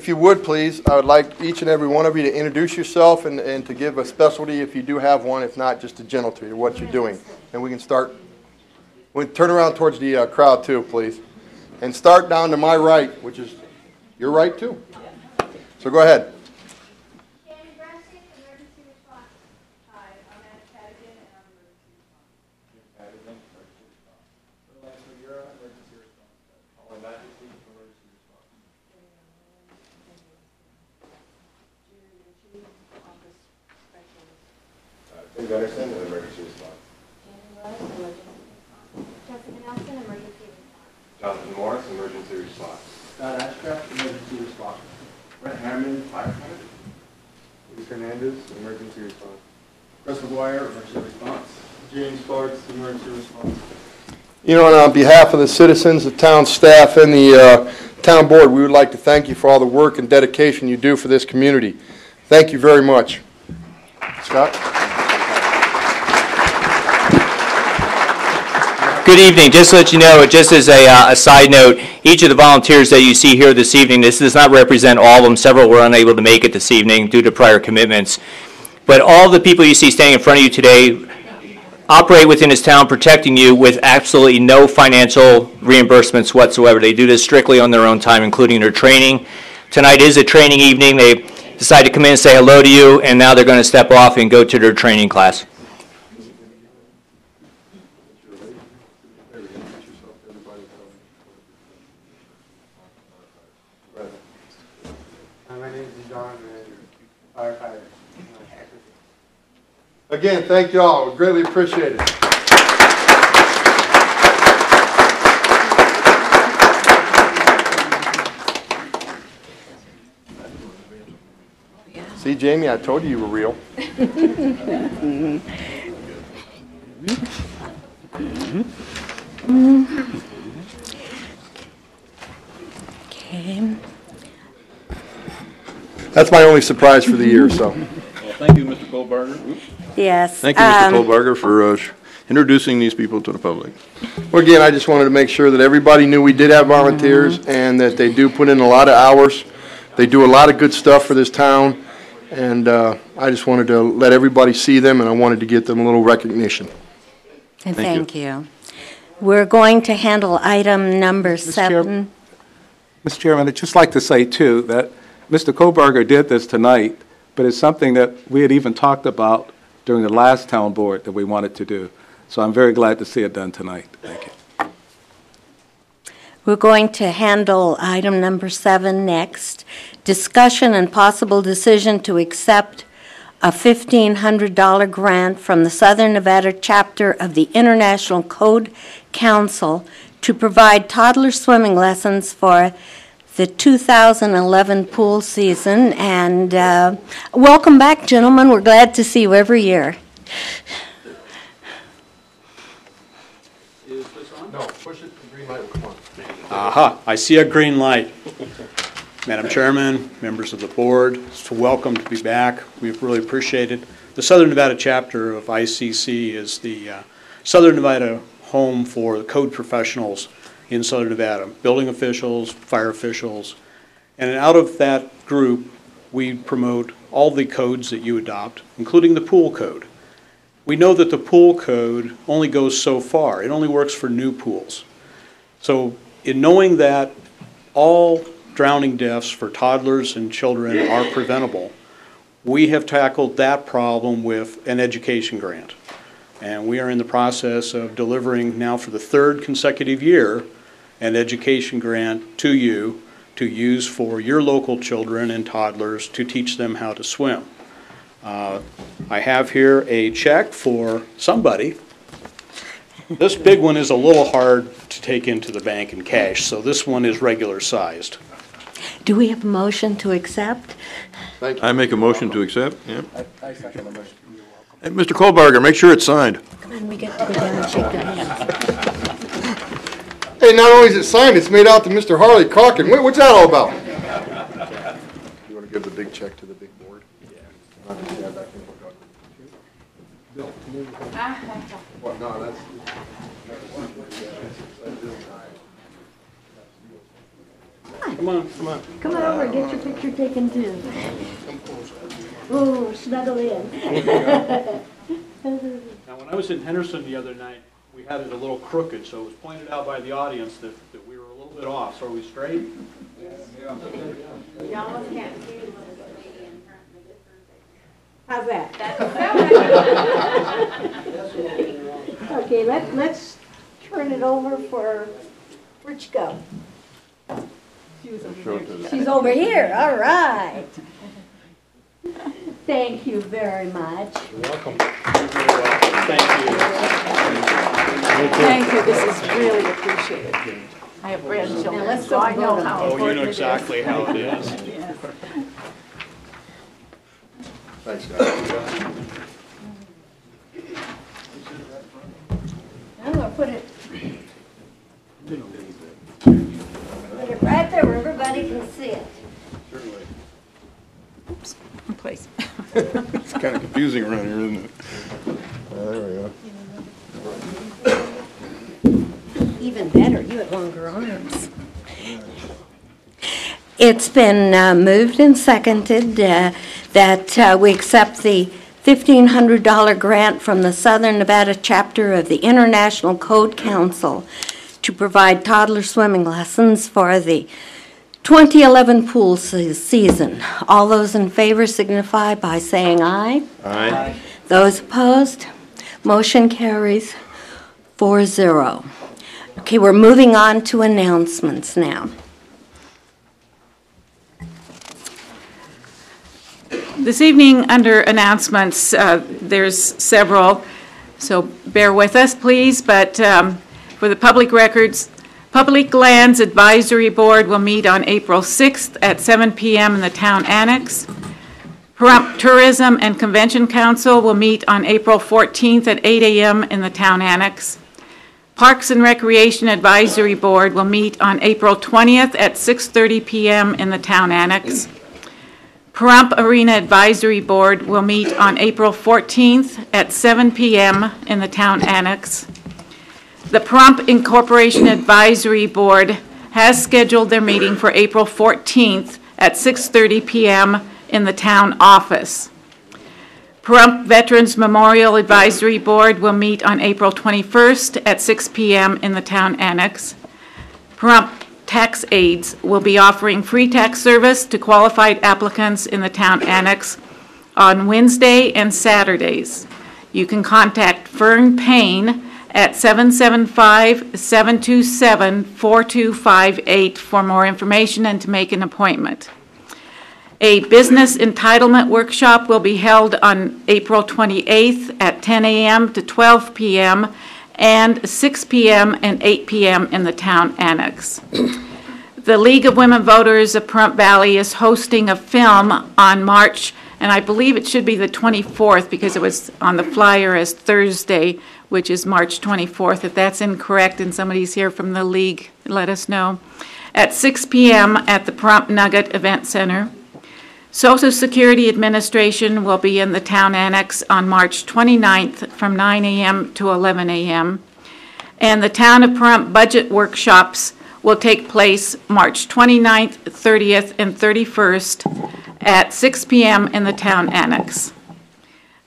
if you would please, I would like each and every one of you to introduce yourself and to give a specialty if you do have one, if not just a general to what you're doing. And we can start, we can turn around towards the crowd too, please. And start down to my right, which is your right too. So go ahead. Anderson, and emergency response. Jessica Nelson, emergency response. Jonathan Morris, emergency response. Scott Ashcraft, emergency response. Brett Harriman, firefighter. Luis Hernandez, emergency response. Chris McGuire, emergency response. James Clark, emergency response. You know, and on behalf of the citizens, the town staff, and the town board, we would like to thank you for all the work and dedication you do for this community. Thank you very much. Scott? Good evening. Just to let you know, just as a side note, each of the volunteers that you see here this evening, this does not represent all of them. Several were unable to make it this evening due to prior commitments. But all the people you see standing in front of you today operate within this town, protecting you with absolutely no financial reimbursements whatsoever. They do this strictly on their own time, including their training. Tonight is a training evening. They decided to come in and say hello to you, and now they're going to step off and go to their training class. My name is John, firefighter. Again, thank you all. We greatly appreciate it. See, Jamie, I told you were real. Okay. That's my only surprise for the year, so. Well, thank you, Mr. Kohlberger. Yes. Thank you, Mr. Kohlberger, for introducing these people to the public. Well, again, I just wanted to make sure that everybody knew we did have volunteers and that they do put in a lot of hours. They do a lot of good stuff for this town, and I just wanted to let everybody see them, and I wanted to get them a little recognition. And thank you. We're going to handle item number 7. Mr. Chairman, I'd just like to say, too, that Mr. Kohlberger did this tonight, but it's something that we had even talked about during the last town board that we wanted to do. So I'm very glad to see it done tonight. Thank you. We're going to handle item number 7 next. Discussion and possible decision to accept a $1,500 grant from the Southern Nevada chapter of the International Code Council to provide toddler swimming lessons for the 2011 pool season. And welcome back, gentlemen. We're glad to see you every year. Is this on? No, push it, the green light will come on. Aha, I see a green light. Madam Chairman, members of the board, it's welcome to be back. We really appreciate it. The Southern Nevada chapter of ICC is the Southern Nevada home for the code professionals in Southern Nevada, building officials, fire officials, and out of that group, we promote all the codes that you adopt, including the pool code. We know that the pool code only goes so far. It only works for new pools. So in knowing that all drowning deaths for toddlers and children are preventable, we have tackled that problem with an education grant. And we are in the process of delivering now for the 3rd consecutive year an education grant to you to use for your local children and toddlers to teach them how to swim. I have here a check for somebody. This big one is a little hard to take into the bank in cash, so this one is regular sized. Do we have a motion to accept? Thank you. I make a motion to accept. Yeah. I second the motion. Hey, Mr. Kohlberger, make sure it's signed. Come on, we get to go down and shake their hands. Hey, not only is it signed, it's made out to Mr. Harley Calkin. What's that all about? You want to give the big check to the big board? Yeah. Bill. What, no, that's... Come on. Come on, come on. Come on over and get your picture taken too. Ooh, snuggle in. Now, when I was in Henderson the other night, we had it a little crooked, so it was pointed out by the audience that we were a little bit off. So are we straight? How's that? Okay, let's turn it over for, where'd she go? She's over here, all right. Thank you very much. You're welcome. Thank you. Thank you, this is really appreciated. I have grandchildren, so I know how Oh, you important know it is. exactly how it is. Yes. Thanks, guys. I'm gonna put it right there where everybody can see it. Certainly. Oops, wrong place. It's kind of confusing around here, isn't it? There we go. Even better, you have longer arms. It's been moved and seconded that we accept the $1,500 grant from the Southern Nevada chapter of the International Code Council to provide toddler swimming lessons for the 2011 pool season. All those in favor signify by saying aye. Aye. Those opposed? Motion carries 4-0. Okay, we're moving on to announcements now. This evening, under announcements, there's several, so bear with us, please. But for the public records, Public Lands Advisory Board will meet on April 6th at 7 p.m. in the Town Annex. Pahrump Tourism and Convention Council will meet on April 14th at 8 a.m. in the Town Annex. Parks and Recreation Advisory Board will meet on April 20th at 6:30 p.m. in the Town Annex. Pahrump Arena Advisory Board will meet on April 14th at 7 p.m. in the Town Annex. The Pahrump Incorporation Advisory Board has scheduled their meeting for April 14th at 6:30 p.m. in the Town Office. Pahrump Veterans Memorial Advisory Board will meet on April 21st at 6 p.m. in the Town Annex. Pahrump Tax Aids will be offering free tax service to qualified applicants in the Town Annex on Wednesday and Saturdays. You can contact Fern Payne at 775-727-4258 for more information and to make an appointment. A business entitlement workshop will be held on April 28th at 10 a.m. to 12 p.m. and 6 p.m. and 8 p.m. in the Town Annex. The League of Women Voters of Pahrump Valley is hosting a film on March, and I believe it should be the 24th because it was on the flyer as Thursday, which is March 24th. If that's incorrect and somebody's here from the League, let us know. At 6 p.m. at the Pahrump Nugget Event Center. Social Security Administration will be in the Town Annex on March 29th from 9 a.m. to 11 a.m. And the Town of Pahrump budget workshops will take place March 29th, 30th, and 31st at 6 p.m. in the Town Annex.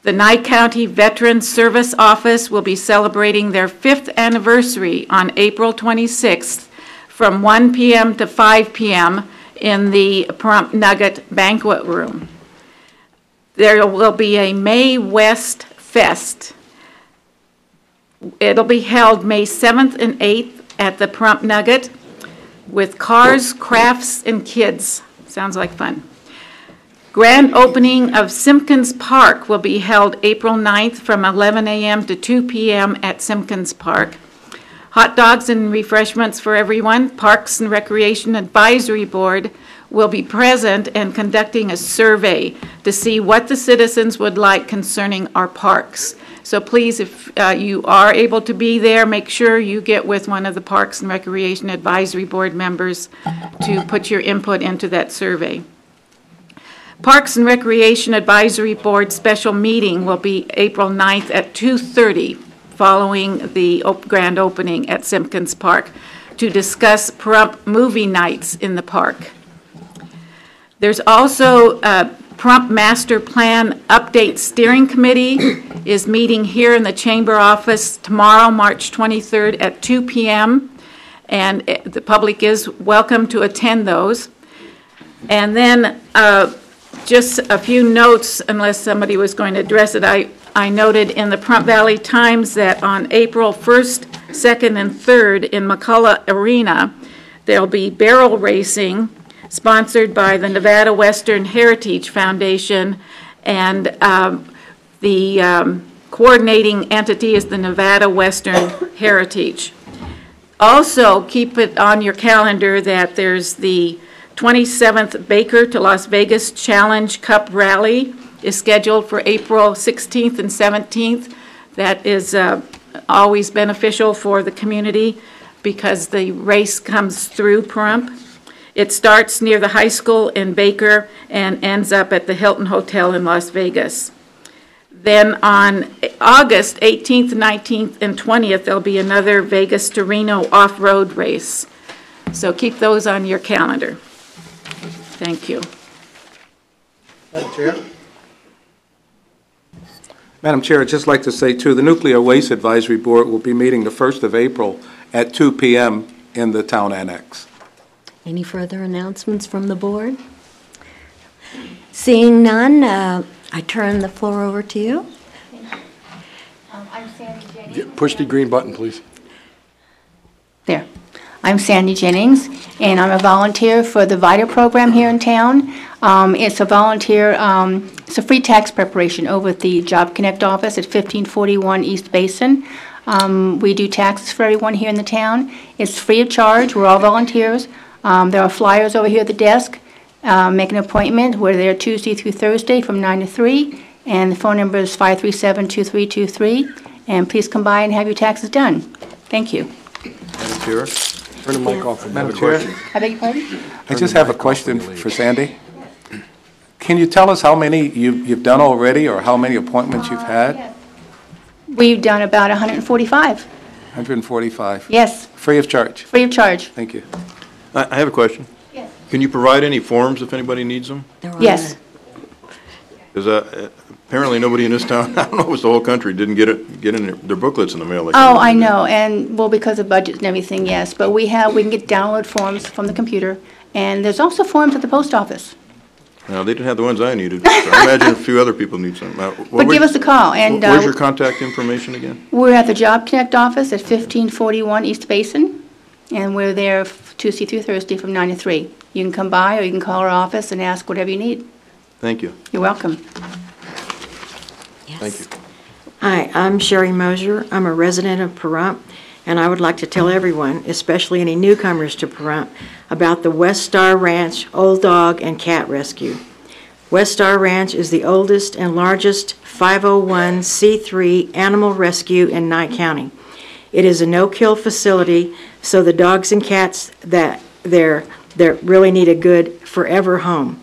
The Nye County Veterans Service Office will be celebrating their 5th anniversary on April 26th from 1 p.m. to 5 p.m. in the Pahrump Nugget Banquet Room. There will be a May West Fest. It'll be held May 7th and 8th at the Pahrump Nugget with cars, crafts, and kids. Sounds like fun. Grand opening of Simpkins Park will be held April 9th from 11 a.m. to 2 p.m. at Simpkins Park. Hot dogs and refreshments for everyone. Parks and Recreation Advisory Board will be present and conducting a survey to see what the citizens would like concerning our parks. So please, if you are able to be there, make sure you get with one of the Parks and Recreation Advisory Board members to put your input into that survey. Parks and Recreation Advisory Board special meeting will be April 9th at 2:30 following the grand opening at Simpkins Park. to discuss Pahrump movie nights in the park. There's also Pahrump Master Plan Update Steering Committee is meeting here in the Chamber office tomorrow, March 23rd at 2 p.m. And the public is welcome to attend those. And then just a few notes, unless somebody was going to address it. I noted in the Pahrump Valley Times that on April 1st, 2nd, and 3rd in McCullough Arena, there'll be barrel racing sponsored by the Nevada Western Heritage Foundation, and the coordinating entity is the Nevada Western Heritage. Also, keep it on your calendar that there's the 27th Baker to Las Vegas Challenge Cup Rally is scheduled for April 16th and 17th. That is always beneficial for the community because the race comes through Pahrump. It starts near the high school in Baker and ends up at the Hilton Hotel in Las Vegas. Then on August 18th, 19th, and 20th, there'll be another Vegas to Reno off-road race. So keep those on your calendar. Thank you. Madam Chair? Madam Chair, I'd just like to say, too, the Nuclear Waste Advisory Board will be meeting the 1st of April at 2 p.m. in the town annex. Any further announcements from the board? Seeing none, I turn the floor over to you. I'm Sandy Jennings. Push the green button, please. There. I'm Sandy Jennings, and I'm a volunteer for the VITA program here in town. It's a volunteer, it's a free tax preparation over at the Job Connect office at 1541 East Basin. We do taxes for everyone here in the town. It's free of charge. We're all volunteers. There are flyers over here at the desk. Make an appointment. We're there Tuesday through Thursday from 9 to 3, and the phone number is 537-2323. And please come by and have your taxes done. Thank you. Madam Chair? Turn the mic off. Madam Chair, I beg your pardon? I just have a question for Sandy. Can you tell us how many you've done already, or how many appointments you've had? Yes. We've done about 145. 145. Yes, Free of charge. free of charge. Thank you. I have a question. Yes. Can you provide any forms if anybody needs them? Yes. Because apparently nobody in this town, I don't know if it's the whole country, didn't get in their booklets in the mail. Like Oh, I know, and, well, because of budgets and everything, yes, but we can get download forms from the computer, and there's also forms at the post office. No, they didn't have the ones I needed. So I imagine a few other people need some. But give us a call, and Where's your contact information again? we're at the Job Connect office at 1541 East Basin, and we're there Tuesday through Thursday from 9 to 3. You can come by, or you can call our office and ask whatever you need. Thank you. You're welcome. Thank you. Hi, I'm Sherry Mosier. I'm a resident of Pahrump, and I would like to tell everyone, especially any newcomers to Pahrump, about the West Star Ranch Old Dog and Cat Rescue. West Star Ranch is the oldest and largest 501c3 animal rescue in Nye County. It is a no-kill facility, so the dogs and cats that really need a good forever home.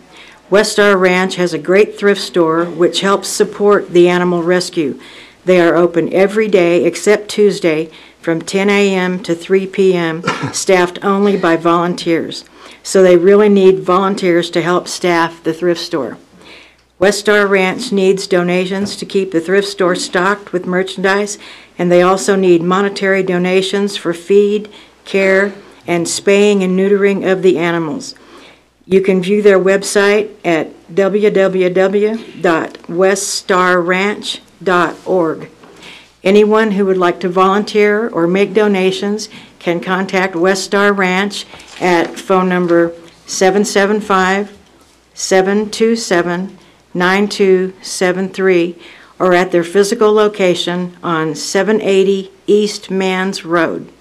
West Star Ranch has a great thrift store which helps support the animal rescue. They are open every day except Tuesday from 10 a.m. to 3 p.m., staffed only by volunteers. So they really need volunteers to help staff the thrift store. West Star Ranch needs donations to keep the thrift store stocked with merchandise, and they also need monetary donations for feed, care, and spaying and neutering of the animals. You can view their website at www.weststarranch.org. Anyone who would like to volunteer or make donations can contact West Star Ranch at phone number 775-727-9273 or at their physical location on 780 East Mans Road.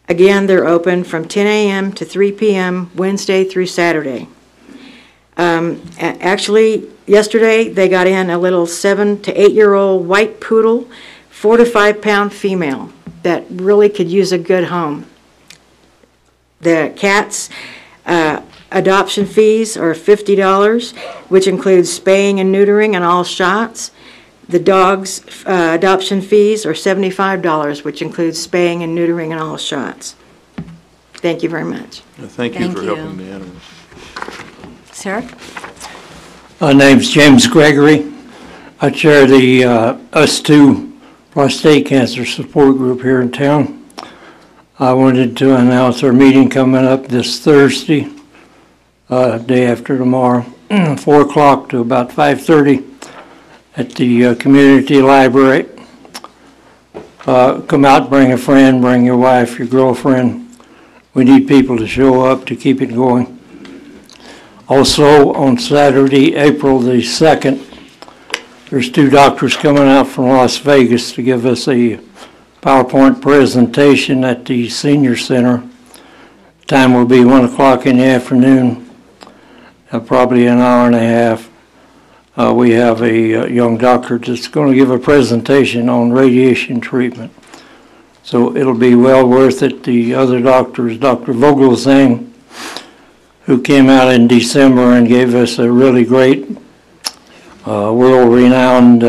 Again, they're open from 10 a.m. to 3 p.m. Wednesday through Saturday. Actually, yesterday they got in a little 7 to 8-year-old white poodle, 4 to 5 pound female that really could use a good home. The cats' adoption fees are $50, which includes spaying and neutering and all shots. The dogs' adoption fees are $75, which includes spaying and neutering and all shots. Thank you very much. Thank you Thank for you. helping the animals. Sir? My name's James Gregory. I chair the US2 prostate cancer support group here in town. I wanted to announce our meeting coming up this Thursday, day after tomorrow, 4 o'clock to about 5:30 at the community library. Come out, bring a friend, bring your wife, your girlfriend. We need people to show up to keep it going. Also, on Saturday, April the 2nd, there's 2 doctors coming out from Las Vegas to give us a PowerPoint presentation at the Senior Center. Time will be 1 o'clock in the afternoon, probably an hour and a half. We have a young doctor that's going to give a presentation on radiation treatment. So it'll be well worth it. The other doctor is Dr. Vogelsang, who came out in December and gave us a really great, world-renowned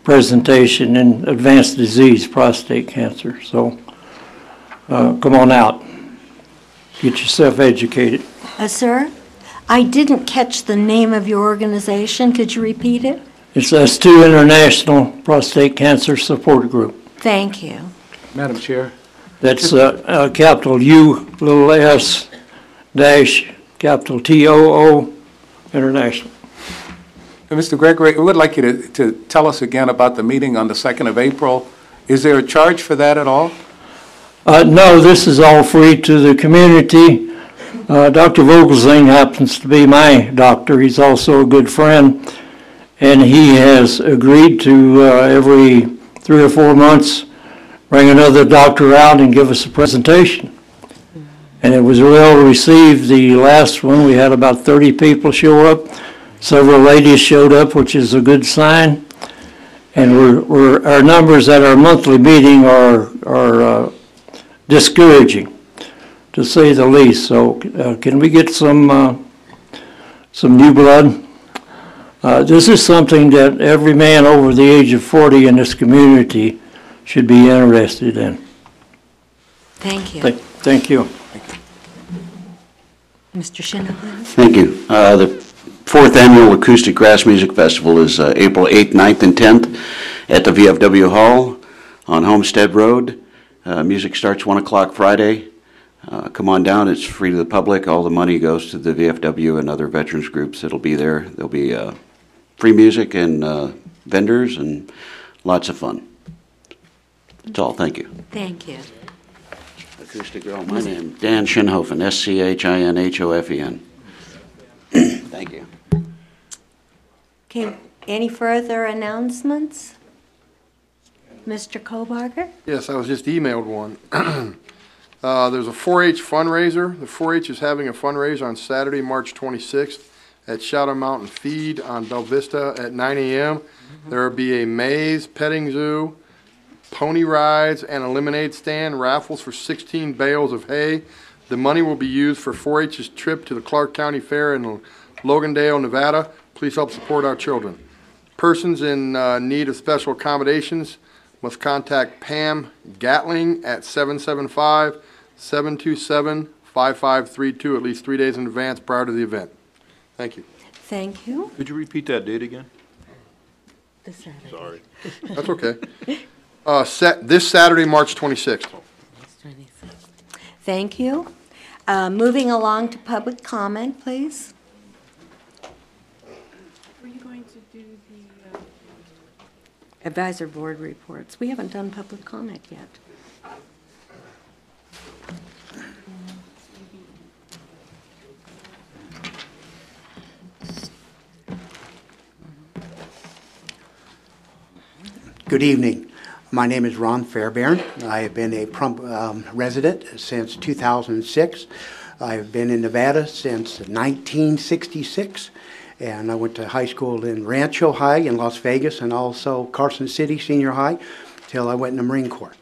presentation in advanced disease, prostate cancer. So come on out. Get yourself educated. Sir, I didn't catch the name of your organization. Could you repeat it? It's US2 International Prostate Cancer Support Group. Thank you. Madam Chair. That's capital U, little s, dash, capital TOO, International. Mr. Gregory, we would like you to tell us again about the meeting on the 2nd of April. Is there a charge for that at all? No, this is all free to the community. Dr. Vogelsang happens to be my doctor. He's also a good friend, and he has agreed to every 3 or 4 months bring another doctor out and give us a presentation. And it was well received. The last one, we had about 30 people show up. Several ladies showed up, which is a good sign. And our numbers at our monthly meeting are discouraging, to say the least. So can we get some new blood? This is something that every man over the age of 40 in this community should be interested in. Thank you. Thank you. Mr. Shinohan? Thank you. The 4th Annual Acoustic Grass Music Festival is April 8th, 9th, and 10th at the VFW Hall on Homestead Road. Music starts 1 o'clock Friday. Come on down. It's free to the public. All the money goes to the VFW and other veterans groups that'll be there. There'll be free music and vendors and lots of fun. That's all. Thank you. Thank you. Acoustic Girl. My name Dan Schinhofen, SCHINHOFEN. Thank you. Okay, any further announcements? Mr. Kobarger? Yes, I was just emailed one. There's a 4-H fundraiser. The 4-H is having a fundraiser on Saturday, March 26th at Shadow Mountain Feed on Bella Vista at 9 a.m. There will be a maze, petting zoo, pony rides, and a lemonade stand, raffles for 16 bales of hay. The money will be used for 4-H's trip to the Clark County Fair in Logandale, Nevada. Please help support our children. Persons in need of special accommodations must contact Pam Gatling at 775-727-5532 at least 3 days in advance prior to the event. Thank you. Thank you. Could you repeat that date again? This Saturday. Sorry. That's okay. This Saturday, March 26th. Thank you. Moving along to public comment, please. Were you going to do the... Advisor board reports. We haven't done public comment yet. Good evening. My name is Ron Fairbairn. I have been a resident since 2006. I've been in Nevada since 1966, and I went to high school in Rancho High in Las Vegas and also Carson City Senior High till I went in the Marine Corps.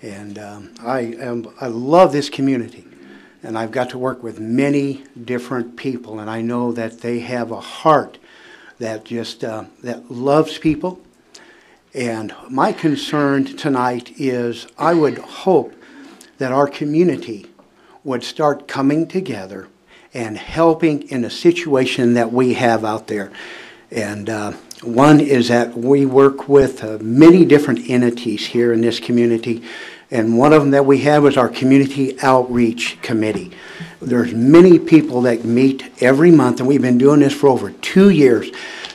And I love this community, and I've got to work with many different people, and I know that they have a heart that just that loves people. And my concern tonight is I would hope that our community would start coming together and helping in a situation that we have out there. And one is that we work with many different entities here in this community, and one of them that we have is our Community Outreach Committee. There's many people that meet every month, and we've been doing this for over 2 years,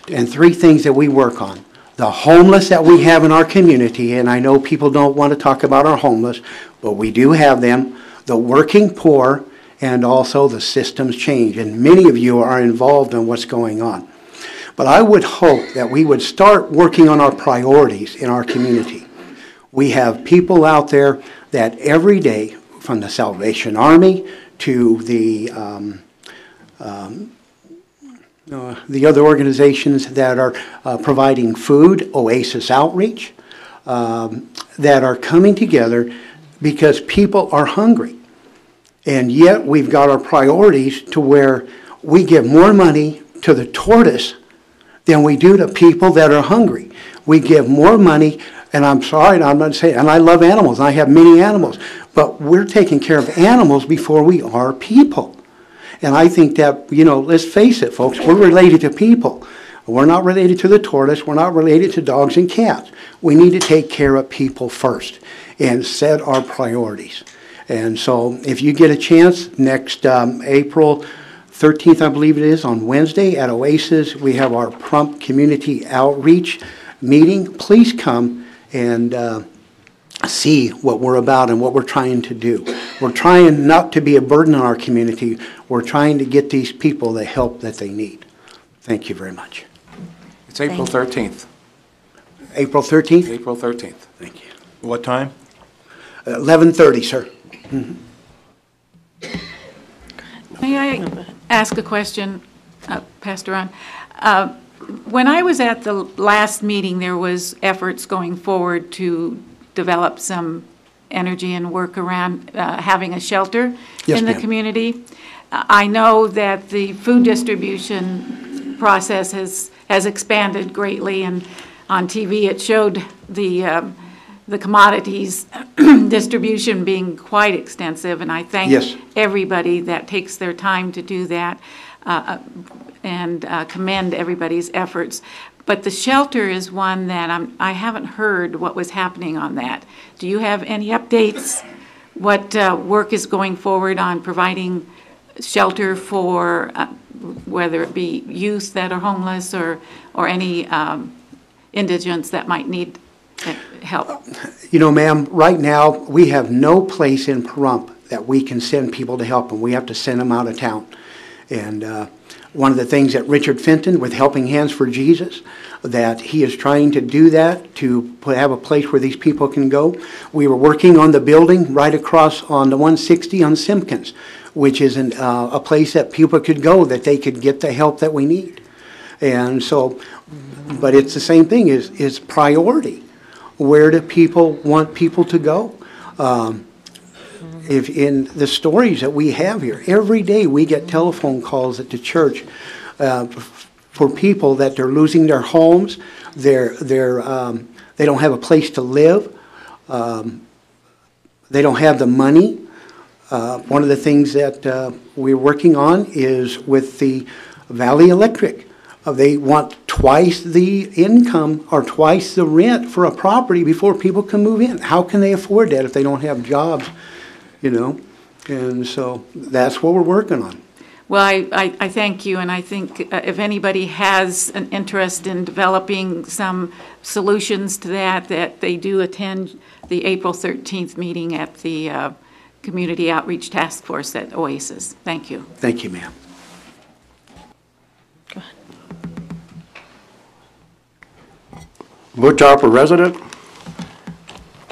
and 3 things that we work on. The homeless that we have in our community, and I know people don't want to talk about our homeless, but we do have them, the working poor, and also the systems change. And many of you are involved in what's going on. But I would hope that we would start working on our priorities in our community. We have people out there that every day, from the Salvation Army to the other organizations that are providing food, Oasis Outreach, that are coming together because people are hungry. And yet we've got our priorities to where we give more money to the tortoise than we do to people that are hungry. We give more money, and I'm sorry, I'm not saying, and I love animals, and I have many animals, but we're taking care of animals before we are people. And I think that, you know, let's face it, folks, we're related to people. We're not related to the tortoise. We're not related to dogs and cats. We need to take care of people first and set our priorities. And so if you get a chance, next April 13th, I believe it is, on Wednesday at Oasis, we have our Prump Community Outreach meeting. Please come and see what we're about and what we're trying to do. We're trying not to be a burden on our community. We're trying to get these people the help that they need. Thank you very much. It's April 13th. April 13th? April 13th. Thank you. What time? 11:30, sir. Mm-hmm. May I ask a question, Pastor Ron? When I was at the last meeting, there was efforts going forward to develop some energy and work around having a shelter in the community. I know that the food distribution process has expanded greatly, and on TV it showed the commodities distribution being quite extensive, and I thank everybody that takes their time to do that and commend everybody's efforts. But the shelter is one that I haven't heard what was happening on that. Do you have any updates? What work is going forward on providing shelter for whether it be youth that are homeless or any indigents that might need help? You know, ma'am, right now we have no place in Pahrump that we can send people to help them. We have to send them out of town. And one of the things that Richard Fenton with Helping Hands for Jesus, that he is trying to do that to have a place where these people can go. We were working on the building right across on the 160 on Simpkins, which is a place that people could go, that they could get the help that we need. And so, but it's the same thing, is priority. Where do people want people to go? If in the stories that we have here, every day we get telephone calls at the church for people that they're losing their homes, they don't have a place to live, they don't have the money. One of the things that we're working on is with the Valley Electric. They want twice the income or twice the rent for a property before people can move in. How can they afford that if they don't have jobs, you know? And so that's what we're working on. Well, I thank you, and I think if anybody has an interest in developing some solutions to that they do attend the April 13th meeting at the Community Outreach Task Force at Oasis. Thank you. Thank you, ma'am. Butch Harper, resident.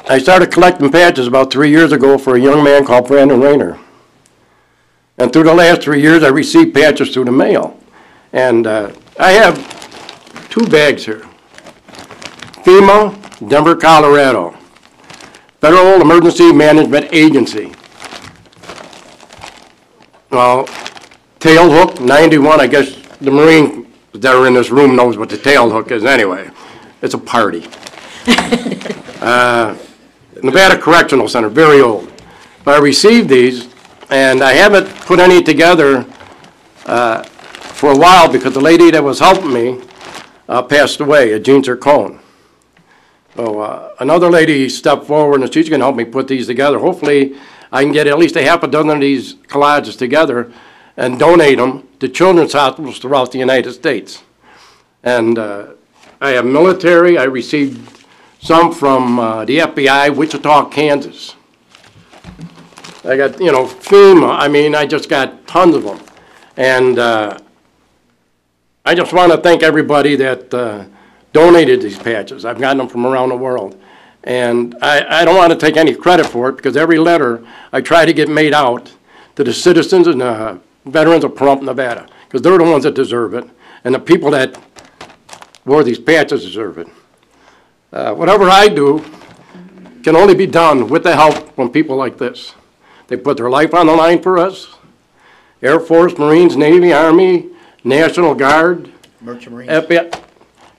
I started collecting patches about 3 years ago for a young man called Brandon Rayner. And through the last 3 years, I received patches through the mail. And I have 2 bags here. FEMA, Denver, Colorado. Federal Emergency Management Agency. Well, tail hook, 91, I guess the Marines that are in this room knows what the tail hook is anyway. It's a party. Nevada Correctional Center, very old. But I received these, and I haven't put any together for a while because the lady that was helping me passed away, Jean Zircone. So another lady stepped forward, and she's going to help me put these together. Hopefully, I can get at least a half a dozen of these collages together and donate them to children's hospitals throughout the United States. And I have military. I received some from the FBI, Wichita, Kansas. I got, you know, FEMA. I mean, I just got tons of them. And I just want to thank everybody that donated these patches. I've gotten them from around the world. And I don't want to take any credit for it because every letter I try to get made out to the citizens and veterans of Pahrump, Nevada, because they're the ones that deserve it. And the people that wore these patches deserve it. Whatever I do can only be done with the help from people like this. They put their life on the line for us. Air Force, Marines, Navy, Army, National Guard. Merchant Marines. FBI.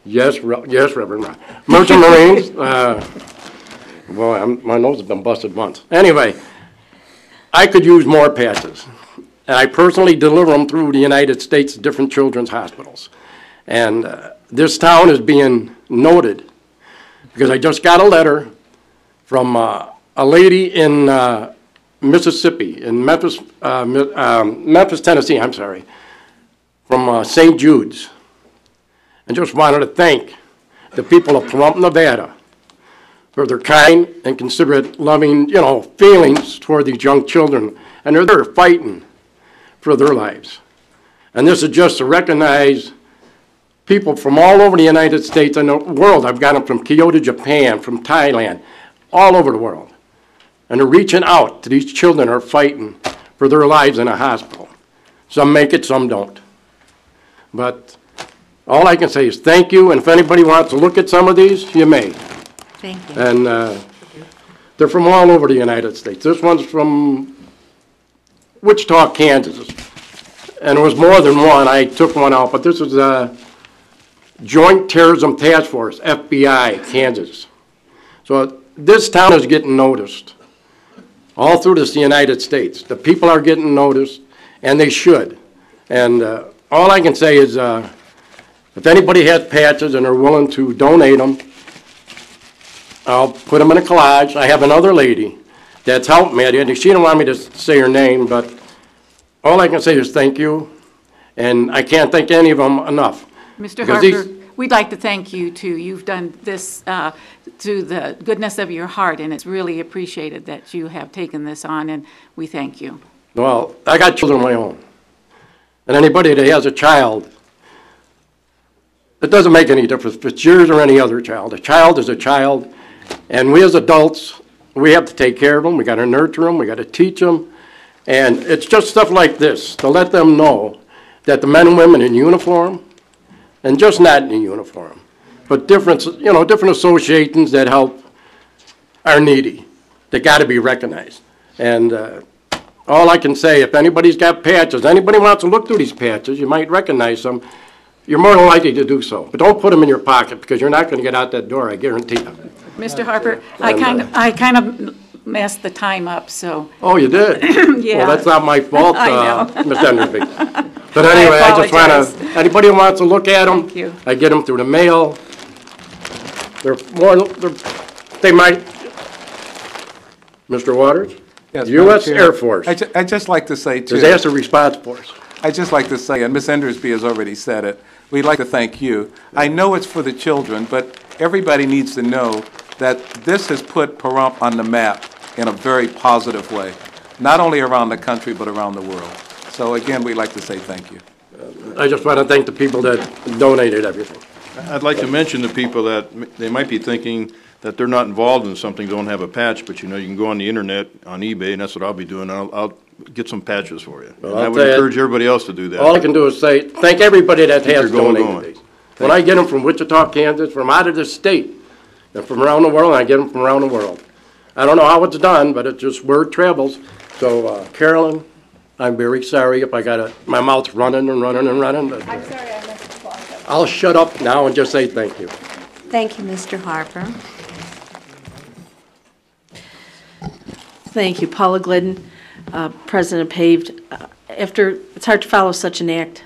Yes, Reverend Ron. Merchant Marines. Well, my nose has been busted once. Anyway, I could use more patches. And I personally deliver them through the United States to different children's hospitals. And this town is being noted because I just got a letter from a lady in Mississippi, in Memphis, Tennessee, I'm sorry, from St. Jude's. And just wanted to thank the people of Pahrump, Nevada for their kind and considerate, loving, you know, feelings toward these young children. And they're there fighting for their lives. And this is just to recognize people from all over the United States and the world. I've got them from Kyoto, Japan, from Thailand, all over the world. And they're reaching out to these children who are fighting for their lives in a hospital. Some make it, some don't. But all I can say is thank you, and if anybody wants to look at some of these, you may. Thank you. And they're from all over the United States. This one's from Wichita, Kansas. And there was more than one. I took one out, but this is a Joint Terrorism Task Force, FBI, Kansas. So this town is getting noticed all through this United States. The people are getting noticed, and they should. And all I can say is if anybody has patches and are willing to donate them, I'll put them in a collage. I have another lady that's helped me. She didn't want me to say her name, but all I can say is thank you, and I can't thank any of them enough. Mr. Harper, we'd like to thank you, too. You've done this through the goodness of your heart, and it's really appreciated that you have taken this on, and we thank you. Well, I got children of my own. And anybody that has a child, it doesn't make any difference if it's yours or any other child. A child is a child, and we as adults, we have to take care of them. We got to nurture them. We got to teach them. And it's just stuff like this to let them know that the men and women in uniform, and just not in uniform, but different, you know, different associations that help are needy. They got to be recognized. And all I can say, if anybody's got patches, anybody wants to look through these patches, you might recognize them. You're more than likely to do so. But don't put them in your pocket because you're not going to get out that door, I guarantee you. Mr. Harper, I kind of messed the time up, so. Oh, you did? Yeah. Well, that's not my fault, I know. Ms. Enderby. But anyway, I just want to, anybody who wants to look at them, Thank you. I get them through the mail. They might, Mr. Waters? Yes, U.S. Madam Chair. Air Force. I'd just like to say, too. Disaster Response Force. I'd just like to say, and Ms. Endersby has already said it, we'd like to thank you. I know it's for the children, but everybody needs to know that this has put Pahrump on the map in a very positive way, not only around the country, but around the world. So again, we'd like to say thank you. I just want to thank the people that donated everything. I'd like to mention to people that they might be thinking that they're not involved in something, don't have a patch, but you know, you can go on the internet, on eBay, and that's what I'll be doing. I'll get some patches for you. Well, And I would encourage everybody else to do that. All I can do is say, thank everybody that Keep has your goal donated going. these. When I get them from Wichita, Kansas, from out of the state, and from around the world, I get them from around the world. I don't know how it's done, but it's just word travels. So, Carolyn, I'm very sorry if I got my mouth's running and running and running. But, I'm sorry I missed the clock. I'll shut up now and just say thank you. Thank you, Mr. Harper. Thank you. Paula Glidden, President of Paved. It's hard to follow such an act.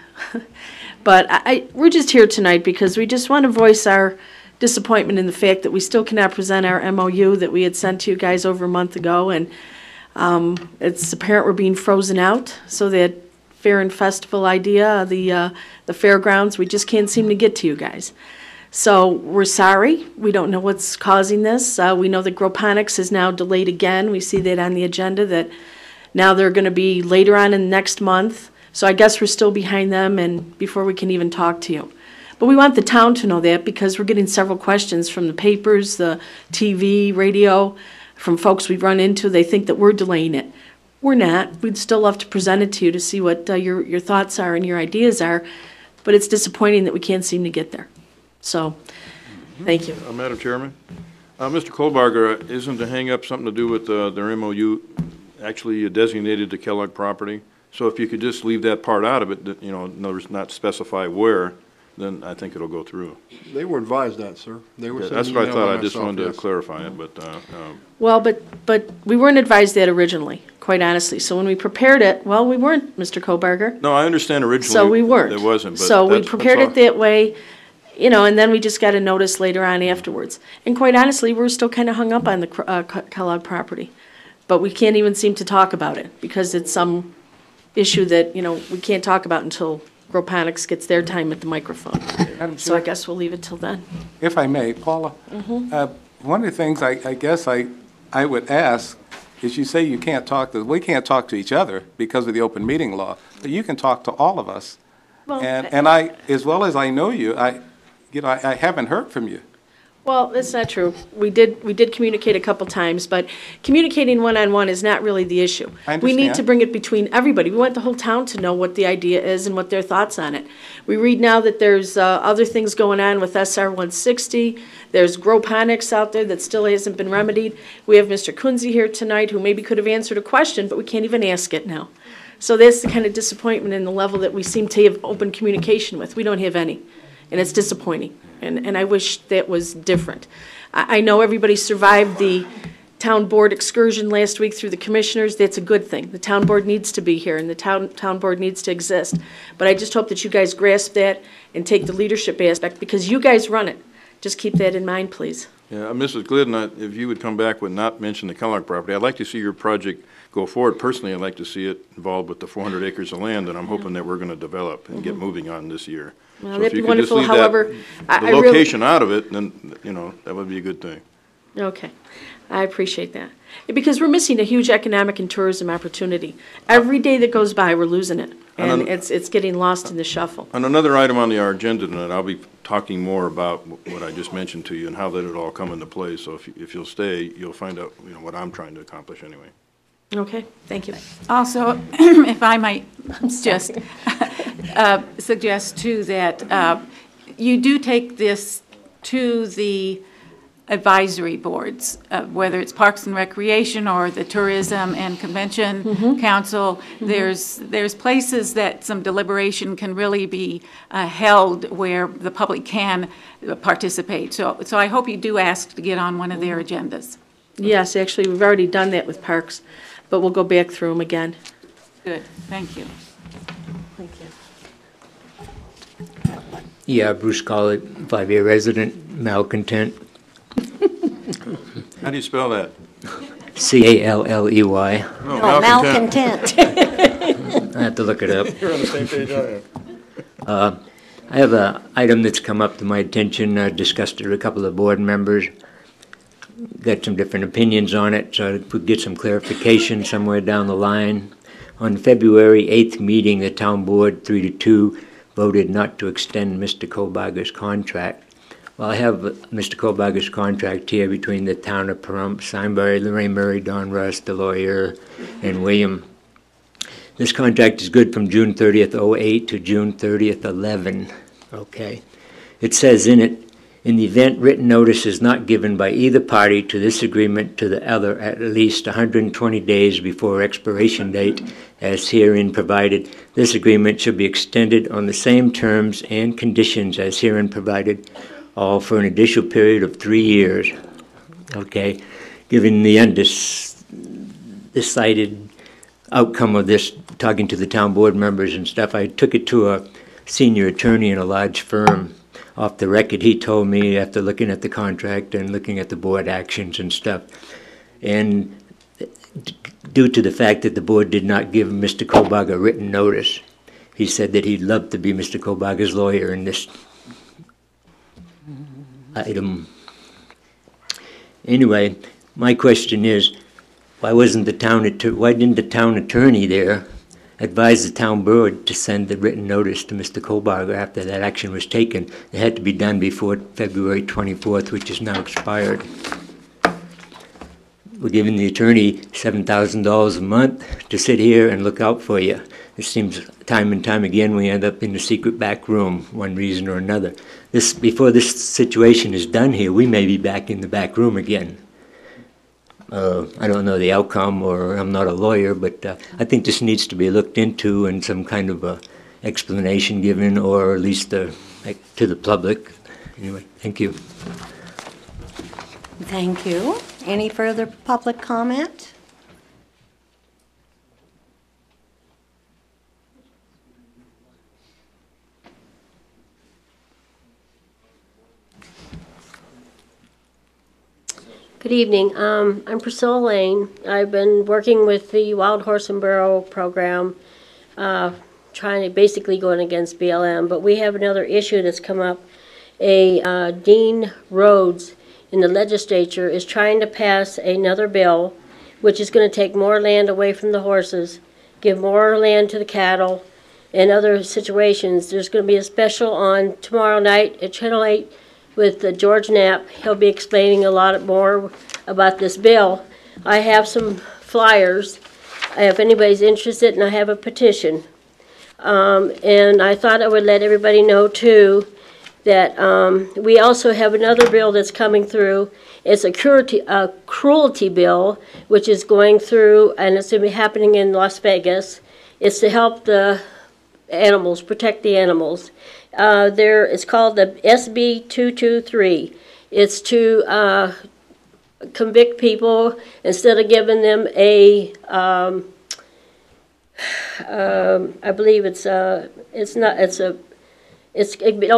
But we're just here tonight because we just want to voice our disappointment in the fact that we still cannot present our MOU that we had sent to you guys over a month ago. And it's apparent we're being frozen out. So that fair and festival idea, the fairgrounds, we just can't seem to get to you guys. So we're sorry. We don't know what's causing this. We know that Groponics is now delayed again. We see that on the agenda that now they're going to be later on in next month. So I guess we're still behind them and before we can even talk to you. But we want the town to know that because we're getting several questions from the papers, the TV, radio, from folks we've run into. They think that we're delaying it. We're not. We'd still love to present it to you to see what your thoughts are and your ideas are. But it's disappointing that we can't seem to get there. So, thank you. Madam Chairman, Mr. Kohlbarger, isn't the hang-up something to do with their MOU actually designated the Kellogg property? So if you could just leave that part out of it, you know, in other words, not specify where, then I think it'll go through. They were advised that, sir. They were. That's what I thought. I just wanted to clarify it, but. Well, but we weren't advised that originally, quite honestly. So when we prepared it, well, we weren't, Mr. Kohlbarger. No, I understand originally. So we weren't. It wasn't. But so we prepared it that way, you know, and then we just got a notice later on afterwards. And quite honestly, we're still kind of hung up on the Kellogg property, but we can't even seem to talk about it because it's some issue that, you know, we can't talk about until Groponics gets their time at the microphone. So I guess we'll leave it till then. If I may, Paula, one of the things I guess I would ask is you say you can't talk to, we can't talk to each other because of the open meeting law, but you can talk to all of us. Well, and I, as well as I know you, I haven't heard from you. Well, that's not true. We did communicate a couple times, but communicating one-on-one is not really the issue. I understand. We need to bring it between everybody. We want the whole town to know what the idea is and what their thoughts on it. We read now that there's other things going on with SR 160. There's Groponics out there that still hasn't been remedied. We have Mr. Kunze here tonight who maybe could have answered a question, but we can't even ask it now. So that's the kind of disappointment in the level that we seem to have open communication with. We don't have any, and it's disappointing. And I wish that was different. I know everybody survived the town board excursion last week through the commissioners. That's a good thing. The town board needs to be here, and the town board needs to exist. But I just hope that you guys grasp that and take the leadership aspect, because you guys run it. Just keep that in mind, please. Yeah, Mrs. Glidden, if you would come back with not mention the Kellogg property, I'd like to see your project go forward. Personally, I'd like to see it involved with the 400 acres of land that I'm hoping that we're going to develop and get moving on this year. Well, so that'd if be you could just wonderful. leave However, the location out of it, then, you know, that would be a good thing. Okay, I appreciate that. Because we're missing a huge economic and tourism opportunity. Every day that goes by, we're losing it, and it's getting lost in the shuffle. On another item on our agenda tonight, I'll be talking more about what I just mentioned to you and how that would all come into play. So if you'll stay, you'll find out, you know, what I'm trying to accomplish anyway. Okay, thank you. Also, if I might just suggest too that you do take this to the advisory boards, whether it's Parks and Recreation or the Tourism and Convention Council. There's places that some deliberation can really be held where the public can participate. So I hope you do ask to get on one of their agendas. Yes, actually, we've already done that with Parks, but we'll go back through them again. Good, thank you. Thank you. Yeah, Bruce Collett, 5-year resident, malcontent. How do you spell that? C-A-L-L-E-Y. Oh, malcontent. I have to look it up. You're on the same page I am. I have an item that's come up to my attention, discussed with a couple of board members. Got some different opinions on it, so I could get some clarification somewhere down the line. On February 8th meeting, the town board 3-2 voted not to extend Mr. Kohlbarger's contract. Well, I have Mr. Kohlbarger's contract here between the town of Pahrump, signed by Lorraine Murray, Don Russ, the lawyer, and William. This contract is good from June 30th, 08 to June 30th, 11. Okay. It says in it, in the event written notice is not given by either party to this agreement to the other at least 120 days before expiration date, as herein provided, this agreement shall be extended on the same terms and conditions as herein provided, all for an additional period of 3 years. Okay, given the decided outcome of this, talking to the town board members and stuff, I took it to a senior attorney in a large firm. Off the record, he told me, after looking at the contract and looking at the board actions and stuff, and due to the fact that the board did not give Mr. Kohlberger a written notice, he said that he'd love to be Mr. Kohlberger's lawyer in this item. Anyway, my question is, why didn't the town attorney there advise the town board to send the written notice to Mr. Kohlberger after that action was taken? It had to be done before February 24th, which is now expired. We're giving the attorney $7,000 a month to sit here and look out for you. It seems time and time again we end up in the secret back room, one reason or another. Before this situation is done here, we may be back in the back room again. I don't know the outcome, or I'm not a lawyer, but I think this needs to be looked into and some kind of a explanation given, or at least to the public. Anyway, thank you. Thank you. Any further public comment? Good evening. I'm Priscilla Lane. I've been working with the Wild Horse and Burro program, trying to basically going against BLM, but we have another issue that's come up. Dean Rhodes in the legislature is trying to pass another bill which is going to take more land away from the horses, give more land to the cattle, and other situations. There's going to be a special on tomorrow night at Channel 8 with George Knapp. He'll be explaining a lot more about this bill. I have some flyers if anybody's interested, and I have a petition. And I thought I would let everybody know too that we also have another bill that's coming through. It's a cruelty bill, which is going through, and it's going to be happening in Las Vegas. It's to help the animals, protect the animals. It's called the SB 223. It's to convict people instead of giving them a, I believe it'll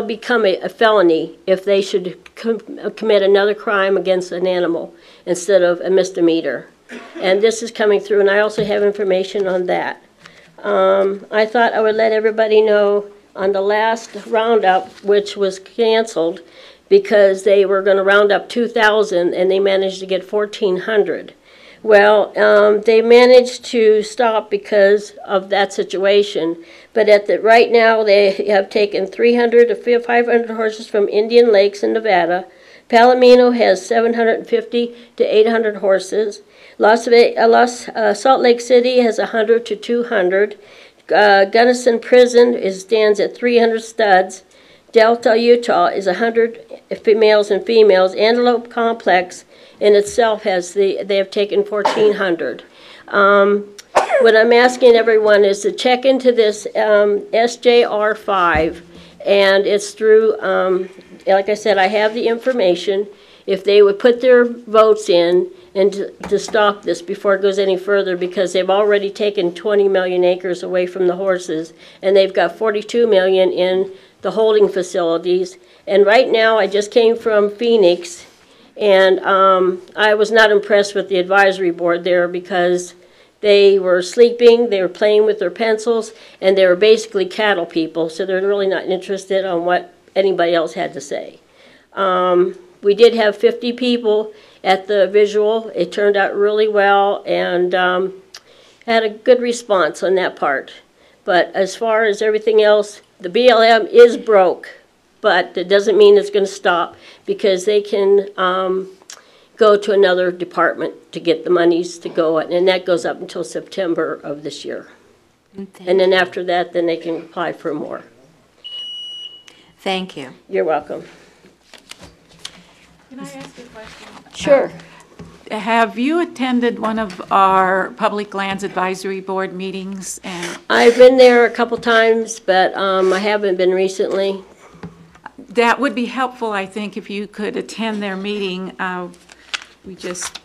become a felony if they should commit another crime against an animal instead of a misdemeanor. And this is coming through, and I also have information on that. I thought I would let everybody know on the last roundup, which was canceled because they were going to round up 2,000 and they managed to get 1,400. Well, they managed to stop because of that situation. But right now they have taken 300 to 500 horses from Indian Lakes in Nevada. Palomino has 750 to 800 horses. Salt Lake City has 100 to 200. Gunnison Prison stands at 300 studs. Delta, Utah is 100 males and females. Antelope Complex in itself they have taken 1,400. What I'm asking everyone is to check into this SJR 5, and it's through, like I said, I have the information. If they would put their votes in and to stop this before it goes any further, because they've already taken 20 million acres away from the horses, and they've got 42 million in the holding facilities. And right now, I just came from Phoenix, and I was not impressed with the advisory board there because they were sleeping, they were playing with their pencils, and they were basically cattle people, so they're really not interested on what anybody else had to say. We did have 50 people at the visual. It turned out really well, and had a good response on that part. But as far as everything else, the BLM is broke, but that doesn't mean it's going to stop, because they can go to another department to get the monies to go, and that goes up until September of this year. And then after that, then they can apply for more. Thank you. You're welcome. Can I ask you a question? Sure. Have you attended one of our Public Lands Advisory Board meetings? And I've been there a couple times, but I haven't been recently. That would be helpful, I think, if you could attend their meeting. We just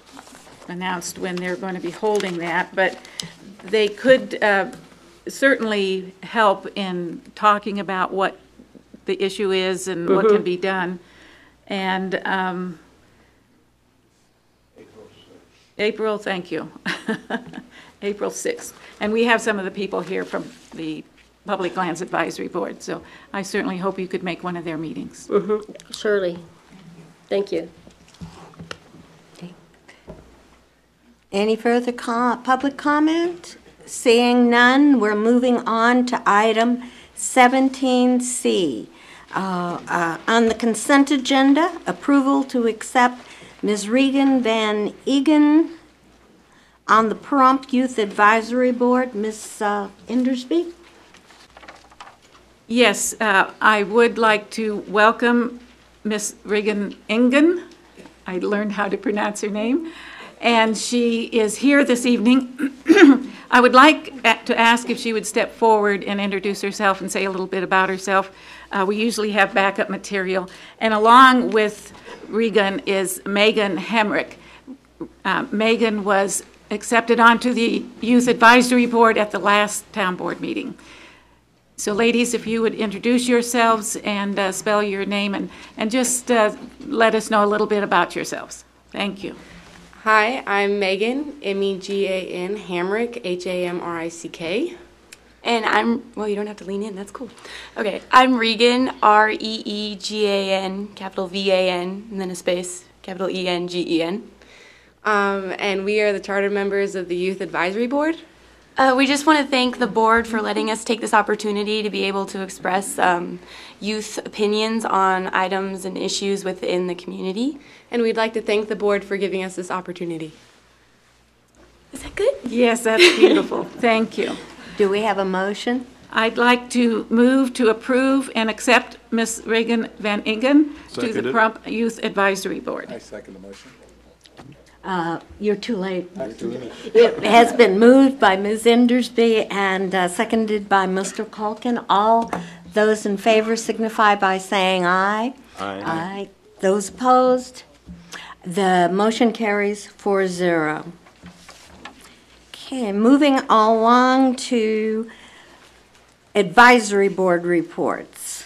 announced when they're going to be holding that, but they could certainly help in talking about what the issue is and what can be done. And April, thank you. April 6th. And we have some of the people here from the Public Lands Advisory Board, so I certainly hope you could make one of their meetings. Surely. Thank you. Any further public comment? Seeing none, we're moving on to item 17C. On the consent agenda, approval to accept Ms. Regan Van Egan on the Pahrump Youth Advisory Board. Ms. Indersby? Yes, I would like to welcome Ms. Regan Engen. I learned how to pronounce her name. And she is here this evening. I would like to ask if she would step forward and introduce herself and say a little bit about herself. We usually have backup material. And along with Regan is Megan Hemrick. Megan was accepted onto the Youth Advisory Board at the last town board meeting. So ladies, if you would introduce yourselves and spell your name and just let us know a little bit about yourselves. Thank you. Hi, I'm Megan, M-E-G-A-N, Hamrick, H-A-M-R-I-C-K. And I'm, well, you don't have to lean in, that's cool. Okay, I'm Regan, R-E-E-G-A-N, capital V-A-N, and then a space, capital E-N-G-E-N. And we are the charter members of the Youth Advisory Board. We just want to thank the board for letting us take this opportunity to be able to express youth opinions on items and issues within the community. And we'd like to thank the board for giving us this opportunity. Is that good? Yes, that's beautiful. Thank you. Do we have a motion? I'd like to move to approve and accept Ms. Regan Van Ingen to the Pahrump Youth Advisory Board. I second the motion. You're too late. It has been moved by Ms. Indersby and seconded by Mr. Culkin. All those in favor signify by saying aye. Aye. Aye. Those opposed? The motion carries 4-0. Okay, moving along to advisory board reports.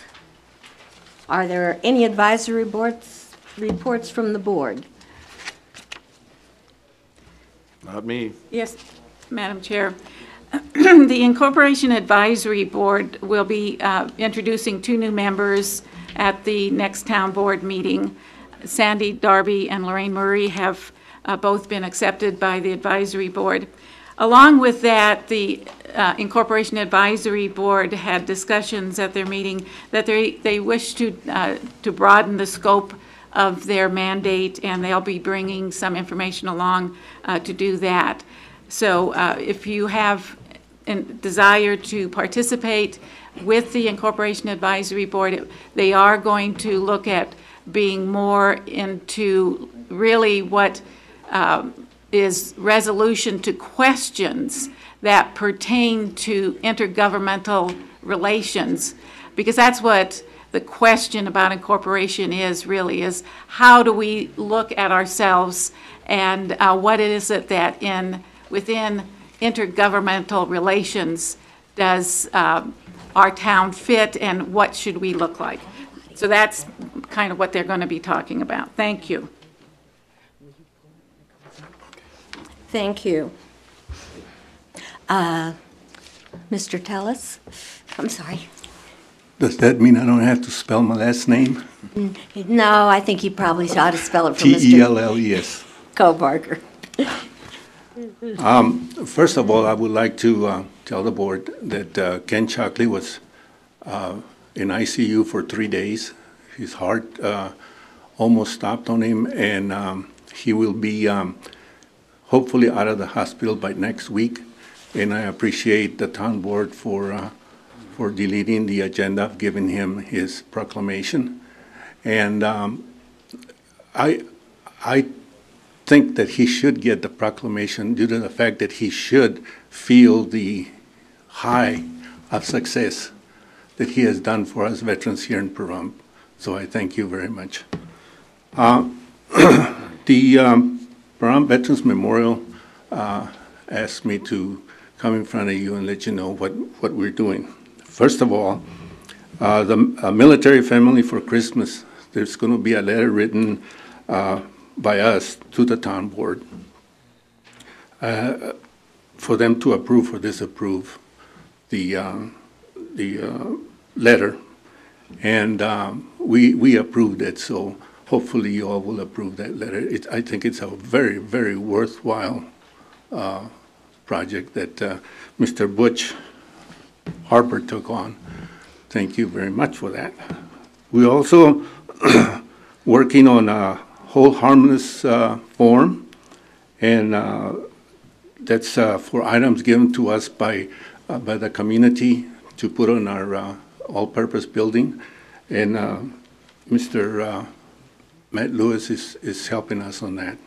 Are there any advisory boards reports from the board? Not me. Yes, Madam Chair. The Incorporation Advisory Board will be introducing 2 new members at the next town board meeting. Sandy Darby and Lorraine Murray have both been accepted by the advisory board. Along with that, the Incorporation Advisory Board had discussions at their meeting that they wish to broaden the scope of their mandate, and they'll be bringing some information along to do that. So if you have a desire to participate with the Incorporation Advisory Board, they are going to look at being more into really what is resolution to questions that pertain to intergovernmental relations, because that's what the question about incorporation is really, is how do we look at ourselves and what is it that within intergovernmental relations does our town fit and what should we look like. So that's kind of what they're going to be talking about. Thank you. Thank you. Mr. Tellis? I'm sorry. Does that mean I don't have to spell my last name? No, I think you probably ought to spell it for Telles. Kohlbarger. First of all, I would like to tell the board that Ken Shockley was in ICU for 3 days. His heart almost stopped on him, and he will be hopefully out of the hospital by next week. And I appreciate the town board for deleting the agenda, giving him his proclamation. And I think that he should get the proclamation due to the fact that he should feel the high of success that he has done for us veterans here in Pahrump. So I thank you very much. The Pahrump Veterans Memorial asked me to come in front of you and let you know what we're doing. First of all, the military family for Christmas, there's going to be a letter written by us to the town board for them to approve or disapprove the letter. And we approved it, so hopefully you all will approve that letter. I think it's a very, very worthwhile project that Mr. Butch Harper took on. Thank you very much for that. We're also working on a whole harmless form, and that's for items given to us by the community to put on our all-purpose building, and Mr. Matt Lewis is helping us on that.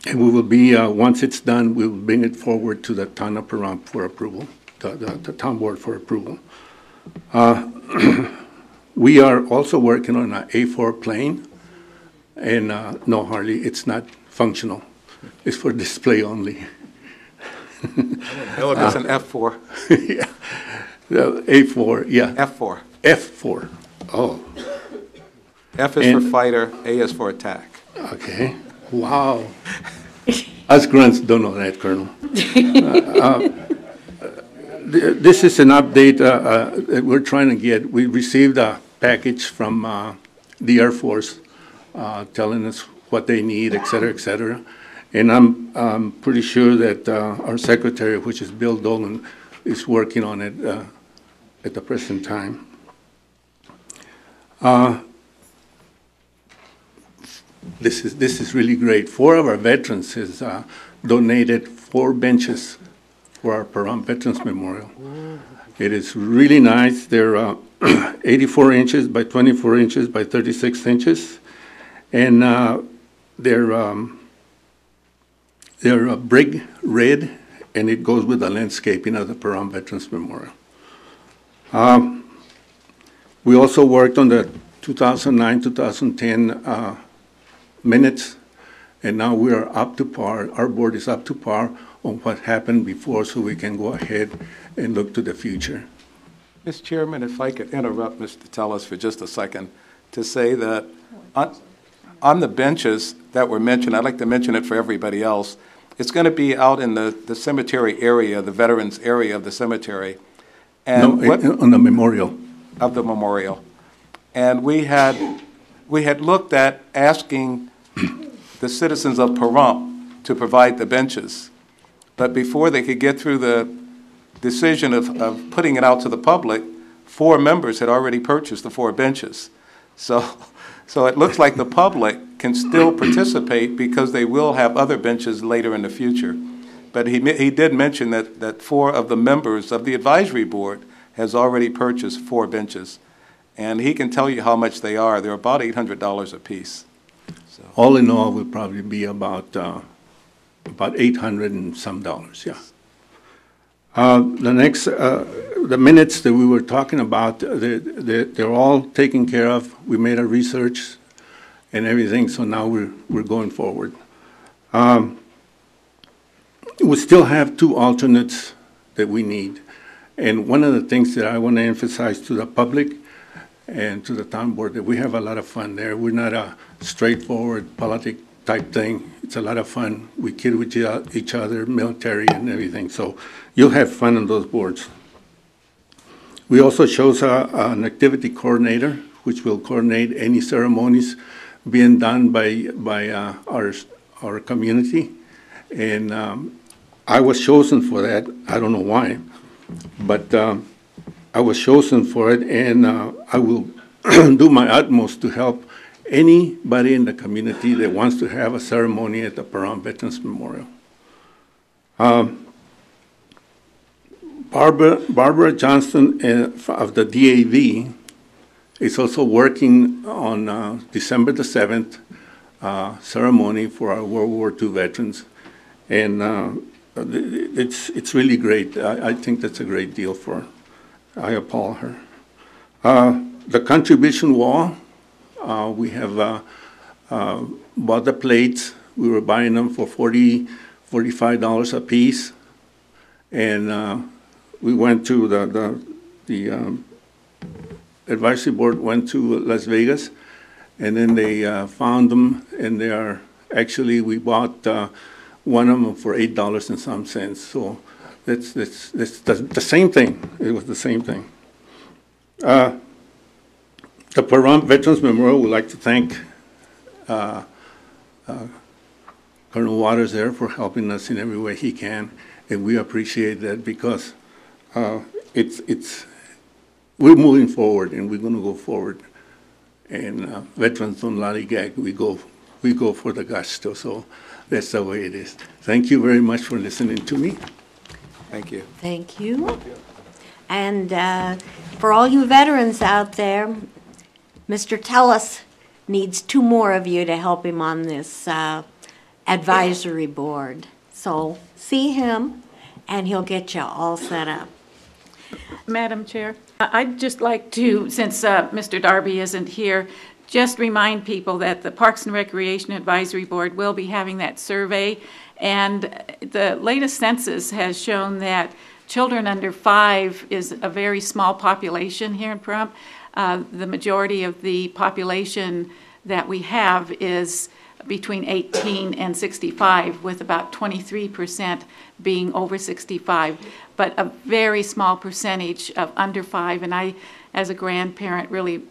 And we will be, once it's done, we will bring it forward to the town of Pahrump for approval, the town board for approval. We are also working on an A4 plane, and no, Harley, it's not functional. It's for display only. It's an F4. Yeah, A4, yeah. F4. F4, oh. F is for fighter, A is for attack. Okay, wow. Us grunts don't know that, Colonel. This is an update that we're trying to get. We received a package from the Air Force telling us what they need, et cetera, et cetera. And I'm pretty sure that our secretary, which is Bill Dolan, is working on it at the present time. This is really great. 4 of our veterans has donated 4 benches for our Pahrump Veterans Memorial. It is really nice. They're 84 inches by 24 inches by 36 inches, and they're brick red, and it goes with the landscaping of the Pahrump Veterans Memorial. We also worked on the 2009-2010 minutes, and now we are up to par. Our board is up to par on what happened before, so we can go ahead and look to the future. Mr. Chairman, if I could interrupt Mr. Tellis for just a second to say that on the benches that were mentioned, I'd like to mention it for everybody else. It's going to be out in the cemetery area, the veterans area of the cemetery. And no, on the memorial. Of the memorial. And we had looked at asking the citizens of Pahrump to provide the benches. But before they could get through the decision of putting it out to the public, 4 members had already purchased the 4 benches. So it looks like the public can still participate because they will have other benches later in the future. But he did mention that 4 of the members of the advisory board has already purchased 4 benches. And he can tell you how much they are. They're about $800 a piece. So. All in all, will probably be about 800 and some dollars, yeah. The next, the minutes that we were talking about, they're all taken care of. We made our research and everything, so now we're going forward. We still have 2 alternates that we need. And one of the things that I want to emphasize to the public and to the town board, that we have a lot of fun there. We're not a straightforward politic type thing. It's a lot of fun. We kid with each other, military and everything. So you'll have fun on those boards. We also chose an activity coordinator, which will coordinate any ceremonies being done by our community. And I was chosen for that. I don't know why, but I was chosen for it, and I will do my utmost to help anybody in the community that wants to have a ceremony at the Pahrump Veterans Memorial. Barbara Johnston of the DAV is also working on December the 7th ceremony for our World War II veterans, and it's really great. I think that's a great deal for her. I applaud her. The contribution wall, we have bought the plates. We were buying them for $45 a piece. And we went to the advisory board went to Las Vegas, and then they found them, and they are actually, we bought one of them for $8 and some cents. So that's the same thing. It was the same thing. The Pahrump Veterans Memorial would like to thank Colonel Waters there for helping us in every way he can, and we appreciate that because we're moving forward, and we're going to go forward. And veterans don't lollygag. We go for the gusto. So that's the way it is. Thank you very much for listening to me. Thank you. Thank you. And for all you veterans out there, Mr. Tellis needs 2 more of you to help him on this advisory board. So see him, and he'll get you all set up. Madam Chair, I'd just like to, since Mr. Darby isn't here, just remind people that the Parks and Recreation Advisory Board will be having that survey, and the latest census has shown that children under 5 is a very small population here in Pahrump. The majority of the population that we have is between 18 and 65, with about 23% being over 65, but a very small percentage of under 5. And I, as a grandparent, really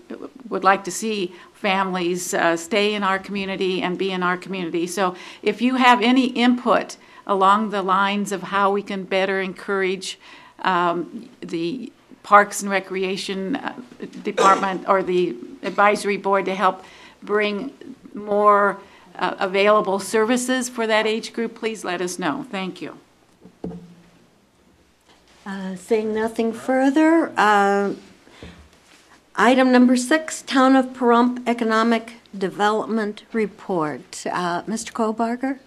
would like to see families stay in our community and be in our community. So if you have any input along the lines of how we can better encourage the Parks and Recreation Department or the advisory board to help bring more available services for that age group, please let us know. Thank you. Saying nothing further, item number 6, Town of Pahrump Economic Development Report. Mr. Kohlbarger?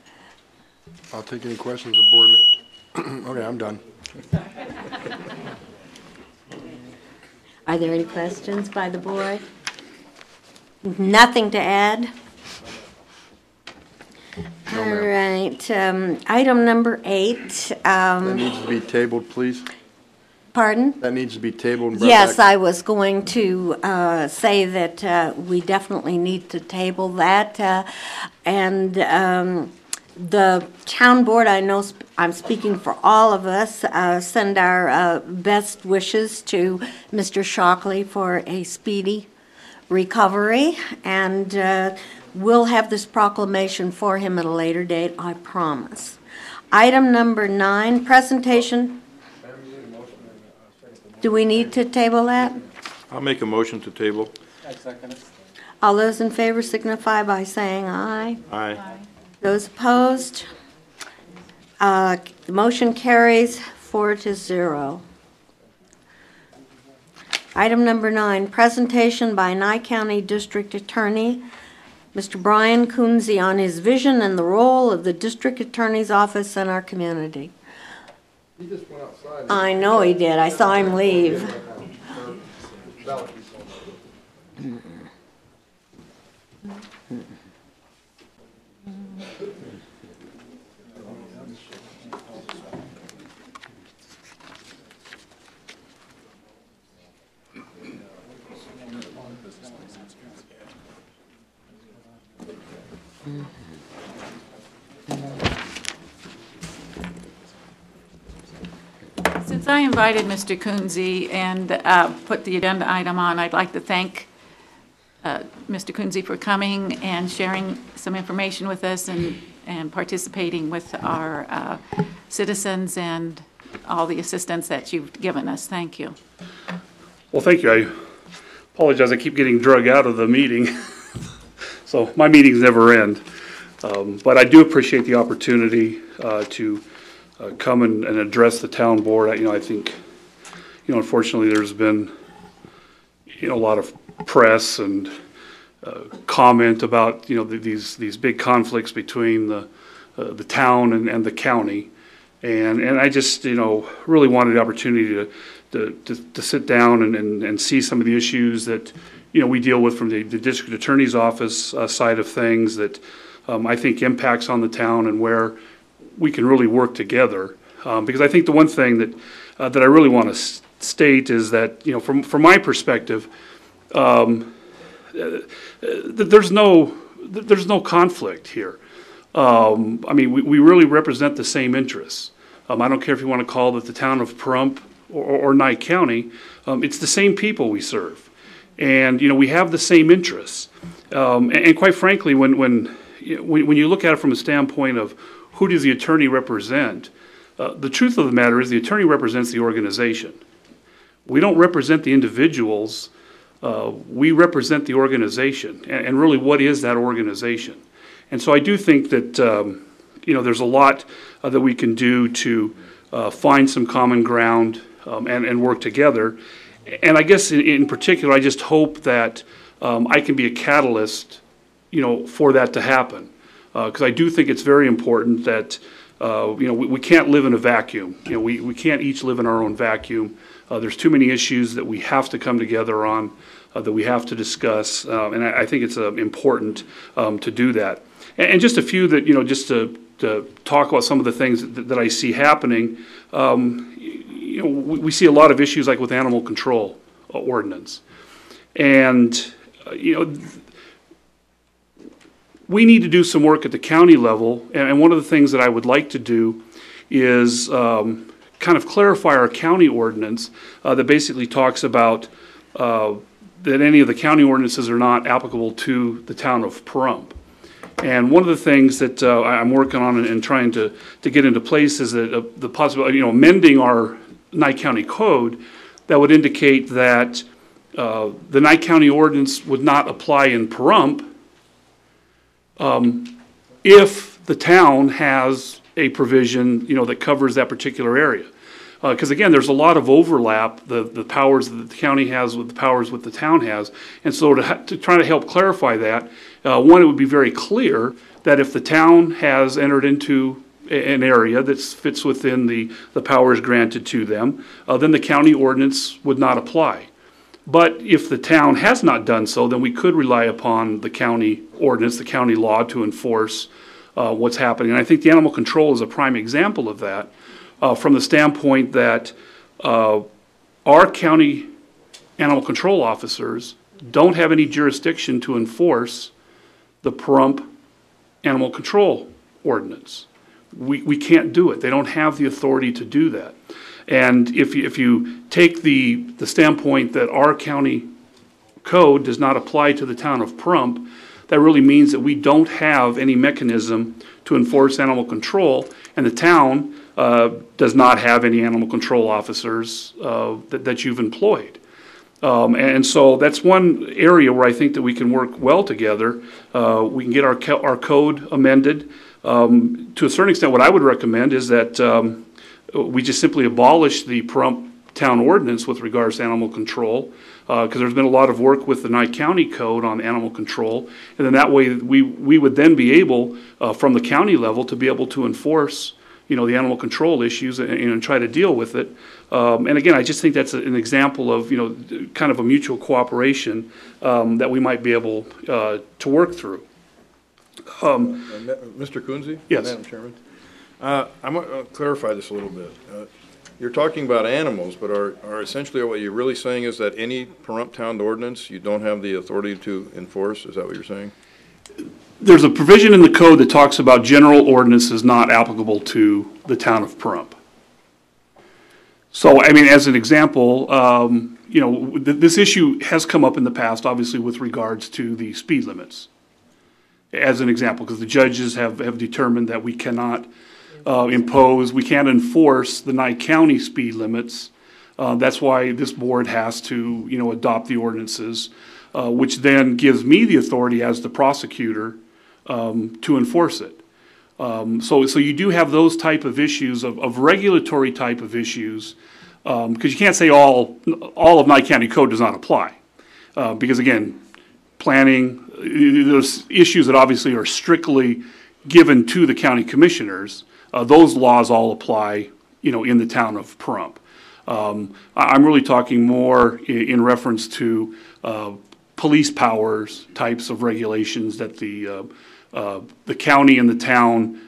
I'll take any questions the board may. Okay, I'm done. Are there any questions by the board? Nothing to add? No, all right. Item number 8. That needs to be tabled, please. Pardon? That needs to be tabled and brought Yes, back. I was going to say that we definitely need to table that. And the town board, I know I'm speaking for all of us, send our best wishes to Mr. Shockley for a speedy recovery. And we'll have this proclamation for him at a later date, I promise. Item number 9, presentation. Do we need to table that? I'll make a motion to table. All those in favor signify by saying aye. Aye. Those opposed? The motion carries 4-0. Item number 9, presentation by Nye County District Attorney, Mr. Brian Kunze, on his vision and the role of the District Attorney's Office in our community. He just went outside. I know he did. I saw him leave. Since I invited Mr. Kunze and put the agenda item on, I'd like to thank Mr. Kunze for coming and sharing some information with us and participating with our citizens and all the assistance that you've given us. Thank you. Well, thank you. I apologize. I keep getting drug out of the meeting. So my meetings never end. But I do appreciate the opportunity to come and address the town board. I think, unfortunately, there's been, a lot of press and comment about, these big conflicts between the town and the county. And I just, really wanted the opportunity to sit down and see some of the issues that, we deal with from the district attorney's office side of things that I think impacts on the town and where we can really work together. Because I think the one thing that I really want to state is that, from my perspective, there's no conflict here. I mean, we really represent the same interests. I don't care if you want to call it the town of Pahrump or Nye County. It's the same people we serve, and we have the same interests. And quite frankly, when you look at it from a standpoint of who does the attorney represent, the truth of the matter is the attorney represents the organization. We don't represent the individuals. We represent the organization, and really, what is that organization? And so I do think that there's a lot that we can do to find some common ground and work together. And I guess in particular, I just hope that I can be a catalyst, for that to happen, because I do think it's very important that we can't live in a vacuum. We can't each live in our own vacuum. There's too many issues that we have to come together on, that we have to discuss, and I think it's important to do that. And just a few that, just to talk about some of the things that I see happening, we see a lot of issues like with animal control ordinance. And, we need to do some work at the county level, and one of the things that I would like to do is kind of clarify our county ordinance that basically talks about that any of the county ordinances are not applicable to the town of Pahrump. And one of the things that I'm working on and trying to get into place is that the possibility, amending our Nye County code that would indicate that the Nye County ordinance would not apply in Pahrump if the town has a provision, that covers that particular area. Because again, there's a lot of overlap, the powers that the county has with the powers that the town has. And so to try to help clarify that, one, it would be very clear that if the town has entered into an area that fits within the powers granted to them, then the county ordinance would not apply. But if the town has not done so, then we could rely upon the county ordinance, the county law, to enforce what's happening. And I think the animal control is a prime example of that, from the standpoint that our county animal control officers don't have any jurisdiction to enforce the Pahrump animal control ordinance. We can't do it. They don't have the authority to do that. And if you take the standpoint that our county code does not apply to the town of Pahrump, that really means that we don't have any mechanism to enforce animal control, and the town does not have any animal control officers that you've employed. And so that's one area where I think that we can work well together. We can get our code amended. To a certain extent, what I would recommend is that we just simply abolish the Pahrump town ordinance with regards to animal control, because there's been a lot of work with the Nye County code on animal control, and then that way we would then be able, from the county level, to be able to enforce the animal control issues and try to deal with it. And again, I just think that's an example of kind of a mutual cooperation that we might be able to work through. Mr. Kunze? Yes. Madam Chairman? I'm going to clarify this a little bit. You're talking about animals, but are essentially what you're really saying is that any Pahrump town ordinance you don't have the authority to enforce? Is that what you're saying? There's a provision in the code that talks about general ordinances not applicable to the town of Pahrump. So, I mean, as an example, this issue has come up in the past, obviously, with regards to the speed limits. As an example, because the judges have determined that we cannot we can't enforce the Nye County speed limits. That's why this board has to, adopt the ordinances, which then gives me the authority as the prosecutor to enforce it. So you do have those type of issues, of regulatory type of issues, because you can't say all of Nye County code does not apply. Because again, planning, those issues that obviously are strictly given to the county commissioners, those laws all apply, in the town of Pahrump. I'm really talking more in reference to police powers types of regulations that the county and the town,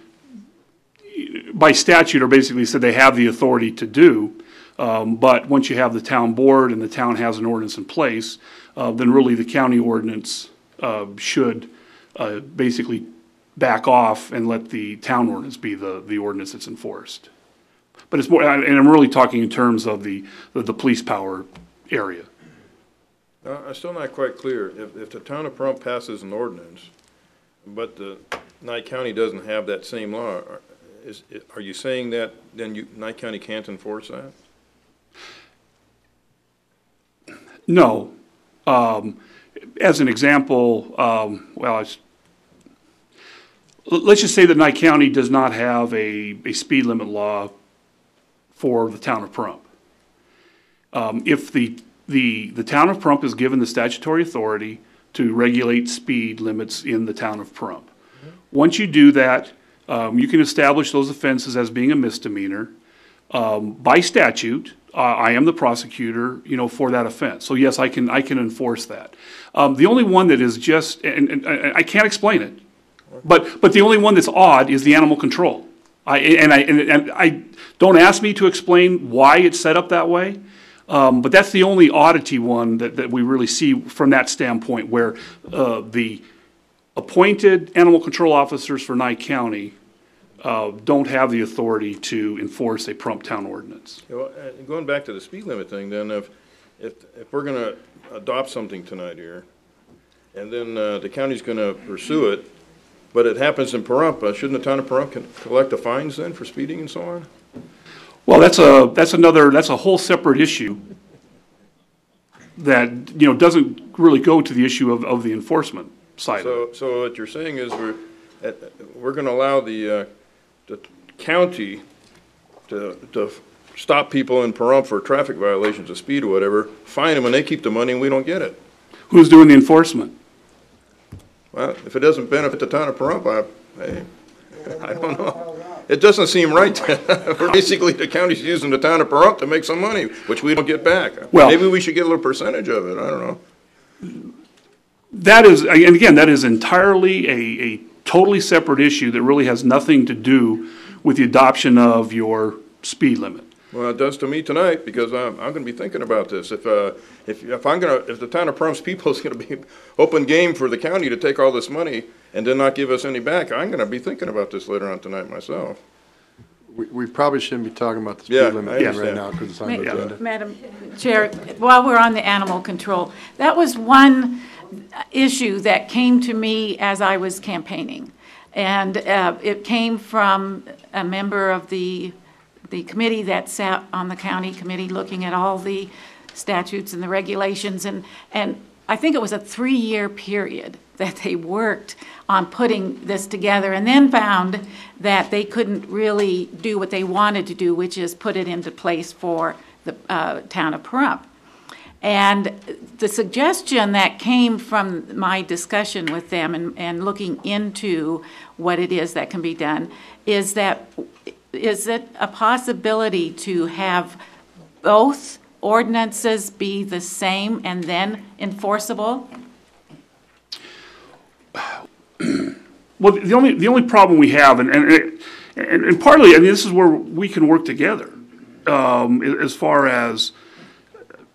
by statute, are basically said they have the authority to do. But once you have the town board and the town has an ordinance in place, then really the county ordinance should basically back off and let the town ordinance be the ordinance that's enforced. But it's more, and I'm really talking in terms of the police power area. I'm still not quite clear. If the town of Pahrump passes an ordinance, but the Nye County doesn't have that same law, are you saying that then Nye County can't enforce that? No. As an example, let's just say that Nye County does not have a speed limit law for the town of Pahrump. If the town of Pahrump is given the statutory authority to regulate speed limits in the town of Pahrump. Once you do that, you can establish those offenses as being a misdemeanor. By statute, I am the prosecutor, for that offense. So yes, I can enforce that. The only one that is just, and I can't explain it, but the only one that's odd is the animal control. I don't ask me to explain why it's set up that way. But that's the only oddity one that we really see from that standpoint, where the appointed animal control officers for Nye County don't have the authority to enforce a Pahrump town ordinance. Well, going back to the speed limit thing, then if we're going to adopt something tonight here, and then the county's going to pursue it, but it happens in Pahrump, shouldn't the town of Pahrump collect the fines then for speeding and so on? Well, that's a whole separate issue that, doesn't really go to the issue of the enforcement side of it. So what you're saying is we're going to allow the county to stop people in Pahrump for traffic violations of speed or whatever, fine them, and they keep the money and we don't get it. Who's doing the enforcement? Well, if it doesn't benefit the town of Pahrump, I don't know. It doesn't seem right. Basically, the county's using the town of Pahrump to make some money, which we don't get back. Well, maybe we should get a little percentage of it. I don't know. That is, and again, that is entirely a totally separate issue that really has nothing to do with the adoption of your speed limit. Well, it does to me tonight, because I'm going to be thinking about this. If the town of Pahrum's people is going to be open game for the county to take all this money and then not give us any back, I'm going to be thinking about this later on tonight myself. We probably shouldn't be talking about the speed limit right now because it's on the agenda. Madam Chair, while we're on the animal control, that was one issue that came to me as I was campaigning. And it came from a member of the committee that sat on the county committee looking at all the statutes and the regulations. And I think it was a 3-year period that they worked on putting this together, and then found that they couldn't really do what they wanted to do, which is put it into place for the town of Pahrump. And the suggestion that came from my discussion with them and looking into what it is that can be done is it a possibility to have both ordinances be the same and then enforceable? Well, the only problem we have, and partly, I mean, this is where we can work together, as far as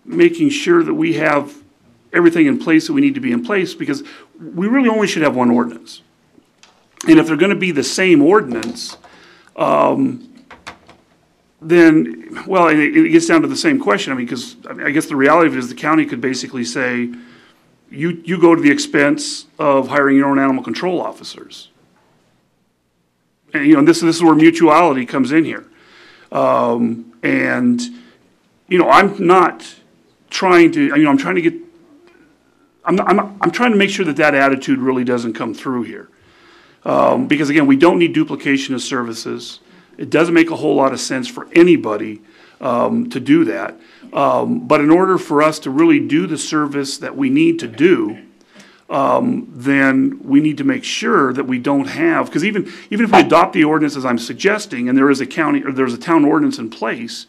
making sure that we have everything in place that we need to be in place, because we really only should have one ordinance. And if they're going to be the same ordinance, then, well, it gets down to the same question. I mean, because I guess the reality of it is the county could basically say, you go to the expense of hiring your own animal control officers. And, this is where mutuality comes in here. And, I'm not trying to, I'm trying to get, I'm trying to make sure that attitude really doesn't come through here. Because again, we don't need duplication of services. It doesn't make a whole lot of sense for anybody to do that. But in order for us to really do the service that we need to do, then we need to make sure that we don't have, because even if we adopt the ordinance as I'm suggesting, and there is a town ordinance in place,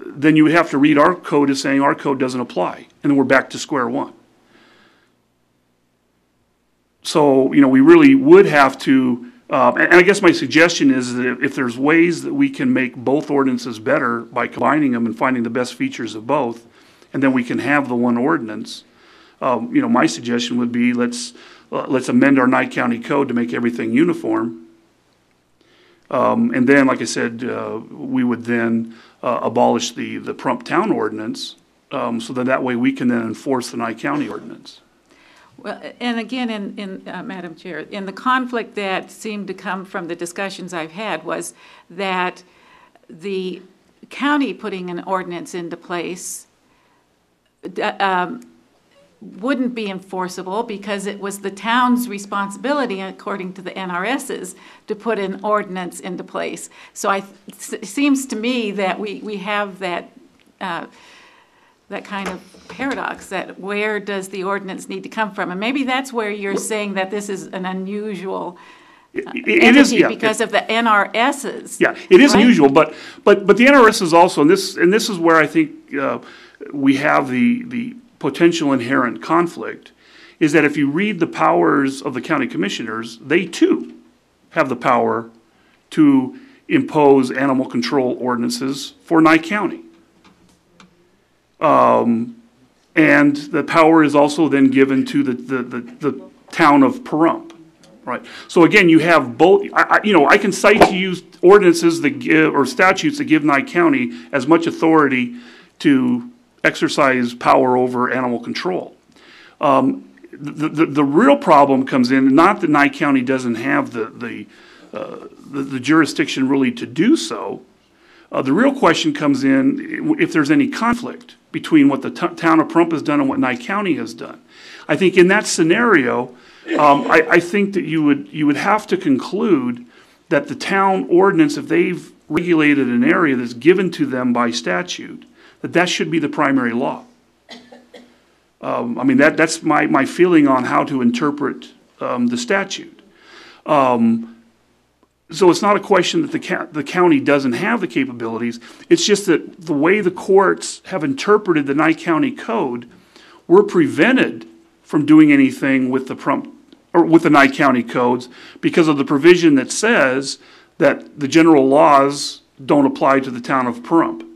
then you would have to read our code as saying our code doesn't apply, and then we're back to square one. So, you know, we really would have to, and I guess my suggestion is that if there's ways that we can make both ordinances better by combining them and finding the best features of both, and then we can have the one ordinance, you know, my suggestion would be let's amend our Nye County Code to make everything uniform. And then, like I said, we would then abolish the Prump Town ordinance, so that way we can then enforce the Nye County ordinance. Well, and again, Madam Chair, in the conflict that seemed to come from the discussions I've had was that the county putting an ordinance into place wouldn't be enforceable because it was the town's responsibility, according to the NRSs, to put an ordinance into place. So it seems to me that we have that kind of paradox, that where does the ordinance need to come from? And maybe that's where you're saying that this is an unusual entity yeah, because of the NRSs. Yeah, it is right? unusual, but the NRS is also, and this is where I think we have the potential inherent conflict, is that if you read the powers of the county commissioners, they too have the power to impose animal control ordinances for Nye County. And the power is also then given to the town of Pahrump, right? So again, you have both. I can cite to you ordinances that give, or statutes that give Nye County as much authority to exercise power over animal control. The real problem comes in, not that Nye County doesn't have the jurisdiction really to do so. The real question comes in if there's any conflict between what the town of Pahrump has done and what Nye County has done. I think in that scenario, I think that you would have to conclude that the town ordinance, if they've regulated an area that's given to them by statute, that should be the primary law. I mean, that's my feeling on how to interpret the statute. So it's not a question that the county doesn't have the capabilities. It's just that the way the courts have interpreted the Nye County Code, we're prevented from doing anything with the Pahrump or with the Nye County codes because of the provision that says that the general laws don't apply to the town of Pahrump.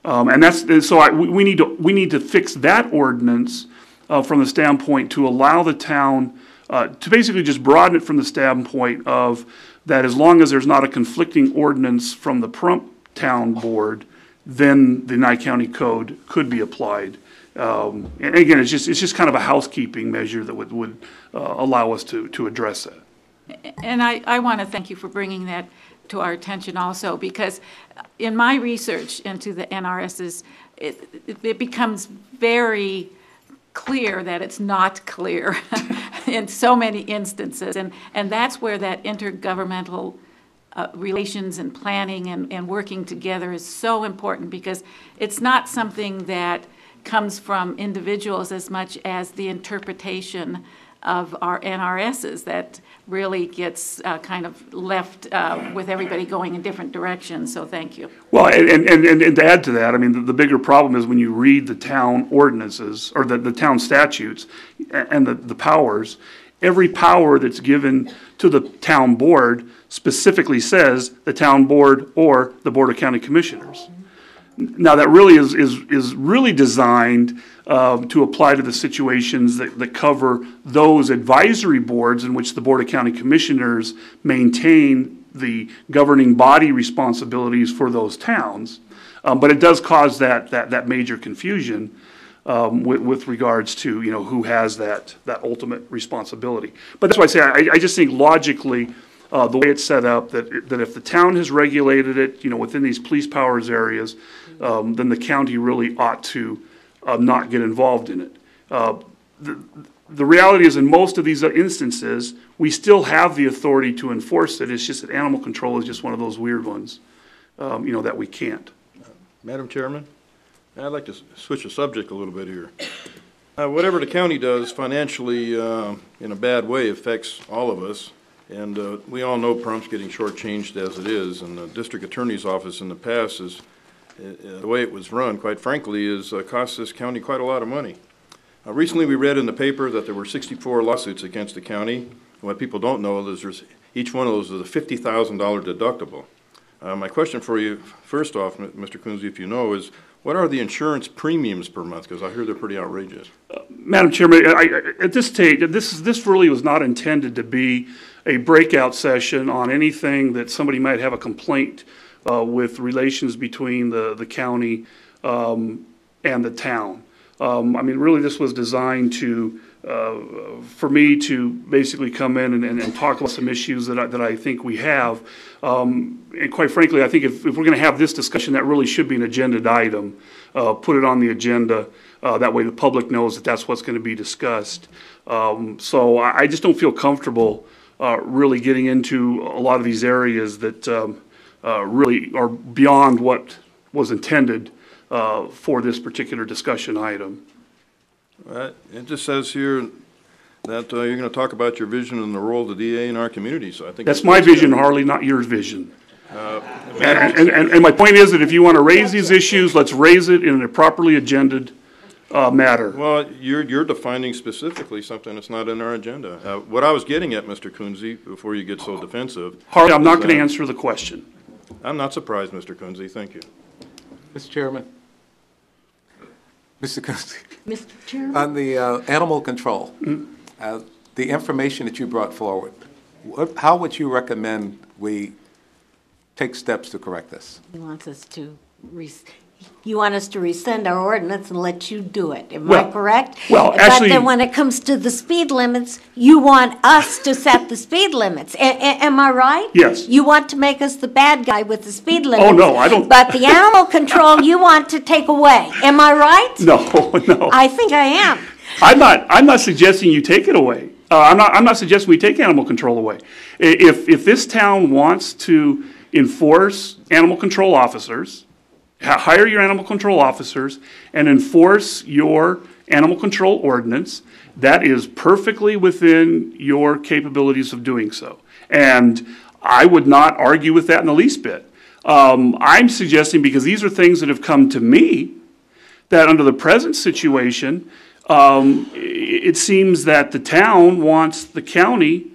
We need to fix that ordinance from the standpoint to allow the town to basically just broaden it from the standpoint of that as long as there's not a conflicting ordinance from the Pahrump Town Board, then the Nye County Code could be applied. And again, it's just kind of a housekeeping measure that would allow us to address that. And I want to thank you for bringing that to our attention also, because in my research into the NRSs, it becomes very clear that it's not clear in so many instances. And that's where that intergovernmental relations and planning and working together is so important, because it's not something that comes from individuals as much as the interpretation of our NRSs that really gets kind of left with everybody going in different directions. So thank you. Well, and to add to that, I mean, the bigger problem is when you read the town ordinances or the town statutes and the powers, every power that's given to the town board specifically says the town board or the Board of County Commissioners. Now, that really is really designed to apply to the situations that cover those advisory boards in which the Board of County Commissioners maintain the governing body responsibilities for those towns. But it does cause that major confusion with regards to, you know, who has that ultimate responsibility. But that's why I say I just think logically the way it's set up, that if the town has regulated it, you know, within these police powers areas, then the county really ought to not get involved in it. The reality is, in most of these instances, we still have the authority to enforce it. It's just that animal control is just one of those weird ones, you know, that we can't. Madam Chairman, I'd like to switch the subject a little bit here. Whatever the county does financially in a bad way affects all of us. And we all know Pahrump's getting shortchanged as it is, and the district attorney's office in the past is, the way it was run, quite frankly, has cost this county quite a lot of money. Recently, we read in the paper that there were 64 lawsuits against the county. And what people don't know is each one of those is a $50,000 deductible. My question for you, first off, Mr. Kunze, if you know, is what are the insurance premiums per month? Because I hear they're pretty outrageous. Madam Chairman, at this stage, this really was not intended to be a breakout session on anything that somebody might have a complaint with relations between the county and the town. I mean, really, this was designed to, for me to basically come in and talk about some issues that I think we have. And quite frankly, I think if we're going to have this discussion, that really should be an agenda item. Put it on the agenda. That way the public knows that that's what's going to be discussed. So I just don't feel comfortable really getting into a lot of these areas that really are beyond what was intended for this particular discussion item. It just says here that you're going to talk about your vision and the role of the DA in our community. So I think that's my vision, Harley, not your vision. And my point is that if you want to raise these issues, let's raise it in a properly agendaed matter. Well, you're defining specifically something that's not in our agenda. What I was getting at, Mr. Kunze, before you get so defensive. Harley, I'm not going to answer the question. I'm not surprised, Mr. Kunze. Thank you. Mr. Chairman. Mr. Kunze. Mr. Chairman. On the animal control, the information that you brought forward, how would you recommend we take steps to correct this? He wants us to, you want us to rescind our ordinance and let you do it. Am I correct? Well, actually. But then when it comes to the speed limits, you want us to set the speed limits. Am I right? Yes. You want to make us the bad guy with the speed limits. Oh, no, I don't. But the animal control you want to take away. Am I right? No, no. I think I am. I'm not suggesting you take it away. I'm not suggesting we take animal control away. If this town wants to enforce animal control officers, hire your animal control officers, and enforce your animal control ordinance, that is perfectly within your capabilities of doing so. And I would not argue with that in the least bit. I'm suggesting, because these are things that have come to me, that under the present situation, it seems that the town wants the county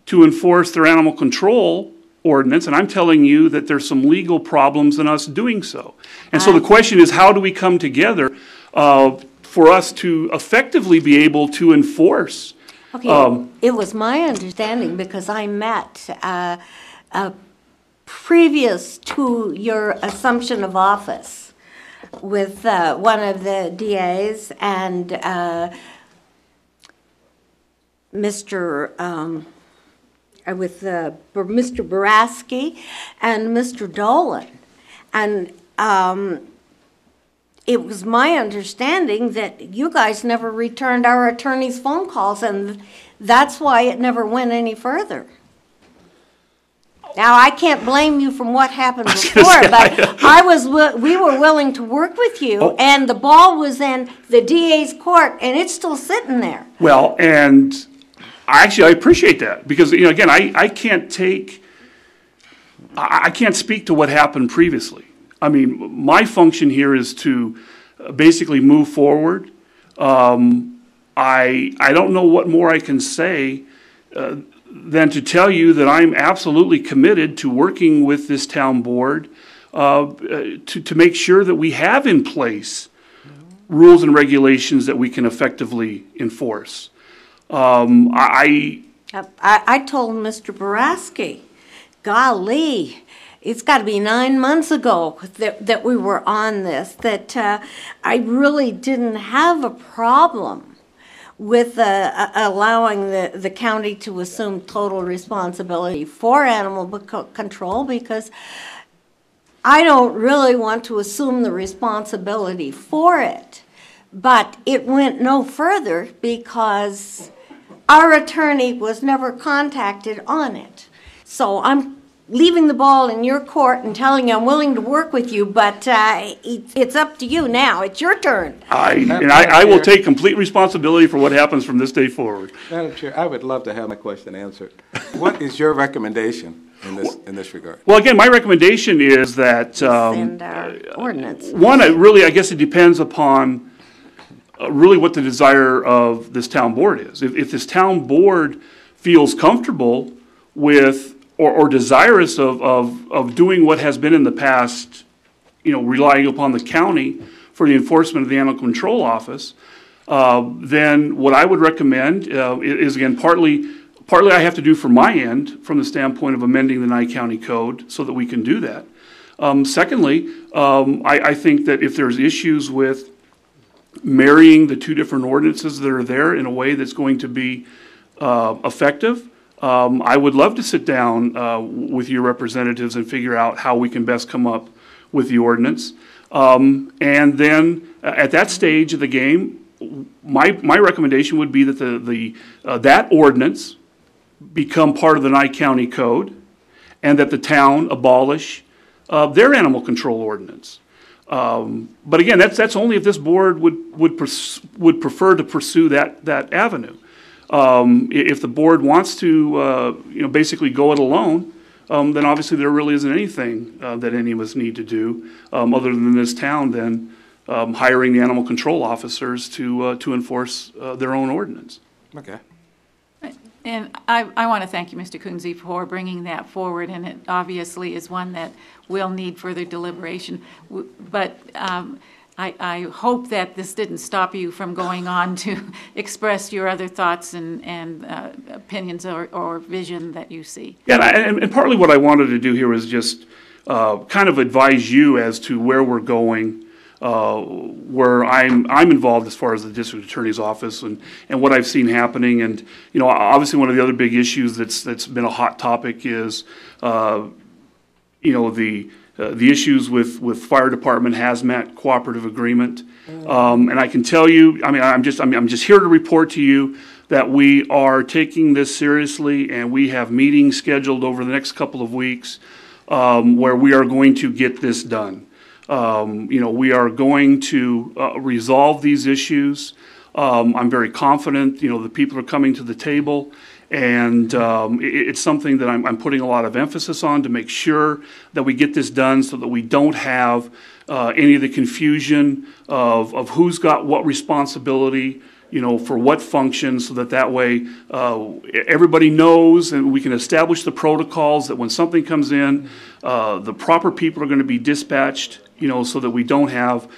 to enforce their animal control ordinance, and I'm telling you that there's some legal problems in us doing so. And so the question is, how do we come together for us to effectively be able to enforce? Okay, it was my understanding, because I met previous to your assumption of office with one of the DAs and with Mr. Boraski and Mr. Dolan. And it was my understanding that you guys never returned our attorney's phone calls, and that's why it never went any further. Now, I can't blame you from what happened before, but we were willing to work with you, and the ball was in the DA's court, and it's still sitting there. Well, and actually, I appreciate that, because, you know, again, I can't speak to what happened previously. I mean, my function here is to basically move forward. I don't know what more I can say than to tell you that I'm absolutely committed to working with this town board to make sure that we have in place rules and regulations that we can effectively enforce. I told Mr. Boraski, golly, it's got to be 9 months ago that we were on this, that I really didn't have a problem with allowing the county to assume total responsibility for animal control, because I don't really want to assume the responsibility for it. But it went no further because our attorney was never contacted on it. So I'm leaving the ball in your court and telling you I'm willing to work with you, but it's up to you now. It's your turn. I will take complete responsibility for what happens from this day forward. Madam Chair, I would love to have my question answered. What is your recommendation in this regard? Well, again, my recommendation is that send our ordinance. One, really, I guess it depends upon really what the desire of this town board is. If this town board feels comfortable with or desirous of doing what has been in the past, relying upon the county for the enforcement of the Animal Control Office, then what I would recommend is, again, partly I have to do from my end, from the standpoint of amending the Nye County Code so that we can do that. Secondly, I think that if there's issues with marrying the two different ordinances that are there in a way that's going to be effective, I would love to sit down with your representatives and figure out how we can best come up with the ordinance. And then at that stage of the game, my recommendation would be that that ordinance become part of the Nye County Code, and that the town abolish their animal control ordinance. But again, that's only if this board would prefer to pursue that avenue. If the board wants to, basically go it alone, then obviously there really isn't anything that any of us need to do other than this town then hiring the animal control officers to enforce their own ordinance. Okay. And I want to thank you, Mr. Kunze, for bringing that forward, and it obviously is one that will need further deliberation. But I hope that this didn't stop you from going on to express your other thoughts and opinions or vision that you see. Yeah, and partly what I wanted to do here was just kind of advise you as to where we're going, where I'm involved as far as the district attorney's office and what I've seen happening. And obviously one of the other big issues that's been a hot topic is the issues with fire department hazmat cooperative agreement. And I can tell you, I'm just here to report to you that we are taking this seriously, and we have meetings scheduled over the next couple of weeks where we are going to get this done. We are going to resolve these issues. I'm very confident, the people are coming to the table, and it's something that I'm putting a lot of emphasis on to make sure that we get this done so that we don't have any of the confusion of who's got what responsibility, for what function, so that way everybody knows and we can establish the protocols that when something comes in, the proper people are going to be dispatched, so that we don't have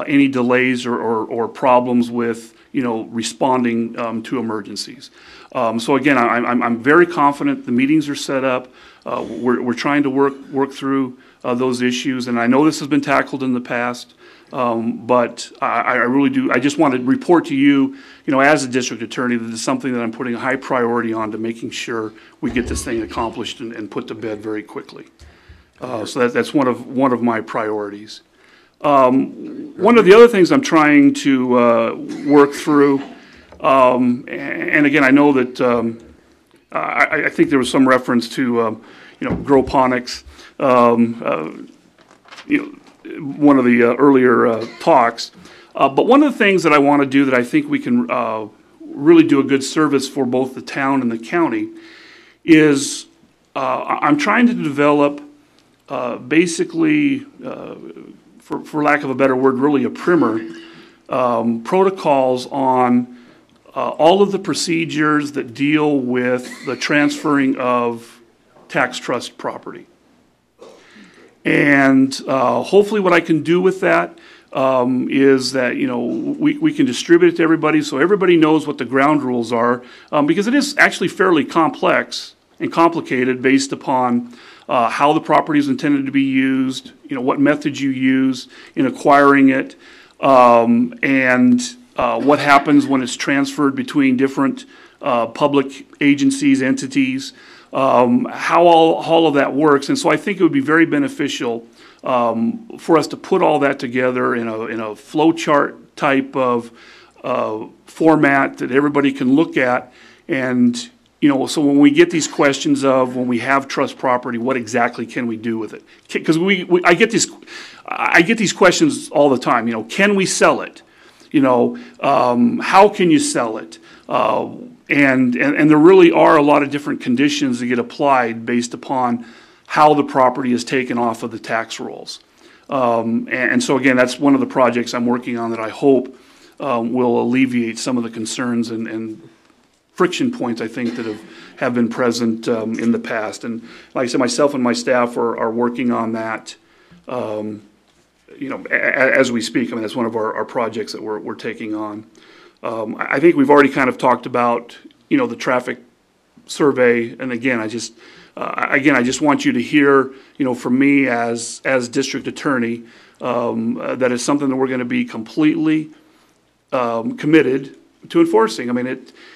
any delays or problems with, responding to emergencies. So again, I'm very confident. The meetings are set up. We're trying to work through those issues, and I know this has been tackled in the past. But I really do. I just want to report to you, as a district attorney, that it's something that I'm putting a high priority on to making sure we get this thing accomplished and put to bed very quickly. So that's one of my priorities. One of the other things I'm trying to work through, and again, I know that I think there was some reference to groponics. One of the earlier talks. But one of the things that I want to do that I think we can really do a good service for both the town and the county is I'm trying to develop basically, for lack of a better word, really a primer, protocols on all of the procedures that deal with the transferring of tax trust property. And hopefully what I can do with that is that, we can distribute it to everybody so everybody knows what the ground rules are, because it is actually fairly complex and complicated based upon how the property is intended to be used, what methods you use in acquiring it, and what happens when it's transferred between different public agencies, entities, how all of that works. And so I think it would be very beneficial for us to put all that together in a flow chart type of format that everybody can look at. And, so when we get these questions of when we have trust property, what exactly can we do with it? Because I get these questions all the time. Can we sell it? How can you sell it? And there really are a lot of different conditions that get applied based upon how the property is taken off of the tax rolls. And so again, that's one of the projects I'm working on that I hope will alleviate some of the concerns and friction points, I think, that have been present in the past. And like I said, myself and my staff are working on that, as we speak. I mean, that's one of our projects that we're taking on. I think we've already kind of talked about, the traffic survey. And again, I just want you to hear, from me as district attorney, that is something that we're going to be completely committed to enforcing. I mean,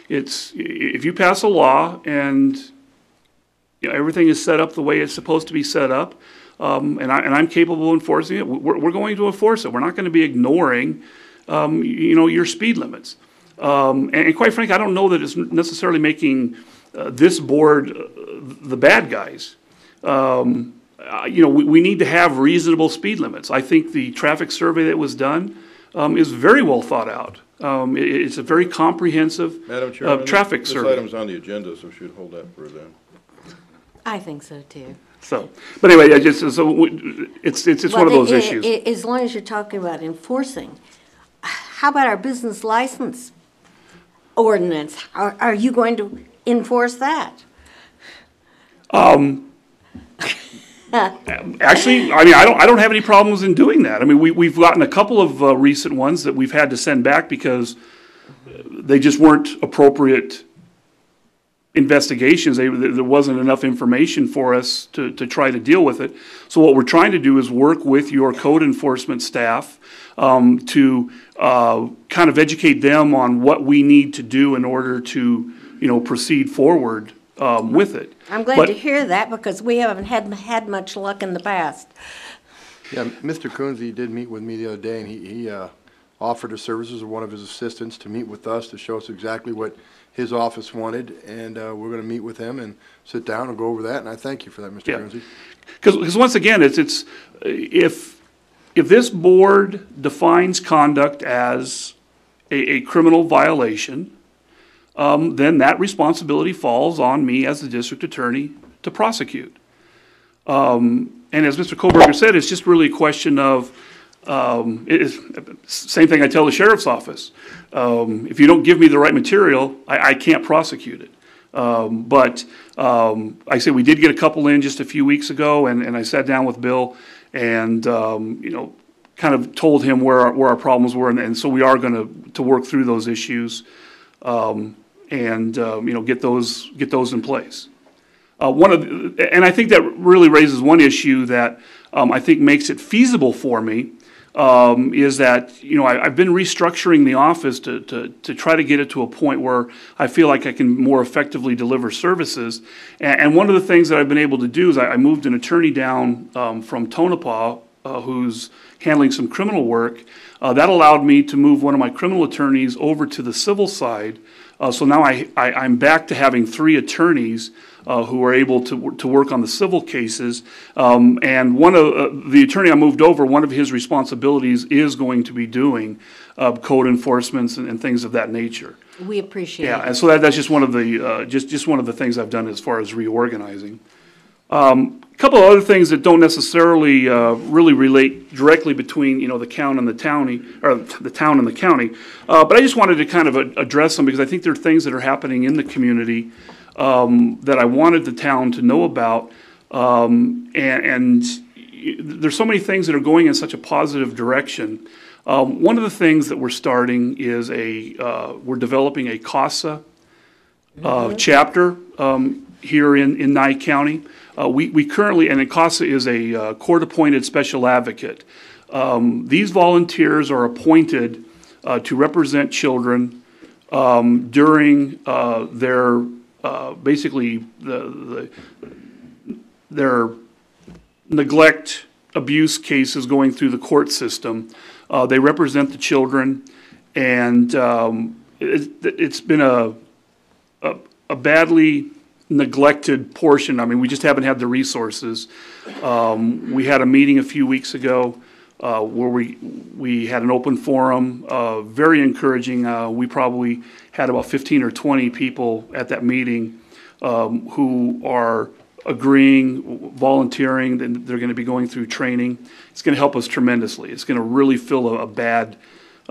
it's if you pass a law and everything is set up the way it's supposed to be set up, and I'm capable of enforcing it, we're going to enforce it. We're not going to be ignoring, your speed limits. And quite frankly, I don't know that it's necessarily making this board the bad guys. We need to have reasonable speed limits. I think the traffic survey that was done is very well thought out. It's a very comprehensive Madam Chairman, traffic this survey. item's on the agenda, so we should hold that for then. I think so too. So, but anyway, it's one of those issues. As long as you're talking about enforcing, how about our business license ordinance? Are you going to enforce that? Actually, I mean, I don't have any problems in doing that. I mean, we've gotten a couple of recent ones that we've had to send back because they just weren't appropriate investigations. There wasn't enough information for us to try to deal with it. So what we're trying to do is work with your code enforcement staff to kind of educate them on what we need to do in order to, proceed forward with it. I'm glad to hear that because we haven't had much luck in the past. Yeah, Mr. Coonsey did meet with me the other day, and he offered the services of one of his assistants to meet with us to show us exactly what his office wanted, and we're going to meet with him and sit down and go over that, and I thank you for that, Mr. Coonsey. Because once again, it's if this board defines conduct as a criminal violation, then that responsibility falls on me as the district attorney to prosecute. And as Mr. Kohlberger said, it's just really a question of, same thing I tell the sheriff's office. If you don't give me the right material, I can't prosecute it. But I say we did get a couple in just a few weeks ago, and I sat down with Bill and, kind of told him where our problems were, and so we are going to work through those issues. Get those in place. And I think that really raises one issue that I think makes it feasible for me is that I've been restructuring the office to try to get it to a point where I feel like I can more effectively deliver services. And one of the things that I've been able to do is I moved an attorney down from Tonopah who's handling some criminal work. That allowed me to move one of my criminal attorneys over to the civil side. So now I'm back to having 3 attorneys who are able to work on the civil cases. And one of the attorney I moved over, one of his responsibilities is going to be doing code enforcements and things of that nature. We appreciate it. Yeah, and so that's just one of the just one of the things I've done as far as reorganizing. A couple of other things that don't necessarily really relate directly between the town and the county, or the town and the county, but I just wanted to kind of address them because I think there are things that are happening in the community that I wanted the town to know about, and there's so many things that are going in such a positive direction. One of the things that we're starting is we're developing a CASA chapter here in Nye County. We currently, and CASA is a court-appointed special advocate. These volunteers are appointed to represent children during their basically their neglect abuse cases going through the court system. They represent the children, and it's been a badly neglected portion. I mean, we just haven't had the resources. We had a meeting a few weeks ago where we had an open forum, very encouraging. We probably had about 15 or 20 people at that meeting who are agreeing, volunteering, and they're going to be going through training. It's going to help us tremendously. It's going to really fill a bad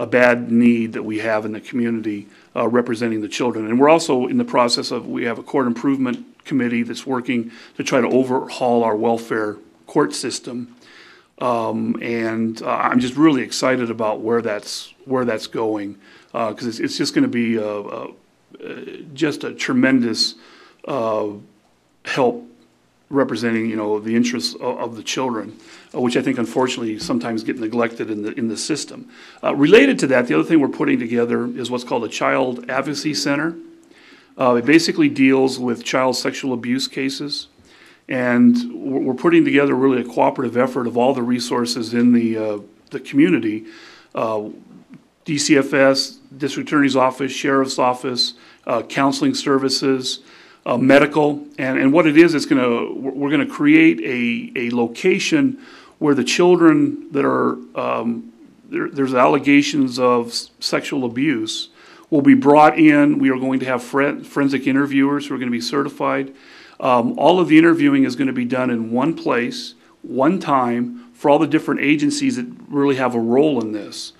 bad need that we have in the community representing the children. And we're also in the process of, we have a court improvement committee that's working to try to overhaul our welfare court system. And I'm just really excited about where that's going, because it's just going to be just a tremendous help representing, the interests of the children, which I think unfortunately sometimes get neglected in the system. Related to that, the other thing we're putting together is what's called a Child Advocacy Center. It basically deals with child sexual abuse cases, and we're putting together really a cooperative effort of all the resources in the community, DCFS, District Attorney's Office, Sheriff's Office, counseling services, medical, and what it is, we're gonna create a location where the children that are there's allegations of sexual abuse will be brought in. We are going to have forensic interviewers who are going to be certified. All of the interviewing is going to be done in one place, one time, for all the different agencies that really have a role in this.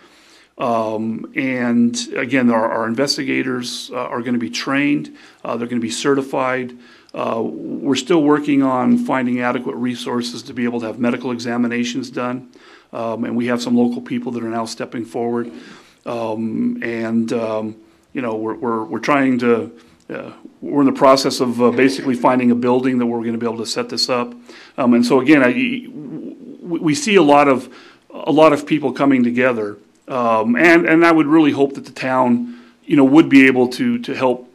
And again, our investigators are going to be trained. They're going to be certified. We're still working on finding adequate resources to be able to have medical examinations done. And we have some local people that are now stepping forward. We're trying to, we're in the process of basically finding a building that we're going to be able to set this up. And so again, we see a lot of people coming together. And I would really hope that the town, would be able to help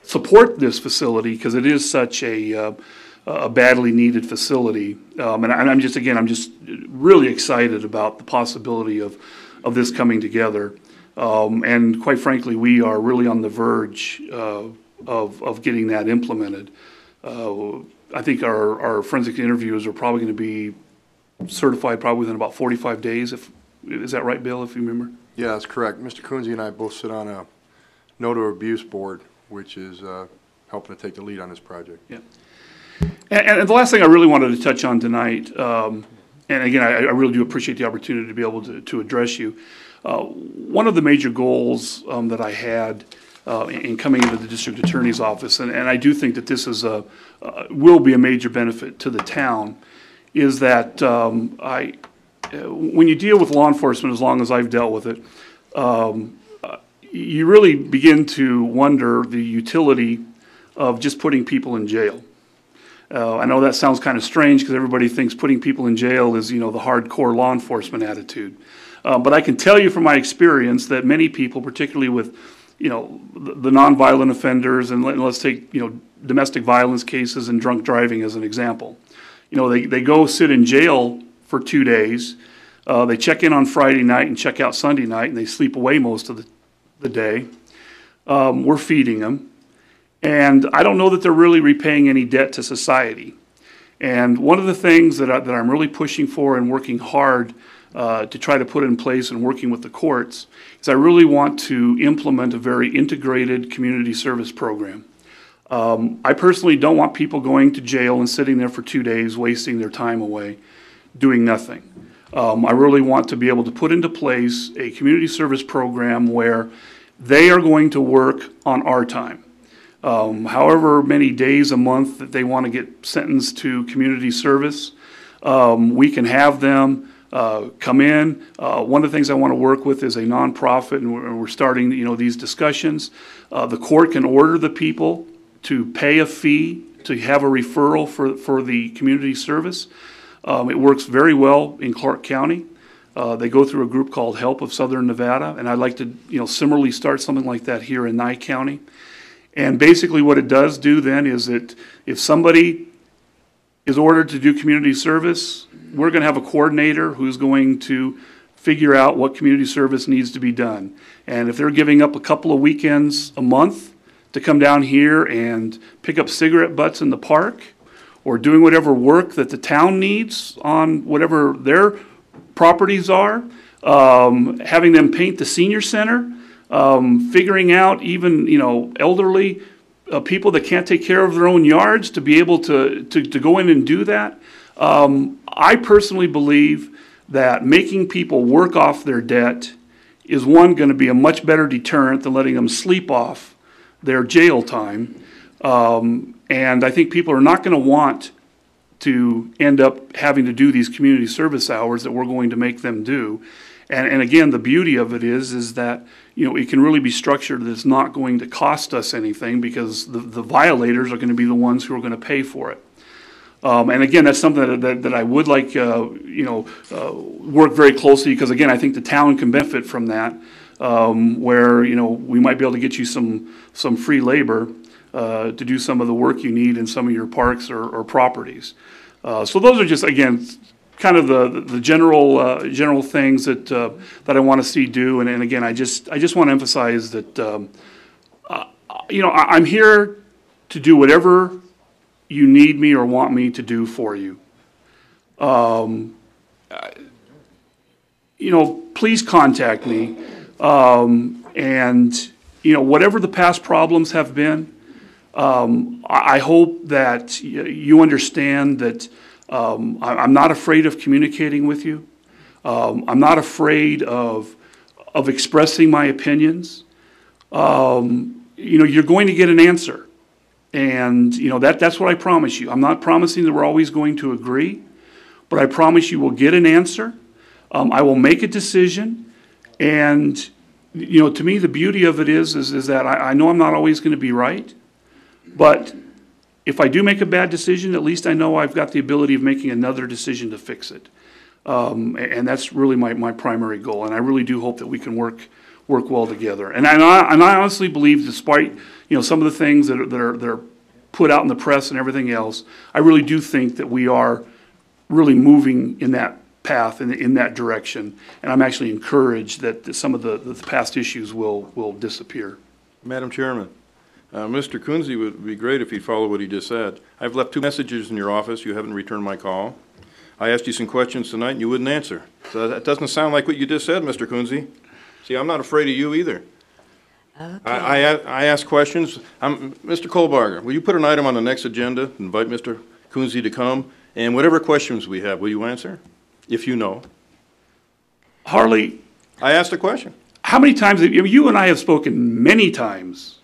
support this facility, because it is such a badly needed facility. And I'm just really excited about the possibility of this coming together. And quite frankly, we are really on the verge of getting that implemented. I think our forensic interviewers are probably going to be certified probably within about 45 days. Is that right, Bill, if you remember? Yeah, that's correct. Mr. Coonsey and I both sit on a No to Abuse board, which is helping to take the lead on this project. Yeah. And the last thing I really wanted to touch on tonight, and again, I really do appreciate the opportunity to be able to address you. One of the major goals that I had in coming into the district attorney's office, and I do think that this is will be a major benefit to the town, is that when you deal with law enforcement, as long as I've dealt with it, you really begin to wonder the utility of just putting people in jail. I know that sounds kind of strange because everybody thinks putting people in jail is, the hardcore law enforcement attitude. But I can tell you from my experience that many people, particularly with, the nonviolent offenders, and let's take, domestic violence cases and drunk driving as an example. They go sit in jail for 2 days. They check in on Friday night and check out Sunday night, and they sleep away most of the day. We're feeding them. And I don't know that they're really repaying any debt to society. And one of the things that I'm really pushing for and working hard to try to put in place and working with the courts is I really want to implement a very integrated community service program. I personally don't want people going to jail and sitting there for 2 days, wasting their time away, doing nothing. I really want to be able to put into place a community service program where they are going to work on our time. However many days a month that they want to get sentenced to community service, we can have them come in. One of the things I want to work with is a nonprofit, and we're starting, these discussions. The court can order the people to pay a fee to have a referral for the community service. It works very well in Clark County. They go through a group called Help of Southern Nevada, and I'd like to, similarly start something like that here in Nye County. And basically what it does do then is that if somebody is ordered to do community service, we're going to have a coordinator who's going to figure out what community service needs to be done. And if they're giving up a couple of weekends a month to come down here and pick up cigarette butts in the park, or doing whatever work that the town needs on whatever their properties are, having them paint the senior center, figuring out even, elderly people that can't take care of their own yards to be able to go in and do that. I personally believe that making people work off their debt is, one, going to be a much better deterrent than letting them sleep off their jail time. And I think people are not going to want to end up having to do these community service hours that we're going to make them do. And again, the beauty of it is that, you know, it can really be structured that it's not going to cost us anything, because the violators are going to be the ones who are going to pay for it. And again, that's something that I would like, work very closely, because again, I think the town can benefit from that, where, you know, we might be able to get you some free labor to do some of the work you need in some of your parks or properties. So those are just, again, kind of the general things that I want to see do. And again, I just want to emphasize that, you know, I'm here to do whatever you need me or want me to do for you. You know, please contact me. And, you know, whatever the past problems have been, I hope that you understand that I'm not afraid of communicating with you. I'm not afraid of expressing my opinions. You know, you're going to get an answer. And, you know, that's what I promise you. I'm not promising that we're always going to agree, but I promise you we'll get an answer. I will make a decision. And, you know, to me, the beauty of it is that I know I'm not always going to be right, but if I do make a bad decision, at least I know I've got the ability of making another decision to fix it. And that's really my primary goal. And I really do hope that we can work well together. And I honestly believe, despite, you know, some of the things that are put out in the press and everything else, I really do think that we are really moving in that path, in that direction. And I'm actually encouraged that some of the past issues will disappear. Madam Chairman, Mr. Kunze would be great if he'd follow what he just said. I've left 2 messages in your office. You haven't returned my call. I asked you some questions tonight, and you wouldn't answer. So that doesn't sound like what you just said, Mr. Kunze. See, I'm not afraid of you either. Okay. I ask questions. Mr. Kohlbarger, will you put an item on the next agenda, invite Mr. Kunze to come, and whatever questions we have, will you answer, if you know? Harley. I asked a question. How many times, you and I have spoken many times.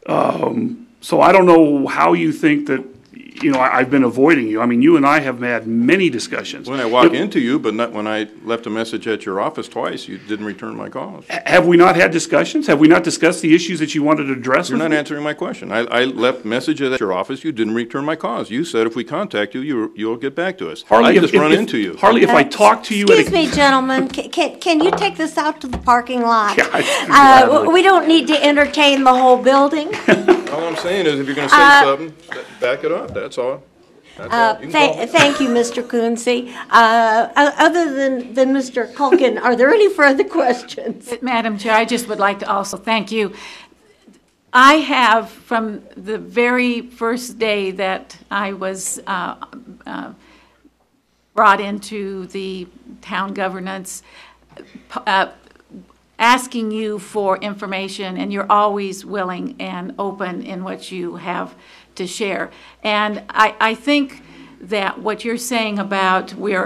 So I don't know how you think that, you know, I've been avoiding you. I mean, you and I have had many discussions. When I walk into you, but not when I left a message at your office twice, you didn't return my calls. Have we not had discussions? Have we not discussed the issues that you wanted to address? You're not answering my question. I left messages at your office. You didn't return my calls. You said if we contact you, you'll get back to us. Harley, I just run into you. Harley, if I talk to you... Excuse me, gentlemen. Can you take this out to the parking lot? We don't need to entertain the whole building. All I'm saying is if you're going to say something, back it up. That's all. Thank you, Mr. Kunze. Other than Mr. Culkin, are there any further questions? Madam Chair, I just would like to also thank you. I have, from the very first day that I was brought into the town governance, asking you for information, and you're always willing and open in what you have to share. And I think that what you're saying about we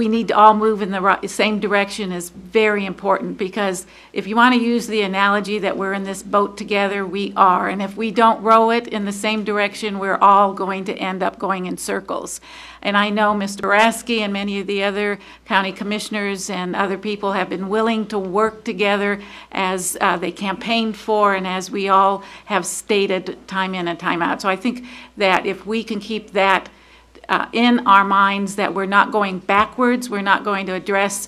need to all move in the same direction is very important, because if you want to use the analogy that we're in this boat together, we are. And if we don't row it in the same direction, we're all going to end up going in circles. And I know Mr. Boraski and many of the other county commissioners and other people have been willing to work together as they campaigned for, and as we all have stated time in and time out. So I think that if we can keep that in our minds, that we're not going backwards, we're not going to address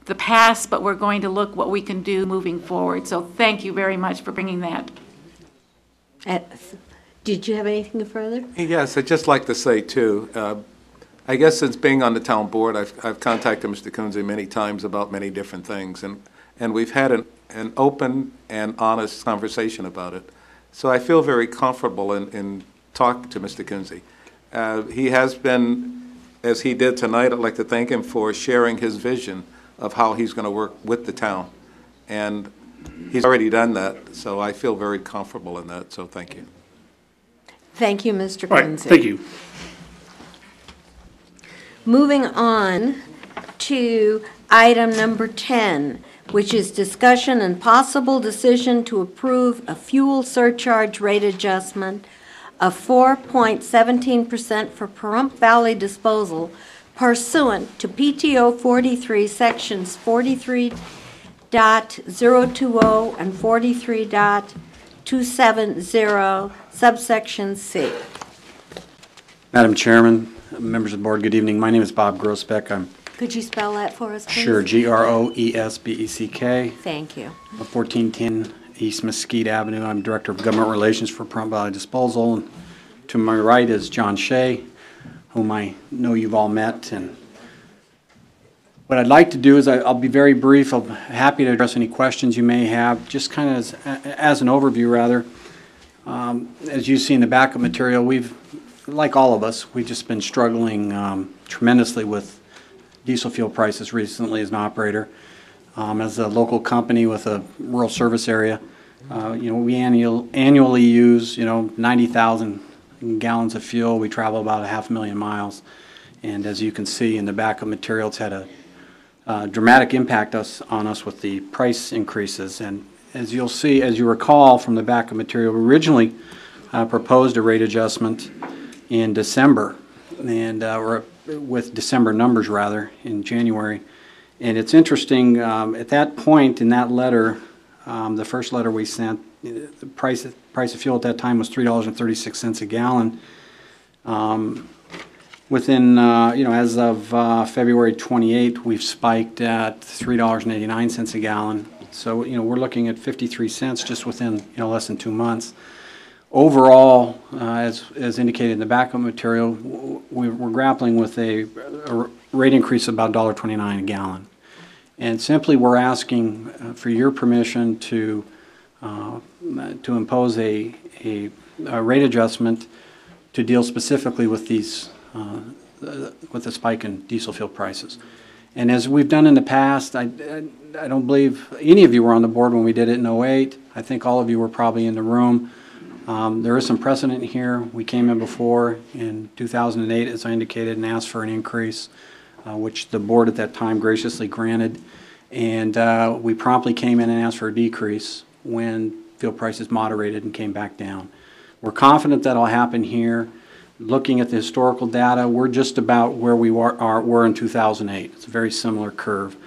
the past, but we're going to look what we can do moving forward. So thank you very much for bringing that. Did you have anything further? Yes, I'd just like to say, too, I guess since being on the town board, I've contacted Mr. Kunze many times about many different things, and we've had an open and honest conversation about it. So I feel very comfortable in talking to Mr. Kunze. He has been, as he did tonight, I'd like to thank him for sharing his vision of how he's going to work with the town. And he's already done that, so I feel very comfortable in that, so thank you. Thank you, Mr. Kunze. All right, thank you. Moving on to item number 10, which is discussion and possible decision to approve a fuel surcharge rate adjustment of 4.17% for Pahrump Valley disposal pursuant to PTO 43, sections 43.020 and 43.270, subsection C. Madam Chairman, members of the board, good evening. My name is Bob Grosbeck. I'm Could you spell that for us, please? Sure, Groesbeck. Thank you. 1410 East Mesquite Avenue. I'm Director of Government Relations for Pahrump Valley Disposal. And to my right is John Shea, whom I know you've all met. And what I'd like to do is I'll be very brief. I'm happy to address any questions you may have, just kind of as an overview, rather. As you see in the backup material, we've, like all of us, we've just been struggling tremendously with diesel fuel prices recently as an operator. As a local company with a rural service area, we annually use 90,000 gallons of fuel. We travel about 500,000 miles, and as you can see in the backup material, it's had a dramatic impact on us with the price increases. And as you'll see, as you recall from the backup material, we originally proposed a rate adjustment in December, and or with December numbers rather, in January. And it's interesting, at that point in that letter, the first letter we sent, the price of fuel at that time was $3.36 a gallon. Within, as of February 28th, we've spiked at $3.89 a gallon. So, we're looking at 53 cents just within, less than 2 months. Overall, as indicated in the backup material, we're grappling with a rate increase of about $1.29 a gallon. And simply we're asking for your permission to impose a rate adjustment to deal specifically with these with the spike in diesel fuel prices. And as we've done in the past, I don't believe any of you were on the board when we did it in 08. I think all of you were probably in the room. There is some precedent here. We came in before in 2008, as I indicated, and asked for an increase, which the board at that time graciously granted. And we promptly came in and asked for a decrease when fuel prices moderated and came back down. We're confident that'll happen here. Looking at the historical data, we're just about where we were in 2008. It's a very similar curve.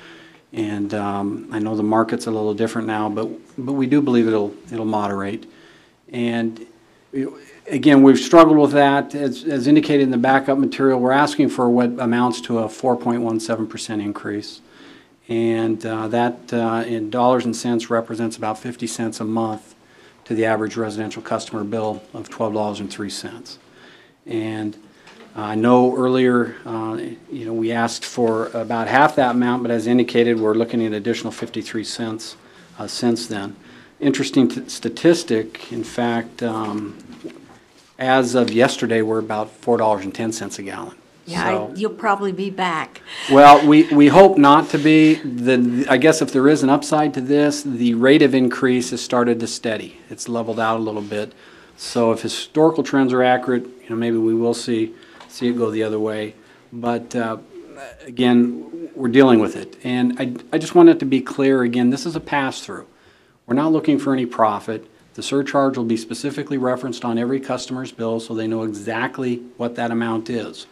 And I know the market's a little different now, but we do believe it'll moderate. And again, we've struggled with that. As indicated in the backup material, we're asking for what amounts to a 4.17% increase. And that in dollars and cents represents about 50 cents a month to the average residential customer bill of $12.03. And I know earlier, we asked for about half that amount, but as indicated, we're looking at an additional 53 cents since then. Interesting statistic, in fact, as of yesterday, we're about $4.10 a gallon. Yeah, So, you'll probably be back. well, we hope not to be. I guess if there is an upside to this, the rate of increase has started to steady. It's leveled out a little bit. So if historical trends are accurate, maybe we will see it go the other way. But again, we're dealing with it. And I just want it to be clear, again, this is a pass-through. We're not looking for any profit. The surcharge will be specifically referenced on every customer's bill so they know exactly what that amount is.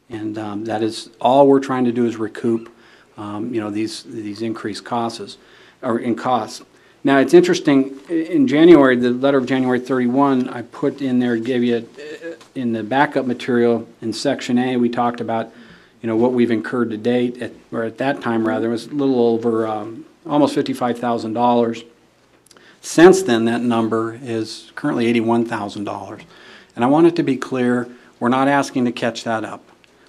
And that is all we're trying to do is recoup, these increased costs. Now, it's interesting, in January, the letter of January 31, I put in there, gave you, in the backup material, in Section A, we talked about, what we've incurred to date, or at that time, rather, it was a little over almost $55,000. Since then, that number is currently $81,000. And I want it to be clear, we're not asking to catch that up.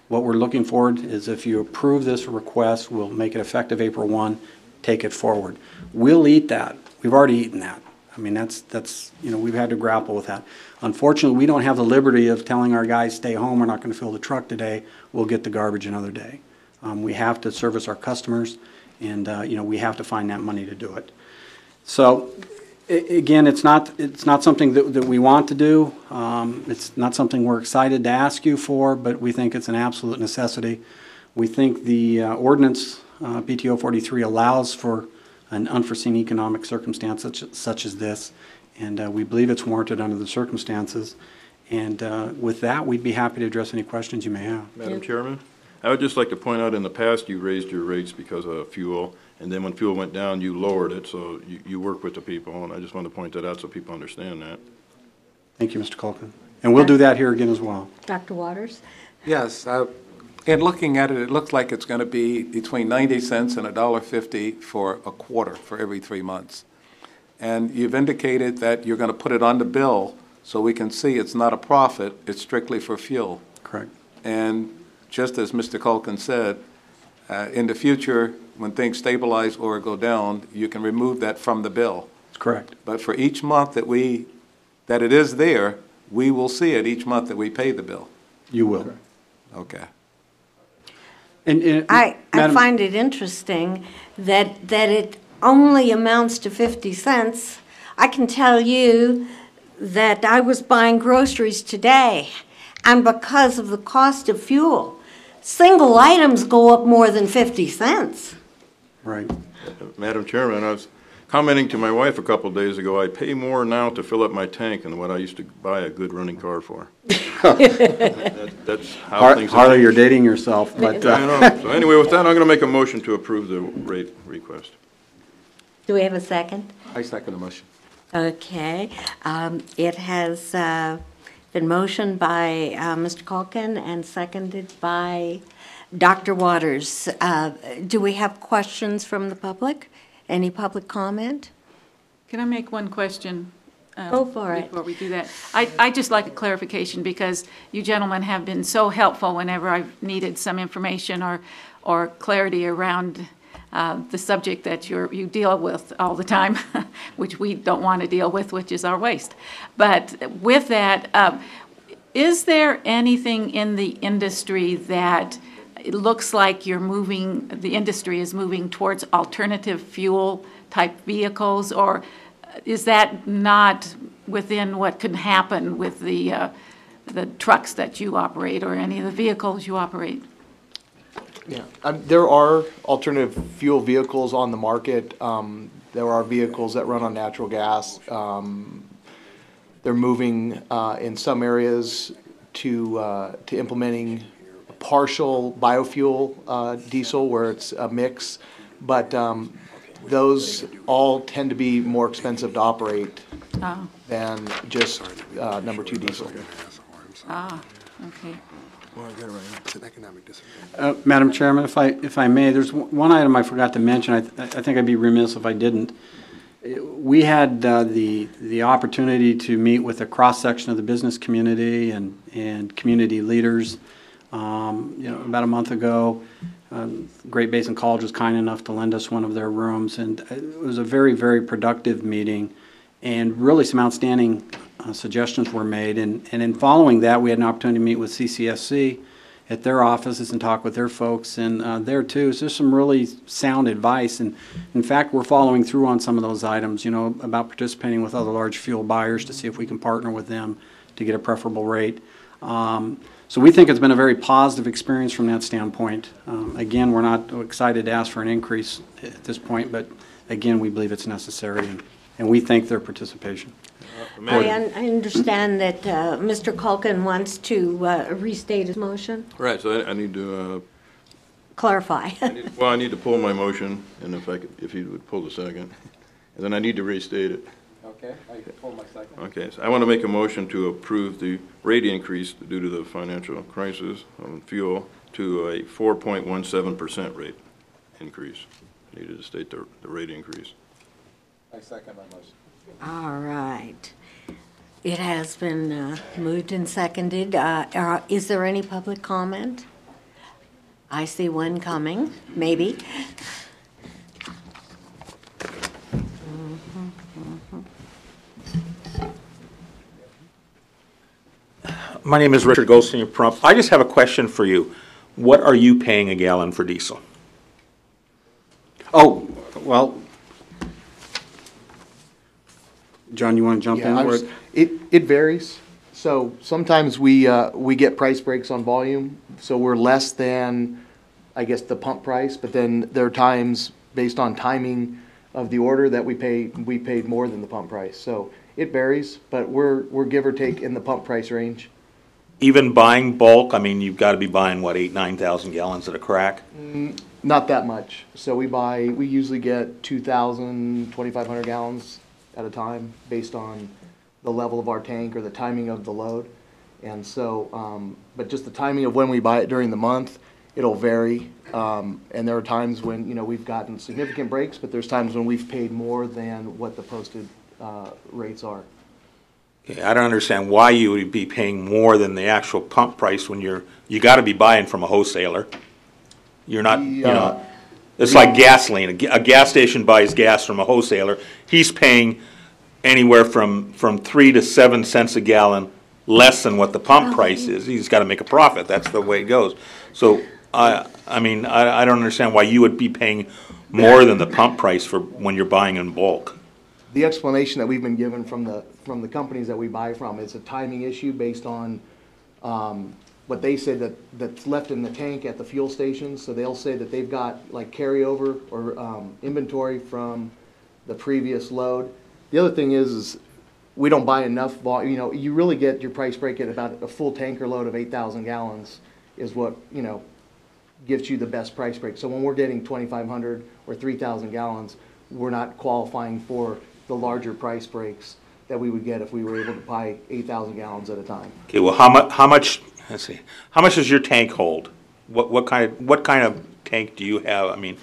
What we're looking for is if you approve this request, we'll make it effective April 1, take it forward. We'll eat that. We've already eaten that. I mean, that's we've had to grapple with that. Unfortunately, we don't have the liberty of telling our guys, stay home, we're not going to fill the truck today, we'll get the garbage another day. We have to service our customers, and we have to find that money to do it. So, again, it's not something that we want to do. It's not something we're excited to ask you for, but we think it's an absolute necessity. We think the ordinance, PTO 43, allows for an unforeseen economic circumstance such as this, and we believe it's warranted under the circumstances. And with that, we'd be happy to address any questions you may have. Madam Chairman, I would just like to point out, in the past, you raised your rates because of fuel, and then when fuel went down, you lowered it, so you work with the people, and I just want to point that out so people understand that. Thank you, Mr. Culkin. And we'll do that here again as well. Dr. Waters? Yes, in looking at it, it looks like it's going to be between 90 cents and $1.50 for a quarter for every 3 months. And you've indicated that you're going to put it on the bill so we can see it's not a profit, it's strictly for fuel. Correct. And just as Mr. Culkin said, in the future, when things stabilize or go down, you can remove that from the bill. Correct. But for each month that it is there, we will see it each month that we pay the bill. You will. Okay. And, I Madam- find it interesting that it only amounts to 50 cents. I can tell you that I was buying groceries today, and because of the cost of fuel, single items go up more than 50 cents. Right. Madam Chairman, I was commenting to my wife a couple of days ago, I pay more now to fill up my tank than what I used to buy a good running car for. That's how things have Harley, changed. you're dating yourself, but. I know. So anyway, with that, I'm going to make a motion to approve the rate request. Do we have a second? I second the motion. Okay. It has been motioned by Mr. Culkin and seconded by Dr. Waters. Do we have questions from the public? Any public comment? Can I make one question? Go for it. Before we do that. I'd just like a clarification, because you gentlemen have been so helpful whenever I've needed some information or clarity around the subject that you deal with all the time, which we don't want to deal with, which is our waste. But with that, is there anything in the industry that it looks like the industry is moving towards alternative fuel type vehicles, or is that not within what can happen with the trucks that you operate or any of the vehicles you operate? Yeah, there are alternative fuel vehicles on the market. There are vehicles that run on natural gas. They're moving in some areas to implementing partial biofuel diesel, where it's a mix, but those all tend to be more expensive to operate than just number 2 diesel. Okay. Madam Chairman, if I may, there's one item I forgot to mention. I think I'd be remiss if I didn't. We had the opportunity to meet with a cross-section of the business community and community leaders about a month ago. Great Basin College was kind enough to lend us one of their rooms, and it was a very, very productive meeting, and really some outstanding suggestions were made. And in following that, we had an opportunity to meet with CCSC at their offices and talk with their folks, and there too, so there's some really sound advice. And in fact, we're following through on some of those items, about participating with other large fuel buyers to see if we can partner with them to get a preferable rate. So we think it's been a very positive experience from that standpoint. Again, we're not excited to ask for an increase at this point, but again, we believe it's necessary, and we thank their participation. I understand that Mr. Culkin wants to restate his motion. Right, so I need to... Clarify. I need to pull my motion, and if you would pull the second, and then I need to restate it. Okay, I pull my second. Okay, so I want to make a motion to approve the rate increase due to the financial crisis on fuel to a 4.17% rate increase. I needed to state the rate increase. I second my motion. All right. It has been moved and seconded. Is there any public comment? I see one coming, maybe. My name is Richard Goldstein of Prump. I just have a question for you. What are you paying a gallon for diesel? Oh, well, John, you want to jump in? It varies. So sometimes we get price breaks on volume, so we're less than I guess, the pump price, but then there are times, based on timing of the order, that we paid more than the pump price. So it varies, but we're give or take in the pump price range. Even buying bulk, I mean, you've got to be buying, what, 9,000 gallons at a crack? Not that much. So we usually get 2,000, 2,500 gallons at a time based on the level of our tank or the timing of the load. And so, but just the timing of when we buy it during the month, it'll vary. And there are times when, we've gotten significant breaks, but there's times when we've paid more than what the posted rates are. Okay, I don't understand why you would be paying more than the actual pump price when you got to be buying from a wholesaler. You're not, it's like gasoline. A gas station buys gas from a wholesaler. He's paying anywhere from 3 to 7 cents a gallon less than what the pump price is. He's got to make a profit. That's the way it goes. So, I mean, I don't understand why you would be paying more than the pump price for when you're buying in bulk. The explanation that we've been given from the companies that we buy from is a timing issue based on what they say that's left in the tank at the fuel stations. So they'll say that they've got like carryover or inventory from the previous load. The other thing is we don't buy enough volume. You really get your price break at about a full tanker load of 8,000 gallons is what, gives you the best price break. So when we're getting 2,500 or 3,000 gallons, we're not qualifying for the larger price breaks that we would get if we were able to buy 8,000 gallons at a time. Okay, well, how much? Let's see. How much does your tank hold? What kind of tank do you have? I mean,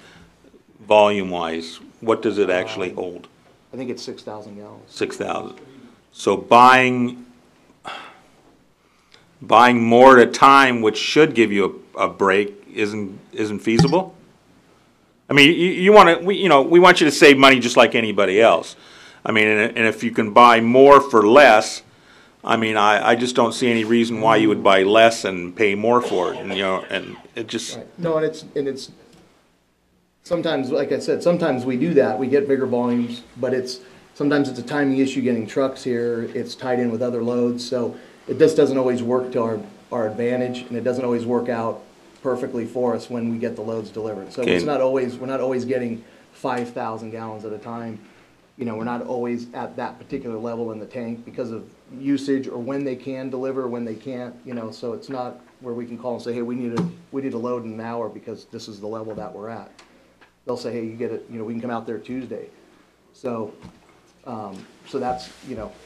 volume wise, what does it actually hold? I think it's 6,000 gallons. 6,000. So buying more at a time, which should give you a break, isn't feasible. I mean, we want you to save money just like anybody else. I mean, and if you can buy more for less, I mean, I just don't see any reason why you would buy less and pay more for it. And and it just no, and it's sometimes, like I said, sometimes we do that. We get bigger volumes, but sometimes it's a timing issue getting trucks here. It's tied in with other loads, so it just doesn't always work to our advantage, and it doesn't always work out perfectly for us when we get the loads delivered. So we're not always getting 5,000 gallons at a time. We're not always at that particular level in the tank because of usage or when they can deliver, when they can't. So it's not where we can call and say, hey, we need a load in an hour because this is the level that we're at. They'll say, hey, you get it. We can come out there Tuesday. So that's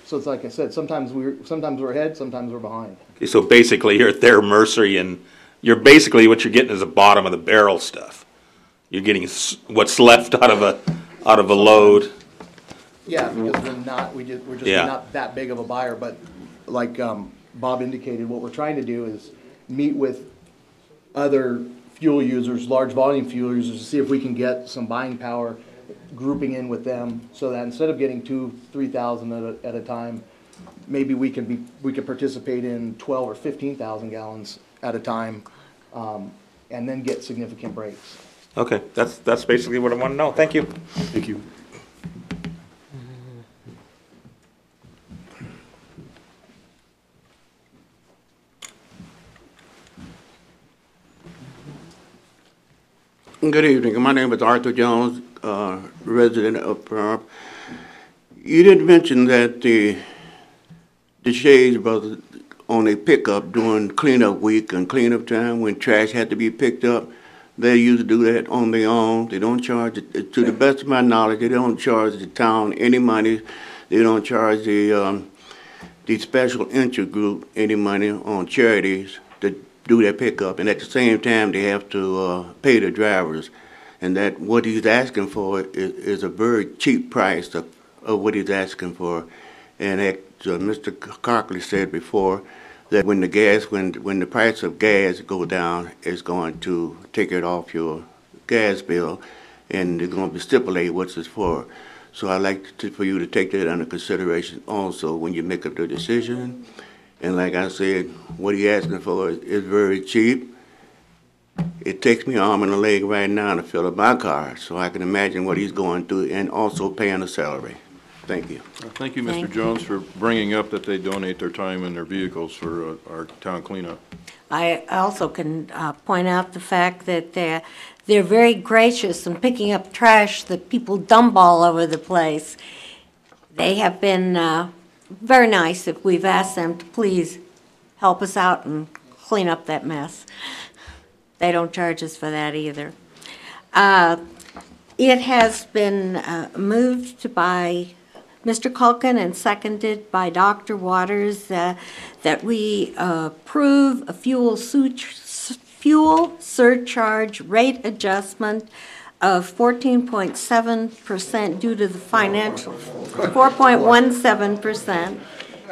So it's like I said. Sometimes we're ahead. Sometimes we're behind. Okay, so basically, you're at their mercy, and what you're getting is the bottom of the barrel stuff. You're getting what's left out of a load. Yeah, because we're just not that big of a buyer. But like Bob indicated, what we're trying to do is meet with other fuel users, large volume fuel users, to see if we can get some buying power, grouping in with them, so that instead of getting 2,000-3,000 at a time, maybe we can participate in 12 or 15,000 gallons at a time, and then get significant breaks. Okay, that's basically what I want to know. Thank you. Thank you. Good evening. My name is Arthur Jones, resident of Pahrump. You didn't mention that the Shades brothers on a pickup during cleanup week and cleanup time when trash had to be picked up, they used to do that on their own. They don't charge, to the best of my knowledge, they don't charge the town any money. They don't charge the special interest group any money on charities to do their pickup, and at the same time they have to pay the drivers, and that what he's asking for is a very cheap price of what he's asking for. And Mr. Cockley said before that when the price of gas go down, it's going to take it off your gas bill, and they're going to stipulate what it's for. So I'd like for you to take that under consideration also when you make up the decision. And like I said, what he's asking for is very cheap. It takes me an arm and a leg right now to fill up my car, so I can imagine what he's going through, and also paying a salary. Thank you. Thank you, Mr. Jones, for bringing up that they donate their time and their vehicles for our town cleanup. I also can point out the fact that they're very gracious in picking up trash that people dump all over the place. They have been very nice if we've asked them to please help us out and clean up that mess. They don't charge us for that either. It has been moved by Mr. Culkin and seconded by Dr. Waters that we approve a fuel surcharge rate adjustment of 14.7% due to the financial, 4.17%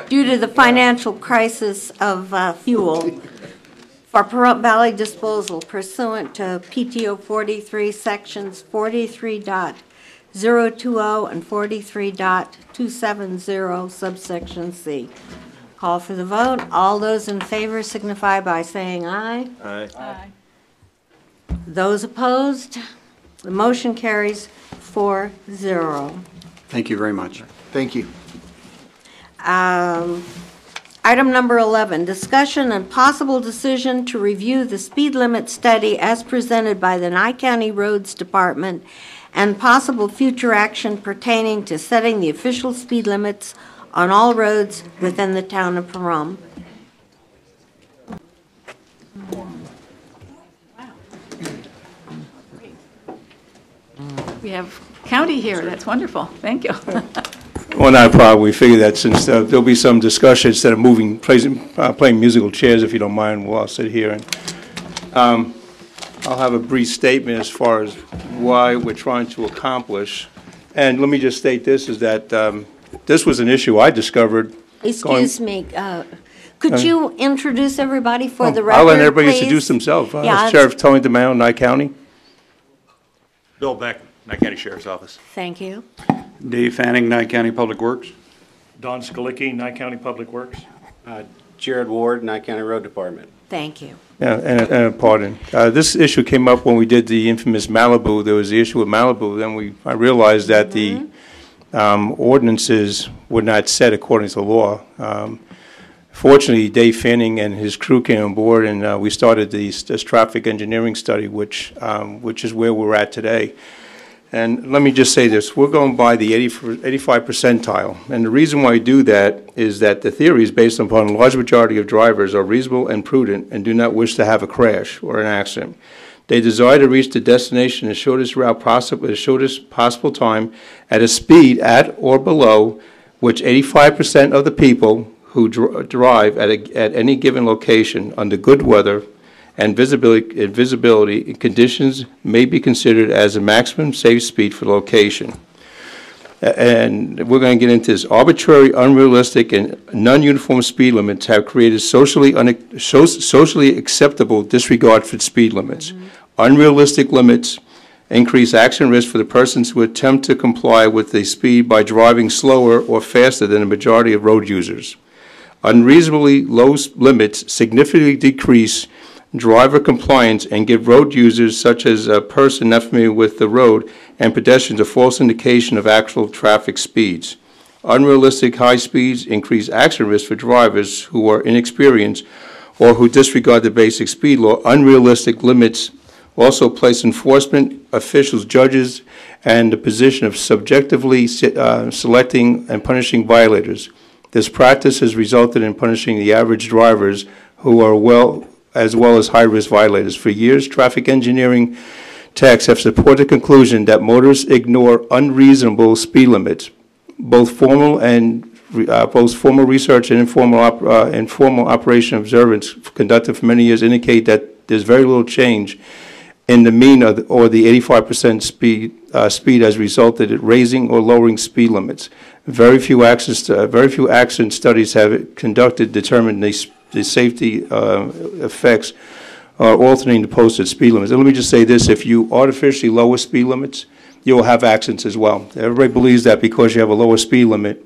due to the financial crisis of fuel for Pahrump Valley disposal pursuant to PTO 43 sections 43.020 and 43.270 subsection C. Call for the vote. All those in favor signify by saying aye. Aye. Aye. Those opposed? The motion carries 4-0. Thank you very much. Thank you. Item number 11, discussion and possible decision to review the speed limit study as presented by the Nye County Roads Department and possible future action pertaining to setting the official speed limits on all roads within the town of Pahrump. We have county here, that's wonderful, thank you. Well, not a problem. We figured that since there'll be some discussion, instead of playing musical chairs, if you don't mind, we'll all sit here. And I'll have a brief statement as far as why we're trying to accomplish. And let me just state this, is that this was an issue I discovered. Excuse me, could you introduce everybody for the record, I'll let everybody please? introduce themselves. Yeah, Sheriff Tony DeMaio, Nye County. Bill Beck, Nye County Sheriff's Office. Thank you. Dave Fanning, Nye County Public Works. Don Skalicki, Nye County Public Works. Jared Ward, Nye County Road Department. Thank you. Yeah, and a pardon. This issue came up when we did the infamous Malibu. There was the issue with Malibu. Then I realized that the ordinances were not set according to the law. Fortunately, Dave Fanning and his crew came on board, and we started this traffic engineering study, which is where we're at today. And let me just say this, we're going by the 85 percentile. And the reason why we do that is that the theory is based upon a large majority of drivers are reasonable and prudent and do not wish to have a crash or an accident. They desire to reach the destination in the shortest route possible, the shortest possible time at a speed at or below which 85% of the people who drive at any given location under good weather and visibility conditions may be considered as a maximum safe speed for the location. And we're going to get into this. Arbitrary, unrealistic, and non-uniform speed limits have created socially acceptable disregard for speed limits. Unrealistic limits increase accident risk for the persons who attempt to comply with the speed by driving slower or faster than the majority of road users. Unreasonably low limits significantly decrease driver compliance and give road users, such as a person not familiar with the road, and pedestrians a false indication of actual traffic speeds. Unrealistic high speeds increase accident risk for drivers who are inexperienced or who disregard the basic speed law. Unrealistic limits also place enforcement officials, judges, and the position of subjectively selecting and punishing violators. This practice has resulted in punishing the average drivers who are as well as high-risk violators. For years, traffic engineering techs have supported the conclusion that motorists ignore unreasonable speed limits. Both formal research and informal operation observance conducted for many years indicate that there's very little change in the mean or the 85% speed has resulted in raising or lowering speed limits. Very few accident studies have conducted determined the safety effects alternating the posted speed limits. And let me just say this, if you artificially lower speed limits, you will have accidents as well. Everybody believes that because you have a lower speed limit,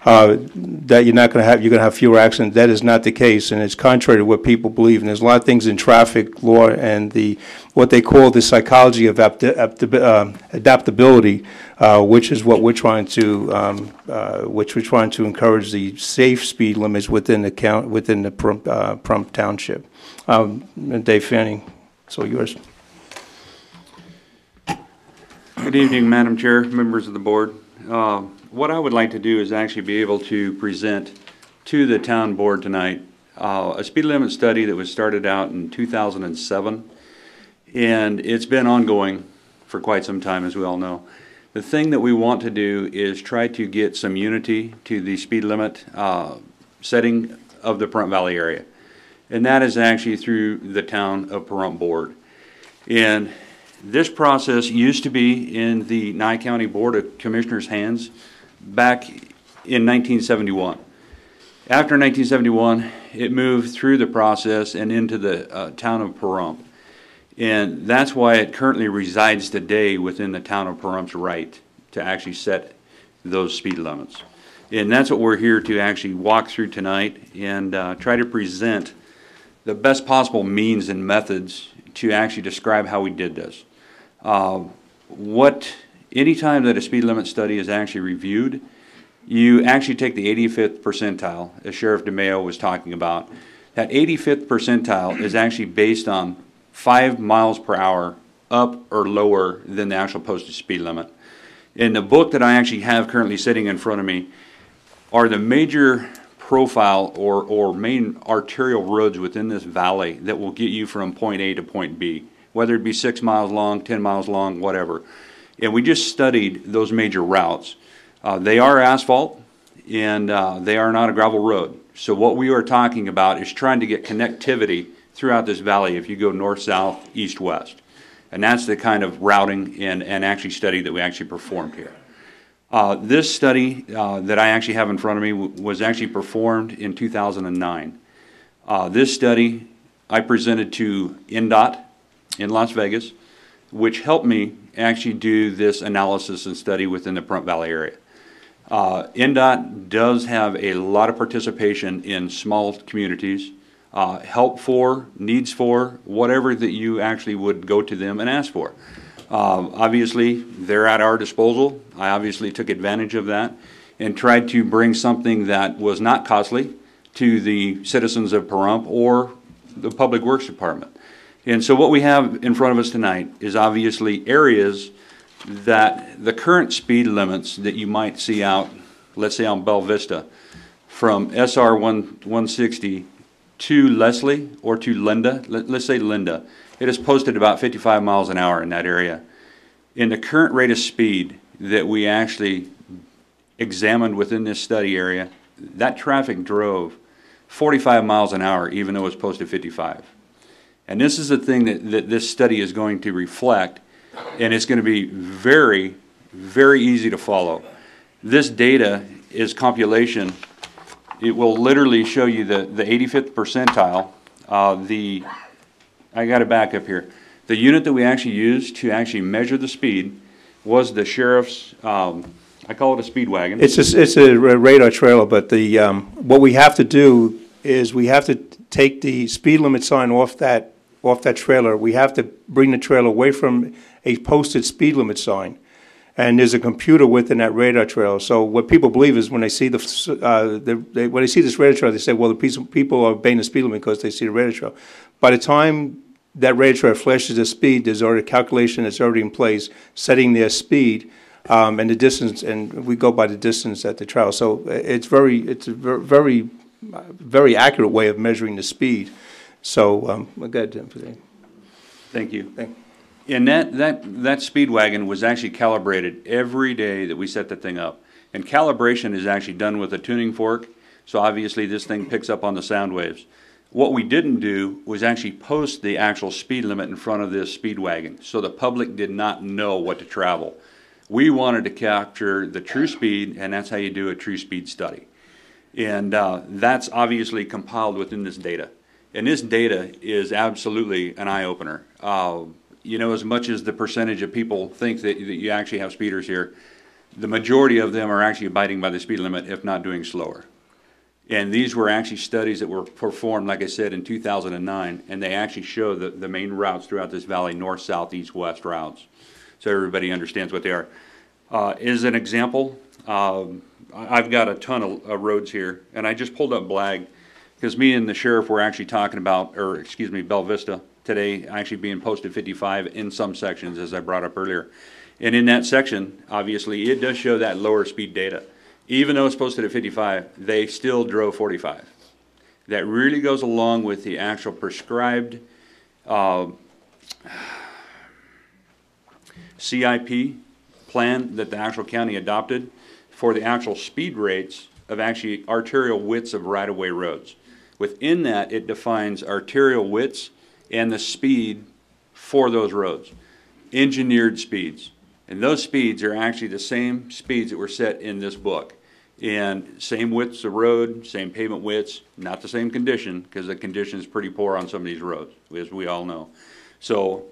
that you're going to have fewer accidents. That is not the case, and it's contrary to what people believe. And there's a lot of things in traffic law and what they call the psychology of adaptability, which is what we're trying to encourage the safe speed limits within the Pahrump Township. Dave Fanning, so yours. Good evening, Madam Chair, members of the board. What I would like to do is actually be able to present to the town board tonight a speed limit study that was started out in 2007, and it's been ongoing for quite some time, as we all know. The thing that we want to do is try to get some unity to the speed limit setting of the Pahrump Valley area, and that is actually through the town of Pahrump board. And this process used to be in the Nye County Board of Commissioners' hands back in 1971. After 1971, it moved through the process and into the town of Pahrump. And that's why it currently resides today within the town of Parump's right to actually set those speed limits. And that's what we're here to actually walk through tonight and try to present the best possible means and methods to actually describe how we did this. Anytime that a speed limit study is actually reviewed, you actually take the 85th percentile, as Sheriff DeMayo was talking about. That 85th percentile is actually based on 5 miles per hour up or lower than the actual posted speed limit. In the book that I actually have currently sitting in front of me are the major profile or main arterial roads within this valley that will get you from point A to point B, whether it be 6 miles long, 10 miles long, whatever. And we just studied those major routes. They are asphalt, and they are not a gravel road. So what we are talking about is trying to get connectivity throughout this valley if you go north, south, east, west. And that's the kind of routing and actually study that we actually performed here. This study that I actually have in front of me was actually performed in 2009. This study I presented to NDOT in Las Vegas, which helped me actually do this analysis and study within the Pahrump Valley area. NDOT does have a lot of participation in small communities, help for, needs for, whatever that you actually would go to them and ask for. Obviously, they're at our disposal. I obviously took advantage of that and tried to bring something that was not costly to the citizens of Pahrump or the Public Works Department. And so what we have in front of us tonight is obviously areas that the current speed limits that you might see out, let's say on Bella Vista, from SR 160 to Leslie or to Linda, let's say Linda, it is posted about 55 miles an hour in that area. In the current rate of speed that we actually examined within this study area, that traffic drove 45 miles an hour even though it was posted 55. And this is the thing that this study is going to reflect, and it's going to be very, very easy to follow. This data is compilation. It will literally show you the 85th percentile. I got to back up here. The unit that we actually used to actually measure the speed was the sheriff's, I call it a speed wagon. It's a radar trailer, but what we have to do is we have to take the speed limit sign off that trailer. We have to bring the trailer away from a posted speed limit sign. And there's a computer within that radar trailer. So what people believe is when they see when they see this radar trailer, they say, well, the people are obeying the speed limit because they see the radar trailer. By the time that radar trailer flashes the speed, there's already a calculation that's already in place, setting their speed and the distance, and we go by the distance at the trailer. So it's a very, very accurate way of measuring the speed. So go ahead, Tim. Thank you. And that speed wagon was actually calibrated every day that we set the thing up. And calibration is actually done with a tuning fork, so obviously this thing picks up on the sound waves. What we didn't do was actually post the actual speed limit in front of this speed wagon, so the public did not know what to travel. We wanted to capture the true speed, and that's how you do a true speed study. And that's obviously compiled within this data. And this data is absolutely an eye-opener. You know, as much as the percentage of people think that you actually have speeders here, the majority of them are actually abiding by the speed limit, if not doing slower. And these were actually studies that were performed, like I said, in 2009, and they actually show the main routes throughout this valley, north, south, east, west routes, so everybody understands what they are. As an example, I've got a ton of roads here, and I just pulled up Blag. because me and the sheriff were actually talking about, or excuse me, Bella Vista today, actually being posted 55 in some sections, as I brought up earlier. And in that section, obviously, it does show that lower speed data. Even though it's posted at 55, they still drove 45. That really goes along with the actual prescribed CIP plan that the actual county adopted for the actual speed rates of actually arterial widths of right-of-way roads. Within that, it defines arterial widths and the speed for those roads, engineered speeds. And those speeds are actually the same speeds that were set in this book. And same widths of road, same pavement widths, not the same condition, because the condition is pretty poor on some of these roads, as we all know. So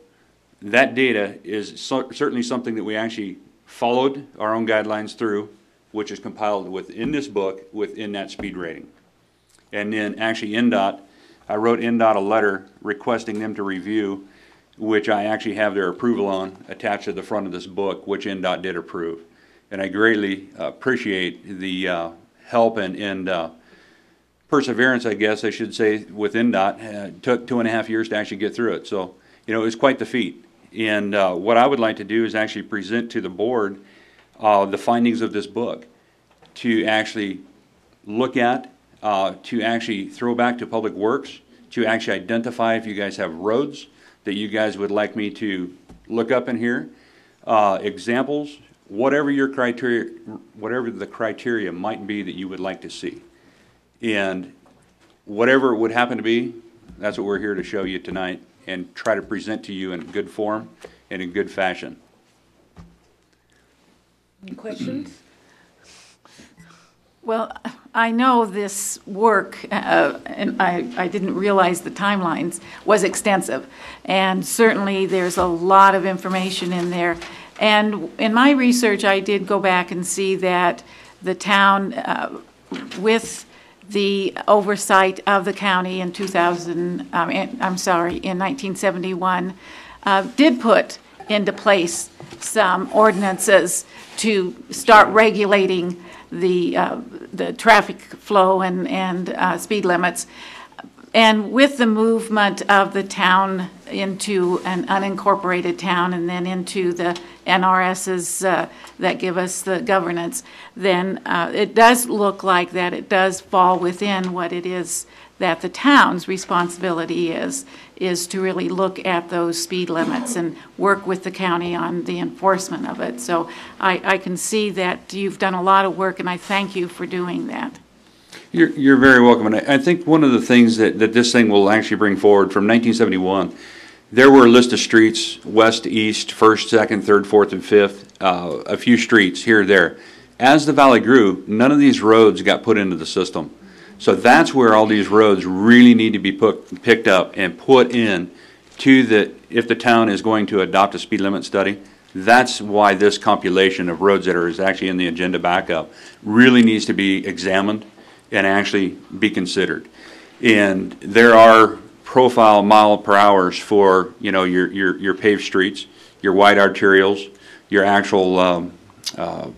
that data is certainly something that we actually followed our own guidelines through, which is compiled within this book, within that speed rating. And then actually NDOT, I wrote NDOT a letter requesting them to review, which I actually have their approval on attached to the front of this book, which NDOT did approve. And I greatly appreciate the help and perseverance, I guess I should say, with NDOT. It took 2.5 years to actually get through it. So, you know, it was quite the feat. And what I would like to do is actually present to the board the findings of this book to actually look at, to actually throw back to Public Works, to actually identify if you guys have roads that you guys would like me to look up in here, examples, whatever your criteria, whatever the criteria might be that you would like to see. And whatever it would happen to be, that's what we're here to show you tonight and try to present to you in good form and in good fashion. Any questions? Well, I know this work, and I didn't realize the timelines, was extensive. And certainly there's a lot of information in there. And in my research, I did go back and see that the town, with the oversight of the county in 1971, did put into place some ordinances to start regulating the traffic flow and speed limits. And with the movement of the town into an unincorporated town and then into the NRSs that give us the governance, then it does look like that it does fall within what it is that the town's responsibility is to really look at those speed limits and work with the county on the enforcement of it. So I can see that you've done a lot of work, and I thank you for doing that. You're very welcome. And I think one of the things that this thing will actually bring forward from 1971, there were a list of streets, west, east, 1st, 2nd, 3rd, 4th, and 5th, a few streets here or there. As the valley grew, none of these roads got put into the system. So that's where all these roads really need to be picked up and put in to if the town is going to adopt a speed limit study. That's why this compilation of roads that is actually in the agenda backup really needs to be examined and actually be considered. And there are profile mile per hours for, you know, your paved streets, your wide arterials, your actual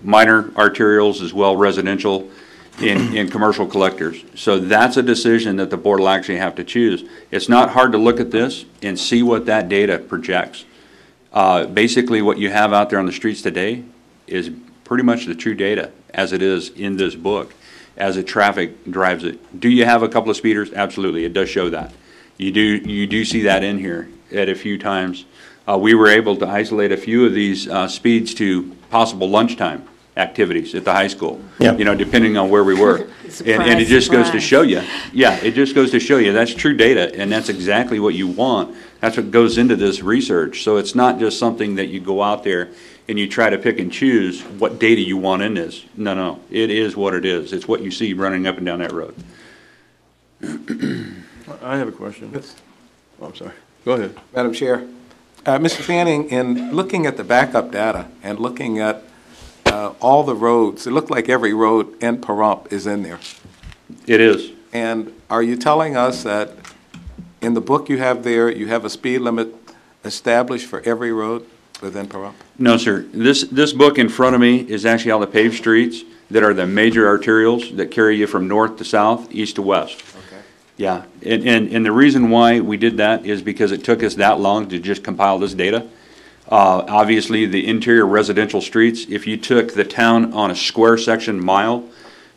minor arterials as well, residential in commercial collectors. So that's a decision that the board will actually have to choose. It's not hard to look at this and see what that data projects. Basically what you have out there on the streets today is pretty much the true data as it is in this book, as the traffic drives it. Do you have a couple of speeders? Absolutely, it does show that. You do see that in here at a few times. We were able to isolate a few of these speeds to possible lunchtime activities at the high school, you know, depending on where we were. And it just goes to show you, it just goes to show you that's true data, and that's exactly what you want. That's what goes into this research. So it's not just something that you go out there and you try to pick and choose what data you want in this. No, it is what it is. It's what you see running up and down that road. I have a question. Oh, I'm sorry. Go ahead. Madam Chair. Mr. Fanning, in looking at the backup data and looking at all the roads, it looked like every road in Pahrump is in there. It is. And are you telling us that in the book you have there, you have a speed limit established for every road within Pahrump? No, sir. This book in front of me is actually all the paved streets that are the major arterials that carry you from north to south, east to west. Okay. Yeah, and the reason why we did that is because it took us that long to just compile this data. Obviously, the interior residential streets, if you took the town on a square section mile,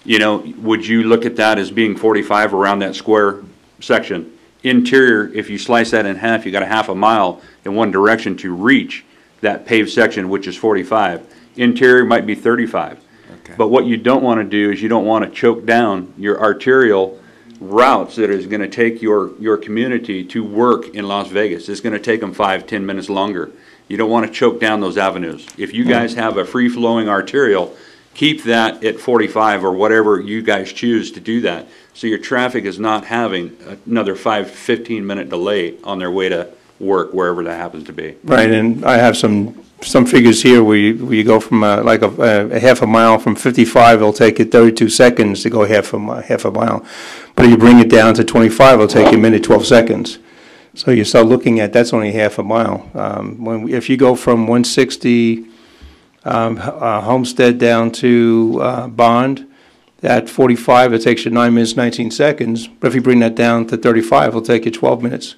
you know, would you look at that as being 45 around that square section? Interior, if you slice that in half, you got a half a mile in one direction to reach that paved section, which is 45. Interior might be 35. Okay. But what you don't want to do is you don't want to choke down your arterial routes that is going to take your community to work in Las Vegas. It's going to take them 5-10 minutes longer. You don't want to choke down those avenues. If you guys have a free-flowing arterial, keep that at 45 or whatever you guys choose to do that, so your traffic is not having another 5-15 minute delay on their way to work, wherever that happens to be. Right, and I have some figures here where you go from like a half a mile from 55, it'll take you 32 seconds to go half a mile. But if you bring it down to 25, it'll take you a minute, 12 seconds. So you start looking at, that's only half a mile. If you go from 160 Homestead down to Bond, at 45, it takes you 9 minutes, 19 seconds. But if you bring that down to 35, it'll take you 12 minutes.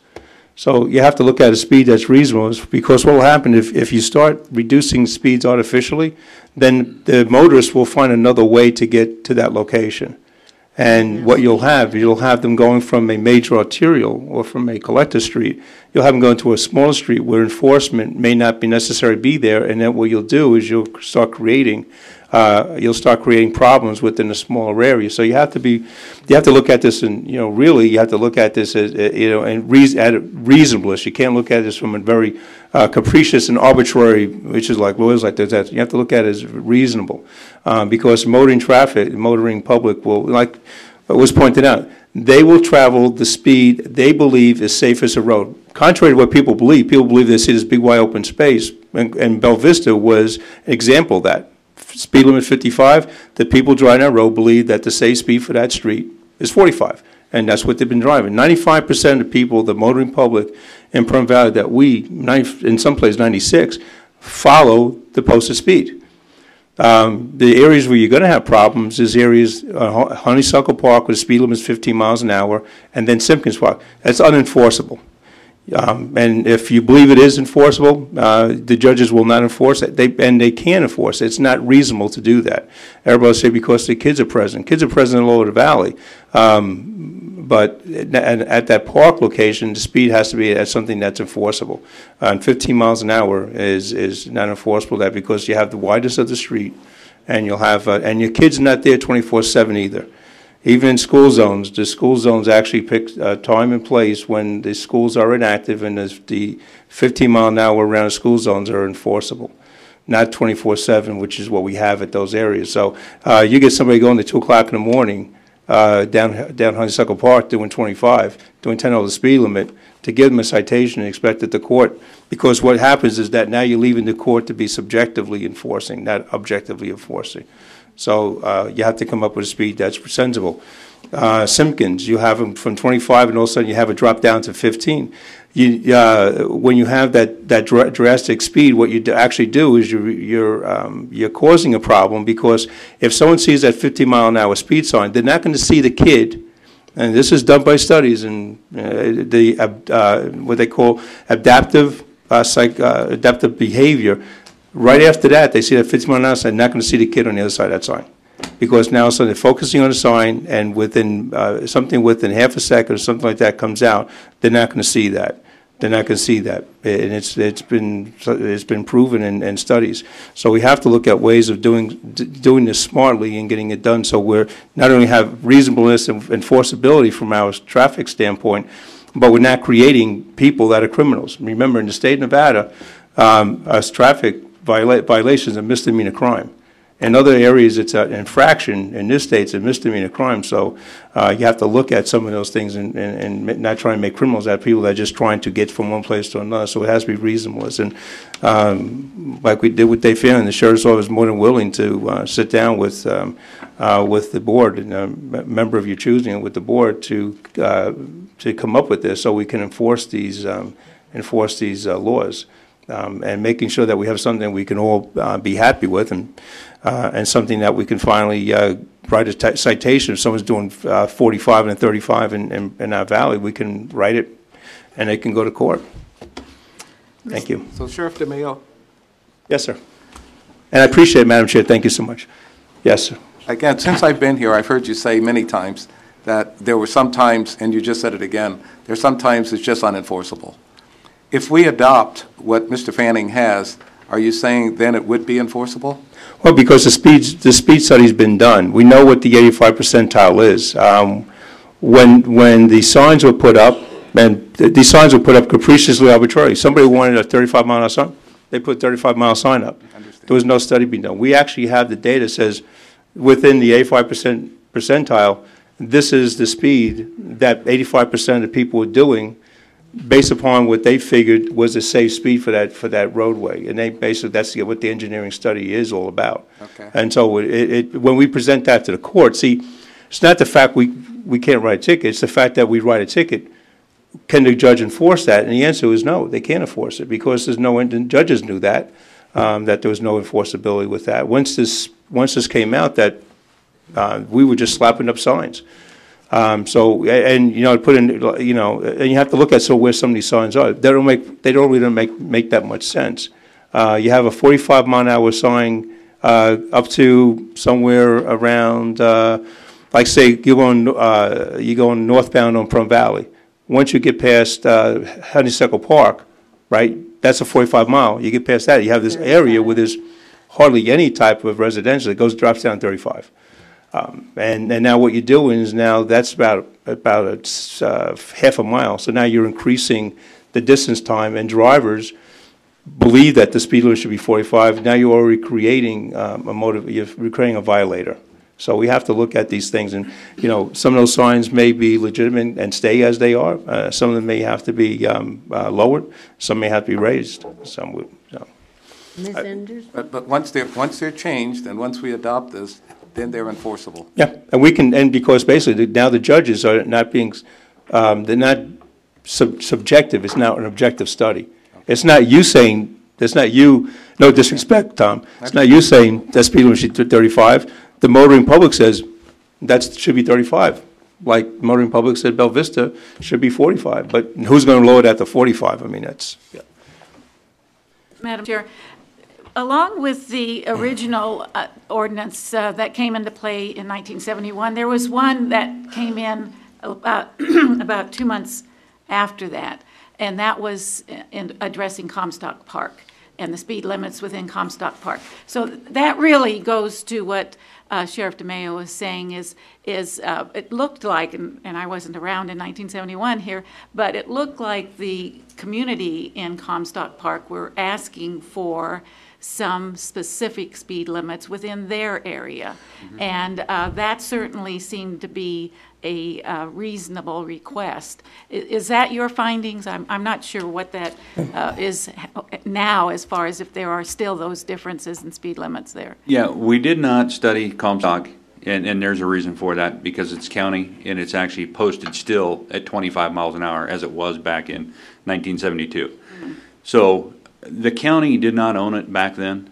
So you have to look at a speed that's reasonable, because what will happen if you start reducing speeds artificially, then the motorists will find another way to get to that location. And what you'll have them going from a major arterial or from a collector street. You'll have them going to a smaller street where enforcement may not be necessary to be there, and then what you'll do is you'll start creating problems within a smaller area. So you have to look at this, and really you have to look at this as at reasonableness. You can't look at this from a very capricious and arbitrary, which is like lawyers like that. You have to look at it as reasonable, because motoring public will, like was pointed out, they will travel the speed they believe is safe as a road. Contrary to what people believe they see this big wide open space, and Bella Vista was an example of that. Speed limit 55, the people driving that road believe that the safe speed for that street is 45, and that's what they've been driving. 95% of people, the motoring public in Plum Valley that in some places 96, follow the posted speed. The areas where you're going to have problems is areas, Honeysuckle Park with speed limit is 15 miles an hour, and then Simpkins Park. That's unenforceable. And if you believe it is enforceable, the judges will not enforce it. They can enforce it. It's not reasonable to do that. Everybody say because the kids are present. Kids are present in Lower the Valley. But at that park location, the speed has to be at something that's enforceable. And 15 miles an hour is not enforceable there, because you have the widest of the street, and you'll have and your kids are not there 24/7 either. Even in school zones, the school zones actually pick time and place when the schools are inactive, and the 15 mile an hour around the school zones are enforceable, not 24/7, which is what we have at those areas. So you get somebody going at 2 o'clock in the morning down Honeysuckle Park doing 25, doing 10 over the speed limit, to give them a citation and expect that the court, because what happens is that now you're leaving the court to be subjectively enforcing, not objectively enforcing. So you have to come up with a speed that's sensible. Simpkins, you have them from 25, and all of a sudden you have it drop down to 15. When you have that drastic speed, what you actually do is you're causing a problem, because if someone sees that 50 mile an hour speed sign, they're not going to see the kid. And this is done by studies, and what they call adaptive behavior. Right after that, they see that 50 mile an hour sign, they're not going to see the kid on the other side of that sign. Because now so they're focusing on the sign, and within within half a second or something like that comes out, they're not going to see that. They're not going to see that, and it's been proven in studies. So we have to look at ways of doing this smartly and getting it done, so we're not only have reasonableness and enforceability from our traffic standpoint, but we're not creating people that are criminals. Remember, in the state of Nevada, traffic violations a misdemeanor crime. In other areas, it's an infraction. In this state, it's a misdemeanor crime. So you have to look at some of those things and not try and make criminals out of people that are just trying to get from one place to another. So it has to be reasonable. And like we did with Dave Fannin, the sheriff's office is more than willing to sit down with the board, and a member of your choosing, with the board, to come up with this so we can enforce these laws. And making sure that we have something we can all be happy with, and something that we can finally write a citation. If someone's doing 45 and 35 in our valley, we can write it, and they can go to court. Thank you. So Sheriff DeMayo? Yes, sir. And I appreciate it, Madam Chair. Thank you so much. Yes, sir. Again, since I've been here, I've heard you say many times that there were some times, and you just said it again, there's sometimes it's just unenforceable. If we adopt what Mr. Fanning has, are you saying then it would be enforceable? Well, because the speed study's been done. We know what the 85 percentile is. When the signs were put up, and these signs were put up capriciously arbitrarily. Somebody wanted a 35-mile-an-hour sign, they put a 35-mile sign up. There was no study being done. We actually have the data that says within the 85% percentile, this is the speed that 85% of the people were doing based upon what they figured was a safe speed for that roadway. And they basically, that's what the engineering study is all about. Okay. And so when we present that to the court, see, it's not the fact we can't write a ticket, it's the fact that we write a ticket. Can the judge enforce that? And the answer is no, they can't enforce it because there's no, and judges knew that, that there was no enforceability with that. Once this came out, that we were just slapping up signs. So, and you know, put in, you know, and you have to look at where some of these signs are. They don't really make that much sense. You have a 45-mile-an-hour sign up to somewhere around, like say you're going northbound on Plum Valley. Once you get past Honeysuckle Park, right, that's a 45-mile. You get past that, you have this area where there's hardly any type of residential. It drops down 35. And now what you're doing is now that's about half a mile. So now you're increasing the distance time, and drivers believe that the speed limit should be 45. Now you're already creating you're creating a violator. So we have to look at these things, and you know, some of those signs may be legitimate and stay as they are. Some of them may have to be lowered. Some may have to be raised. Some would. So. Ms. Enders? But once they're changed, and once we adopt this, then they're enforceable. Yeah, and we can, and because basically now the judges are not being, they're not subjective. It's now an objective study. It's not you saying. It's not you. No disrespect, Tom. It's not you saying that speed limit should be 35. The motoring public says that should be 35. Like motoring public said, Bella Vista should be 45. But who's going to lower that to 45? I mean, that's. Yeah. Madam Chair, along with the original ordinance that came into play in 1971, there was one that came in about 2 months after that, and that was in addressing Comstock Park and the speed limits within Comstock Park. So that really goes to what Sheriff DeMayo was saying is it looked like, and I wasn't around in 1971 here, but it looked like the community in Comstock Park were asking for some specific speed limits within their area. Mm-hmm. And that certainly seemed to be a reasonable request. Is that your findings? I'm not sure what that is now, as far as if there are still those differences in speed limits there. Yeah, we did not study Comstock, and there's a reason for that, because it's county and it's actually posted still at 25 miles an hour as it was back in 1972. Mm-hmm. So the county did not own it back then,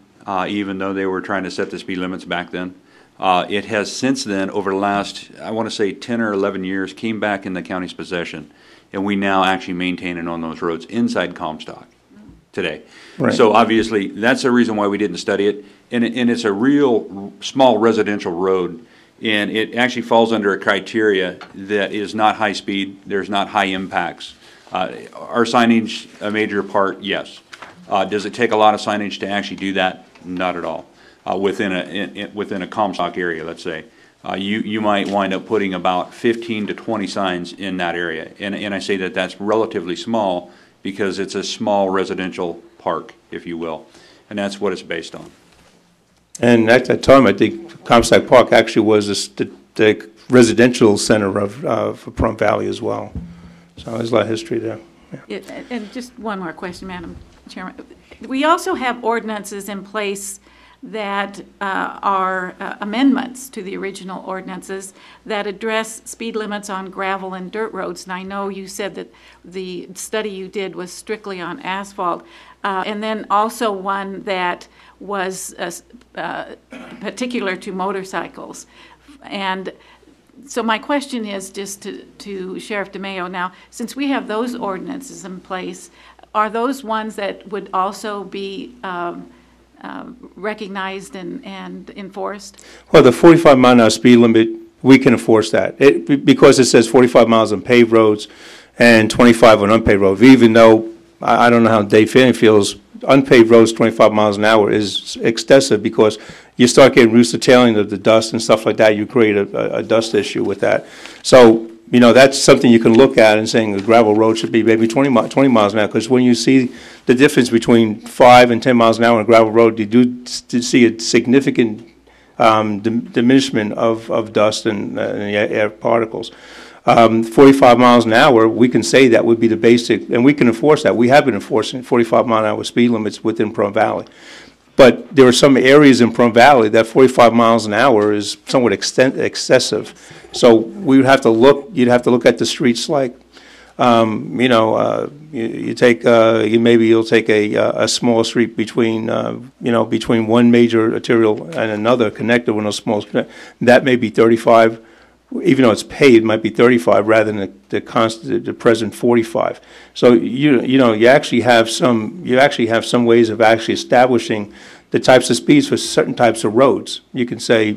even though they were trying to set the speed limits back then. It has since then, over the last, I want to say 10 or 11 years, came back in the county's possession, and we now actually maintain it on those roads inside Comstock today. Right. So obviously, that's the reason why we didn't study it, and it's a real small residential road, and it actually falls under a criteria that is not high speed, there's not high impacts. Our signage a major part? Yes. Does it take a lot of signage to actually do that? Not at all. Within a Comstock area, let's say, you might wind up putting about 15 to 20 signs in that area, and I say that that's relatively small because it's a small residential park, if you will, and that's what it's based on. And at that time, I think Comstock Park actually was the residential center of Plum Valley as well. So there's a lot of history there. Yeah. And just one more question, Madam Chairman. We also have ordinances in place that are amendments to the original ordinances that address speed limits on gravel and dirt roads. And I know you said that the study you did was strictly on asphalt. And then also one that was particular to motorcycles. And so my question is just to Sheriff DeMayo now, since we have those ordinances in place, are those ones that would also be recognized and enforced? Well, the 45-mile-an-hour speed limit, we can enforce that. Because it says 45 miles on paved roads and 25 on unpaved roads, even though I don't know how Dave Fanning feels, unpaved roads, 25 miles an hour is excessive because you start getting rooster tailing of the dust and stuff like that. You create a dust issue with that. So, you know, that's something you can look at and saying the gravel road should be maybe 20 miles an hour, because when you see the difference between 5 and 10 miles an hour on a gravel road, you do see a significant diminishment of dust and air particles. 45 miles an hour, we can say that would be the basic, and we can enforce that. We have been enforcing 45-mile-an-hour speed limits within Pahrump Valley. But there are some areas in Pahrump Valley that 45 miles an hour is somewhat excessive. So we would have to look, you'd have to look at the streets like, you know, you take, maybe you'll take a small street between, you know, between one major arterial and another connected with a small, that may be 35, even though it's paved, might be 35 rather than the present 45. So you know, you actually have some ways of actually establishing the types of speeds for certain types of roads. You can say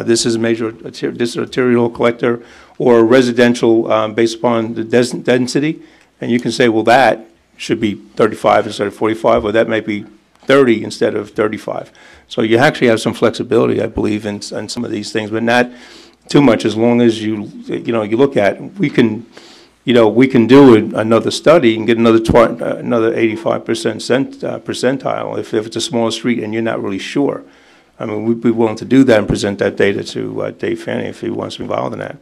this is a major, this is an arterial collector or residential based upon the density, and you can say, well, that should be 35 instead of 45, or that might be 30 instead of 35. So you actually have some flexibility, I believe, in some of these things, but not too much, as long as you know, you look at, we can, you know, we can do another study and get another 85% percentile if it's a small street and you're not really sure. I mean, we'd be willing to do that and present that data to Dave Fanning if he wants to be involved in that.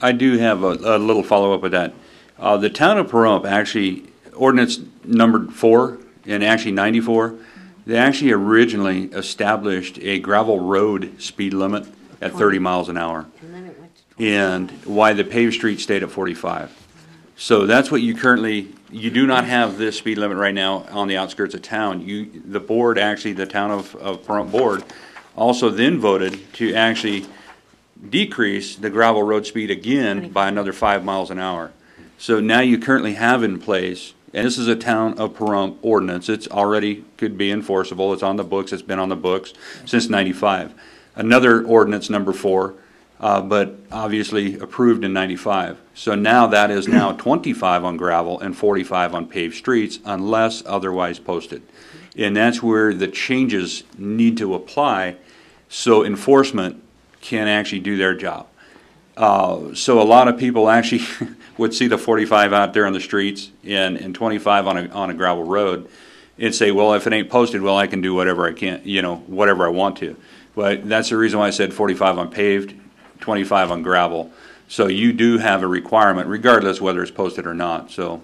I do have a little follow-up with that. The town of Pahrump actually, ordinance numbered 4 and actually 94, they actually originally established a gravel road speed limit at 30 miles an hour, and why the paved street stayed at 45. So that's what you currently, you do not have this speed limit right now on the outskirts of town. The board, actually, the town of Pahrump board, also then voted to actually decrease the gravel road speed again by another 5 miles an hour. So now you currently have in place, and this is a town of Pahrump ordinance, it's already could be enforceable, it's on the books, it's been on the books since '95. Another ordinance number 4, but obviously approved in '95. So now that is now 25 on gravel and 45 on paved streets unless otherwise posted. And that's where the changes need to apply so enforcement can actually do their job. So a lot of people actually would see the 45 out there on the streets and 25 on a gravel road and say, well, if it ain't posted, well, I can do whatever I can, you know, whatever I want to. But that's the reason why I said 45 on paved, 25 on gravel. So you do have a requirement, regardless whether it's posted or not. So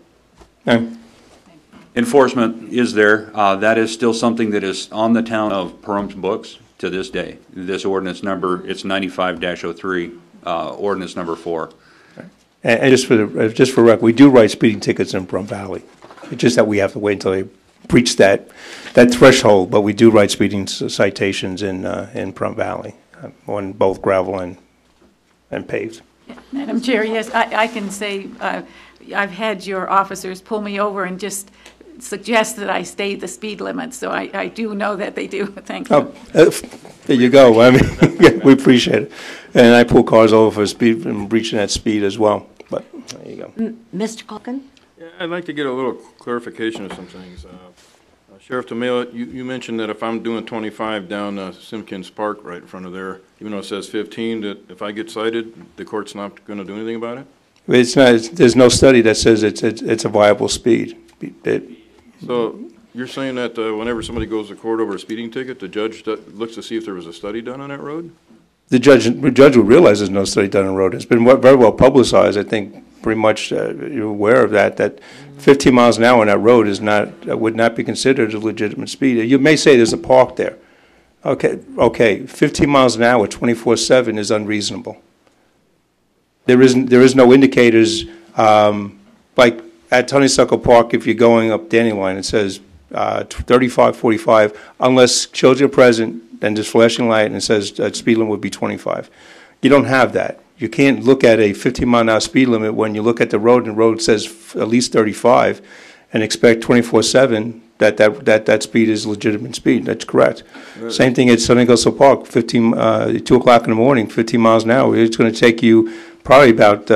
enforcement is there. That is still something that is on the town of Pahrump's books to this day. This ordinance number, it's 95-03, ordinance number 4. And just for record, we do write speeding tickets in Pahrump Valley. It's just that we have to wait until they breach that threshold, but we do write speeding citations in Pahrump Valley on both gravel and paved. Madam Chair, yes, I can say I've had your officers pull me over and just suggest that I stay the speed limit, so I do know that they do. Thank you. There you go. I mean, yeah, we appreciate it. And I pull cars over for speed and breaching that speed as well. But there you go. Mr. Culkin? Yeah, I'd like to get a little clarification of some things. Sheriff DeMayo, you mentioned that if I'm doing 25 down Simpkins Park right in front of there, even though it says 15, that if I get cited, the court's not going to do anything about it? It's not. There's no study that says it's a viable speed. So you're saying that whenever somebody goes to court over a speeding ticket, the judge looks to see if there was a study done on that road? The judge would realize there's no study done on the road. It's been very well publicized. I think pretty much you're aware of that 15 miles an hour on that road would not be considered a legitimate speed. You may say there's a park there. Okay, 15 miles an hour, 24/7 is unreasonable. There is no indicators, like at Honeysuckle Park, if you're going up Dandelion, it says 35, 45, unless children are present, then there's flashing light and it says speed limit would be 25. You don't have that. You can't look at a 15-mile-an-hour speed limit when you look at the road and the road says at least 35 and expect 24/7 that speed is legitimate speed. That's correct. Right. Same thing at Sunny Gulso Park, 2 o'clock in the morning, 15 miles an hour. It's going to take you probably about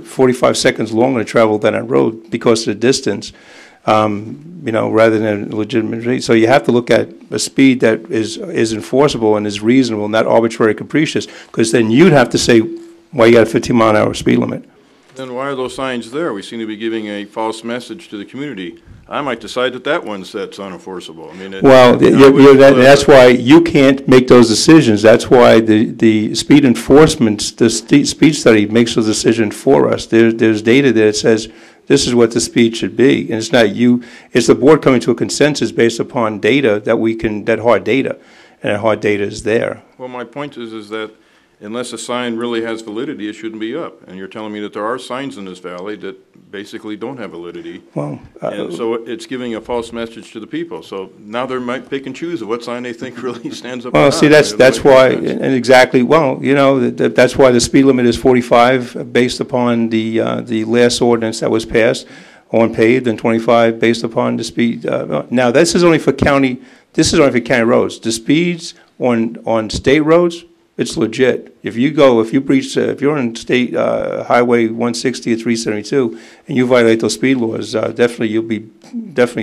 45 seconds longer to travel than that road because of the distance, rather than a legitimate speed. So you have to look at a speed that is enforceable and is reasonable, not arbitrary capricious, because then you'd have to say, why you got a 15-mile-an-hour speed limit. Then why are those signs there? We seem to be giving a false message to the community. I might decide that that's unenforceable. I mean, that's why you can't make those decisions. That's why the speed enforcement, the speed study makes those decisions for us. There's data that says this is what the speed should be, and it's not you. It's the board coming to a consensus based upon data that hard data, and that hard data is there. Well, my point is that unless a sign really has validity, it shouldn't be up. And you're telling me that there are signs in this valley that basically don't have validity. Well, and so it's giving a false message to the people. So now they might pick and choose what sign they think really stands up. Well, see, that's why, and exactly. Well, that's why the speed limit is 45 based upon the last ordinance that was passed on paved, and 25 based upon the speed. Now, this is only for county. This is only for county roads. The speeds on state roads, it's legit. If you're on State Highway 160 or 372 and you violate those speed laws, you'll be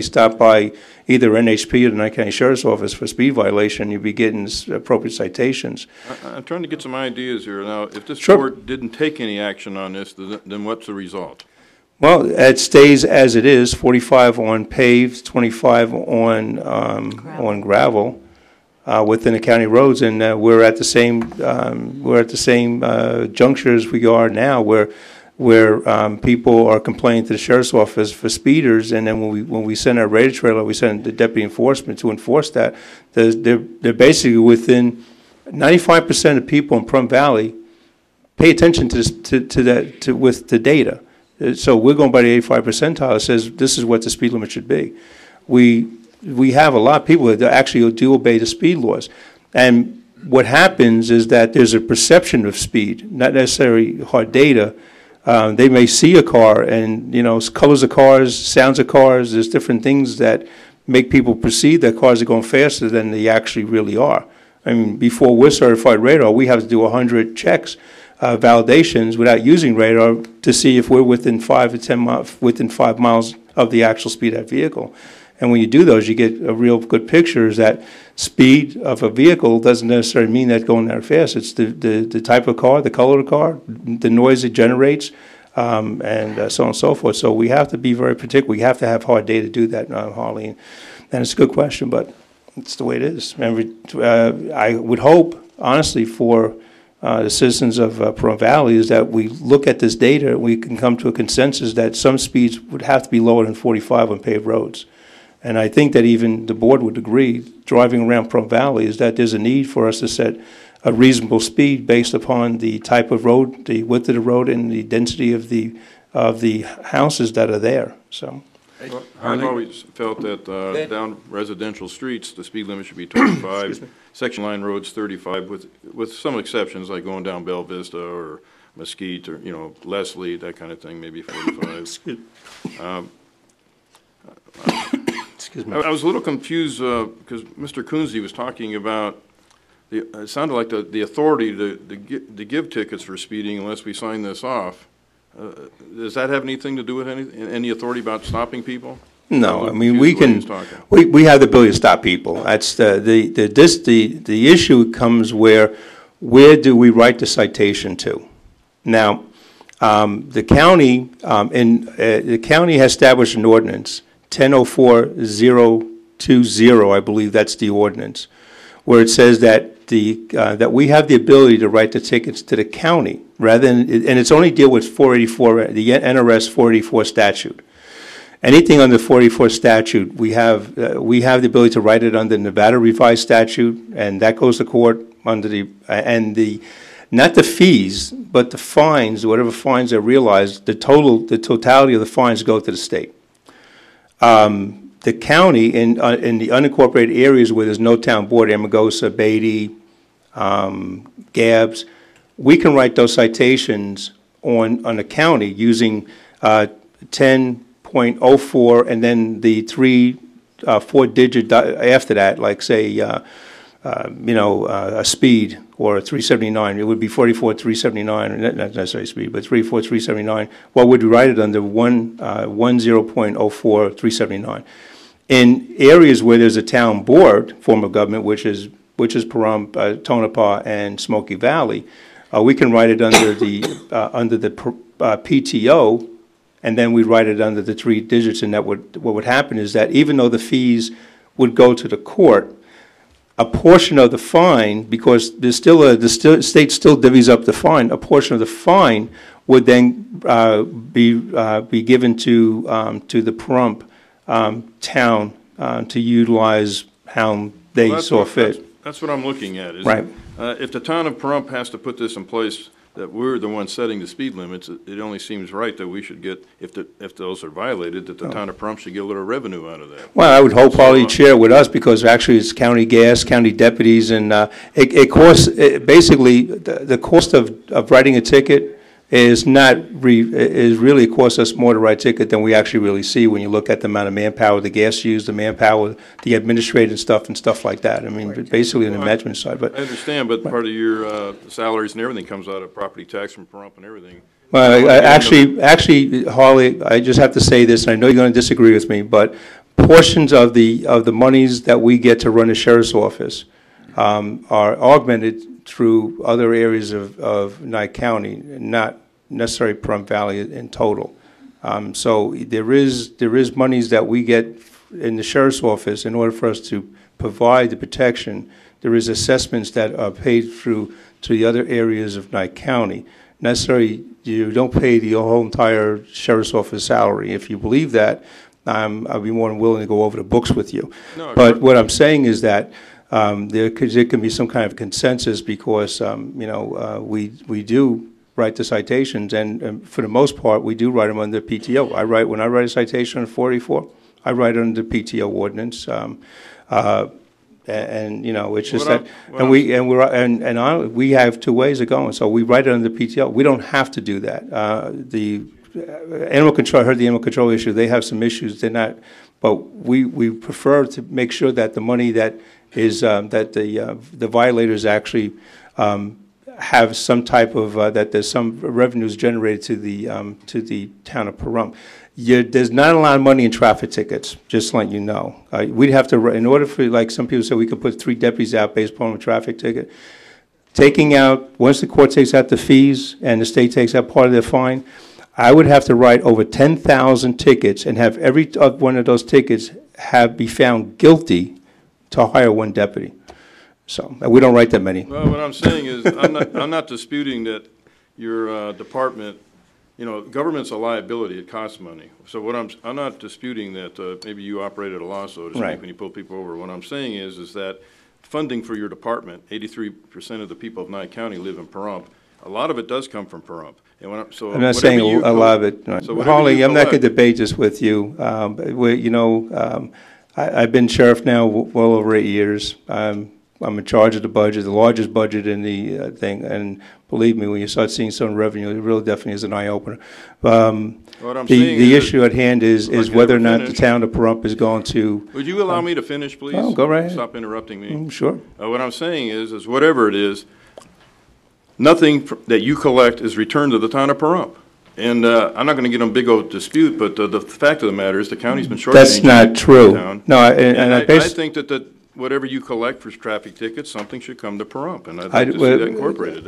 stopped by either NHP or the Nye County Sheriff's Office for speed violation. You'll be getting appropriate citations. I'm trying to get some ideas here. Now, if this Sure. board didn't take any action on this, then what's the result? Well, it stays as it is, 45 on paved, 25 on gravel. Within the county roads, and we're at the same juncture as we are now, where people are complaining to the sheriff's office for speeders, and then when we send our radar trailer, we send the deputy enforcement to enforce that. They're basically within 95% of people in Plum Valley pay attention to this, with the data. So we're going by the 85 percentile that says this is what the speed limit should be. We have a lot of people that actually do obey the speed laws. And what happens is that there's a perception of speed, not necessarily hard data. They may see a car and, colors of cars, sounds of cars, there's different things that make people perceive that cars are going faster than they actually really are. I mean, before we're certified radar, we have to do 100 checks, validations without using radar to see if we're within 5 to 10 miles, within 5 miles of the actual speed of that vehicle. And when you do those, you get a real good picture is that speed of a vehicle doesn't necessarily mean that going that fast. It's the type of car, the color of the car, the noise it generates, and so on and so forth. So we have to be very particular. We have to have hard data to do that, Harley. And it's a good question, but it's the way it is. And I would hope, honestly, for the citizens of Plum Valley is that we look at this data and we can come to a consensus that some speeds would have to be lower than 45 on paved roads. And I think that even the board would agree, driving around Plum Valley, is that there's a need for us to set a reasonable speed based upon the type of road, the width of the road, and the density of the houses that are there. So, Well, I've always felt that down residential streets, the speed limit should be 25. Section line roads 35, with some exceptions like going down Bella Vista or Mesquite or Leslie, that kind of thing, maybe 45. Excuse me. I was a little confused because Mr. Kunze was talking about it sounded like the authority to give tickets for speeding unless we sign this off. Does that have anything to do with any authority about stopping people? No, I mean we have the ability to stop people. That's the issue comes where do we write the citation to? Now, the county has established an ordinance. 1004-020, I believe that's the ordinance, where it says that that we have the ability to write the tickets to the county rather than, and it's only deal with 484, the NRS 484 statute. Anything under 484 statute, we have the ability to write it under Nevada revised statute, and that goes to court under not the fees, but the fines, whatever fines are realized, the totality of the fines go to the state. The county in the unincorporated areas where there's no town board, Amargosa, Beatty, Gabbs, we can write those citations on the county using 10.04 and then the 4-digit after that, like say, a speed or a 379. It would be 44,379, not necessarily speed, but 34379. What would we write it under? 10.04,379. In areas where there's a town board form of government, which is Pahrump, Tonopah, and Smoky Valley, we can write it under the PTO, and then we write it under the 3 digits. And what would happen is that even though the fees would go to the court, a portion of the fine, because the state still divvies up the fine, a portion of the fine would then be given to the Pahrump town to utilize how they saw fit. That's what I'm looking at. Right. If the town of Pahrump has to put this in place, that we're the ones setting the speed limits, it only seems right that we should get, if those are violated, that the town of Pahrump should get a little revenue out of that. Well, I would wholeheartedly share with us, because actually it's county gas, county deputies, and it costs, basically, the cost of writing a ticket is really costs us more to write a ticket than we actually really see when you look at the amount of manpower, the gas used, the manpower, the administrative stuff and stuff like that. I mean, basically on the management side. But I understand, but part of your salaries and everything comes out of property tax from Pahrump and everything. Well, actually, Harley, I just have to say this, and I know you're going to disagree with me, but portions of the monies that we get to run the sheriff's office are augmented through other areas of Nye County, not necessarily Pahrump Valley in total. So there is monies that we get in the sheriff's office in order for us to provide the protection. There is assessments that are paid through to the other areas of Nye County. Necessarily, you don't pay the whole entire sheriff's office salary. If you believe that, I'll be more than willing to go over the books with you. No, but what I'm saying is that there can be some kind of consensus, because we do write the citations, and for the most part we do write them under PTO. When I write a citation on 44, I write it under the PTO ordinance, and it's just that, and we have 2 ways of going. So we write it under the PTO. We don't have to do that. The animal control, I heard the animal control issue. They have some issues. They're not, but we prefer to make sure that the money that is that the violators actually have some type of that there's some revenues generated to the town of Pahrump. There's not a lot of money in traffic tickets, just to let you know. We'd have to, in order for, like some people say, we could put 3 deputies out based upon a traffic ticket. Taking out, once the court takes out the fees and the state takes out part of their fine, I would have to write over 10,000 tickets and have every one of those tickets be found guilty to hire 1 deputy. So we don't write that many. Well, what I'm saying is, I'm not disputing that your department, government's a liability. It costs money. So I'm not disputing that maybe you operate at a loss, so to speak, right, when you pull people over. What I'm saying is that funding for your department, 83% of the people of Nye County live in Pahrump. A lot of it does come from Pahrump. And I'm not saying a lot of it. Right. So Harley, I'm not going to debate this with you. I've been sheriff now well over 8 years. I'm in charge of the budget, the largest budget in the thing. And believe me, when you start seeing some revenue, it really definitely is an eye-opener. The issue at hand is whether or not the town of Pahrump is going to... Would you allow me to finish, please? Oh, go right ahead. Stop interrupting me. Sure. What I'm saying is whatever it is, nothing that you collect is returned to the town of Pahrump. And I'm not going to get on a big old dispute, but the fact of the matter is the county's been shortchanging. That's not true. No, I think that whatever you collect for traffic tickets, something should come to Pahrump, and I'd like to see that incorporated.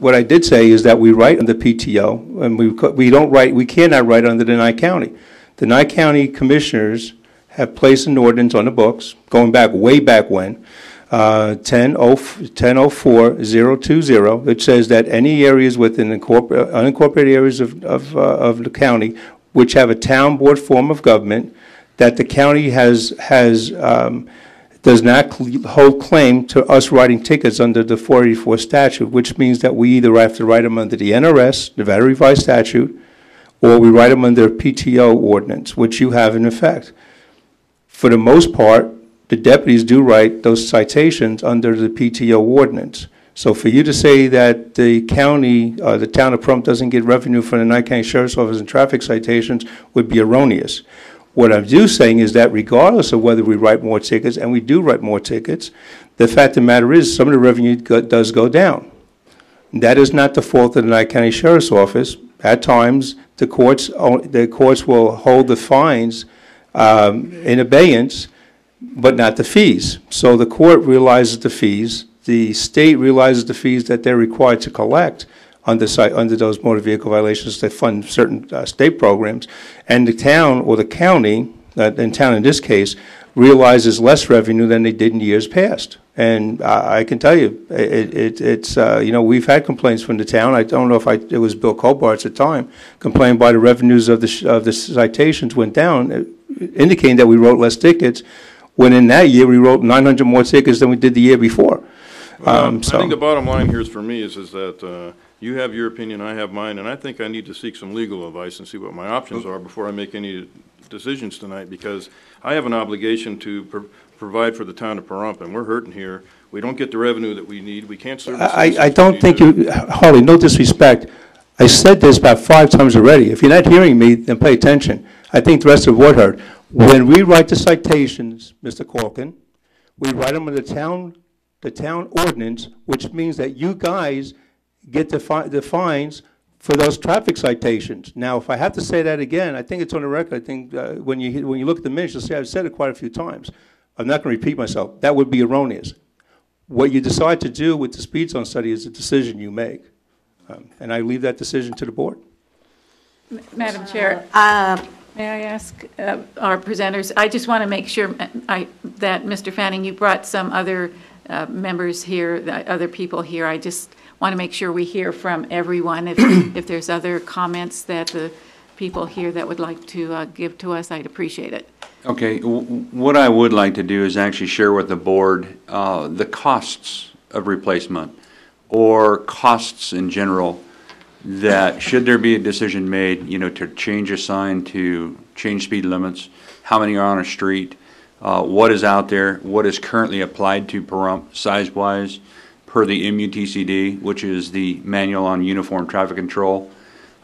What I did say is that we write under PTO, and we cannot write under the Nye County. The Nye County commissioners have placed an ordinance on the books, going back, way back when, 1004-020, that says that any areas within unincorporated areas of the county which have a town board form of government, that the county does not hold claim to us writing tickets under the 484 statute, which means that we either have to write them under the NRS, Nevada Revised Statute, or we write them under PTO ordinance, which you have in effect. For the most part, the deputies do write those citations under the PTO ordinance. So for you to say that the county, the town of Pahrump doesn't get revenue from the Nye County Sheriff's Office and traffic citations would be erroneous. What I'm saying is that regardless of whether we write more tickets, and we do write more tickets, the fact of the matter is some of the revenue does go down. That is not the fault of the Nye County Sheriff's Office. At times, the courts will hold the fines in abeyance, but not the fees. So the court realizes the fees. The state realizes the fees that they're required to collect under those motor vehicle violations that fund certain state programs, and the town or the county, in town in this case, realizes less revenue than they did in years past. And I can tell you, it's you know, we've had complaints from the town. I don't know if it was Bill Kobar at the time, complaining by the revenues of the citations went down, indicating that we wrote less tickets, when in that year we wrote 900 more tickets than we did the year before. I think the bottom line here is for me is that you have your opinion, I have mine, and I think I need to seek some legal advice and see what my options are before I make any decisions tonight, because I have an obligation to provide for the town of Pahrump, and we're hurting here. We don't get the revenue that we need. We can't serve the citizens. I don't think you, Harley, no disrespect. I said this about 5 times already. If you're not hearing me, then pay attention. I think the rest of the board heard. When we write the citations, Mr. Corkin, we write them in the town ordinance, which means that you guys get the fines for those traffic citations. Now, if I have to say that again, I think it's on the record. I think when you look at the minutes, you'll see I've said it quite a few times. I'm not going to repeat myself. That would be erroneous. What you decide to do with the speed zone study is a decision you make, and I leave that decision to the board. Madam Chair, may I ask our presenters? I just want to make sure that Mr. Fanning, you brought some other members here, other people here. I just want to make sure we hear from everyone. If there's other comments that the people here that would like to give to us, I'd appreciate it. Okay, what I would like to do is actually share with the board the costs of replacement or costs in general, that should there be a decision made, you know, to change a sign, to change speed limits, how many are on a street, what is out there, what is currently applied to Pahrump size-wise per the MUTCD, which is the Manual on Uniform Traffic Control.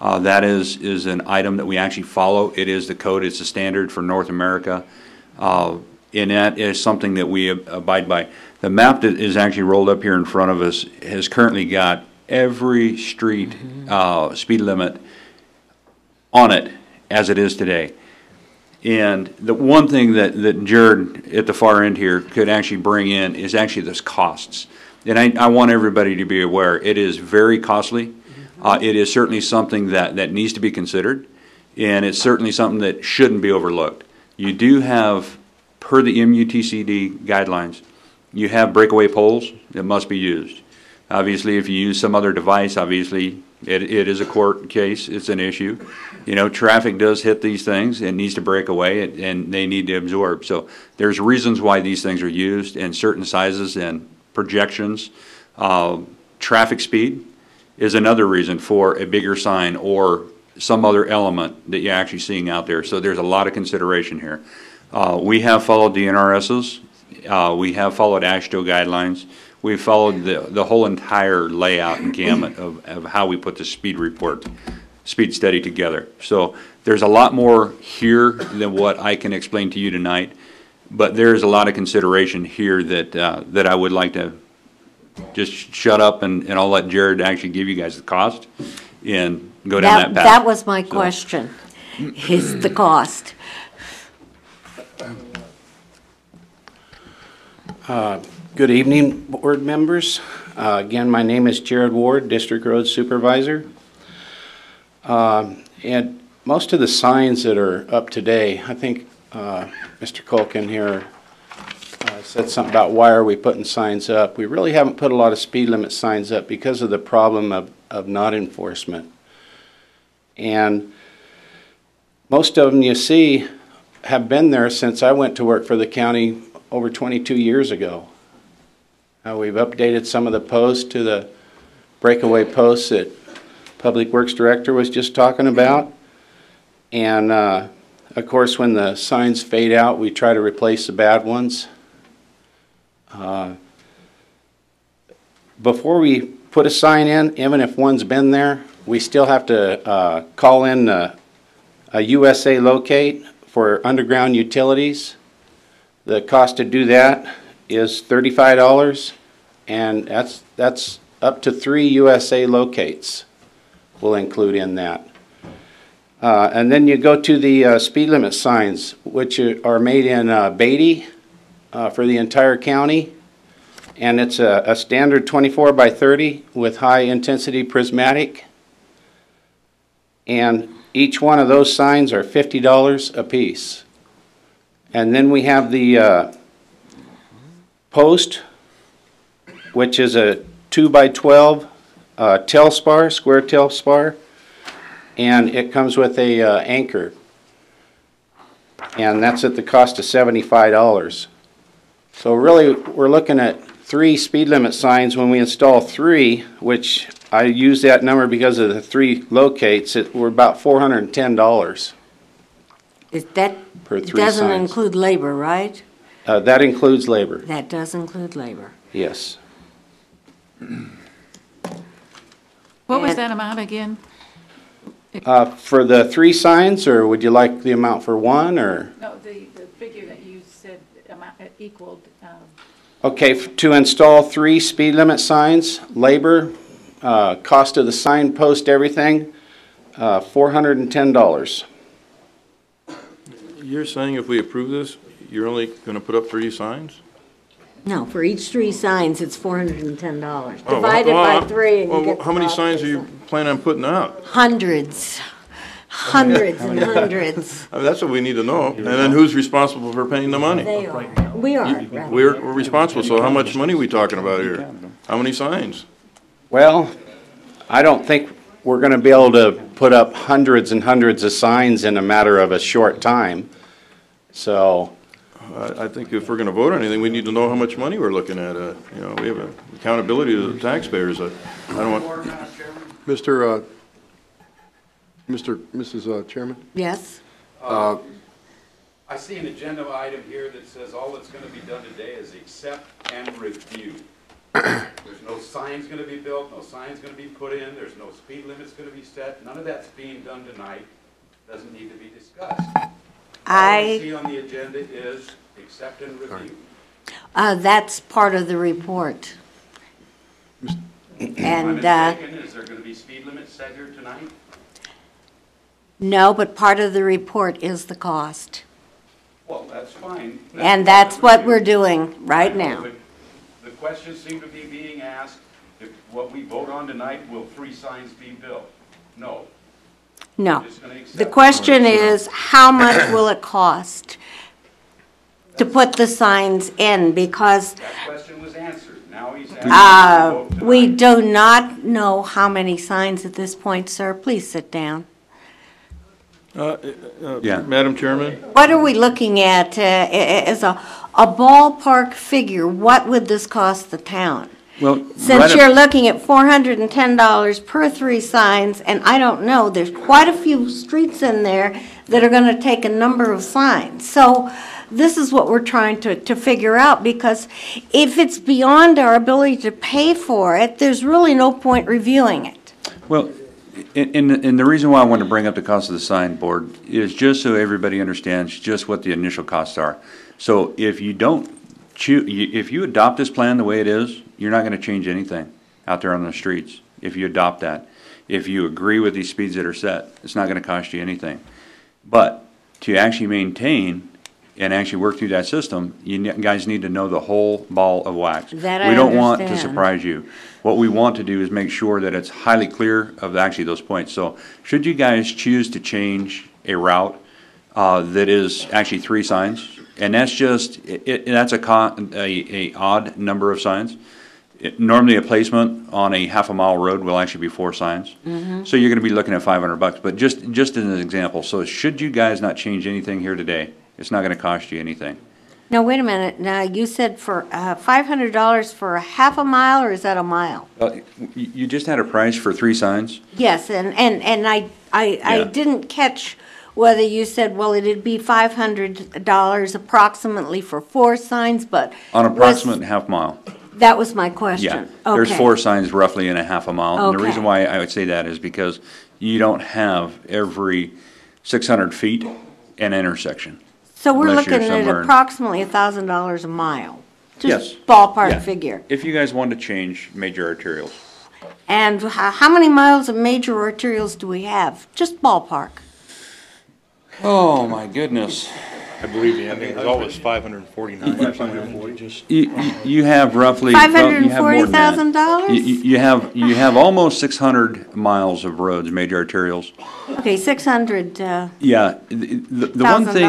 That is an item that we actually follow. It is the code, it's the standard for North America. And that is something that we abide by. The map that is actually rolled up here in front of us has currently got every street speed limit on it as it is today. And the one thing that Jared at the far end here could actually bring in is actually those costs. And I want everybody to be aware, it is very costly. It is certainly something that needs to be considered, and it's certainly something that shouldn't be overlooked. You do have, per the MUTCD guidelines, you have breakaway poles that must be used. Obviously, if you use some other device, obviously, it is a court case, it's an issue. You know, traffic does hit these things, it needs to break away, and they need to absorb. So there's reasons why these things are used in certain sizes and projections. Traffic speed is another reason for a bigger sign or some other element that you're actually seeing out there. So there's a lot of consideration here. We have followed DNRS's, we have followed AASHTO guidelines. We've followed the whole entire layout and gamut of how we put the speed report, speed study together. So there's a lot more here than what I can explain to you tonight, but there's a lot of consideration here that I would like to just shut up and I'll let Jared actually give you guys the cost and go down that path. That was my question, is the cost. Good evening, board members. Again, my name is Jared Ward, District Road Supervisor. And most of the signs that are up today, I think Mr. Culkin here said something about why are we putting signs up. We really haven't put a lot of speed limit signs up because of the problem of not enforcement. And most of them you see have been there since I went to work for the county over 22 years ago. We've updated some of the posts to the breakaway posts that Public Works Director was just talking about. And of course, when the signs fade out, we try to replace the bad ones. before we put a sign in, even if one's been there, we still have to call in a USA locate for underground utilities. The cost to do that is $35, and that's up to 3 USA locates we'll include in that. And then you go to the speed limit signs, which are made in Beatty for the entire county. And it's a standard 24 by 30 with high intensity prismatic. And each one of those signs are $50 a piece. And then we have the post, which is a 2 by 12 tail spar, square tail spar. And it comes with a anchor. And that's at the cost of $75. So really, we're looking at 3 speed limit signs. When we install 3, which I use that number because of the 3 locates, we're about $410 That per 3 doesn't signs. include labor, right? That includes labor, That does include labor. yes. What was And- that amount again? For the 3 signs, or would you like the amount for 1, or? No, the figure that you said equaled. Okay, to install 3 speed limit signs, labor, cost of the sign post, everything, $410. You're saying if we approve this, you're only going to put up 3 signs? No, for each 3 signs, it's $410. Oh, Divide it well, by 3 and you well, get the how many cost signs per are you sign. planning on putting out? Hundreds. Hundreds and hundreds. I mean, that's what we need to know. And then who's responsible for paying the money? They are. We are. We're responsible, so how much money are we talking about here? How many signs? Well, I don't think we're gonna be able to put up hundreds and hundreds of signs in a matter of a short time. So, I think if we're going to vote on anything, we need to know how much money we're looking at. You know, we have an accountability to the taxpayers. I don't want. Mrs. Chairman? Yes? I see an agenda item here that says all that's going to be done today is accept and review. There's no signs going to be built, no signs going to be put in, there's no speed limits going to be set. None of that's being done tonight. Doesn't need to be discussed. All I see on the agenda is accept and review. That's part of the report. Am And, I mistaken? Is there going to be speed limits set here tonight? no, but part of the report is the cost. Well, that's fine. And that's what we're doing right now. The questions seem to be being asked, if what we vote on tonight, will 3 signs be built? No. No. We're just gonna accept The it. question is, how much will it cost to put the signs in? Because That question was answered. Now he's asking. we do not know how many signs at this point, sir. Please sit down. Madam Chairman? What are we looking at as a ballpark figure? What would this cost the town? Well, Since you're looking at $410 per 3 signs, and I don't know, there's quite a few streets in there that are going to take a number of signs. So this is what we're trying to figure out, because if it's beyond our ability to pay for it, there's really no point reviewing it. Well, and the reason why I want to bring up the cost of the sign board is just so everybody understands just what the initial costs are. So if you don't if you adopt this plan the way it is, you're not going to change anything out there on the streets. If you adopt that, if you agree with these speeds that are set, it's not going to cost you anything. But to actually maintain and actually work through that system, you guys need to know the whole ball of wax. That I We don't want to understand. surprise you. What we want to do is make sure that it's highly clear of actually those points. So should you guys choose to change a route that is actually 3 signs, and that's just, that's a odd number of signs. Normally a placement on a half-a-mile road will actually be 4 signs. Mhm. So you're going to be looking at $500. But just as an example, so should you guys not change anything here today, it's not going to cost you anything. Now, wait a minute. Now, you said for $500 for a half a mile, or is that a mile? You just had a price for 3 signs? Yes, and I didn't catch whether you said, well, it'd be $500 approximately for 4 signs, but On was- approximate half mile. That was my question. Yeah, there's Okay. 4 signs roughly in a half a mile. And the Okay. reason why I would say that is because you don't have every 600 feet an intersection. So we're unless you're looking at somewhere in- approximately $1,000 a mile? Yes. Just ballpark Yeah. figure. If you guys wanted to change major arterials. And how many miles of major arterials do we have? Just ballpark. Oh, my goodness. I believe the ending result was 549 or something. You have roughly. well, you have more than that. $540,000? You have almost 600 miles of roads, major arterials. Okay, $600,000. Yeah, the one thing.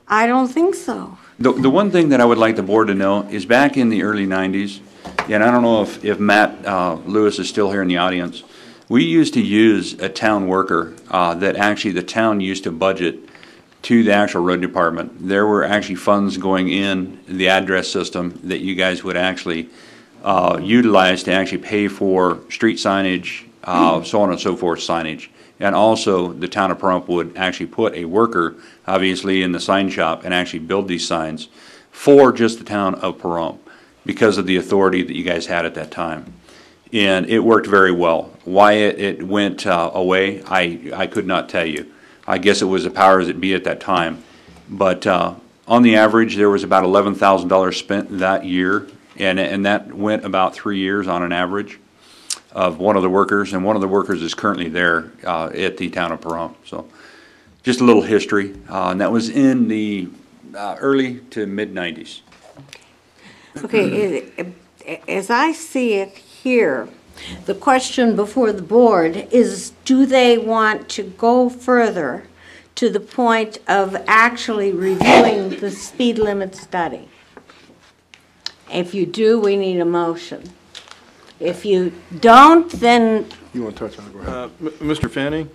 I don't think so. The one thing that I would like the board to know is back in the early 90s, and I don't know if Matt Lewis is still here in the audience, we used to use a town worker that actually the town used to budget to the actual road department. There were actually funds going in the address system that you guys would actually utilize to actually pay for street signage, so on and so forth signage. And also, the town of Pahrump would actually put a worker, obviously, in the sign shop and actually build these signs for just the town of Pahrump because of the authority that you guys had at that time. And it worked very well. Why it went away, I could not tell you. I guess it was the powers that be at that time. But on the average, there was about $11,000 spent that year, and that went about 3 years on an average of one of the workers, and one of the workers is currently there at the town of Pahrump. So just a little history, and that was in the early to mid-90s. Okay, as I see it here, the question before the board is, do they want to go further to the point of actually reviewing the speed limit study? If you do, we need a motion. If you don't, then You want to touch on it, go ahead. Mr. Fanning?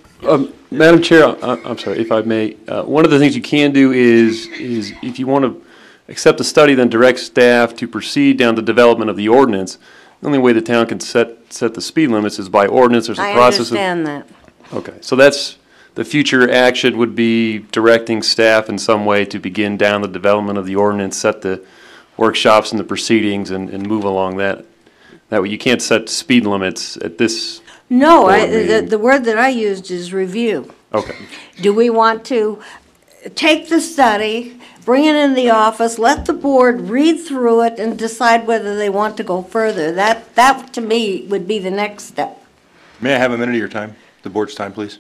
Madam Chair, I'm sorry, if I may, one of the things you can do is if you want to accept the study, then direct staff to proceed down the development of the ordinance. The only way the town can set the speed limits is by ordinance. There's a I process. understand that. Okay, so that's, the future action would be directing staff in some way to begin down the development of the ordinance, set the workshops and the proceedings and move along that. That way, you can't set speed limits at this. No, board meeting. the word that I used is review. Okay. Do we want to take the study, bring it in the office, let the board read through it and decide whether they want to go further? That to me would be the next step. May I have a minute of your time, the board's time, please?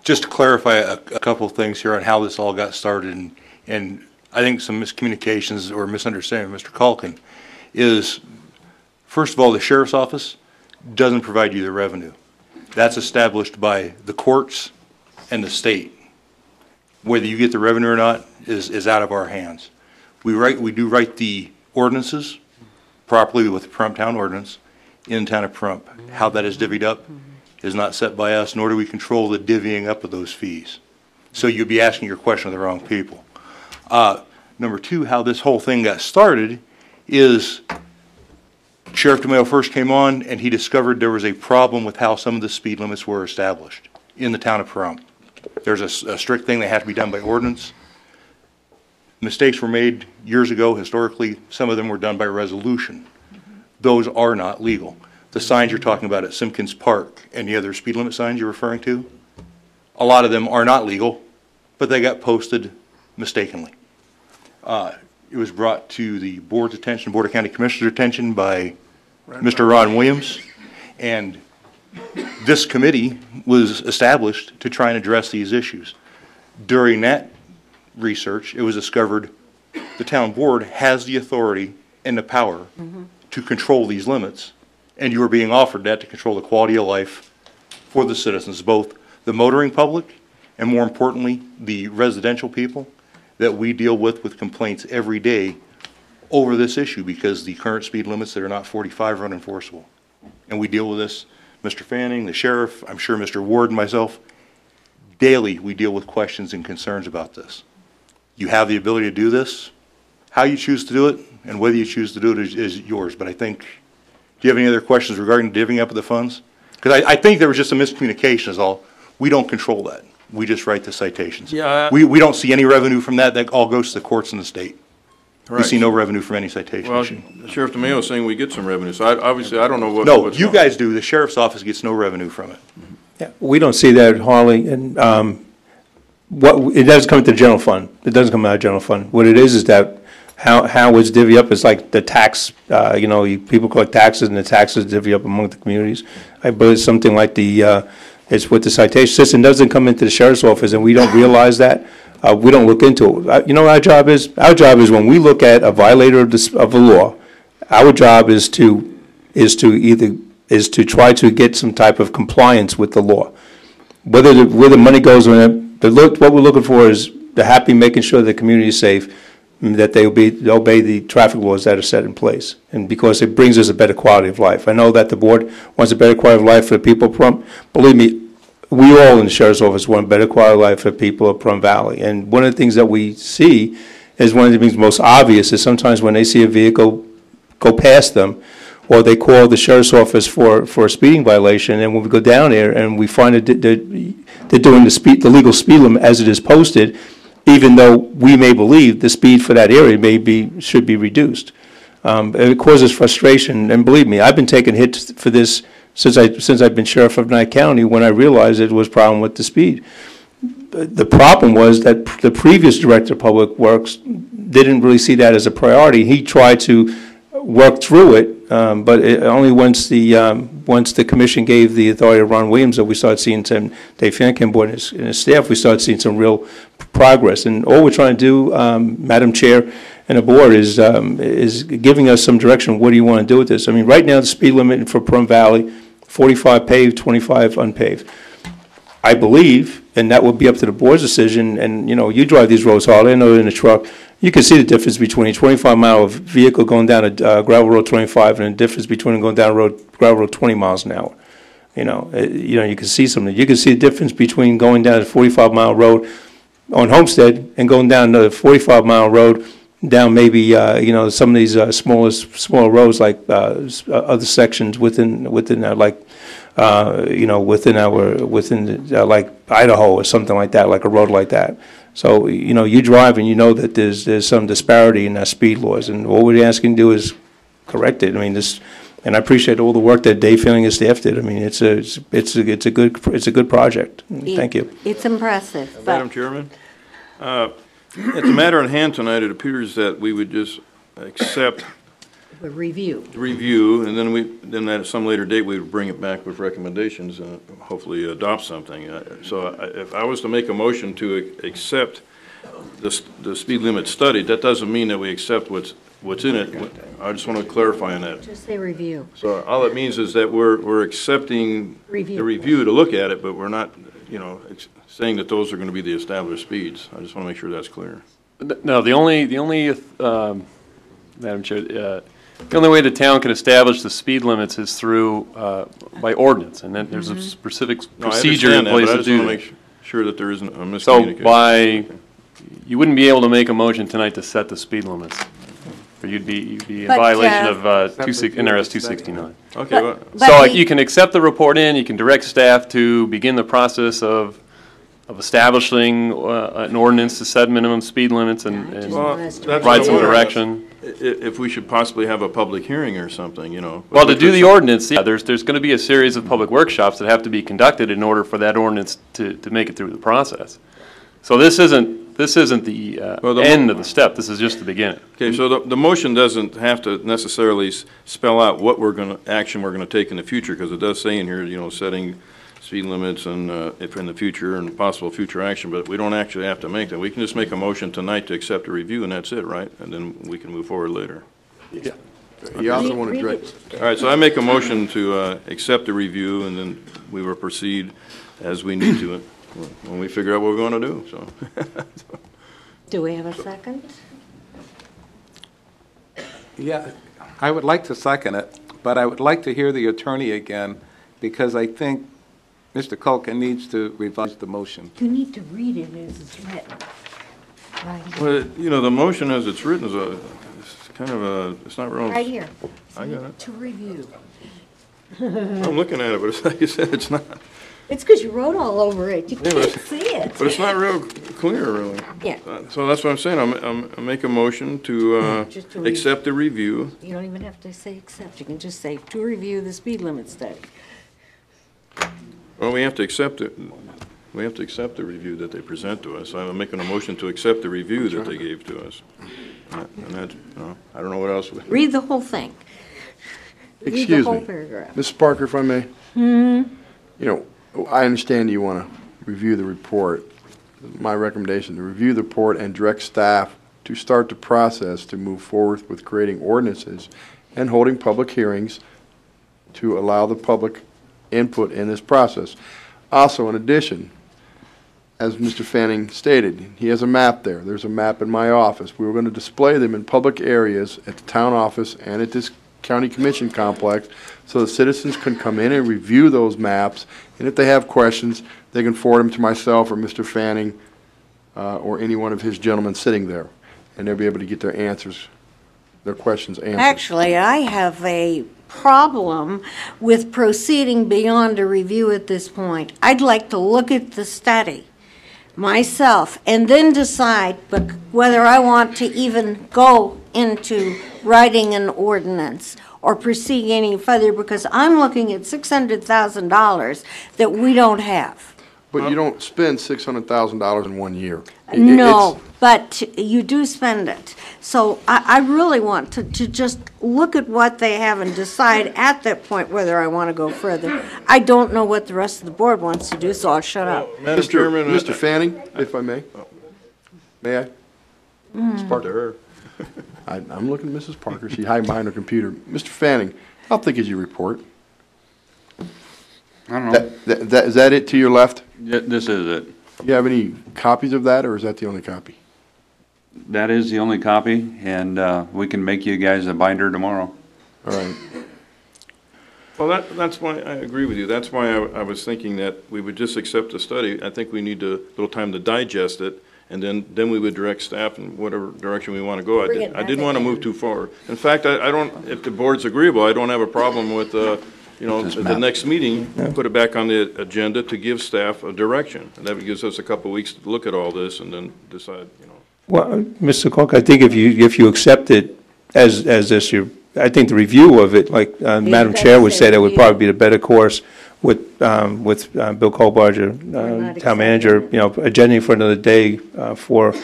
Just to clarify a couple of things here on how this all got started, and I think some miscommunications or misunderstanding of Mr. Culkin is, first of all, the sheriff's office doesn't provide you the revenue. That's established by the courts and the state. Whether you get the revenue or not is out of our hands. We do write the ordinances properly with the Pahrump Town Ordinance in the town of Pahrump. How that is divvied up is not set by us, nor do we control the divvying up of those fees. So you'd be asking your question of the wrong people. Number two, how this whole thing got started is Sheriff DeMayo first came on and he discovered there was a problem with how some of the speed limits were established in the town of Pahrump. There's a strict thing that had to be done by ordinance. Mistakes were made years ago historically. Some of them were done by resolution. Those are not legal. The signs you're talking about at Simpkins Park and the other speed limit signs you're referring to, a lot of them are not legal, but they got posted mistakenly. It was brought to the board's attention, Board of County Commissioners' attention by Mr. Ron Williams, and this committee was established to try and address these issues. During that research, it was discovered the town board has the authority and the power to control these limits, and you are being offered that to control the quality of life for the citizens, both the motoring public and, more importantly, the residential people that we deal with complaints every day over this issue because the current speed limits that are not 45 are unenforceable. And we deal with this, Mr. Fanning, the sheriff, I'm sure Mr. Ward and myself, daily we deal with questions and concerns about this. You have the ability to do this. How you choose to do it and whether you choose to do it is yours. But I think, do you have any other questions regarding divvying up of the funds? Because I think there was just some miscommunication is all. We don't control that. We just write the citations. Yeah. We don't see any revenue from that. That all goes to the courts and the state. We see no revenue from any citation Well, issue. Sheriff DeMayo is saying we get some revenue, so obviously, I don't know what. No, what's you going- guys do. The sheriff's office gets no revenue from it. Yeah, we don't see that hardly, and it doesn't come into the general fund. It doesn't come out of general fund. What it is that how it's divvy up is like the tax, people collect taxes and the taxes divvy up among the communities. I believe it's something like it's with the citation system, doesn't come into the sheriff's office and we don't realize that. We don't look into it. You know what our job is? Our job is when we look at a violator of the law, our job is to try to get some type of compliance with the law. Where the money goes on it, what we're looking for is the happy, making sure the community is safe, and that they obey the traffic laws that are set in place. And because it brings us a better quality of life. I know that the board wants a better quality of life for the people of Plum. Believe me, we all in the sheriff's office want better quality of life for people of Plum Valley. And one of the things that we see is one of the things most obvious is sometimes when they see a vehicle go past them, or they call the sheriff's office for a speeding violation, and when we go down there and we find that they're doing the legal speed limit as it is posted, even though we may believe the speed for that area should be reduced. It causes frustration, and believe me, I've been taking hits for this since I've been sheriff of Nye County when I realized it was a problem with the speed. The problem was that the previous director of public works didn't really see that as a priority. He tried to work through it, but only once the commission gave the authority to Ron Williams that we started seeing some, Dave Fankenboard and his staff, we started seeing some real progress. And all we're trying to do, Madam Chair and the board, is giving us some direction. What do you want to do with this? I mean, right now the speed limit for Plum Valley, 45 paved, 25 unpaved. I believe, and that will be up to the board's decision, and you drive these roads hard, I know in a truck, you can see the difference between a 25-mile vehicle going down a gravel road 25 and the difference between going down a gravel road 20 miles an hour. You can see something. You can see the difference between going down a 45-mile road on Homestead and going down another 45-mile road down maybe some of these smaller roads like other sections within like Idaho or something like that, like a road like that. So, you drive and you know that there's some disparity in our speed laws, and all we're asking to do is correct it. I mean, and I appreciate all the work that Dave Feeling and staff did. I mean, it's a good project. Thank you. It's impressive. Madam Chairman, it's a matter at hand tonight. It appears that we would just accept A review. and then at some later date, we would bring it back with recommendations and hopefully adopt something. So if I was to make a motion to accept the speed limit study, that doesn't mean that we accept what's in it. I just want to clarify on that. Just say review. So all it means is that we're accepting the review to look at it, but we're not, saying that those are going to be the established speeds. I just want to make sure that's clear. No, the only Madam Chair, the only way the town can establish the speed limits is through, by ordinance, and then there's a specific procedure in place to do that. I just want to make sure that there isn't a miscommunication. So you wouldn't be able to make a motion tonight to set the speed limits. Or you'd be in violation of NRS 269. Okay. So you can accept the report in, you can direct staff to begin the process of establishing an ordinance to set minimum speed limits and provide some direction. If we should possibly have a public hearing or something, Well, to do the ordinance, there's going to be a series of public workshops that have to be conducted in order for that ordinance to make it through the process. So this isn't the end of the step. This is just the beginning. Okay, so the motion doesn't have to necessarily spell out what action we're going to take in the future, because it does say in here, setting speed limits and if in the future and possible future action, but we don't actually have to make that. We can just make a motion tonight to accept a review, and that's it, right? And then we can move forward later. Yeah. You also want to direct. All right, so I make a motion to accept the review, and then we will proceed as we need to when we figure out what we're going to do. So. Do we have a second? Yeah, I would like to second it, but I would like to hear the attorney again, because I think Mr. Culkin needs to revise the motion. You need to read it as it's written. Right here. Well, the motion as it's written is it's not wrong. Right here. I got it. To review. I'm looking at it, but it's like you said, it's not. It's because you wrote all over it. You Yeah, can't see it. But it's not real clear, really. Yeah. So that's what I'm saying. I make a motion to Just to read. accept the review. You don't even have to say accept. You can just say to review the speed limit study. Well, we have to accept it. We have to accept the review that they present to us. I'm making a motion to accept the review that they gave to us. And that, I don't know what else. Read the whole thing. Read the Excuse whole me. paragraph. Mrs. Parker, if I may. Hmm. You know, I understand you want to review the report. My recommendation, to review the report and direct staff to start the process to move forward with creating ordinances and holding public hearings to allow the public input in this process. Also, in addition, as Mr. Fanning stated, he has a map there. There's a map in my office. We were going to display them in public areas at the town office and at this county commission complex so the citizens can come in and review those maps, and if they have questions, they can forward them to myself or Mr. Fanning or any one of his gentlemen sitting there, and they'll be able to get their answers, their questions answered. Actually, I have a problem with proceeding beyond a review at this point. I'd like to look at the study myself and then decide whether I want to even go into writing an ordinance or proceed any further, because I'm looking at $600,000 that we don't have. But you don't spend $600,000 in 1 year. No, but you do spend it. So I really want to just look at what they have and decide at that point whether I want to go further. I don't know what the rest of the board wants to do, so I'll shut up. Madam Chairman, Mr. Fanning, if I may. May I? Ms. Parker. I'm looking at Mrs. Parker. She's hiding behind her computer. Mr. Fanning, how thick is your report? I don't know. Is that it to your left? This is it. Do you have any copies of that, or is that the only copy? That is the only copy, and we can make you guys a binder tomorrow. All right. Well, that's why I agree with you. That's why I was thinking that we would just accept the study. I think we need a little time to digest it, and then we would direct staff in whatever direction we want to go. I didn't want to move too far. In fact, I don't, if the board's agreeable, I don't have a problem with, you know, at the next meeting, put it back on the agenda to give staff a direction. And that gives us a couple of weeks to look at all this and then decide, you know. Well, Mr. Cook, I think if you accept it as this, I think the review of it, like Madam Chair would say, that would probably be the better course with Bill Kohlbarger, town manager, you know, agending for another day for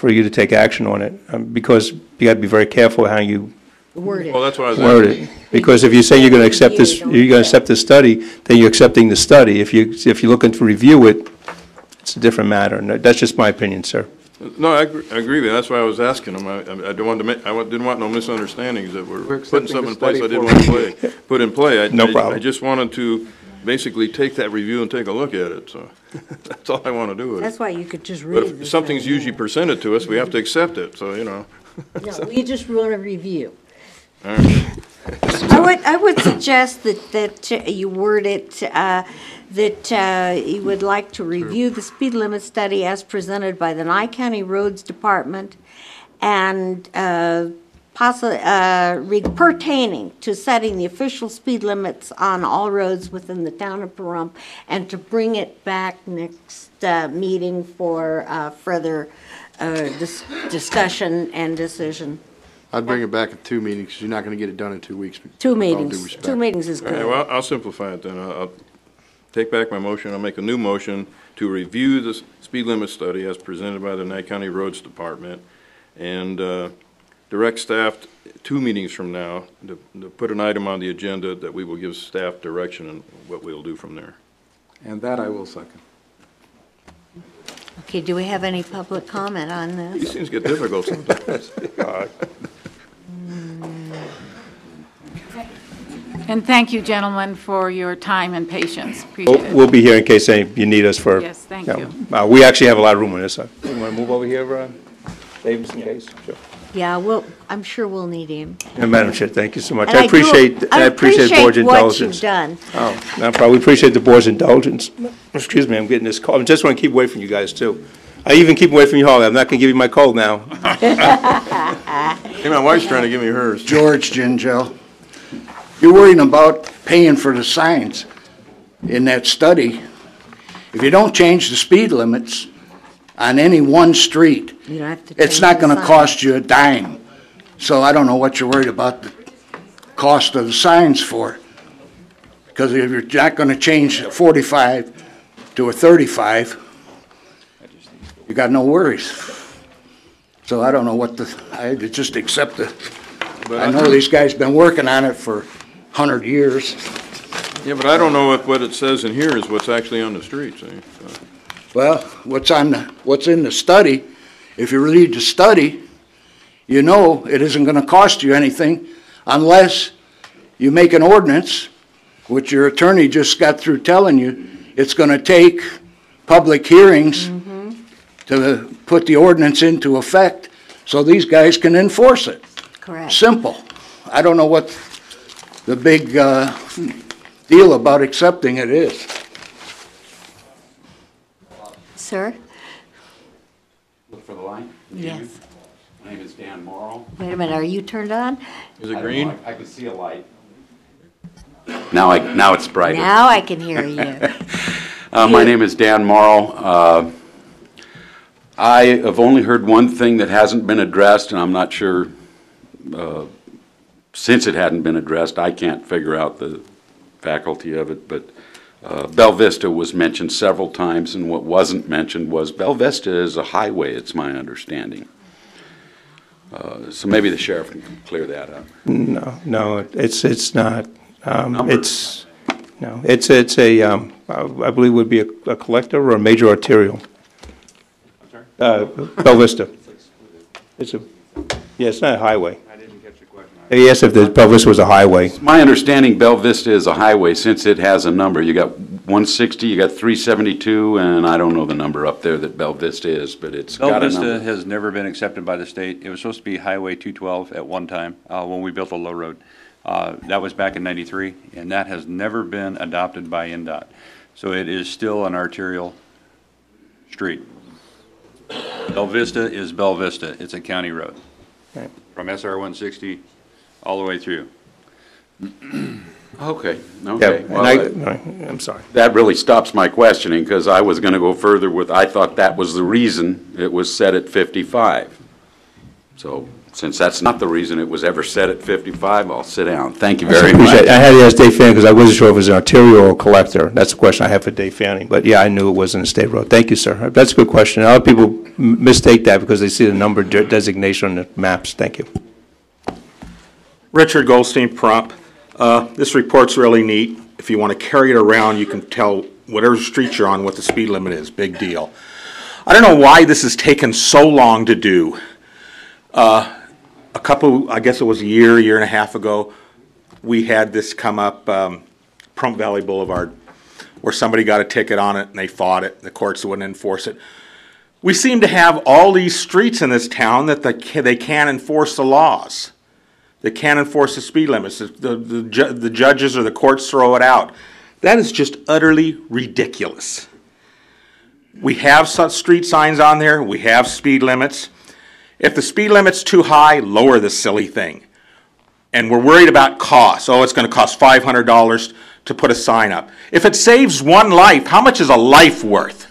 you to take action on it, because you got to be very careful how you word it. Well, that's why I was word it. Because if you say you're going to accept this, you're going to accept this study, then you're accepting the study. If you're looking to review it, it's a different matter. And that's just my opinion, sir. No, I agree with you. That's why I was asking them. I didn't want no misunderstandings that we're putting something in place I didn't want to put in play. No problem. I just wanted to basically take that review and take a look at it, so that's all I want to do with it. That's why you could just But read if this. something's usually presented to us, we have to accept it, so, you know. No, we just want a review. All right. I would suggest that you word it, that you would like to review the speed limit study as presented by the Nye County Roads Department and pertaining to setting the official speed limits on all roads within the town of Pahrump, and to bring it back next meeting for further discussion and decision. I'd bring it back in 2 meetings, because you're not going to get it done in 2 weeks. Two with all due meetings. respect. 2 meetings is All right, good. well, I'll simplify it then. I'll take back my motion. I'll make a new motion to review the speed limit study as presented by the Nye County Roads Department and direct staff 2 meetings from now to put an item on the agenda that we will give staff direction on what we'll do from there. And that I will second. Okay, do we have any public comment on this? These things get difficult sometimes. And thank you, gentlemen, for your time and patience. Appreciate it. We'll be here in case you need us for. Yes, thank you. We actually have a lot of room on this side. You want to move over here, Davis, in case? Sure. Yeah, I'm sure we'll need him. And Madam Chair, thank you so much. And I appreciate the board's what indulgence. you've done. Oh, no problem. We appreciate the board's indulgence. Excuse me, I'm getting this call. I just want to keep away from you guys, too. I even keep away from you, Holly. I'm not going to give you my cold now. Hey, my wife's trying to give me hers. George Gingell. You're worrying about paying for the signs. In that study, If you don't change the speed limits on any one street, You don't have to it's change not the going to sign. cost you a dime. So I don't know what you're worried about the cost of the signs for. Because if you're not going to change a 45 to a 35, you got no worries. So I don't know what I just accept it. I know these guys been working on it for 100 years. Yeah, but I don't know if what it says in here is what's actually on the streets. Well, what's in the study, if you read the study, you know it isn't going to cost you anything unless you make an ordinance, which your attorney just got through telling you, it's going to take public hearings to put the ordinance into effect so these guys can enforce it. Correct. Simple. I don't know what the big deal about accepting it is. Sir? Look for the light? Yes. My name is Dan Morrow. Wait a minute, are you turned on? Is it green? I can see a light. Now it's brighter. Now I can hear you. My name is Dan Morrow. I have only heard one thing that hasn't been addressed, and I'm not sure, since it hadn't been addressed, I can't figure out the faculty of it, but Bell Vista was mentioned several times, and what wasn't mentioned was Bell Vista is a highway, it's my understanding. So maybe the sheriff can clear that up. No, it's not. It's a, I believe would be a collector or a major arterial. Bell Vista. It's not a highway. I didn't catch the question. Yes, if the Bell Vista was a highway. My understanding, Bell Vista is a highway since it has a number. You got 160, you got 372, and I don't know the number up there that Bell Vista is, but it's Bell got a Vista number. has never been accepted by the state. It was supposed to be Highway 212 at one time, when we built the low road. That was back in '93, and that has never been adopted by NDOT. So it is still an arterial street. Bell Vista is Bell Vista. It's a county road. Right. From SR 160 all the way through. Okay. Yeah, I'm sorry. That really stops my questioning, because I was going to go further with, I thought that was the reason it was set at 55. So since that's not the reason it was ever set at 55, I'll sit down. Thank you very much. I had to ask Dave Fanning because I wasn't sure if it was an arterial or collector. That's the question I have for Dave Fanning. But yeah, I knew it wasn't a state road. Thank you, sir. That's a good question. A lot of people mistake that because they see the number designation on the maps. Thank you. Richard Goldstein, Prompt. This report's really neat. If you want to carry it around, you can tell whatever street you're on what the speed limit is. Big deal. I don't know why this has taken so long to do. I guess it was a year and a half ago, we had this come up, Pahrump Valley Boulevard, where somebody got a ticket on it and they fought it. The courts wouldn't enforce it. We seem to have all these streets in this town that they can't enforce the laws. They can't enforce the speed limits. The judges or the courts throw it out. That is just utterly ridiculous. We have such street signs on there. We have speed limits. If the speed limit's too high, lower the silly thing. And we're worried about costs. Oh, it's going to cost $500 to put a sign up. If it saves one life, how much is a life worth?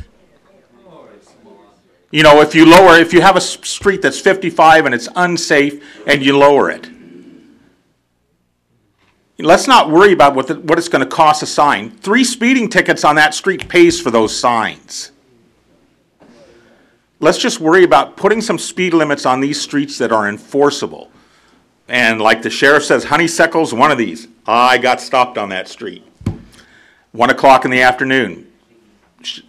You know, if you have a street that's 55 and it's unsafe and you lower it. Let's not worry about what it's going to cost a sign. 3 speeding tickets on that street pays for those signs. Let's just worry about putting some speed limits on these streets that are enforceable. And like the sheriff says, Honeysuckle's one of these. I got stopped on that street. 1 o'clock in the afternoon.